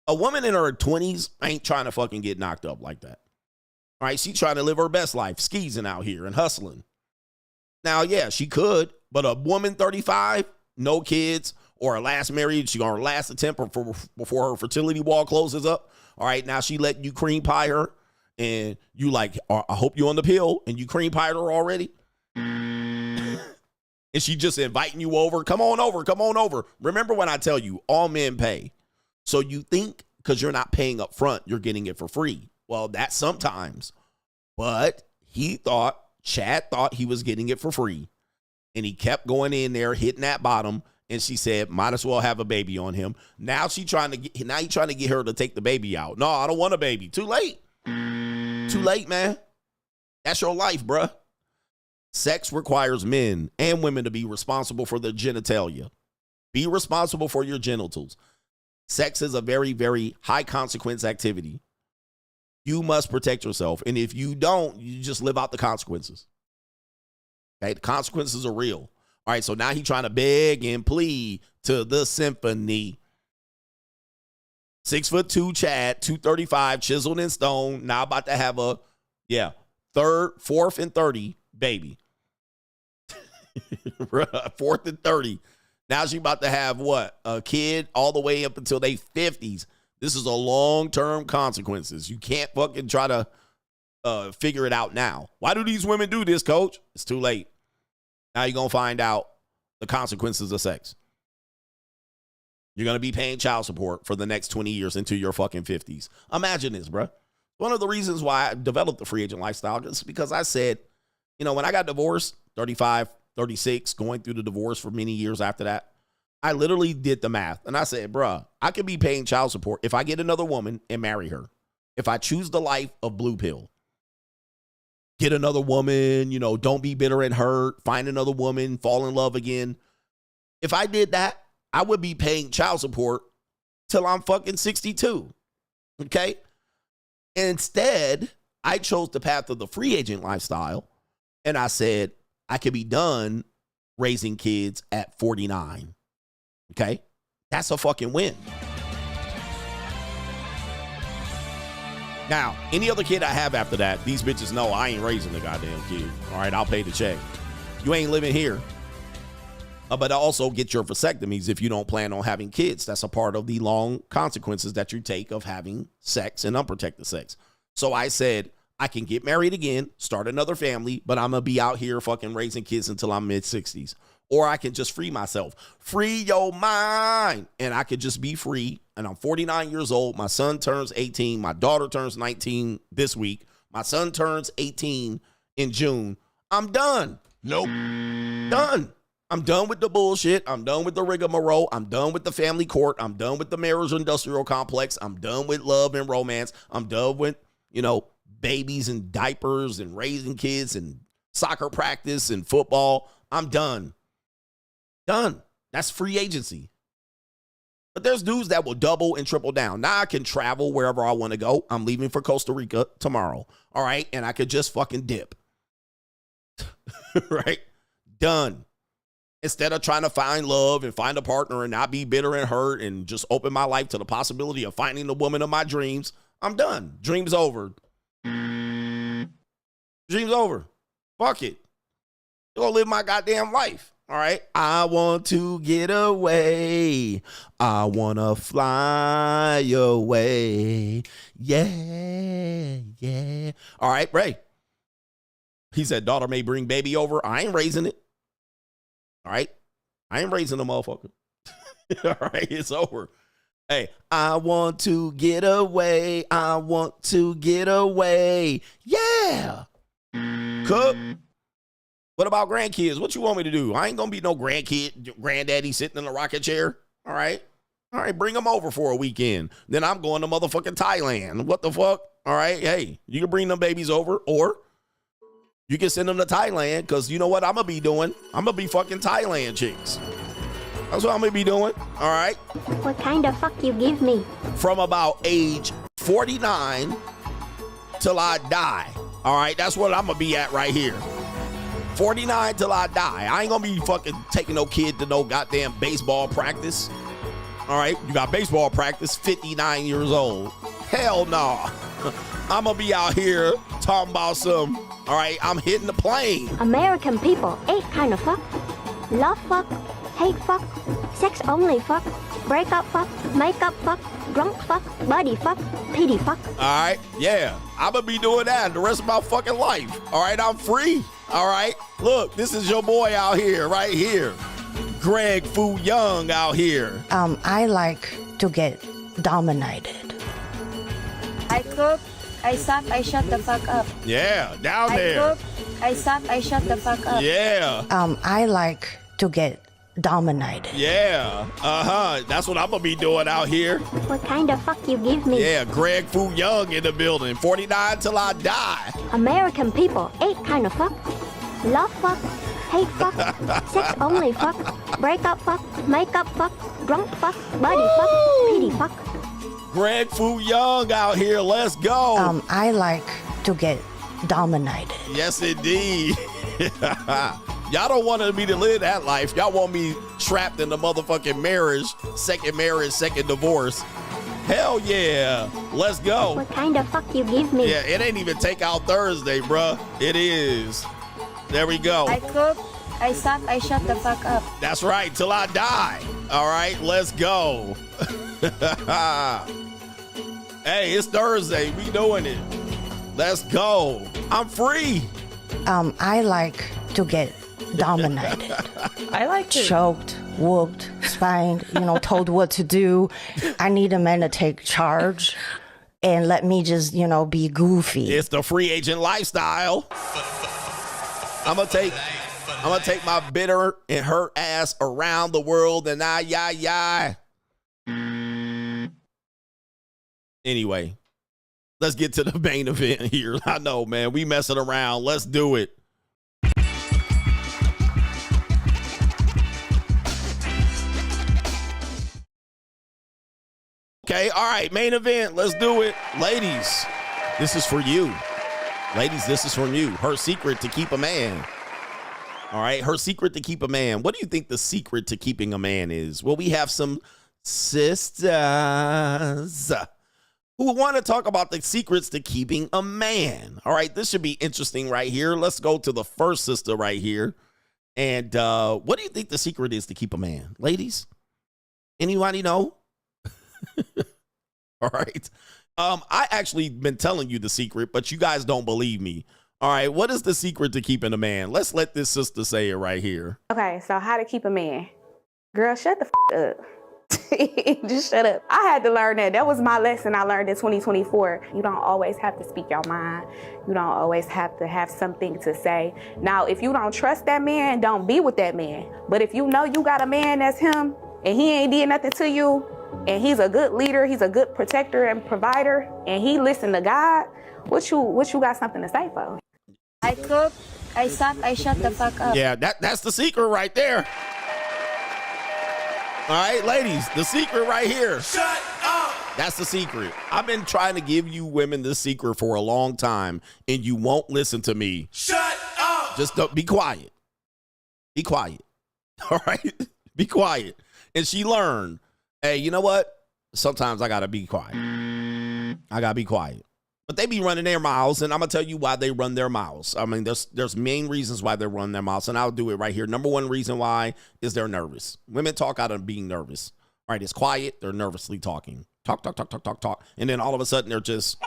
E: A woman in her 20s ain't trying to fucking get knocked up like that. All right? She's trying to live her best life, skeezing out here and hustling. Now, yeah, she could, but a woman 35, no kids, or her last marriage, she on her last attempt before her fertility wall closes up. All right, now she let you cream pie her, and you like, I hope you on the pill, and you cream pied her already. And she just inviting you over. Come on over, come on over. Remember when I tell you, all men pay. So you think because you're not paying up front, you're getting it for free. Well, that's sometimes. But Chad thought he was getting it for free. And he kept going in there, hitting that bottom. And she said, might as well have a baby on him. Now he's trying to get her to take the baby out. No, I don't want a baby. Too late. Too late, man. That's your life, bruh. Sex requires men and women to be responsible for their genitalia. Be responsible for your genitals. Sex is a very, very high consequence activity. You must protect yourself. And if you don't, you just live out the consequences. Okay, the consequences are real. All right, so now he's trying to beg and plead to the symphony. 6'2" Chad, 235, chiseled in stone. Now about to have a, fourth and 30 baby. 4th and 30. Now she about to have what? A kid all the way up until they 50s. This is a long-term consequences. You can't fucking try to figure it out now. Why do these women do this, coach? It's too late. Now you're going to find out the consequences of sex. You're going to be paying child support for the next 20 years into your fucking 50s. Imagine this, bro. One of the reasons why I developed the free agent lifestyle is because I said, you know, when I got divorced, 35, 36, going through the divorce for many years after that, I literally did the math. And I said, bruh, I could be paying child support if I get another woman and marry her. If I choose the life of blue pill. Get another woman, you know, don't be bitter and hurt, find another woman, fall in love again. If I did that, I would be paying child support till I'm fucking 62. Okay? Instead, I chose the path of the free agent lifestyle, and I said I could be done raising kids at 49. Okay? That's a fucking win. Now, any other kid I have after that, these bitches know I ain't raising the goddamn kid. All right, I'll pay the check. You ain't living here. But also get your vasectomies if you don't plan on having kids. That's a part of the long consequences that you take of having sex and unprotected sex. So I said, I can get married again, start another family, but I'm going to be out here fucking raising kids until I'm mid-60s. Or I can just free myself. Free your mind. And I could just be free. And I'm 49 years old. My son turns 18. My daughter turns 19 this week. My son turns 18 in June. I'm done. Nope. Done. I'm done with the bullshit. I'm done with the rigmarole. I'm done with the family court. I'm done with the marriage industrial complex. I'm done with love and romance. I'm done with, babies and diapers and raising kids and soccer practice and football. I'm done. Done. That's free agency. But there's dudes that will double and triple down. Now I can travel wherever I want to go. I'm leaving for Costa Rica tomorrow. All right. And I could just fucking dip. Right? Done. Instead of trying to find love and find a partner and not be bitter and hurt and just open my life to the possibility of finding the woman of my dreams, I'm done. Dream's over. Dream's over. Fuck it. I'm gonna live my goddamn life. All right. I want to get away. I want to fly away. Yeah, yeah. All right, Ray. He said, daughter may bring baby over. I ain't raising it. All right. I ain't raising the motherfucker. All right. It's over. Hey, I want to get away. I want to get away. Yeah. Cook. What about grandkids? What you want me to do? I ain't going to be no granddaddy sitting in a rocket chair. All right. All right. Bring them over for a weekend. Then I'm going to motherfucking Thailand. What the fuck? All right. Hey, you can bring them babies over, or you can send them to Thailand, because you know what I'm going to be doing? I'm going to be fucking Thailand chicks. That's what I'm going to be doing. All right.
K: What kind of fuck you give me?
E: From about age 49 till I die. All right. That's what I'm going to be at right here. 49 till I die. I ain't going to be fucking taking no kid to no goddamn baseball practice. All right. You got baseball practice, 59 years old. Hell no. I'm going to be out here talking about some, all right, I'm hitting the plane.
K: American people, 8 kind of fuck. Love fuck, hate fuck, sex only fuck, breakup fuck, makeup fuck, drunk fuck, buddy fuck, pity fuck.
E: All right, yeah, I'm going to be doing that the rest of my fucking life. All right, I'm free. All right, look, this is your boy out here, right here. Greg Fu Young out here.
O: I like to get dominated.
G: I cook, I suck, I shut the fuck up.
E: Yeah, down there.
G: I cook, I suck, I shut the fuck up.
E: Yeah.
O: I like to get dominated.
E: Yeah. That's what I'm going to be doing out here.
K: What kind of fuck you give me?
E: Yeah, Greg Fu Young in the building. 49 till I die.
K: American people, 8 kind of fuck. Love fuck, hate fuck, sex only fuck, breakup fuck, makeup fuck, drunk fuck, buddy fuck, pity fuck.
E: Greg Fu Young out here. Let's go.
O: I like to get dominated.
E: Yes, indeed. Y'all don't want me to live that life. Y'all want me trapped in the motherfucking marriage, second divorce. Hell yeah. Let's go.
K: What kind of fuck you give me?
E: Yeah, it ain't even Takeout Thursday, bruh. It is. There we go.
G: I cook, I suck, I shut the fuck up.
E: That's right, till I die. All right, let's go. Hey, it's Thursday. We doing it. Let's go. I'm free.
O: I like to get dominated.
P: I like to
O: choked, whooped, spanked, told what to do. I need a man to take charge and let me just, be goofy.
E: It's the free agent lifestyle. I'm gonna take my bitter and hurt ass around the world and Anyway, let's get to the main event here. I know, man, we messing around. Let's do it. Okay, all right, main event. Let's do it. Ladies, this is for you. Ladies, this is from you. Her secret to keep a man. All right, her secret to keep a man. What do you think the secret to keeping a man is? Well, we have some sisters who want to talk about the secrets to keeping a man. All right, this should be interesting right here. Let's go to the first sister right here. And what do you think the secret is to keep a man? Ladies? Anybody know? All right. I actually been telling you the secret, but you guys don't believe me. All right. What is the secret to keeping a man? Let's let this sister say it right here.
P: Okay, so how to keep a man? Girl, shut the up. Just shut up. I had to learn that. That was my lesson I learned in 2024. You don't always have to speak your mind. You don't always have to have something to say. Now, if you don't trust that man, don't be with that man. But if you know you got a man that's him and he ain't did nothing to you, and he's a good leader, he's a good protector and provider, and he listen to God, what you got something to say for?
S: I cook, I suck, I shut the fuck up.
E: Yeah, that's the secret right there. All right, ladies, the secret right here. Shut up. That's the secret. I've been trying to give you women the secret for a long time, and you won't listen to me. Shut up. Just don't, be quiet. Be quiet. All right? Be quiet. And she learned, hey, you know what? Sometimes I got to be quiet. I got to be quiet. But they be running their mouths, and I'm going to tell you why they run their mouths. I mean, there's main reasons why they run their mouths, and I'll do it right here. Number one reason why is they're nervous. Women talk out of being nervous. All right, it's quiet. They're nervously talking. Talk. And then all of a sudden, they're just...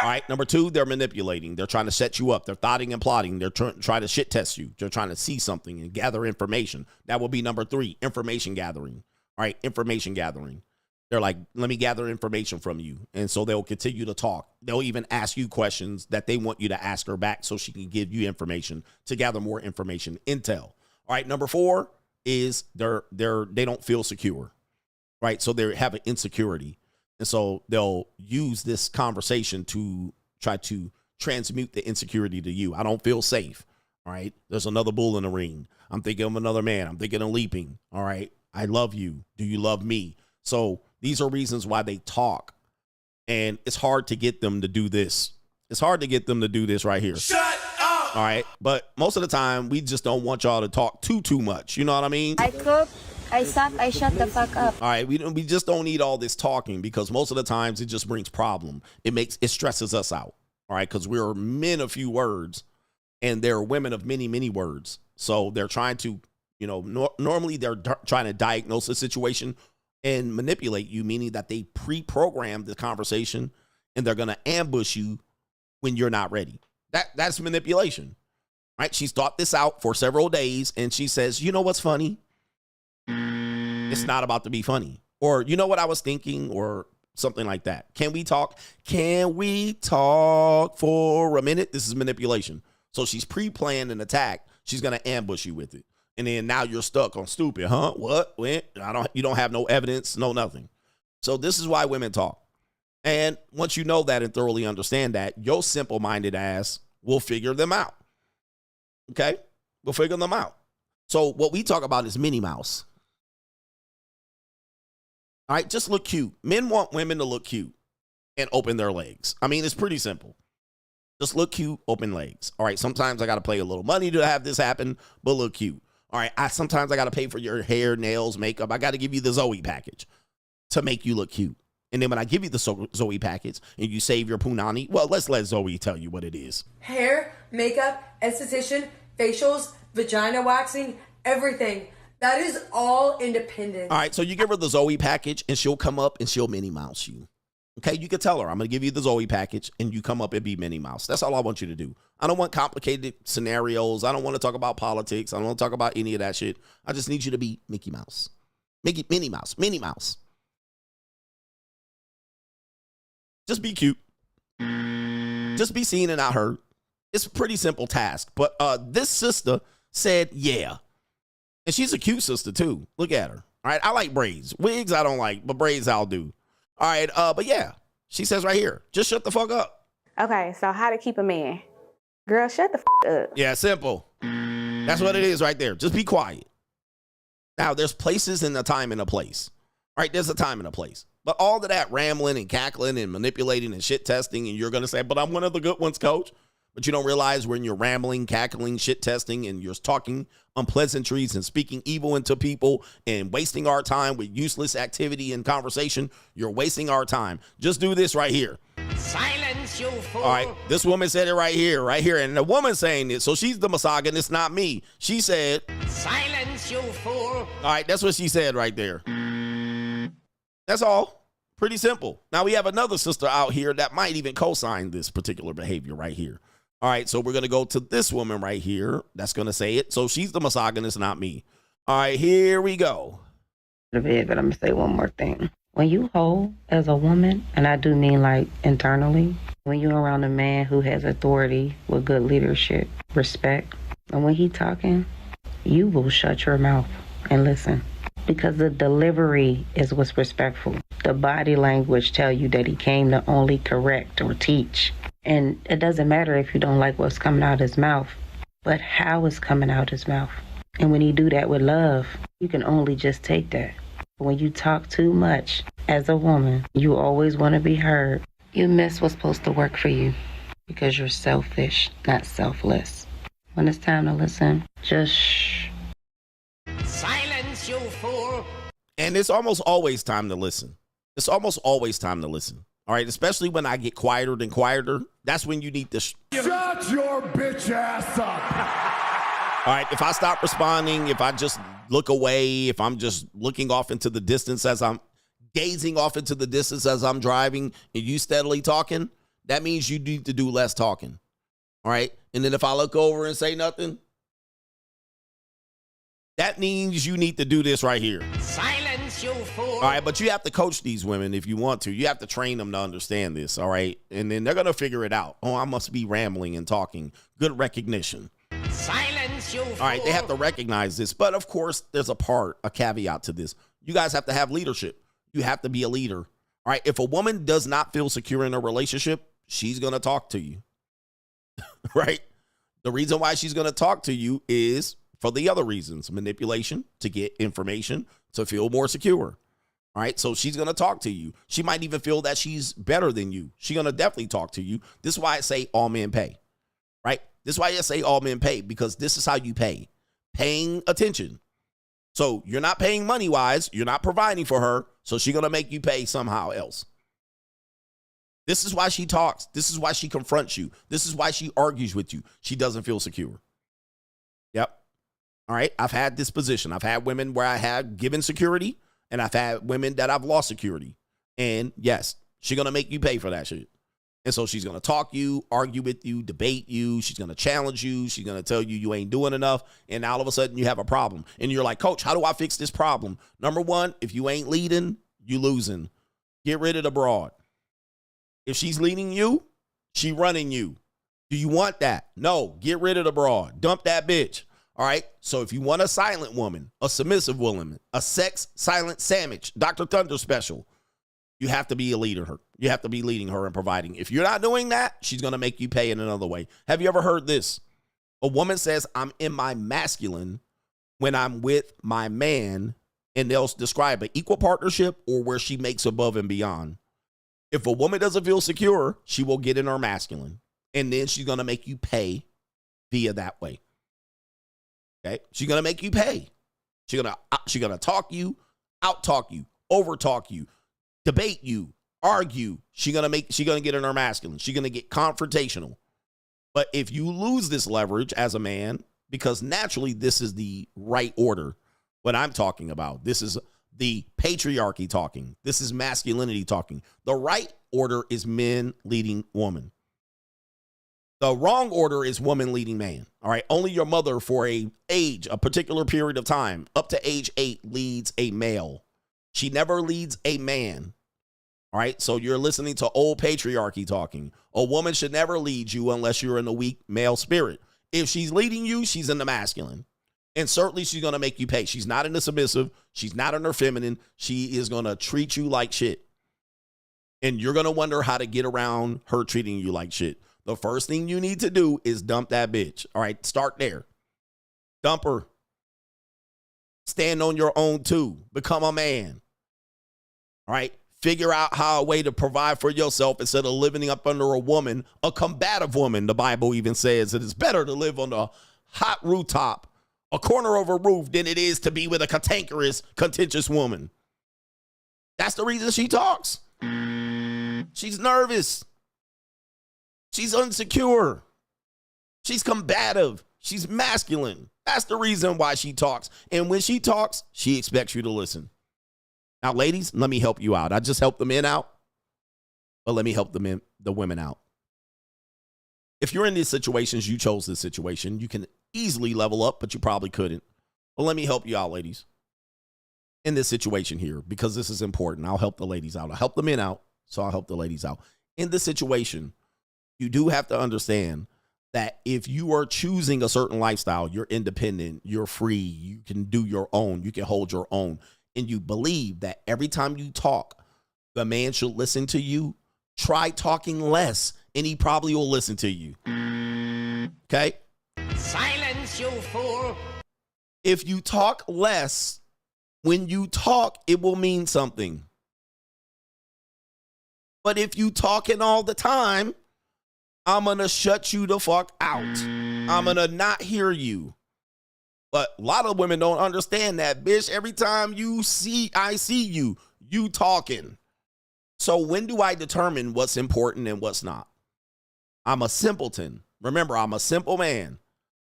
E: All right, number two, they're manipulating. They're trying to set you up. They're thoughting and plotting. They're trying to shit test you. They're trying to see something and gather information. That will be number three, information gathering. All right, information gathering. They're like, let me gather information from you. And so they'll continue to talk. They'll even ask you questions that they want you to ask her back so she can give you information to gather more information, intel. All right, number four is they don't feel secure, right? So they have an insecurity. And so they'll use this conversation to try to transmute the insecurity to you. I don't feel safe, all right? There's another bull in the ring. I'm thinking of another man. I'm thinking of leaping, all right? I love you. Do you love me? So these are reasons why they talk, and it's hard to get them to do this. It's hard to get them to do this right here. Shut up! All right, but most of the time, we just don't want y'all to talk too much. You know what I mean?
S: I cook, I suck, I shut the fuck up.
E: All right, we just don't need all this talking because most of the times it just brings problem. It stresses us out. All right, because we're men of few words, and they're women of many words. So they're trying to, normally they're trying to diagnose a situation and manipulate you, meaning that they pre-program the conversation and they're going to ambush you when you're not ready. That's manipulation, right? She's thought this out for several days and she says, you know what's funny? It's not about to be funny. Or, you know what I was thinking? Or something like that. Can we talk? Can we talk for a minute? This is manipulation. So she's pre-planned an attack. She's going to ambush you with it. And then now you're stuck on stupid, huh? What? When? You don't have no evidence, no nothing. So this is why women talk. And once you know that and thoroughly understand that, your simple-minded ass will figure them out. Okay? We'll figure them out. So what we talk about is Minnie Mouse. All right? Just look cute. Men want women to look cute and open their legs. I mean, it's pretty simple. Just look cute, open legs. All right? Sometimes I got to pay a little money to have this happen, but look cute. All right, sometimes I got to pay for your hair, nails, makeup. I got to give you the Zoe package to make you look cute. And then when I give you the Zoe package and you save your punani, well, let's let Zoe tell you what it is.
T: Hair, makeup, esthetician, facials, vagina waxing, everything. That is all independent.
E: All right, so you give her the Zoe package and she'll come up and she'll Minnie Mouse you. Okay, you can tell her, I'm going to give you the Zoe package and you come up and be Minnie Mouse. That's all I want you to do. I don't want complicated scenarios. I don't want to talk about politics. I don't want to talk about any of that shit. I just need you to be Mickey Mouse. Minnie Mouse. Just be cute. Just be seen and not heard. It's a pretty simple task. But this sister said, yeah. And she's a cute sister too. Look at her. All right, I like braids. Wigs I don't like, but braids I'll do. All right, but yeah, she says right here, just shut the fuck up.
P: Okay, so how to keep a man? Girl, shut the up.
E: Yeah, simple. That's what it is right there. Just be quiet. Now, there's places and a time and a place. All right, there's a time and a place. But all of that rambling and cackling and manipulating and shit testing, and you're going to say, but I'm one of the good ones, coach. But you don't realize when you're rambling, cackling, shit testing, and you're talking unpleasantries and speaking evil into people and wasting our time with useless activity and conversation, you're wasting our time. Just do this right here.
F: Silence, you fool.
E: All right, this woman said it right here, and the woman saying it, so she's the misogynist, not me. She said,
F: Silence, you fool.
E: all right, that's what she said right there. That's all. Pretty simple. Now we have another sister out here that might even co-sign this particular behavior right here. All right, so we're going to go to this woman right here that's going to say it. So she's the misogynist, not me. All right, here we go.
A: But I'm going to say one more thing. When you hold as a woman, and I do mean like internally, when you're around a man who has authority with good leadership, respect, and when he talking, you will shut your mouth and listen. Because the delivery is what's respectful. The body language tell you that he came to only correct or teach. And it doesn't matter if you don't like what's coming out his mouth, but how it's coming out his mouth. And when he do that with love, you can only just take that. But when you talk too much as a woman, you always want to be heard. You miss what's supposed to work for you because you're selfish, not selfless. When it's time to listen, just shh.
F: Silence, you fool.
E: And it's almost always time to listen. It's almost always time to listen. All right, especially when I get quieter and quieter. That's when you need to
J: shut your bitch ass up.
E: All right, if I stop responding, if I just look away, if I'm just looking off into the distance as I'm gazing off into the distance as I'm driving and you steadily talking, that means you need to do less talking. All right, and then if I look over and say nothing, that means you need to do this right here.
F: Silence, you fool.
E: All right, but you have to coach these women if you want to. You have to train them to understand this, all right? And then they're going to figure it out. Oh, I must be rambling and talking. Good recognition.
F: Silence, you fool.
E: All right, they have to recognize this. But, of course, there's a caveat to this. You guys have to have leadership. You have to be a leader. All right, if a woman does not feel secure in a relationship, she's going to talk to you, right? The reason why she's going to talk to you is for the other reasons, manipulation, to get information, to feel more secure. All right, so she's going to talk to you. She might even feel that she's better than you. She's going to definitely talk to you. This is why I say all men pay, right? This is why I say all men pay, because this is how you pay. Paying attention. So you're not paying money-wise. You're not providing for her, so she's going to make you pay somehow else. This is why she talks. This is why she confronts you. This is why she argues with you. She doesn't feel secure. Yep. All right, I've had this position. I've had women where I had given security, and I've had women that I've lost security. And yes, she's going to make you pay for that shit. And so she's going to talk you, argue with you, debate you. She's going to challenge you. She's going to tell you you ain't doing enough. And all of a sudden you have a problem. And you're like, Coach, how do I fix this problem? Number one, if you ain't leading, you losing. Get rid of the broad. If she's leading you, she running you. Do you want that? No, get rid of the broad. Dump that bitch. All right, so if you want a silent woman, a submissive woman, a sex silent sandwich, Dr. Thunder special, you have to be a leader. You have to be leading her and providing. If you're not doing that, she's going to make you pay in another way. Have you ever heard this? A woman says, I'm in my masculine when I'm with my man, and they'll describe an equal partnership or where she makes above and beyond. If a woman doesn't feel secure, she will get in her masculine, and then she's going to make you pay via that way. Okay, she's gonna make you pay. She's gonna talk you, out-talk you, over-talk you, debate you, argue. She's gonna get in her masculine. She's gonna get confrontational. But if you lose this leverage as a man, because naturally this is the right order, what I'm talking about, this is the patriarchy talking. This is masculinity talking. The right order is men leading woman. The wrong order is woman leading man. All right. Only your mother for a particular period of time, up to age 8, leads a male. She never leads a man. All right. So you're listening to old patriarchy talking. A woman should never lead you unless you're in a weak male spirit. If she's leading you, she's in the masculine. And certainly she's going to make you pay. She's not in the submissive. She's not in her feminine. She is going to treat you like shit. And you're going to wonder how to get around her treating you like shit. The first thing you need to do is dump that bitch. All right, start there. Dump her. Stand on your own too. Become a man. All right, figure out how a way to provide for yourself instead of living up under a woman, a combative woman. The Bible even says it is better to live on a hot rooftop, a corner of a roof, than it is to be with a cantankerous, contentious woman. That's the reason she talks. She's nervous. She's insecure. She's combative. She's masculine. That's the reason why she talks. And when she talks, she expects you to listen. Now, ladies, let me help you out. I just helped the men out, but let me help the women out. If you're in these situations, you chose this situation, you can easily level up, but you probably couldn't. But let me help you out, ladies, in this situation here, because this is important. I'll help the ladies out. I'll help the men out, so I'll help the ladies out. In this situation, you do have to understand that if you are choosing a certain lifestyle, you're independent, you're free, you can do your own, you can hold your own, and you believe that every time you talk, the man should listen to you, try talking less, and he probably will listen to you. Okay?
F: Silence, you fool.
E: If you talk less, when you talk, it will mean something. But if you talking all the time, I'm going to shut you the fuck out. I'm going to not hear you. But a lot of women don't understand that, bitch. Every time I see you, you talking. So when do I determine what's important and what's not? I'm a simpleton. Remember, I'm a simple man.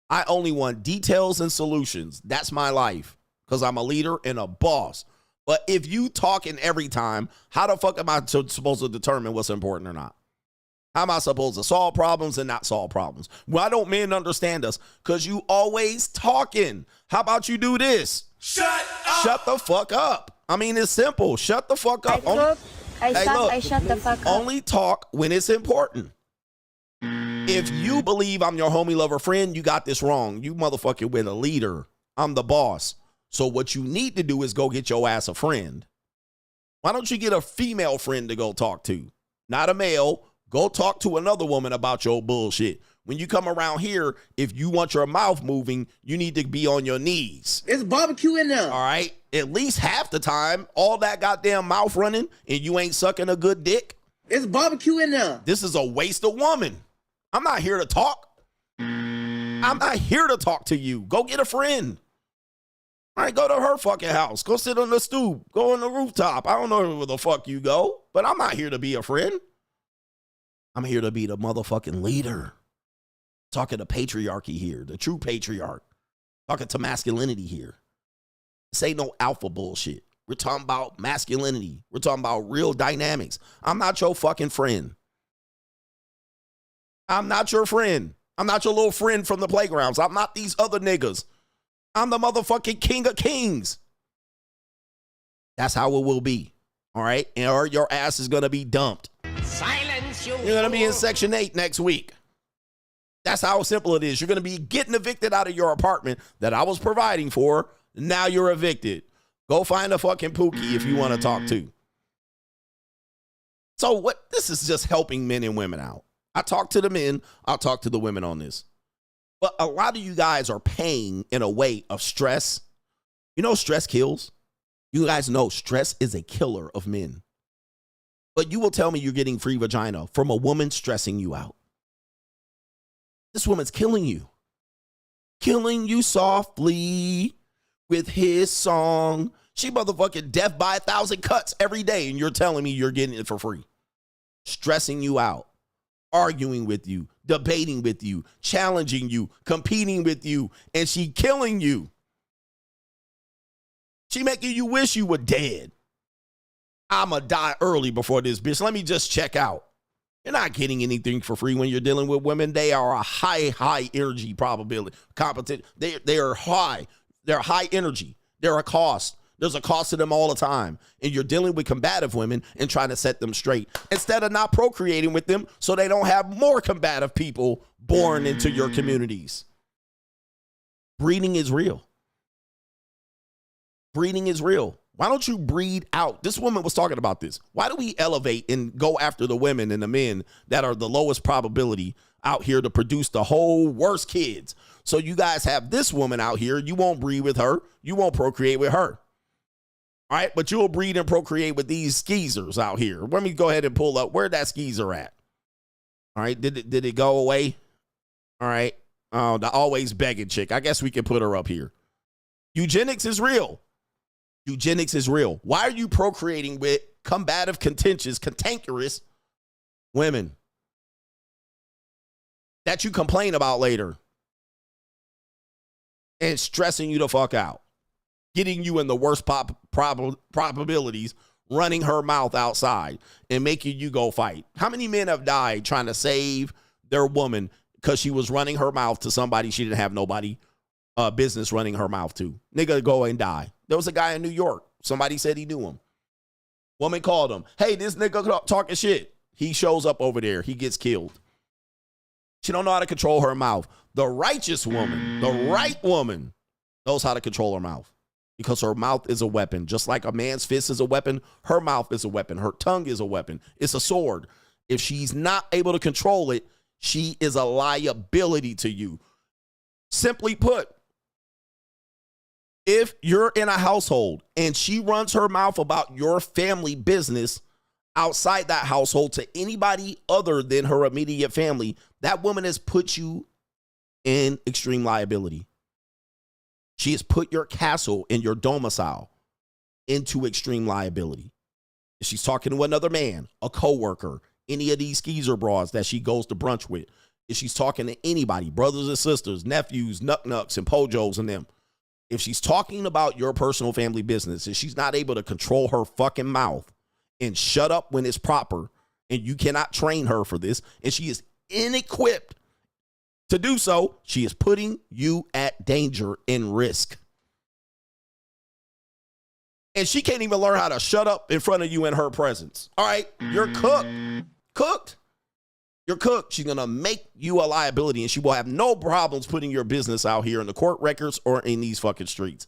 E: I only want details and solutions. That's my life because I'm a leader and a boss. But if you talking every time, how the fuck am I supposed to determine what's important or not? How am I supposed to solve problems and not solve problems? Why don't men understand us? Because you always talking. How about you do this? Shut up. Shut the fuck up. I mean, it's simple. Shut the fuck up.
S: I shut the fuck up.
E: Only talk when it's important. If you believe I'm your homie, lover, friend, you got this wrong. You motherfucking with a leader. I'm the boss. So what you need to do is go get your ass a friend. Why don't you get a female friend to go talk to? Not a male. Go talk to another woman about your bullshit. When you come around here, if you want your mouth moving, you need to be on your knees.
F: It's barbecue in there.
E: All right? At least half the time, all that goddamn mouth running and you ain't sucking a good dick.
F: It's barbecue in there.
E: This is a waste of woman. I'm not here to talk. I'm not here to talk to you. Go get a friend. All right, go to her fucking house. Go sit on the stoop. Go on the rooftop. I don't know where the fuck you go, but I'm not here to be a friend. I'm here to be the motherfucking leader. Talking to patriarchy here, the true patriarch. Talking to masculinity here. This ain't no alpha bullshit. We're talking about masculinity. We're talking about real dynamics. I'm not your fucking friend. I'm not your friend. I'm not your little friend from the playgrounds. I'm not these other niggas. I'm the motherfucking king of kings. That's how it will be. All right? Or your ass is going to be dumped.
F: Silence, you.
E: You're going to be in Section 8 next week. That's how simple it is. You're going to be getting evicted out of your apartment that I was providing for. Now you're evicted. Go find a fucking Pookie if you want to talk to. So what? This is just helping men and women out. I talk to the men. I'll talk to the women on this. But a lot of you guys are paying in a way of stress. You know stress kills. You guys know stress is a killer of men. But you will tell me you're getting free vagina from a woman stressing you out. This woman's killing you. Killing you softly with his song. She motherfucking death by 1,000 cuts every day, and you're telling me you're getting it for free. Stressing you out. Arguing with you. Debating with you. Challenging you. Competing with you. And she killing you. She making you wish you were dead. I'ma die early before this bitch. Let me just check out. You're not getting anything for free when you're dealing with women. They are a high energy probability. Competent. They are high. They're high energy. They're a cost. There's a cost to them all the time. And you're dealing with combative women and trying to set them straight instead of not procreating with them so they don't have more combative people born into your communities. Breeding is real. Breeding is real. Why don't you breed out? This woman was talking about this. Why do we elevate and go after the women and the men that are the lowest probability out here to produce the whole worst kids? So you guys have this woman out here. You won't breed with her. You won't procreate with her. All right, but you'll breed and procreate with these skeezers out here. Let me go ahead and pull up where that skeezer at. All right, did it go away? All right, the always begging chick. I guess we can put her up here. Eugenics is real. Eugenics is real. Why are you procreating with combative, contentious, cantankerous women? that you complain about later and stressing you the fuck out, getting you in the worst probabilities, running her mouth outside and making you go fight. How many men have died trying to save their woman because she was running her mouth to somebody she didn't have nobody business running her mouth to? Nigga, go and die. There was a guy in New York. Somebody said he knew him. Woman called him. Hey, this nigga talking shit. He shows up over there. He gets killed. She don't know how to control her mouth. The righteous woman, the right woman, knows how to control her mouth because her mouth is a weapon. Just like a man's fist is a weapon, her mouth is a weapon. Her tongue is a weapon. It's a sword. If she's not able to control it, she is a liability to you. Simply put, if you're in a household and she runs her mouth about your family business outside that household to anybody other than her immediate family, that woman has put you in extreme liability. She has put your castle and your domicile into extreme liability. If she's talking to another man, a coworker, any of these skeezer bras that she goes to brunch with, if she's talking to anybody, brothers and sisters, nephews, nucks and pojos and them, if she's talking about your personal family business and she's not able to control her fucking mouth and shut up when it's proper, and you cannot train her for this, and she is inequipped to do so, she is putting you at danger and risk. And she can't even learn how to shut up in front of you in her presence. All right, you're cooked. You're cooked. She's going to make you a liability, and she will have no problems putting your business out here in the court records or in these fucking streets.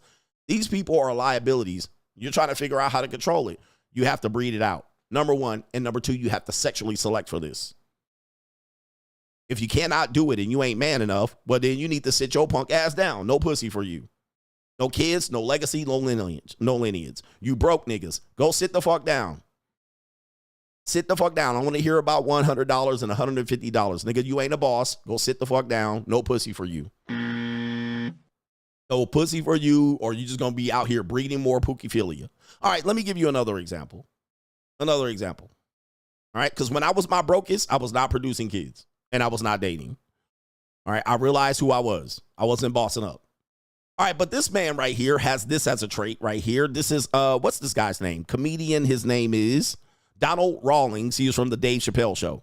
E: These people are liabilities. You're trying to figure out how to control it. You have to breed it out. Number one. And number two, you have to sexually select for this. If you cannot do it and you ain't man enough, well, then you need to sit your punk ass down. No pussy for you. No kids, no legacy, no lineage. You broke niggas. Go sit the fuck down. Sit the fuck down. I want to hear about $100 and $150. Nigga, you ain't a boss. Go sit the fuck down. No pussy for you. No pussy for you, or you just going to be out here breeding more Pookie-philia. All right, let me give you another example. All right, because when I was my brokest, I was not producing kids, and I was not dating. All right, I realized who I was. I wasn't bossing up. All right, but this man right here has this as a trait right here. This is, what's this guy's name? Comedian, his name is Donald Rawlings. He is from the Dave Chappelle Show.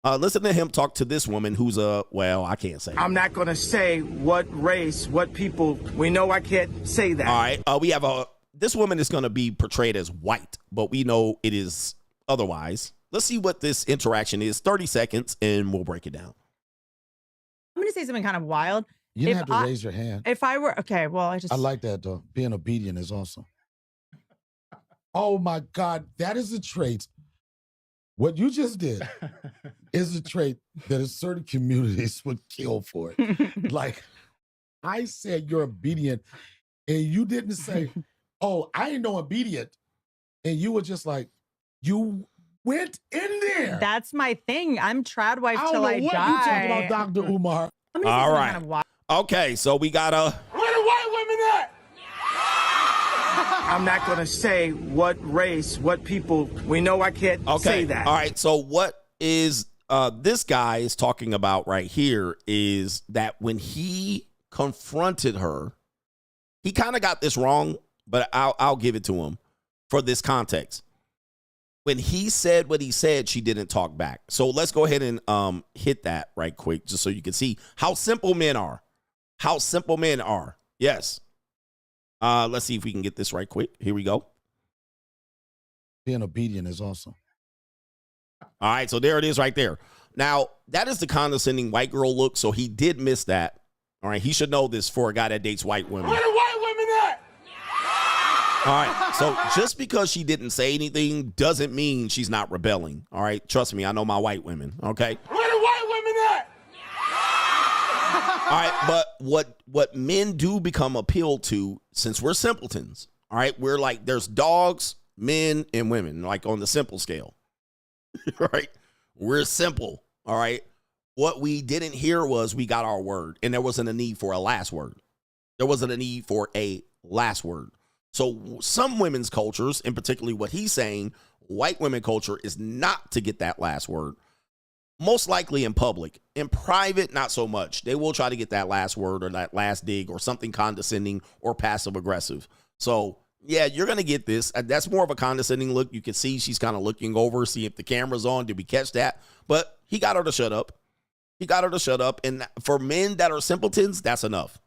E: Listen to him talk to this woman who's well, I can't say.
B: I'm not going to say what race, what people. We know I can't say that.
E: All right. We have this woman is going to be portrayed as white, but we know it is otherwise. Let's see what this interaction is. 30 seconds, and we'll break it down.
R: I'm going to say something kind of wild.
U: You didn't have to raise your hand.
R: If I were, okay, well,
U: I like that, though. Being obedient is awesome. Oh, my God. That is a trait. What you just did is a trait that certain communities would kill for it. Like, I said you're obedient, and you didn't say, oh, I ain't no obedient. And you were just like, you went in there.
R: That's my thing. I'm trad wife till I die.
U: I don't know what you talking about, Dr. Umar.
E: All right. Kind of okay, so we got
B: Where the white women at? I'm not going to say what race, what people. We know I can't say that.
E: All right, so what is this guy is talking about right here is that when he confronted her, he kind of got this wrong, but I'll give it to him for this context. When he said what he said, she didn't talk back. So let's go ahead and hit that right quick just so you can see how simple men are. How simple men are. Yes. Let's see if we can get this right quick. Here we go.
U: Being obedient is awesome.
E: All right, so there it is right there. Now, that is the condescending white girl look, so he did miss that. All right, he should know this for a guy that dates white women.
B: Where the white women at?
E: All right, so just because she didn't say anything doesn't mean she's not rebelling. All right, trust me, I know my white women, okay?
B: Where the white women at?
E: All right, but what men do become appealed to, since we're simpletons, all right, we're like, there's dogs, men, and women, like on the simple scale, right? We're simple, all right? What we didn't hear was we got our word, and there wasn't a need for a last word. There wasn't a need for a last word. So some women's cultures, and particularly what he's saying, white women culture is not to get that last word. most likely in public. In private, not so much. They will try to get that last word or that last dig or something condescending or passive aggressive. So yeah, you're going to get this. That's more of a condescending look. You can see she's kind of looking over, see if the camera's on. Did we catch that? But he got her to shut up. He got her to shut up. And for men that are simpletons, that's enough.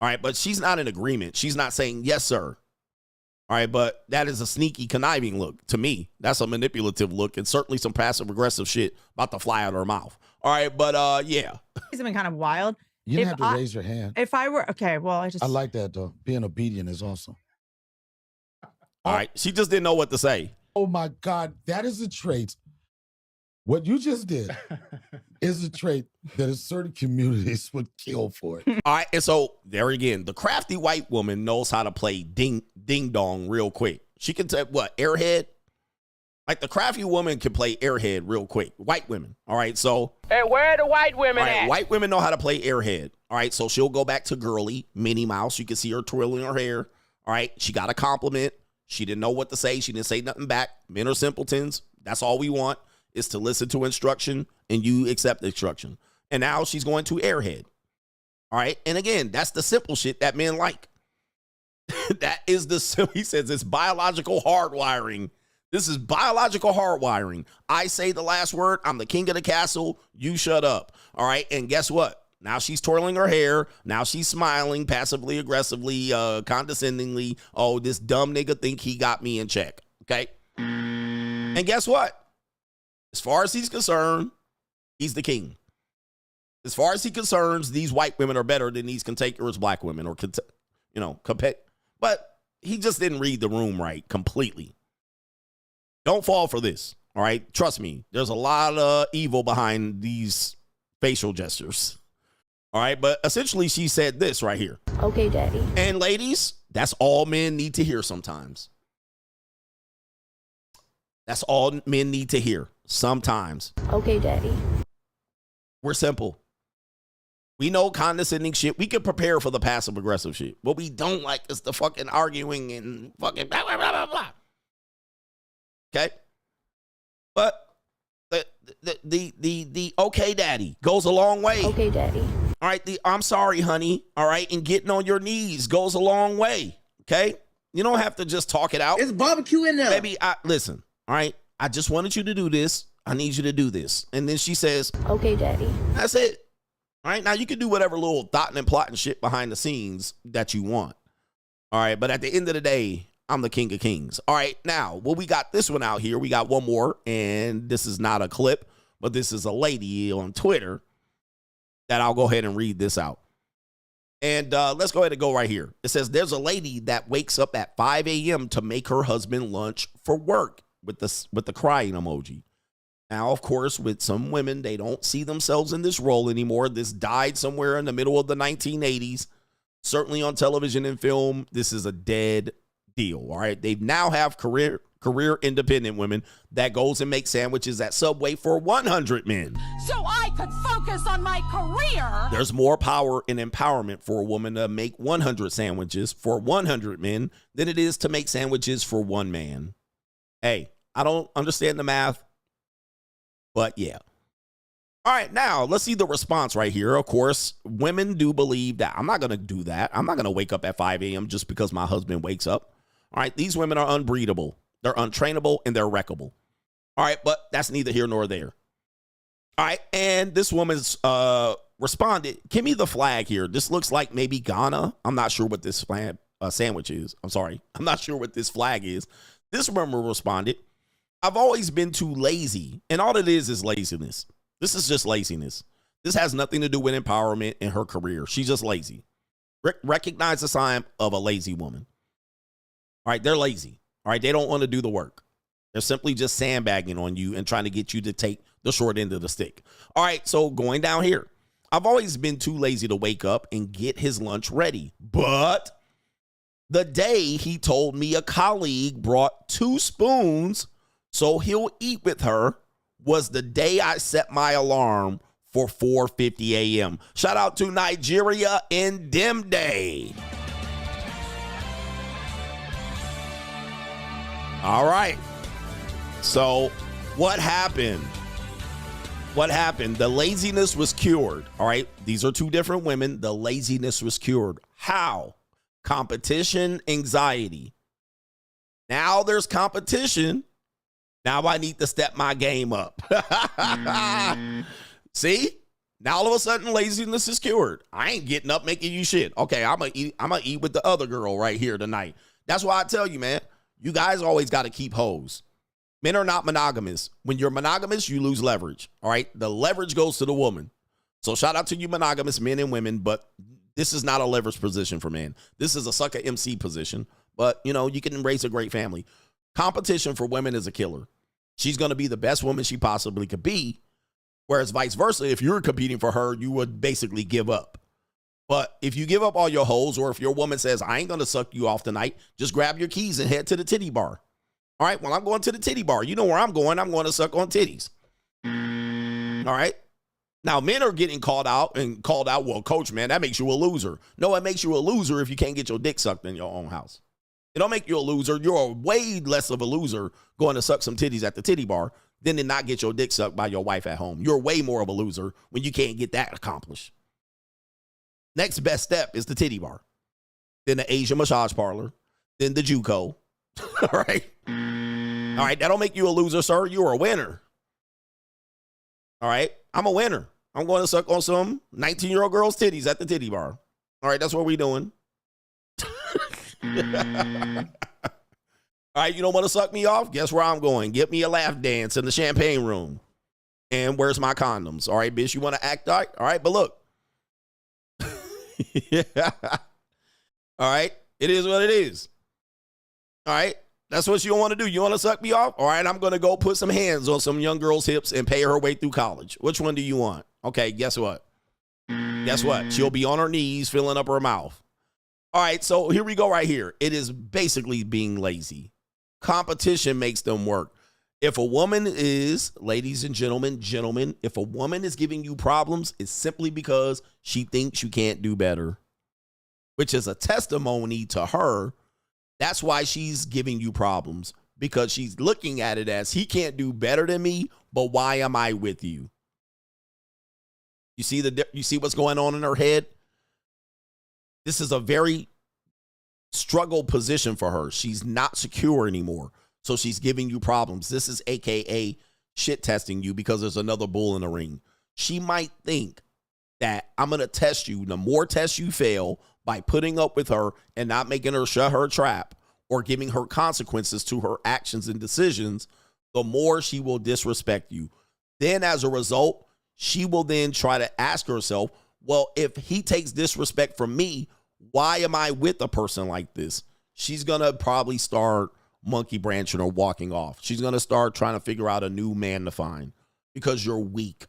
E: All right, but she's not in agreement. She's not saying, yes, sir. All right, but that is a sneaky, conniving look to me. That's a manipulative look and certainly some passive-aggressive shit about to fly out of her mouth. All right, but yeah.
R: It's been kind of wild.
U: You didn't have to raise your hand.
R: If I were, okay, well,
U: I like that, though. Being obedient is awesome.
E: All right, she just didn't know what to say.
U: Oh, my God, that is a trait. What you just did is a trait that certain communities would kill for it.
E: All right, and so there again, the crafty white woman knows how to play ding dong real quick. She can say what, airhead? Like the crafty woman can play airhead real quick. White women. All right, so
C: hey, where are the white women at?
E: White women know how to play airhead. All right, so she'll go back to girly Minnie Mouse. You can see her twirling her hair. All right, she got a compliment. She didn't know what to say. She didn't say nothing back. Men are simpletons. That's all we want, is to listen to instruction and you accept the instruction. And now she's going to airhead. All right. And again, that's the simple shit that men like. That is he says it's biological hardwiring. This is biological hardwiring. I say the last word. I'm the king of the castle. You shut up. All right. And guess what? Now she's twirling her hair. Now she's smiling passively, aggressively, condescendingly. Oh, this dumb nigga think he got me in check. Okay. And guess what? As far as he's concerned, he's the king. As far as he concerns, these white women are better than these cantankerous black women, or but he just didn't read the room right completely. Don't fall for this. All right. Trust me. There's a lot of evil behind these facial gestures. All right. But essentially she said this right here.
S: Okay, daddy.
E: And ladies, that's all men need to hear sometimes. That's all men need to hear sometimes.
S: Okay, daddy.
E: We're simple. We know condescending shit. We can prepare for the passive aggressive shit. What we don't like is the fucking arguing and fucking blah, blah, blah, blah, blah. Okay? But the okay daddy goes a long way.
S: Okay, daddy.
E: All right, the I'm sorry, honey. All right, and getting on your knees goes a long way. Okay? You don't have to just talk it out.
C: It's barbecue in there.
E: Baby, listen. All right, I just wanted you to do this. I need you to do this. And then she says,
S: okay, daddy.
E: That's it. All right, now you can do whatever little thoughting and plotting shit behind the scenes that you want. All right, but at the end of the day, I'm the king of kings. All right, now, well, we got this one out here. We got one more, and this is not a clip, but this is a lady on Twitter that I'll go ahead and read this out. And let's go ahead and go right here. It says, there's a lady that wakes up at 5 a.m. to make her husband lunch for work with the crying emoji. Now, of course, with some women, they don't see themselves in this role anymore. This died somewhere in the middle of the 1980s. Certainly on television and film, this is a dead deal. All right. They now have career independent women that goes and makes sandwiches at Subway for 100 men.
I: So I could focus on my career.
E: There's more power and empowerment for a woman to make 100 sandwiches for 100 men than it is to make sandwiches for one man. Hey, I don't understand the math, but yeah. All right, now let's see the response right here. Of course, women do believe that. I'm not going to do that. I'm not going to wake up at 5 a.m. just because my husband wakes up. All right, these women are unbreedable. They're untrainable and they're wreckable. All right, but that's neither here nor there. All right, and this woman's responded, give me the flag here. This looks like maybe Ghana. I'm not sure what this flag sandwich is. I'm sorry. I'm not sure what this flag is. This woman responded, I've always been too lazy, and all it is laziness. This is just laziness. This has nothing to do with empowerment in her career. She's just lazy. Recognize the sign of a lazy woman. All right, they're lazy. All right, they don't want to do the work. They're simply just sandbagging on you and trying to get you to take the short end of the stick. All right, so going down here. I've always been too lazy to wake up and get his lunch ready. But the day he told me a colleague brought 2 spoons so he'll eat with her was the day I set my alarm for 4:50 a.m. Shout out to Nigeria in Dem Day. All right. So what happened? What happened? The laziness was cured. All right. These are two different women. The laziness was cured. How? Competition, anxiety. Now there's competition. Now I need to step my game up. See? Now all of a sudden laziness is cured. I ain't getting up making you shit. Okay, I'm gonna eat with the other girl right here tonight. That's why I tell you, man, you guys always got to keep hoes. Men are not monogamous. When you're monogamous, you lose leverage. All right? The leverage goes to the woman. So shout out to you monogamous men and women, but this is not a leverage position for men. This is a sucker MC position, but you know, you can raise a great family. Competition for women is a killer. She's going to be the best woman she possibly could be, whereas vice versa, if you're competing for her, you would basically give up. But if you give up all your hoes, or if your woman says, I ain't going to suck you off tonight, just grab your keys and head to the titty bar. All right, well, I'm going to the titty bar. You know where I'm going. I'm going to suck on titties. All right. Now, men are getting called out, well, coach, man, that makes you a loser. No, it makes you a loser if you can't get your dick sucked in your own house. It don't make you a loser. You're way less of a loser going to suck some titties at the titty bar than to not get your dick sucked by your wife at home. You're way more of a loser when you can't get that accomplished. Next best step is the titty bar, then the Asian massage parlor, then the JUCO. All right. All right. That'll make you a loser, sir. You're a winner. All right. I'm a winner. I'm going to suck on some 19-year-old girls' titties at the titty bar. All right. That's what we're doing. All right. You don't want to suck me off? Guess where I'm going? Get me a laugh dance in the champagne room. And where's my condoms? All right, bitch. You want to act right? All right. But look. All right. It is what it is. All right. That's what you want to do. You want to suck me off? All right. I'm going to go put some hands on some young girl's hips and pay her way through college. Which one do you want? Okay. Guess what? Guess what? She'll be on her knees filling up her mouth. All right. So here we go right here. It is basically being lazy. Competition makes them work. If a woman is, ladies and gentlemen, if a woman is giving you problems, it's simply because she thinks you can't do better, which is a testimony to her. That's why she's giving you problems, because she's looking at it as he can't do better than me, but why am I with you? You see what's going on in her head? This is a very struggle position for her. She's not secure anymore. So she's giving you problems. This is AKA shit testing you because there's another bull in the ring. She might think that I'm going to test you. The more tests you fail by putting up with her and not making her shut her trap or giving her consequences to her actions and decisions, the more she will disrespect you. Then as a result, she will then try to ask herself, well, if he takes disrespect from me, why am I with a person like this? She's going to probably start monkey branching or walking off. She's going to start trying to figure out a new man to find because you're weak.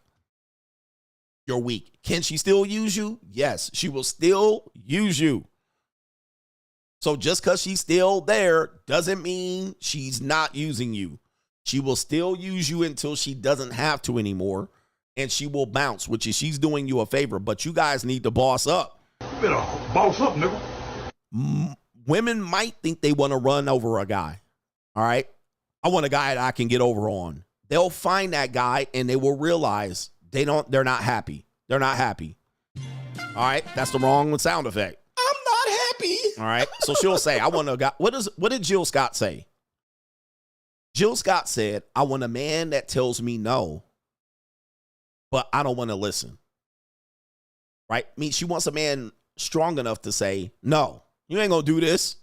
E: You're weak. Can she still use you? Yes, she will still use you. So just because she's still there doesn't mean she's not using you. She will still use you until she doesn't have to anymore, and she will bounce, which is she's doing you a favor, but you guys need to boss up.
J: You better boss up, nigga.
E: Women might think they want to run over a guy. All right. I want a guy that I can get over on. They'll find that guy and they will realize they're not happy. They're not happy. All right. That's the wrong sound effect.
C: I'm not happy.
E: All right. So she'll say, I want a guy. What did Jill Scott say? Jill Scott said, I want a man that tells me no, but I don't want to listen. Right. I mean, she wants a man strong enough to say, no, you ain't going to do this.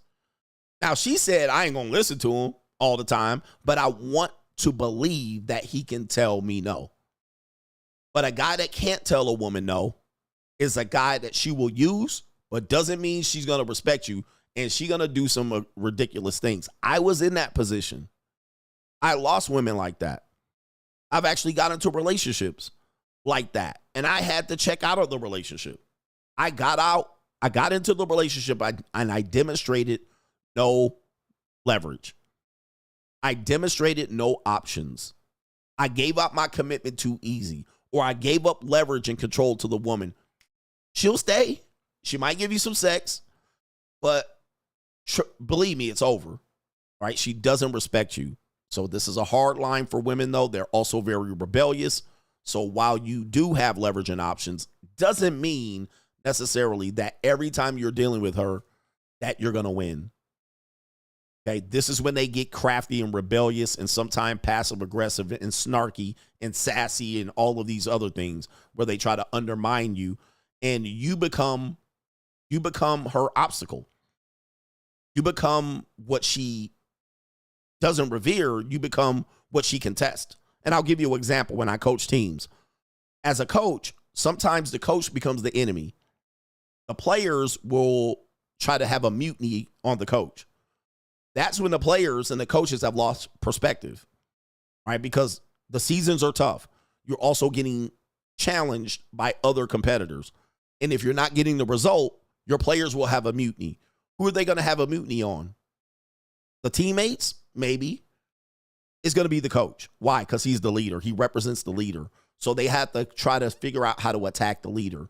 E: Now, she said, I ain't going to listen to him all the time, but I want to believe that he can tell me no. But a guy that can't tell a woman no is a guy that she will use, but doesn't mean she's going to respect you, and she's going to do some ridiculous things. I was in that position. I lost women like that. I've actually got into relationships like that, and I had to check out of the relationship. I got out. I got into the relationship, and I demonstrated no leverage. I demonstrated no options. I gave up my commitment too easy, or I gave up leverage and control to the woman. She'll stay. She might give you some sex, but believe me, it's over. Right? She doesn't respect you. So this is a hard line for women, though. They're also very rebellious. So while you do have leverage and options, doesn't mean necessarily that every time you're dealing with her that you're going to win. Okay, this is when they get crafty and rebellious and sometimes passive aggressive and snarky and sassy and all of these other things where they try to undermine you, and you become her obstacle. You become what she doesn't revere. You become what she can test. And I'll give you an example when I coach teams. As a coach, sometimes the coach becomes the enemy. The players will try to have a mutiny on the coach. That's when the players and the coaches have lost perspective, right? Because the seasons are tough. You're also getting challenged by other competitors. And if you're not getting the result, your players will have a mutiny. Who are they going to have a mutiny on? The teammates? Maybe. It's going to be the coach. Why? Because he's the leader. He represents the leader. So they have to try to figure out how to attack the leader.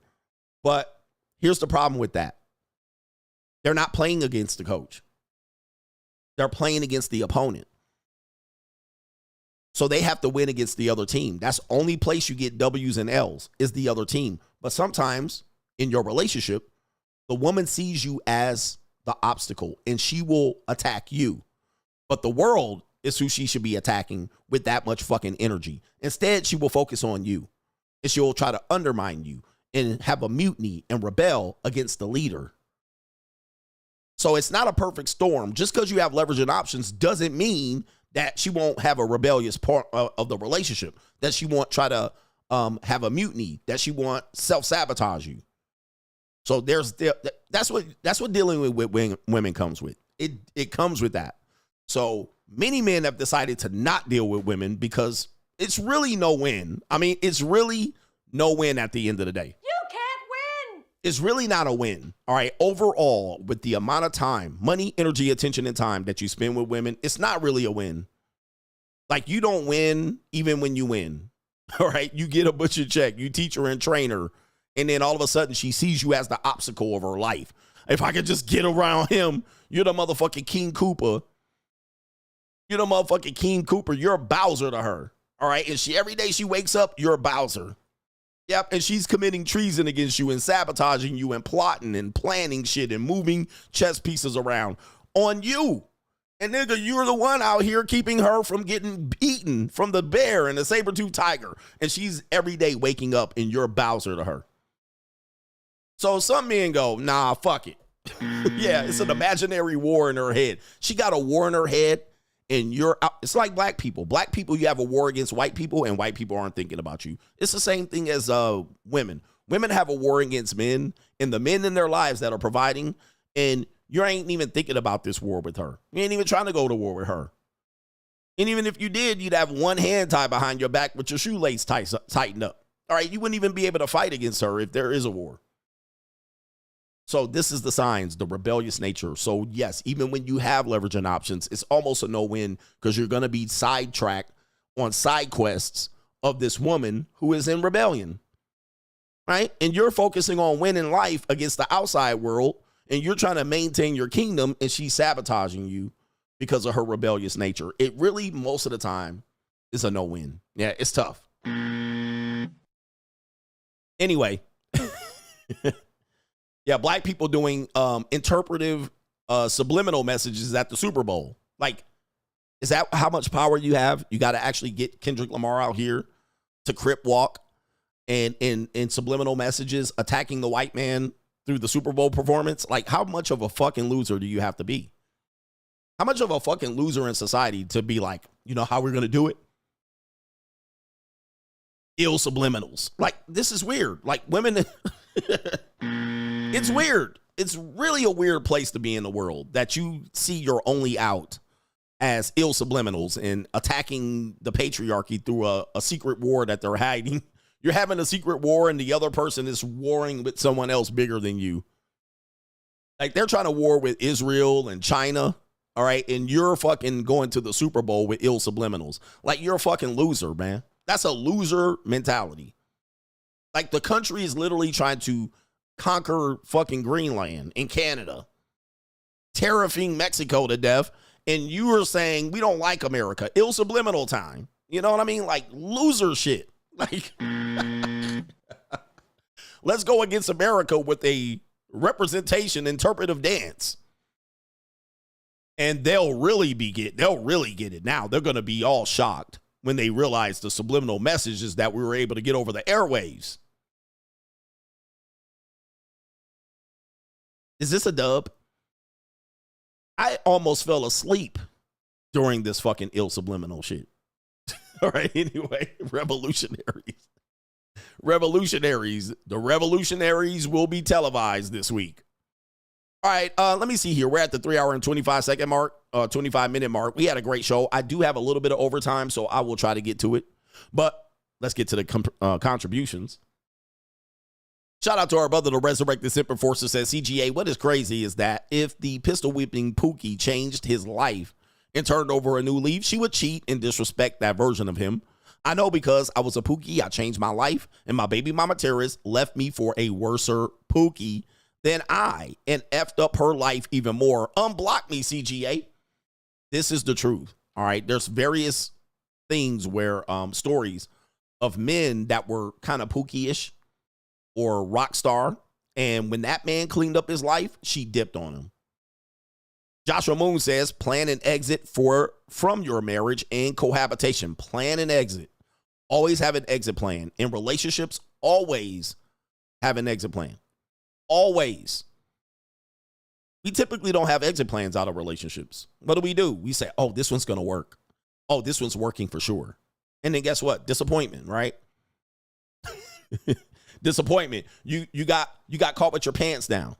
E: But here's the problem with that. They're not playing against the coach. They're playing against the opponent. So they have to win against the other team. That's the only place you get W's and L's is the other team. But sometimes in your relationship, the woman sees you as the obstacle and she will attack you. But the world is who she should be attacking with that much fucking energy. Instead, she will focus on you and she will try to undermine you and have a mutiny and rebel against the leader. So it's not a perfect storm. Just because you have leverage and options doesn't mean that she won't have a rebellious part of the relationship, that she won't try to have a mutiny, that she won't self-sabotage you. So that's what dealing with women comes with. It comes with that. So many men have decided to not deal with women because it's really no win. I mean, it's really no win at the end of the day. It's really not a win. All right. Overall, with the amount of time, money, energy, attention, and time that you spend with women, it's not really a win. Like, you don't win even when you win. All right. You get a butcher check, you teach her and train her, and then all of a sudden she sees you as the obstacle of her life. If I could just get around him, you're the motherfucking King Cooper. You're the motherfucking King Cooper. You're a Bowser to her. All right. And every day she wakes up, you're a Bowser. Yep, and she's committing treason against you and sabotaging you and plotting and planning shit and moving chess pieces around on you. And nigga, you're the one out here keeping her from getting eaten from the bear and the saber-toothed tiger. And she's every day waking up and you're Bowser to her. So some men go, nah, fuck it. Yeah, it's an imaginary war in her head. She got a war in her head. And you're out. It's like black people. Black people, you have a war against white people, and white people aren't thinking about you. It's the same thing as women. Women have a war against men, and the men in their lives that are providing, and you ain't even thinking about this war with her. You ain't even trying to go to war with her. And even if you did, you'd have one hand tied behind your back with your shoelace tightened up. All right, you wouldn't even be able to fight against her if there is a war. So this is the signs, the rebellious nature. So yes, even when you have leverage and options, it's almost a no-win because you're going to be sidetracked on side quests of this woman who is in rebellion, right? And you're focusing on winning life against the outside world, and you're trying to maintain your kingdom, and she's sabotaging you because of her rebellious nature. It really, most of the time, is a no-win. Yeah, it's tough. Anyway. Yeah, black people doing interpretive subliminal messages at the Super Bowl. Like, is that how much power you have? You got to actually get Kendrick Lamar out here to crip walk and in subliminal messages attacking the white man through the Super Bowl performance. Like, how much of a fucking loser do you have to be? How much of a fucking loser in society to be like, you know how we're going to do it? Ill-Subliminals. Like, this is weird. Like, women... It's weird. It's really a weird place to be in the world that you see your only out as Ill-Subliminals and attacking the patriarchy through a secret war that they're hiding. You're having a secret war and the other person is warring with someone else bigger than you. Like, they're trying to war with Israel and China. All right. And you're fucking going to the Super Bowl with Ill-Subliminals. Like, you're a fucking loser, man. That's a loser mentality. Like, the country is literally trying to conquer fucking Greenland and Canada, tariffing Mexico to death, and you are saying we don't like America. Ill-Subliminal time. You know what I mean? Like, loser shit. Like, let's go against America with a representation interpretive dance. And they'll really get it now. They're going to be all shocked when they realize the subliminal messages that we were able to get over the airwaves. Is this a dub? I almost fell asleep during this fucking Ill-Subliminal shit. All right, anyway, revolutionaries. The revolutionaries will be televised this week. All right, let me see here. We're at the 3 hour and 25-second mark, 25-minute mark. We had a great show. I do have a little bit of overtime, so I will try to get to it. But let's get to the contributions. Shout out to our brother, the Resurrected Simper Forces, says, CGA, what is crazy is that if the pistol whipping Pookie changed his life and turned over a new leaf, she would cheat and disrespect that version of him. I know because I was a Pookie, I changed my life, and my baby mama terrorist left me for a worser Pookie than I, and effed up her life even more. Unblock me, CGA. This is the truth. All right. There's various things where stories of men that were kind of Pookie-ish or rock star, and when that man cleaned up his life, she dipped on him. Joshua Moon says, plan an exit from your marriage and cohabitation. Plan an exit. Always have an exit plan. In relationships, always have an exit plan. Always. We typically don't have exit plans out of relationships. What do? We say, oh, this one's going to work. Oh, this one's working for sure. And then guess what? Disappointment, right? Disappointment. You got caught with your pants down.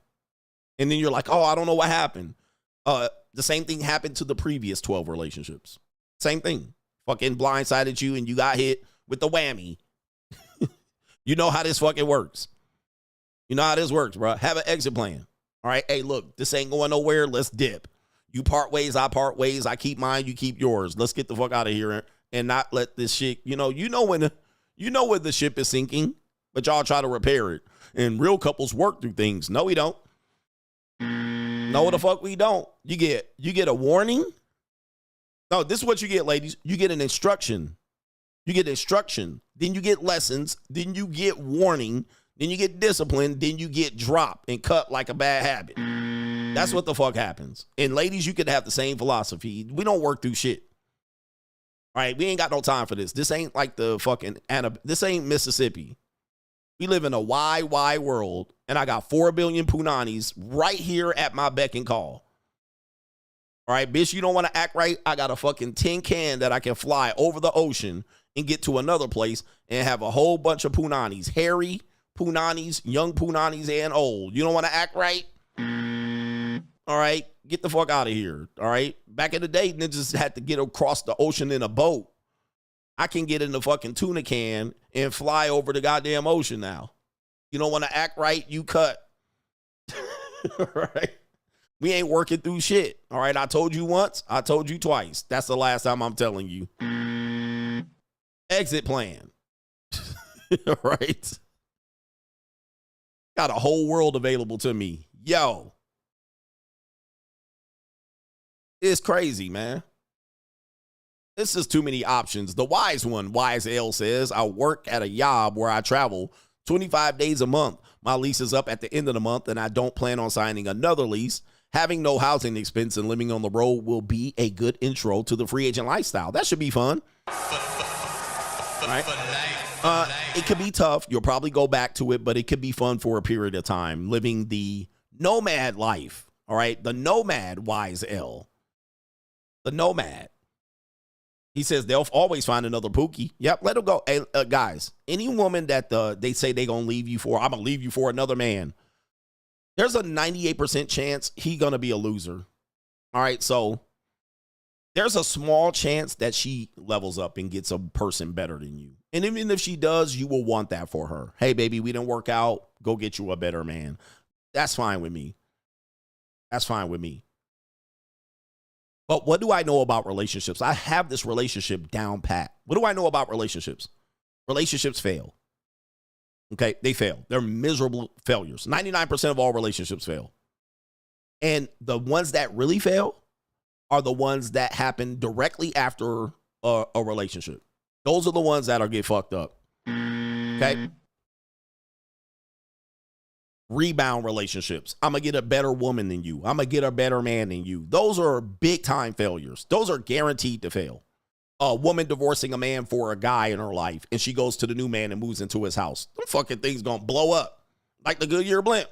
E: And then you're like, oh, I don't know what happened. The same thing happened to the previous 12 relationships. Same thing. Fucking blindsided you and you got hit with the whammy. You know how this fucking works. You know how this works, bro. Have an exit plan. All right. Hey, look, this ain't going nowhere. Let's dip. You part ways, I part ways. I keep mine, you keep yours. Let's get the fuck out of here and not let this shit, you know when the ship is sinking, but y'all try to repair it. And real couples work through things. No, we don't. No, the fuck we don't. You get a warning. No, this is what you get, ladies. You get an instruction. You get instruction. Then you get lessons. Then you get warning. Then you get disciplined. Then you get dropped and cut like a bad habit. That's what the fuck happens. And ladies, you could have the same philosophy. We don't work through shit. All right, we ain't got no time for this. This ain't like the fucking this ain't Mississippi. We live in a wide world, and I got 4 billion punanis right here at my beck and call. All right, bitch, you don't want to act right? I got a fucking tin can that I can fly over the ocean and get to another place and have a whole bunch of punanis. Hairy punanis, young punanis, and old. You don't want to act right? All right, get the fuck out of here. All right, back in the day, niggas had to get across the ocean in a boat. I can get in the fucking tuna can and fly over the goddamn ocean now. You don't want to act right? You cut. All right. We ain't working through shit. All right. I told you once. I told you twice. That's the last time I'm telling you. Exit plan. All right. Got a whole world available to me. Yo. It's crazy, man. This is too many options. The wise one, Wise L, says, I work at a job where I travel 25 days a month. My lease is up at the end of the month, and I don't plan on signing another lease. Having no housing expense and living on the road will be a good intro to the free agent lifestyle. That should be fun. Right? It could be tough. You'll probably go back to it, but it could be fun for a period of time. Living the nomad life. All right? The nomad, Wise L. The nomad. He says they'll always find another Pookie. Yep, let them go. Hey, guys, any woman that they say they going to leave you for, I'm going to leave you for another man. There's a 98% chance he going to be a loser. All right, so there's a small chance that she levels up and gets a person better than you. And even if she does, you will want that for her. Hey, baby, we didn't work out. Go get you a better man. That's fine with me. That's fine with me. But what do I know about relationships? I have this relationship down pat. What do I know about relationships? Relationships fail. Okay, they fail. They're miserable failures. 99% of all relationships fail. And the ones that really fail are the ones that happen directly after a relationship. Those are the ones that get fucked up. All Okay. Rebound relationships. I'm going to get a better woman than you. I'm going to get a better man than you. Those are big time failures. Those are guaranteed to fail. A woman divorcing a man for a guy in her life, and she goes to the new man and moves into his house. Them fucking things going to blow up like the Goodyear blimp.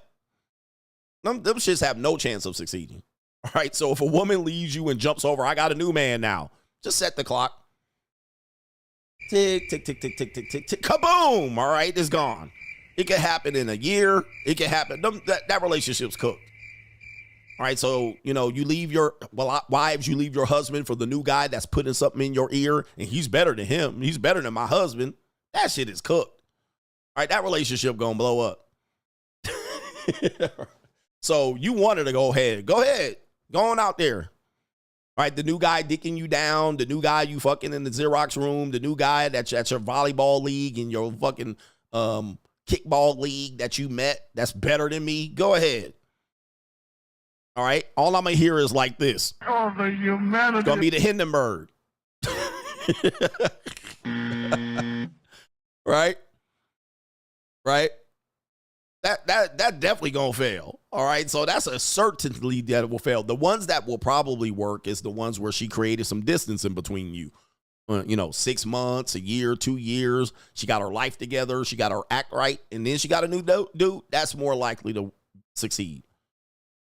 E: Them shits have no chance of succeeding. All right. So if a woman leaves you and jumps over, I got a new man now. Just set the clock. Tick, tick, tick, tick, tick, tick, tick, tick. Kaboom. All right. It's gone. It can happen in a year. It can happen. That relationship's cooked. All right. So, you leave wives, you leave your husband for the new guy that's putting something in your ear, and he's better than him. He's better than my husband. That shit is cooked. All right. That relationship going to blow up. So you wanted to go ahead. Go ahead. Go on out there. All right, the new guy dicking you down, the new guy you fucking in the Xerox room, the new guy that's at your volleyball league and your fucking kickball league that you met that's better than me. Go ahead. All right, all I'm going to hear is like this.
J: Oh, the humanity.
E: It's going to be the Hindenburg. Right? Right? That definitely going to fail. All right, so that's a certainty that it will fail. The ones that will probably work is the ones where she created some distance in between you. 6 months, a year, 2 years. She got her life together. She got her act right. And then she got a new dude. That's more likely to succeed.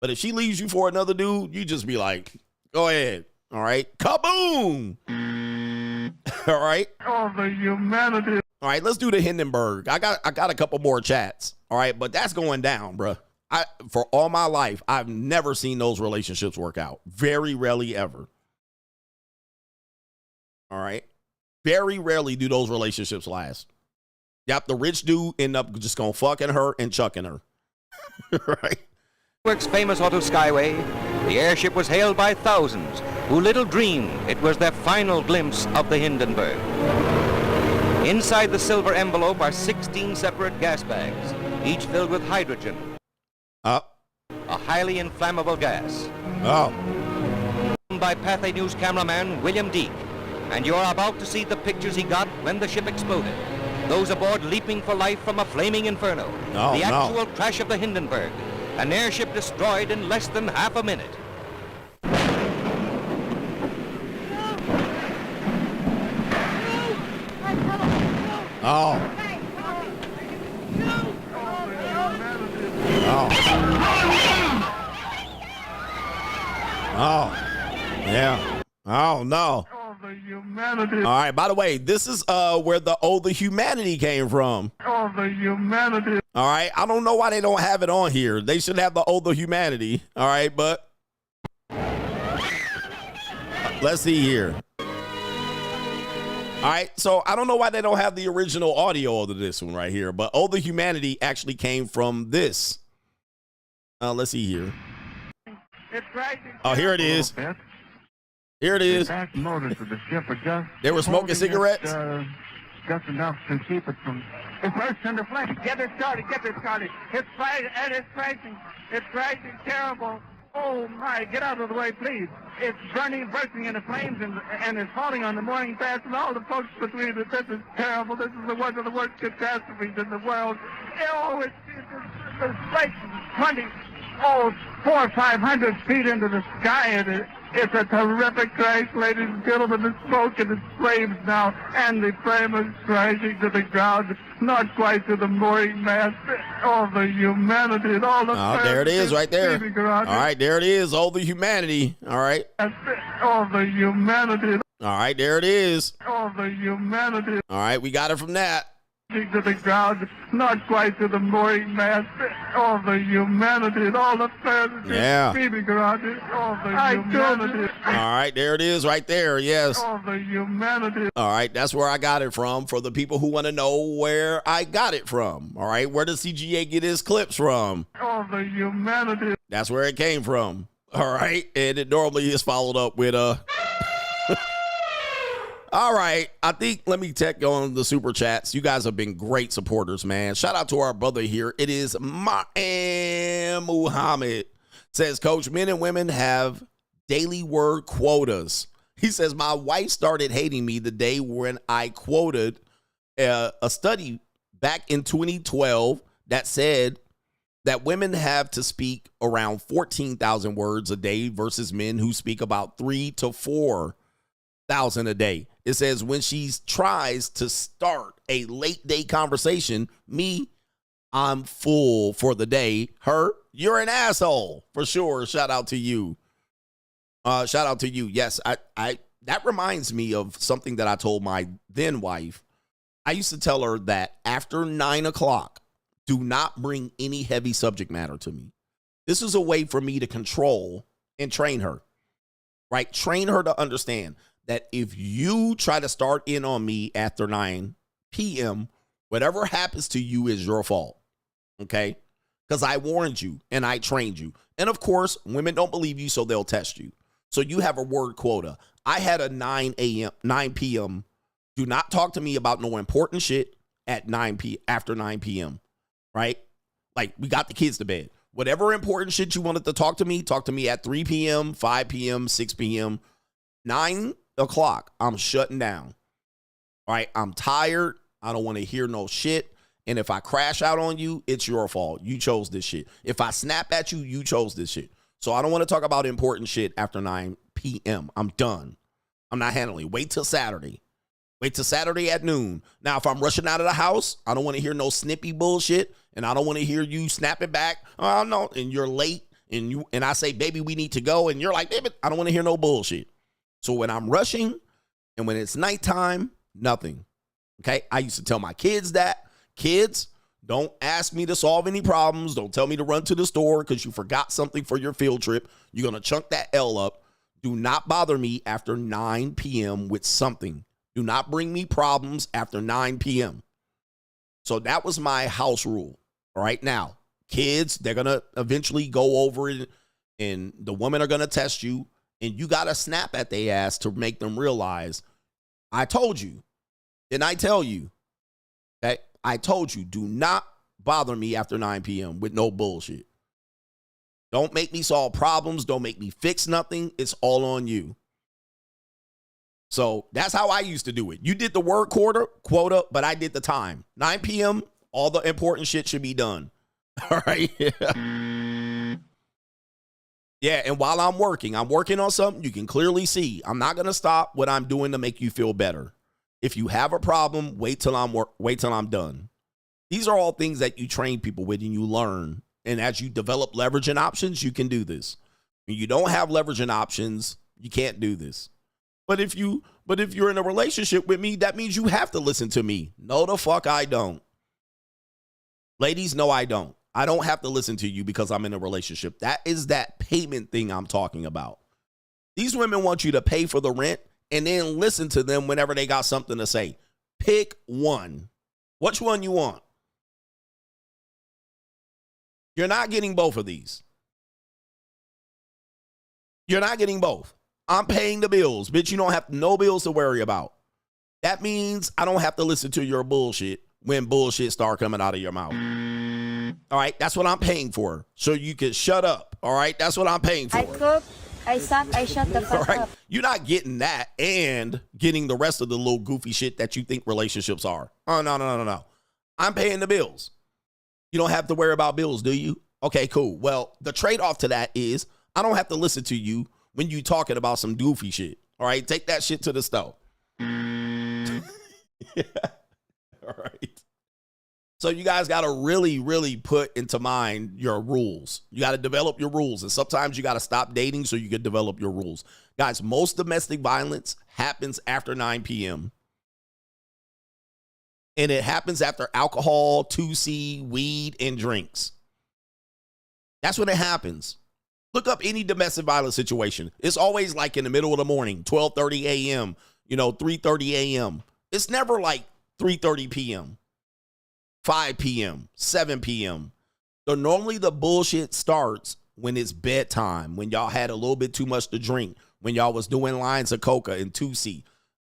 E: But if she leaves you for another dude, you just be like, go ahead. All right. Kaboom. All right.
J: Oh, the humanity.
E: All right. Let's do the Hindenburg. I got a couple more chats. All right. But that's going down, bro. For all my life, I've never seen those relationships work out. Very rarely ever. All right. Very rarely do those relationships last. Yep. The rich dude end up just going to fucking her and chucking her. Right.
L: Newark's famous auto skyway, the airship was hailed by thousands who little dreamed it was their final glimpse of the Hindenburg. Inside the silver envelope are 16 separate gas bags, each filled with hydrogen. A highly inflammable gas. By Pathé News cameraman William Deek. And you're about to see the pictures he got when the ship exploded. Those aboard leaping for life from a flaming inferno. The actual crash of the Hindenburg. An airship destroyed in less than half a minute.
E: Yeah. Oh, no.
J: Oh, the humanity.
E: All right. By the way, this is where the humanity came from.
J: Oh, the humanity.
E: All right. I don't know why they don't have it on here. They should have the humanity. All right. But let's see here. All right. So I don't know why they don't have the original audio of this one right here. But the humanity actually came from this. Let's see here. Oh, here it is. Here it is. They were smoking cigarettes.
J: Just enough to keep it from. It's burst into flames. Get it started. It's fighting and it's crashing. It's crashing terrible. Oh my! Get out of the way, please. It's bursting into flames, and it's falling on the morning fast, and all the folks between it. This is terrible. This is one of the worst catastrophes in the world. Oh, it's like 400 or 500 feet into the sky, and it's a terrific crash, ladies and gentlemen. The smoke and the flames now, and the flame is crashing to the ground, not quite to the mooring mast. All the humanity and all the.
E: Oh, there it is, right there. All right, there it is. All the humanity. All right.
J: All the humanity.
E: All right, there it is.
J: All the humanity.
E: All right, we got it from that.
J: To the ground, not quite to the mooring mast. All the humanity and all the fantasy.
E: Yeah.
J: Screaming around it. All the humanity.
E: All right, there it is right there. Yes.
J: All the humanity.
E: All right, that's where I got it from. For the people who want to know where I got it from. All right, where does CGA get his clips from?
J: All the humanity.
E: That's where it came from. All right, and it normally is followed up with All right, I think let me check on the super chats. You guys have been great supporters, man. Shout out to our brother here. It is Muhammad. Says, Coach, men and women have daily word quotas. He says, my wife started hating me the day when I quoted a study back in 2012 that said that women have to speak around 14,000 words a day versus men who speak about 3,000 to 4,000 a day. It says when she tries to start a late day conversation, me, I'm full for the day. Her, you're an asshole for sure. Shout out to you. Shout out to you. Yes, I that reminds me of something that I told my then wife. I used to tell her that after 9 o'clock, do not bring any heavy subject matter to me. This is a way for me to control and train her, right? Train her to understand that if you try to start in on me after 9 p.m., whatever happens to you is your fault, okay? Because I warned you and I trained you. And of course, women don't believe you, so they'll test you. So you have a word quota. I had a 9 p.m. Do not talk to me about no important shit at after 9 p.m., right? Like, we got the kids to bed. Whatever important shit you wanted to talk to me at 3 p.m., 5 p.m., 6 p.m., 9 o'clock, I'm shutting down. All right, I'm tired. I don't want to hear no shit. And if I crash out on you, it's your fault. You chose this shit. If I snap at you, you chose this shit. So I don't want to talk about important shit after 9 p.m. I'm done. I'm not handling it. Wait till Saturday. Wait till Saturday at noon. Now, if I'm rushing out of the house, I don't want to hear no snippy bullshit, and I don't want to hear you snapping back. Oh, no, and you're late, and I say, baby, we need to go, and you're like, baby, I don't want to hear no bullshit. So when I'm rushing and when it's nighttime, nothing. Okay? I used to tell my kids that. Kids, don't ask me to solve any problems. Don't tell me to run to the store because you forgot something for your field trip. You're going to chunk that L up. Do not bother me after 9 p.m. with something. Do not bring me problems after 9 p.m. So that was my house rule. All right. Now, kids, they're going to eventually go over it, and the women are going to test you, and you got to snap at their ass to make them realize, I told you. Didn't I tell you? Okay. I told you, do not bother me after 9 p.m. with no bullshit. Don't make me solve problems. Don't make me fix nothing. It's all on you. So that's how I used to do it. You did the word quota, but I did the time. 9 p.m., all the important shit should be done. All right. Yeah, and while I'm working on something you can clearly see. I'm not going to stop what I'm doing to make you feel better. If you have a problem, wait till I'm done. These are all things that you train people with and you learn. And as you develop leverage and options, you can do this. When you don't have leverage and options, you can't do this. But if you're in a relationship with me, that means you have to listen to me. No, the fuck I don't. Ladies, no, I don't. I don't have to listen to you because I'm in a relationship. That is that payment thing I'm talking about. These women want you to pay for the rent and then listen to them whenever they got something to say. Pick one. Which one you want? You're not getting both of these. You're not getting both. I'm paying the bills. Bitch, you don't have no bills to worry about. That means I don't have to listen to your bullshit when bullshit start coming out of your mouth. All right, that's what I'm paying for. So you can shut up. All right, that's what I'm paying for.
S: I cook, I suck, I shut the fuck up.
E: You're not getting that and getting the rest of the little goofy shit that you think relationships are. Oh, no. I'm paying the bills. You don't have to worry about bills, do you? Okay, cool. Well, the trade-off to that is I don't have to listen to you when you talking about some goofy shit. All right, take that shit to the stove. Yeah. All right. So you guys got to really, really put into mind your rules. You got to develop your rules. And sometimes you got to stop dating so you can develop your rules. Guys, most domestic violence happens after 9 p.m. And it happens after alcohol, 2C, weed, and drinks. That's when it happens. Look up any domestic violence situation. It's always like in the middle of the morning, 12:30 a.m., 3:30 a.m. It's never like 3:30 p.m., 5 p.m., 7 p.m. So normally the bullshit starts when it's bedtime, when y'all had a little bit too much to drink, when y'all was doing lines of coca and 2C,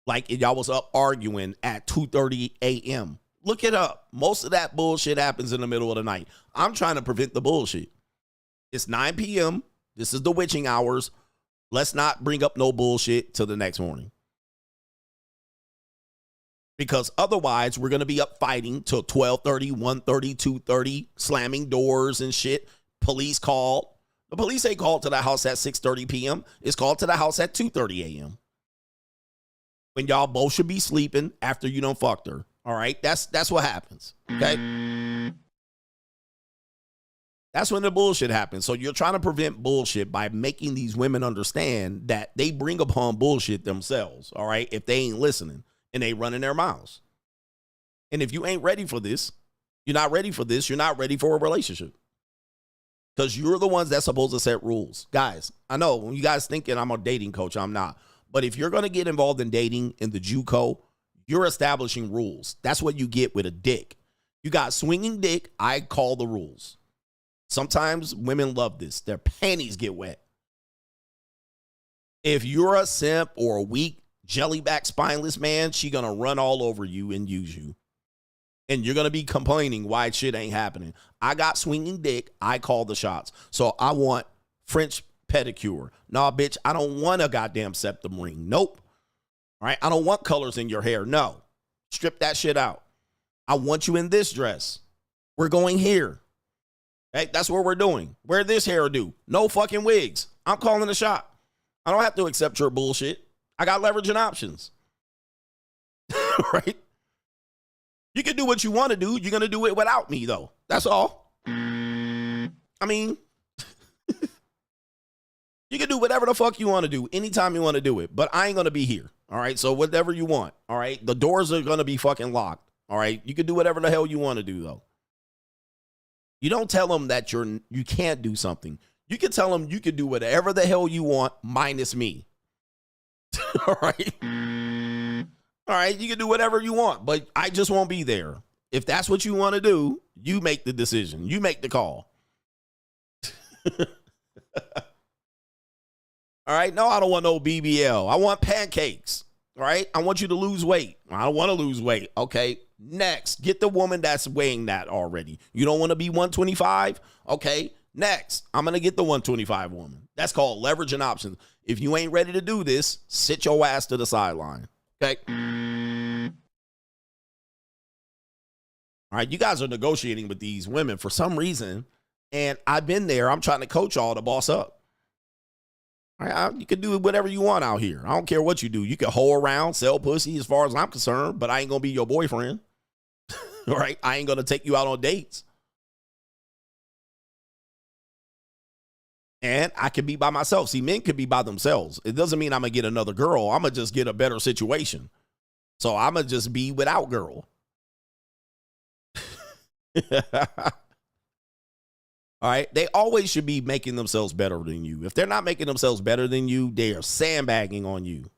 E: like y'all was up arguing at 2:30 a.m. Look it up. Most of that bullshit happens in the middle of the night. I'm trying to prevent the bullshit. It's 9 p.m. This is the witching hours. Let's not bring up no bullshit till the next morning. Because otherwise, we're going to be up fighting till 12:30, 1:30, 2:30, slamming doors and shit. Police called. The police ain't called to the house at 6:30 p.m. It's called to the house at 2:30 a.m. When y'all both should be sleeping after you done fucked her. All right? That's what happens. Okay? That's when the bullshit happens. So you're trying to prevent bullshit by making these women understand that they bring upon bullshit themselves. All right? If they ain't listening. And they running their mouths. And if you ain't ready for this, you're not ready for this, you're not ready for a relationship. Because you're the ones that's supposed to set rules. Guys, I know when you guys thinking I'm a dating coach, I'm not. But if you're going to get involved in dating in the JUCO, you're establishing rules. That's what you get with a dick. You got swinging dick, I call the rules. Sometimes women love this. Their panties get wet. If you're a simp or a weak, jellyback, spineless man, she gonna run all over you and use you. And you're gonna be complaining why shit ain't happening. I got swinging dick, I call the shots. So I want French pedicure. Nah, bitch, I don't want a goddamn septum ring. Nope. All right, I don't want colors in your hair. No. Strip that shit out. I want you in this dress. We're going here. Hey, that's what we're doing. Wear this hairdo. No fucking wigs. I'm calling the shot. I don't have to accept your bullshit. I got leverage and options. Right? You can do what you want to do. You're going to do it without me, though. That's all. I mean, you can do whatever the fuck you want to do anytime you want to do it. But I ain't going to be here. All right? So whatever you want. All right? The doors are going to be fucking locked. All right? You can do whatever the hell you want to do, though. You don't tell them that you can't do something. You can tell them you can do whatever the hell you want minus me. All right. All right. You can do whatever you want, but I just won't be there. If that's what you want to do, you make the decision. You make the call. All right. No, I don't want no BBL. I want pancakes. All right. I want you to lose weight. I don't want to lose weight. Okay. Next, get the woman that's weighing that already. You don't want to be 125? Okay. Next, I'm going to get the 125 woman. That's called leverage and options. If you ain't ready to do this, sit your ass to the sideline. Okay? All right, you guys are negotiating with these women for some reason, and I've been there. I'm trying to coach y'all to boss up. All right, you can do whatever you want out here. I don't care what you do. You can hoe around, sell pussy as far as I'm concerned, but I ain't going to be your boyfriend. All right? I ain't going to take you out on dates. And I can be by myself. See, men can be by themselves. It doesn't mean I'm going to get another girl. I'm going to just get a better situation. So I'm going to just be without girl. All right. They always should be making themselves better than you. If they're not making themselves better than you, they are sandbagging on you.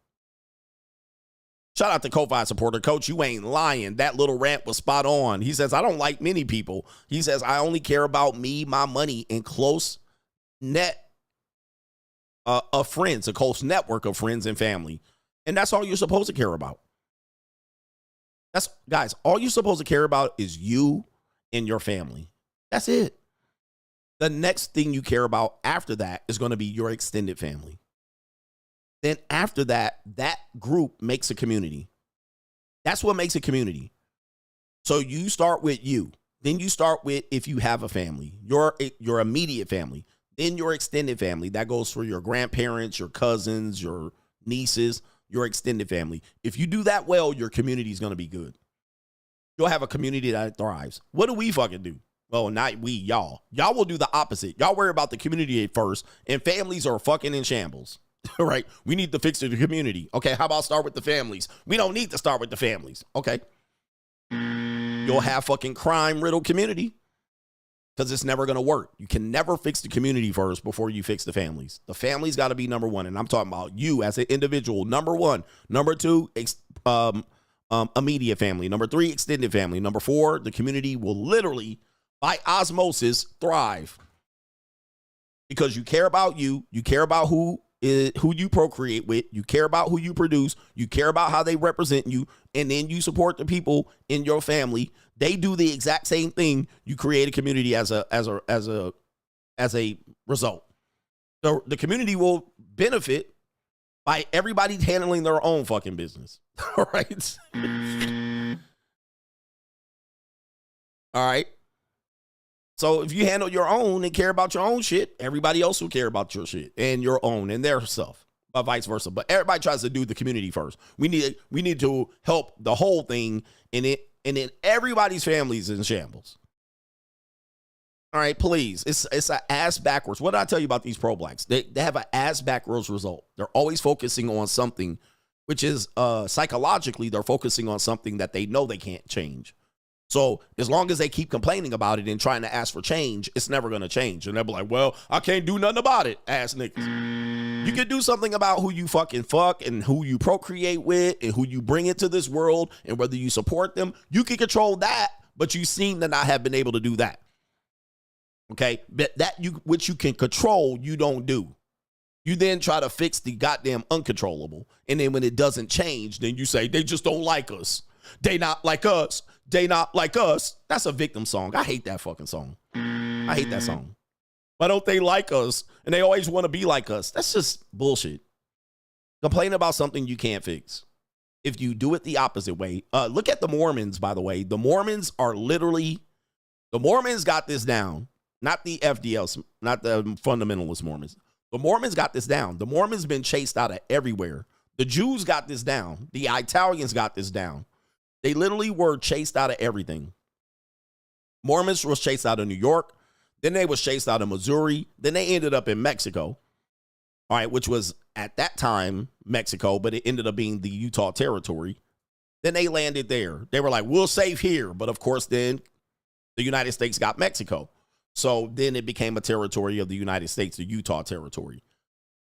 E: Shout out to Ko-Fi supporter. Coach, you ain't lying. That little rant was spot on. He says, I don't like many people. He says, I only care about me, my money, and close net of friends, a close network of friends and family. And that's all you're supposed to care about. Guys, all you're supposed to care about is you and your family. That's it. The next thing you care about after that is going to be your extended family. Then after that, that group makes a community. That's what makes a community. So you start with you. Then you start with, if you have a family, your immediate family. Then your extended family. That goes for your grandparents, your cousins, your nieces, your extended family. If you do that well, your community is going to be good. You'll have a community that thrives. What do we fucking do? Well, not we, y'all. Y'all will do the opposite. Y'all worry about the community at first, and families are fucking in shambles. All right? We need to fix the community. Okay, how about start with the families? We don't need to start with the families. Okay. You'll have fucking crime-riddled community. Because it's never going to work. You can never fix the community first before you fix the families. The family's got to be number one. And I'm talking about you as an individual. Number one. Number two, immediate family. Number three, extended family. Number four, the community will literally, by osmosis, thrive. Because you care about you. You care about who you procreate with. You care about who you produce. You care about how they represent you. And then you support the people in your family. They do the exact same thing. You create a community as a result. So the community will benefit by everybody handling their own fucking business. All right. All right. So if you handle your own and care about your own shit, everybody else will care about your shit and your own and their stuff, but vice versa. But everybody tries to do the community first. We need to help the whole thing, and then everybody's family is in shambles. All right, please. It's an ass backwards. What did I tell you about these pro-blacks? They have an ass backwards result. They're always focusing on something, which is psychologically, they're focusing on something that they know they can't change. So as long as they keep complaining about it and trying to ask for change, it's never going to change. And they'll be like, well, I can't do nothing about it, ass niggas. You can do something about who you fucking fuck and who you procreate with and who you bring into this world and whether you support them. You can control that, but you seem to not have been able to do that. Okay? But which you can control, you don't do. You then try to fix the goddamn uncontrollable. And then when it doesn't change, then you say, they just don't like us. They not like us. They not like us. That's a victim song. I hate that fucking song. I hate that song. Why don't they like us? And they always want to be like us. That's just bullshit. Complain about something you can't fix. If you do it the opposite way. Look at the Mormons, by the way. The Mormons got this down. Not the FDLs, not the fundamentalist Mormons. The Mormons got this down. The Mormons been chased out of everywhere. The Jews got this down. The Italians got this down. They literally were chased out of everything. Mormons was chased out of New York. Then they was chased out of Missouri. Then they ended up in Mexico. All right, which was at that time Mexico, but it ended up being the Utah territory. Then they landed there. They were like, we'll save here. But of course, then the United States got Mexico. So then it became a territory of the United States, the Utah territory.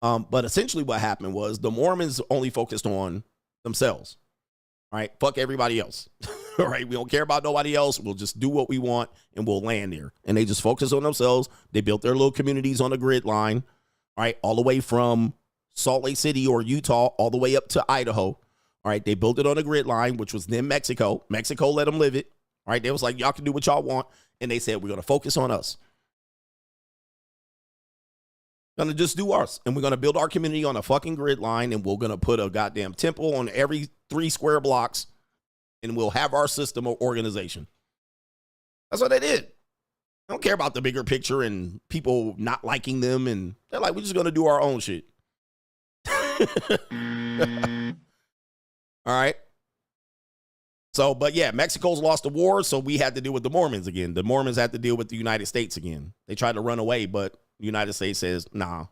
E: But essentially what happened was the Mormons only focused on themselves. All right, fuck everybody else. All right, we don't care about nobody else. We'll just do what we want and we'll land there. And they just focus on themselves. They built their little communities on a grid line, all right, all the way from Salt Lake City or Utah all the way up to Idaho. All right, they built it on a grid line, which was then Mexico. Mexico let them live it. All right, they was like, y'all can do what y'all want. And they said, we're going to focus on us. Going to just do ours. And we're going to build our community on a fucking grid line. And we're going to put a goddamn temple on every 3 square blocks. And we'll have our system of organization. That's what they did. I don't care about the bigger picture and people not liking them. And they're like, we're just going to do our own shit. All right. So, but yeah, Mexico's lost the war, so we had to deal with the Mormons again. The Mormons had to deal with the United States again. They tried to run away, but the United States says, nah,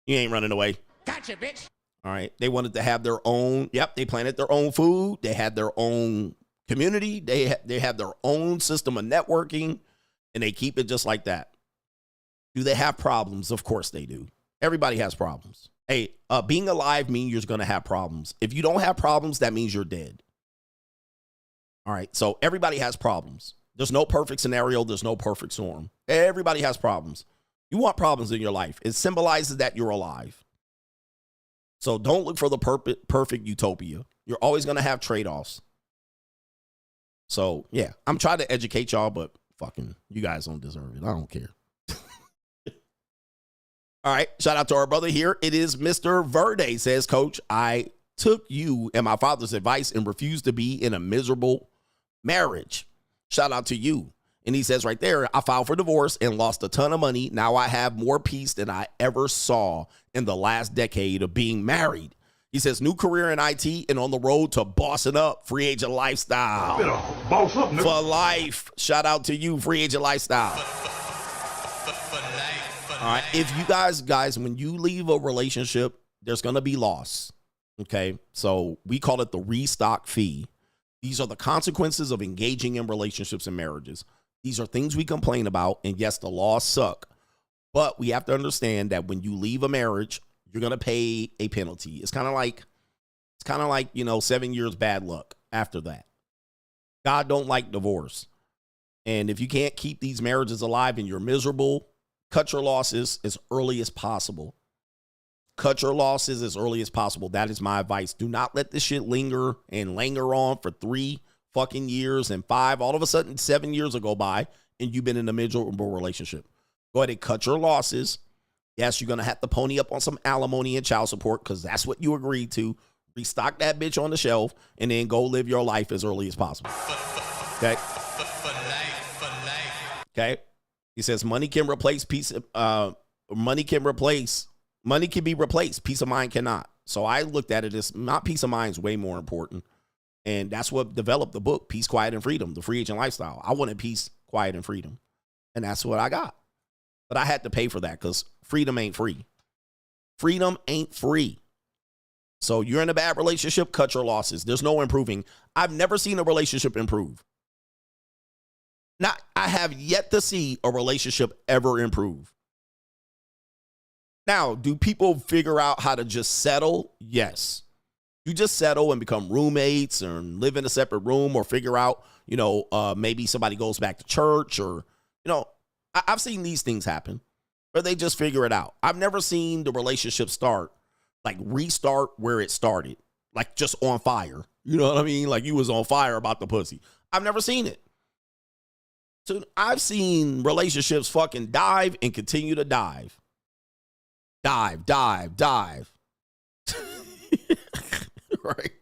E: you ain't running away.
C: Gotcha, bitch.
E: All right. They wanted to have their own, they planted their own food. They had their own community. They have their own system of networking, and they keep it just like that. Do they have problems? Of course they do. Everybody has problems. Hey, being alive means you're going to have problems. If you don't have problems, that means you're dead. All right, so everybody has problems. There's no perfect scenario. There's no perfect storm. Everybody has problems. You want problems in your life. It symbolizes that you're alive. So don't look for the perfect utopia. You're always going to have trade-offs. So, yeah, I'm trying to educate y'all, but fucking you guys don't deserve it. I don't care. All right, shout out to our brother here. It is Mr. Verde, says, Coach, I took you and my father's advice and refused to be in a miserable marriage. Shout out to you. And he says right there, I filed for divorce and lost a ton of money. Now I have more peace than I ever saw in the last decade of being married. He says, new career in IT and on the road to bossing up, free agent lifestyle. Boss up, nigga. For life. Shout out to you, free agent lifestyle. All right. If you guys, when you leave a relationship, there's going to be loss. Okay. So we call it the restock fee. These are the consequences of engaging in relationships and marriages. These are things we complain about. And yes, the laws suck. But we have to understand that when you leave a marriage, you're going to pay a penalty. It's kind of like, 7 years bad luck after that. God don't like divorce. And if you can't keep these marriages alive and you're miserable, cut your losses as early as possible. Cut your losses as early as possible. That is my advice. Do not let this shit linger on for 3 fucking years and 5. All of a sudden, 7 years will go by and you've been in a miserable relationship. Go ahead and cut your losses Yes, you're going to have to pony up on some alimony and child support because that's what you agreed to. Restock that bitch on the shelf and then go live your life as early as possible. Okay? Okay? He says money can be replaced. Peace of mind cannot. So I looked at it as not peace of mind is way more important. And that's what developed the book, Peace, Quiet, and Freedom, The Free Agent Lifestyle. I wanted peace, quiet, and freedom. And that's what I got. But I had to pay for that because freedom ain't free. Freedom ain't free. So you're in a bad relationship, cut your losses. There's no improving. I've never seen a relationship improve. I have yet to see a relationship ever improve. Now, do people figure out how to just settle? Yes. You just settle and become roommates and live in a separate room or figure out, maybe somebody goes back to church or, I've seen these things happen where they just figure it out. I've never seen the relationship restart where it started, like just on fire. You know what I mean? Like you was on fire about the pussy. I've never seen it. So I've seen relationships fucking dive and continue to dive. Dive. Right?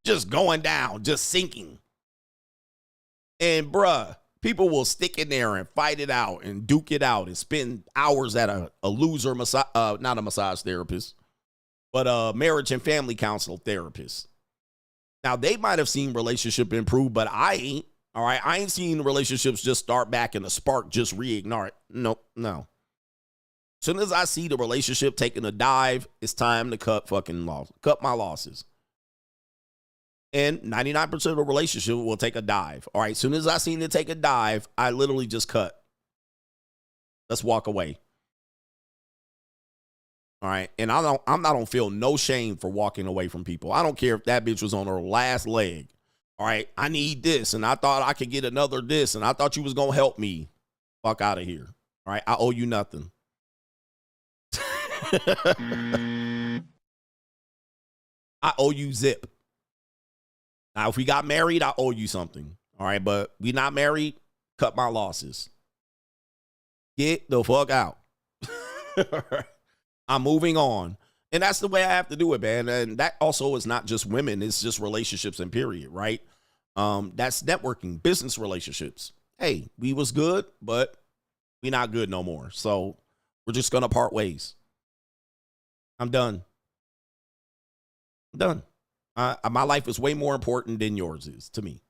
E: Just going down, just sinking. And bruh, people will stick in there and fight it out and duke it out and spend hours at a loser not a massage therapist, but a marriage and family counsel therapist. Now, they might have seen relationship improve, but I ain't. All right, I ain't seen relationships just start back and the spark just reignite. No. As soon as I see the relationship taking a dive, it's time to cut my losses. And 99% of the relationship will take a dive. All right, as soon as I seen it take a dive, I literally just cut. Let's walk away. All right, and I don't feel no shame for walking away from people. I don't care if that bitch was on her last leg. All right, I need this, and I thought I could get another this, and I thought you was going to help me. Fuck out of here. All right, I owe you nothing. I owe you zip. Now, if we got married, I owe you something. All right, but we not married, cut my losses. Get the fuck out. I'm moving on. And that's the way I have to do it, man. And that also is not just women. It's just relationships and period, right? That's networking, business relationships. Hey, we was good, but we not good no more. So we're just going to part ways. I'm done. My life is way more important than yours is to me.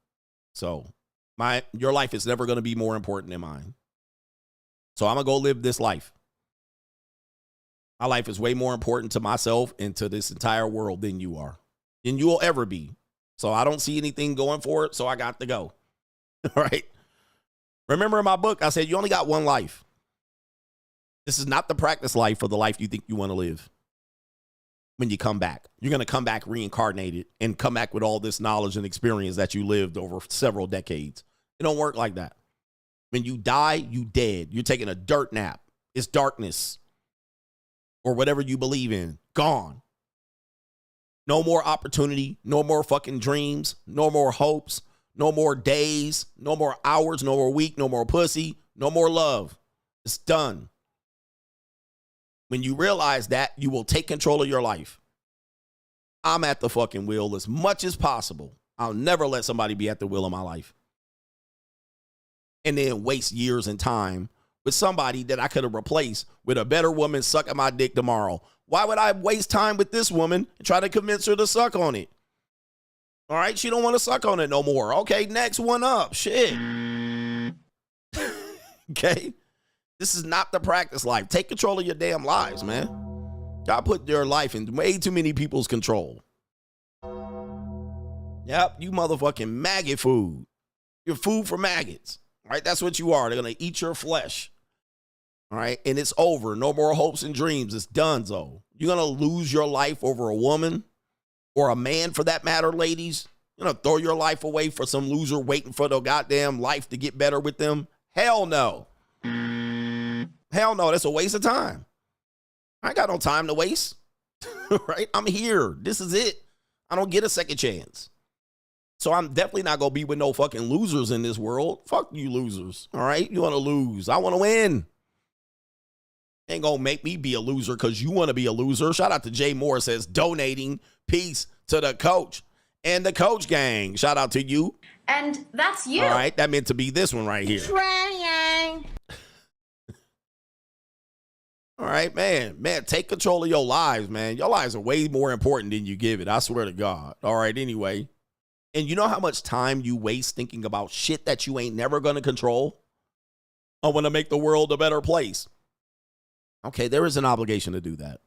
E: So your life is never going to be more important than mine. So I'm going to go live this life. My life is way more important to myself and to this entire world than you are. Than you will ever be. So I don't see anything going for it, so I got to go. All right? Remember in my book, I said you only got one life. This is not the practice life for the life you think you want to live. When you come back, you're going to come back reincarnated and come back with all this knowledge and experience that you lived over several decades. It don't work like that. When you die, you dead. You're taking a dirt nap. It's darkness. Or whatever you believe in, gone. No more opportunity, no more fucking dreams, no more hopes, no more days, no more hours, no more week, no more pussy, no more love. It's done. When you realize that, you will take control of your life. I'm at the fucking wheel as much as possible. I'll never let somebody be at the wheel of my life. And then waste years and time with somebody that I could have replaced with a better woman sucking my dick tomorrow. Why would I waste time with this woman and try to convince her to suck on it? All right, she don't want to suck on it no more. Okay, next one up. Shit. Okay? This is not the practice life. Take control of your damn lives, man. God put your life in way too many people's control. Yep, you motherfucking maggot food. You're food for maggots. All right, that's what you are. They're going to eat your flesh. All right, and it's over. No more hopes and dreams. It's done, though. You're going to lose your life over a woman or a man for that matter, ladies. You're going to throw your life away for some loser waiting for the goddamn life to get better with them? Hell no. Hell no, that's a waste of time. I ain't got no time to waste. Right? I'm here. This is it. I don't get a second chance. So I'm definitely not going to be with no fucking losers in this world. Fuck you losers. All right? You want to lose. I want to win. Ain't gonna make me be a loser because you want to be a loser. Shout out to Jay Moore, says donating peace to the coach and the coach gang. Shout out to you.
H: And that's you.
E: All right, that meant to be this one right here.
H: Trying.
E: All right, man, take control of your lives, man. Your lives are way more important than you give it. I swear to God. All right, anyway. And you know how much time you waste thinking about shit that you ain't never going to control? I want to make the world a better place. Okay, there is an obligation to do that.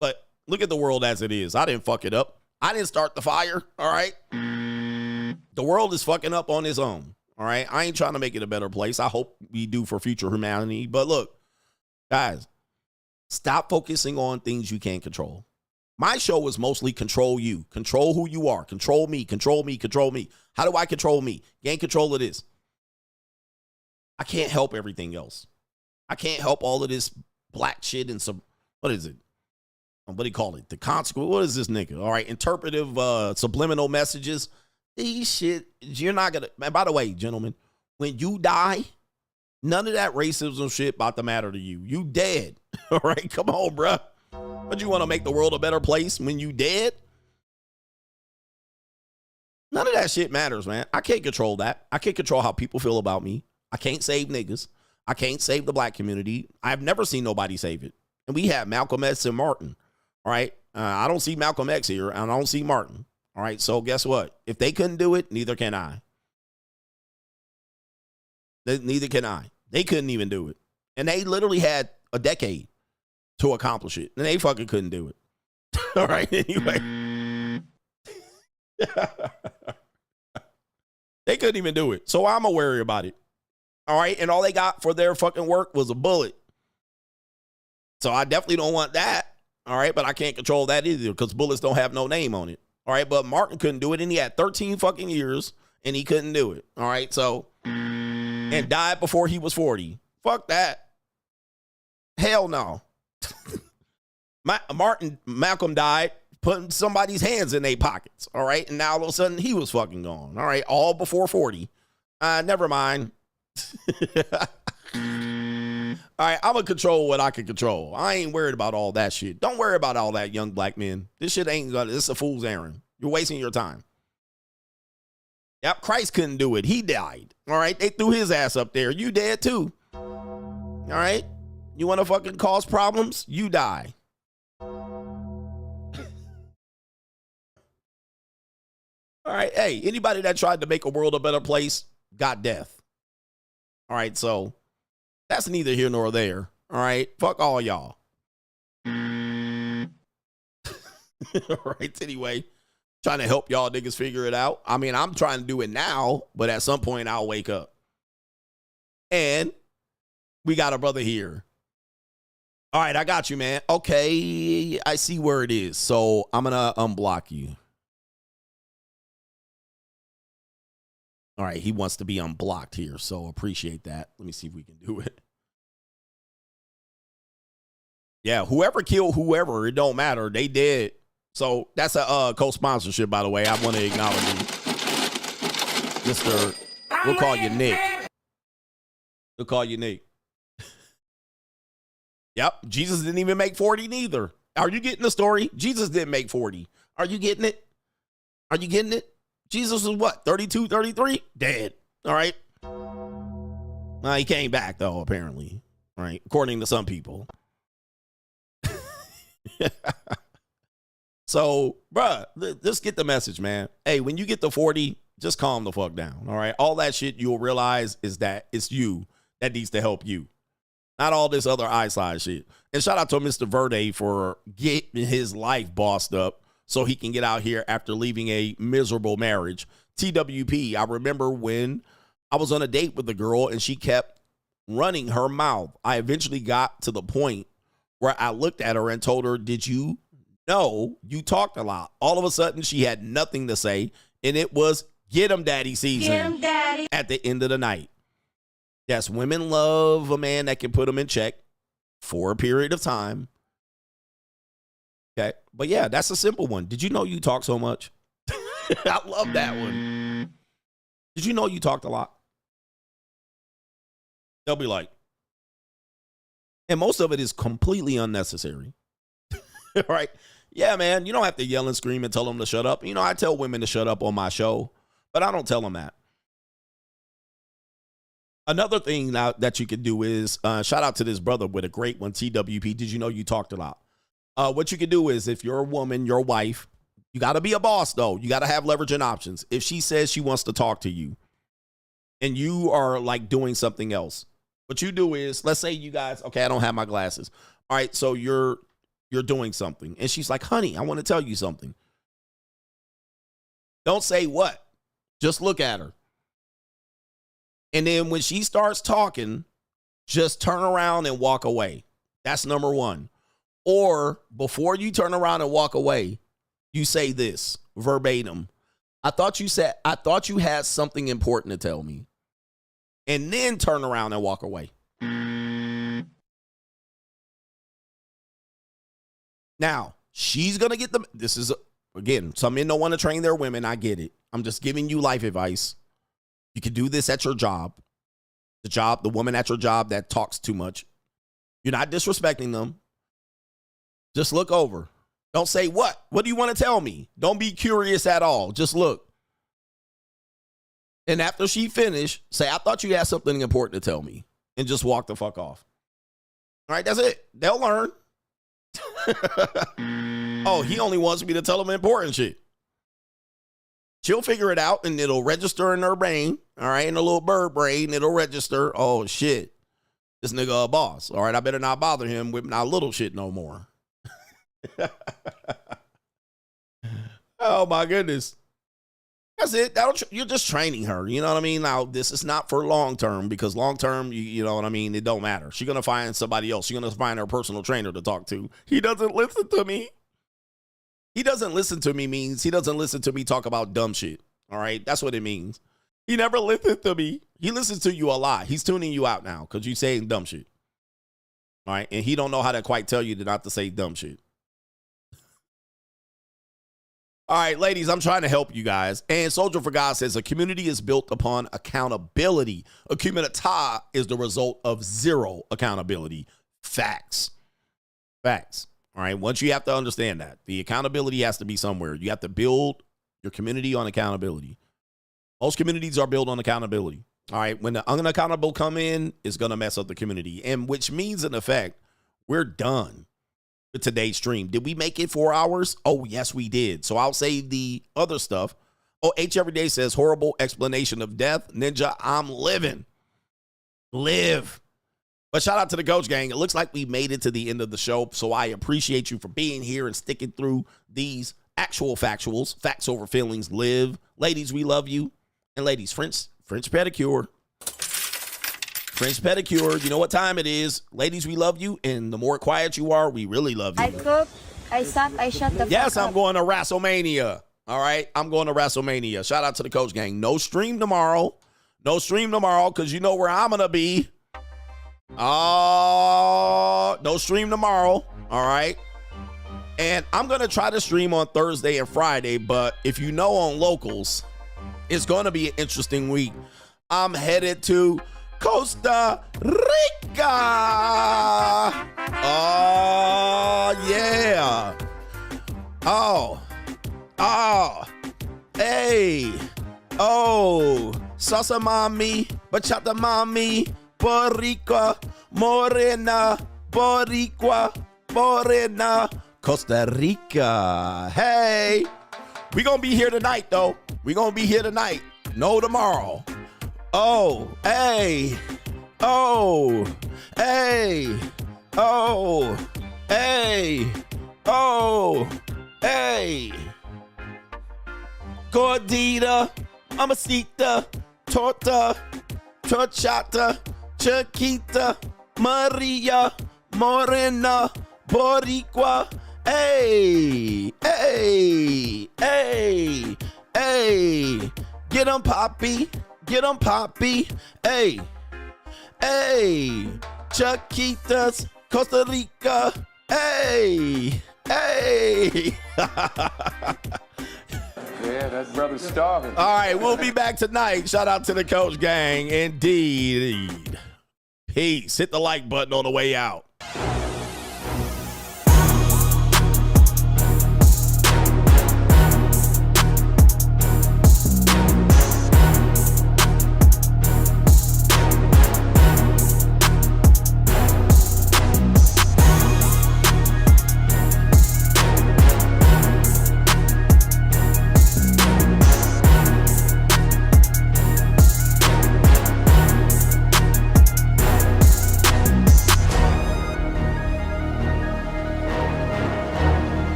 E: But look at the world as it is. I didn't fuck it up. I didn't start the fire, all right? The world is fucking up on its own, all right? I ain't trying to make it a better place. I hope we do for future humanity. But look, guys, stop focusing on things you can't control. My show is mostly control you. Control who you are. Control me. Control me. Control me. How do I control me? Gain control of this. I can't help everything else. I can't help all of this black shit and some, what is it? What do you call it? The consequence. What is this nigga? All right. Interpretive, subliminal messages. These shit, you're not going to, and by the way, gentlemen, when you die, none of that racism shit about to matter to you. You dead. All right. Come on, bruh. But you want to make the world a better place when you dead? None of that shit matters, man. I can't control that. I can't control how people feel about me. I can't save niggas. I can't save the black community. I've never seen nobody save it. And we have Malcolm X and Martin. All right. I don't see Malcolm X here, and I don't see Martin. All right. So guess what? If they couldn't do it, neither can I. Neither can I. They couldn't even do it. And they literally had a decade to accomplish it. And they fucking couldn't do it. All right. Anyway. They couldn't even do it. So I'm worried about it. All right. And all they got for their fucking work was a bullet. So I definitely don't want that. All right. But I can't control that either because bullets don't have no name on it. All right. But Martin couldn't do it. And he had 13 fucking years and he couldn't do it. All right. So, and died before he was 40. Fuck that. Hell no. Malcolm died putting somebody's hands in their pockets. All right. And now all of a sudden he was fucking gone. All right. All before 40. Never mind. All right, I'm going to control what I can control. I ain't worried about all that shit. Don't worry about all that, young black men. This shit ain't gonna, this is a fool's errand. You're wasting your time. Yep, Christ couldn't do it. He died. All right, they threw his ass up there. You dead too. All right, you want to fucking cause problems? You die. All right, hey, anybody that tried to make a world a better place got death. All right, so that's neither here nor there. All right. Fuck all y'all. All right. Anyway, trying to help y'all niggas figure it out. I mean, I'm trying to do it now, but at some point I'll wake up. And we got a brother here. All right. I got you, man. Okay. I see where it is. So I'm going to unblock you. All right, he wants to be unblocked here, so appreciate that. Let me see if we can do it. Yeah, whoever killed whoever, it don't matter. They dead. So that's a co-sponsorship, by the way. I want to acknowledge you. Mr. We'll call you Nick. We'll call you Nick. Yep, Jesus didn't even make 40 neither. Are you getting the story? Jesus didn't make 40. Are you getting it? Are you getting it? Jesus was what, 32, 33? Dead. All right. He came back, though, apparently. All right. According to some people. So, bruh, just get the message, man. Hey, when you get to 40, just calm the fuck down. All right. All that shit you'll realize is that it's you that needs to help you. Not all this other eyeside shit. And shout out to Mr. Verde for getting his life bossed up so he can get out here after leaving a miserable marriage. TWP, I remember when I was on a date with a girl and she kept running her mouth. I eventually got to the point where I looked at her and told her, did you know you talked a lot? All of a sudden, she had nothing to say, and it was get 'em daddy season. Get 'em daddy. At the end of the night. Yes, women love a man that can put them in check for a period of time. Okay. But yeah, that's a simple one. Did you know you talk so much? I love that one. Did you know you talked a lot? They'll be like, And most of it is completely unnecessary. Right? Yeah, man, you don't have to yell and scream and tell them to shut up. You know, I tell women to shut up on my show, but I don't tell them that. Another thing now that you can do is, shout out to this brother with a great one, TWP. Did you know you talked a lot? What you can do is, if you're a woman, your wife, you got to be a boss, though. You got to have leverage and options. If she says she wants to talk to you and you are like doing something else, what you do is, let's say you guys, okay, I don't have my glasses. All right, so you're doing something. And she's like, honey, I want to tell you something. Don't say what. Just look at her. And then when she starts talking, just turn around and walk away. That's number one. Or before you turn around and walk away, you say this verbatim. I thought you had something important to tell me. And then turn around and walk away. Now, she's going to get the, this is, again, some men don't want to train their women. I get it. I'm just giving you life advice. You can do this at your job. The woman at your job that talks too much. You're not disrespecting them. Just look over. Don't say what? What do you want to tell me? Don't be curious at all. Just look. And after she finished, say, I thought you had something important to tell me. And just walk the fuck off. All right, that's it. They'll learn. Oh, he only wants me to tell him important shit. She'll figure it out and it'll register in her brain. All right, in a little bird brain, it'll register. Oh, shit. This nigga a boss. All right, I better not bother him with my little shit no more. Oh, my goodness. That's it. You're just training her. You know what I mean? Now, this is not for long term because long term, you know what I mean? It don't matter. She's going to find somebody else. She's going to find her personal trainer to talk to. He doesn't listen to me. He doesn't listen to me means he doesn't listen to me talk about dumb shit. All right? That's what it means. He never listened to me. He listens to you a lot. He's tuning you out now because you're saying dumb shit. All right? And he don't know how to quite tell you not to say dumb shit. All right, ladies, I'm trying to help you guys. And Soldier for God says a community is built upon accountability. A community is the result of zero accountability. Facts. Facts. All right, once you have to understand that. The accountability has to be somewhere. You have to build your community on accountability. Most communities are built on accountability. All right, when the unaccountable come in, it's going to mess up the community. And which means, in effect, we're done with today's stream. Did we make it 4 hours? Oh, yes, we did. So I'll save the other stuff. Oh, H Everyday says, horrible explanation of death. Ninja, I'm living. Live. But shout out to the Coach Gang. It looks like we made it to the end of the show. So I appreciate you for being here and sticking through these actual factuals. Facts over feelings. Live. Ladies, we love you. And ladies, French pedicure. French pedicure. You know what time it is. Ladies, we love you. And the more quiet you are, we really love you.
S: I cook, I shut the
E: Yes,
S: fuck
E: I'm
S: up.
E: going to WrestleMania. All right, I'm going to WrestleMania. Shout out to the Coach Gang. No stream tomorrow. No stream tomorrow because you know where I'm going to be. No stream tomorrow. All right. And I'm going to try to stream on Thursday and Friday. But if you know on locals, it's going to be an interesting week. I'm headed to Costa Rica. Oh, yeah. Oh, hey, oh, salsa mami, bachata mami, boricua, morena, boricua, morena, Costa Rica. Hey, we gonna be here tonight, though. We gonna be here tonight. No tomorrow. Oh, hey, oh, hey, oh, hey, oh, hey. Gordita, mamacita, torta, torchata, chiquita, Maria, morena, boricua. Hey, hey, hey, hey. Get 'em poppy, get 'em poppy. Hey, hey. Chiquitas, Costa Rica. Hey, hey.
Q: Yeah, that brother's starving.
E: All right, we'll be back tonight. Shout out to the Coach Gang. Indeed. Peace. Hit the like button on the way out.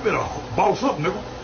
D: better boss up, nigga.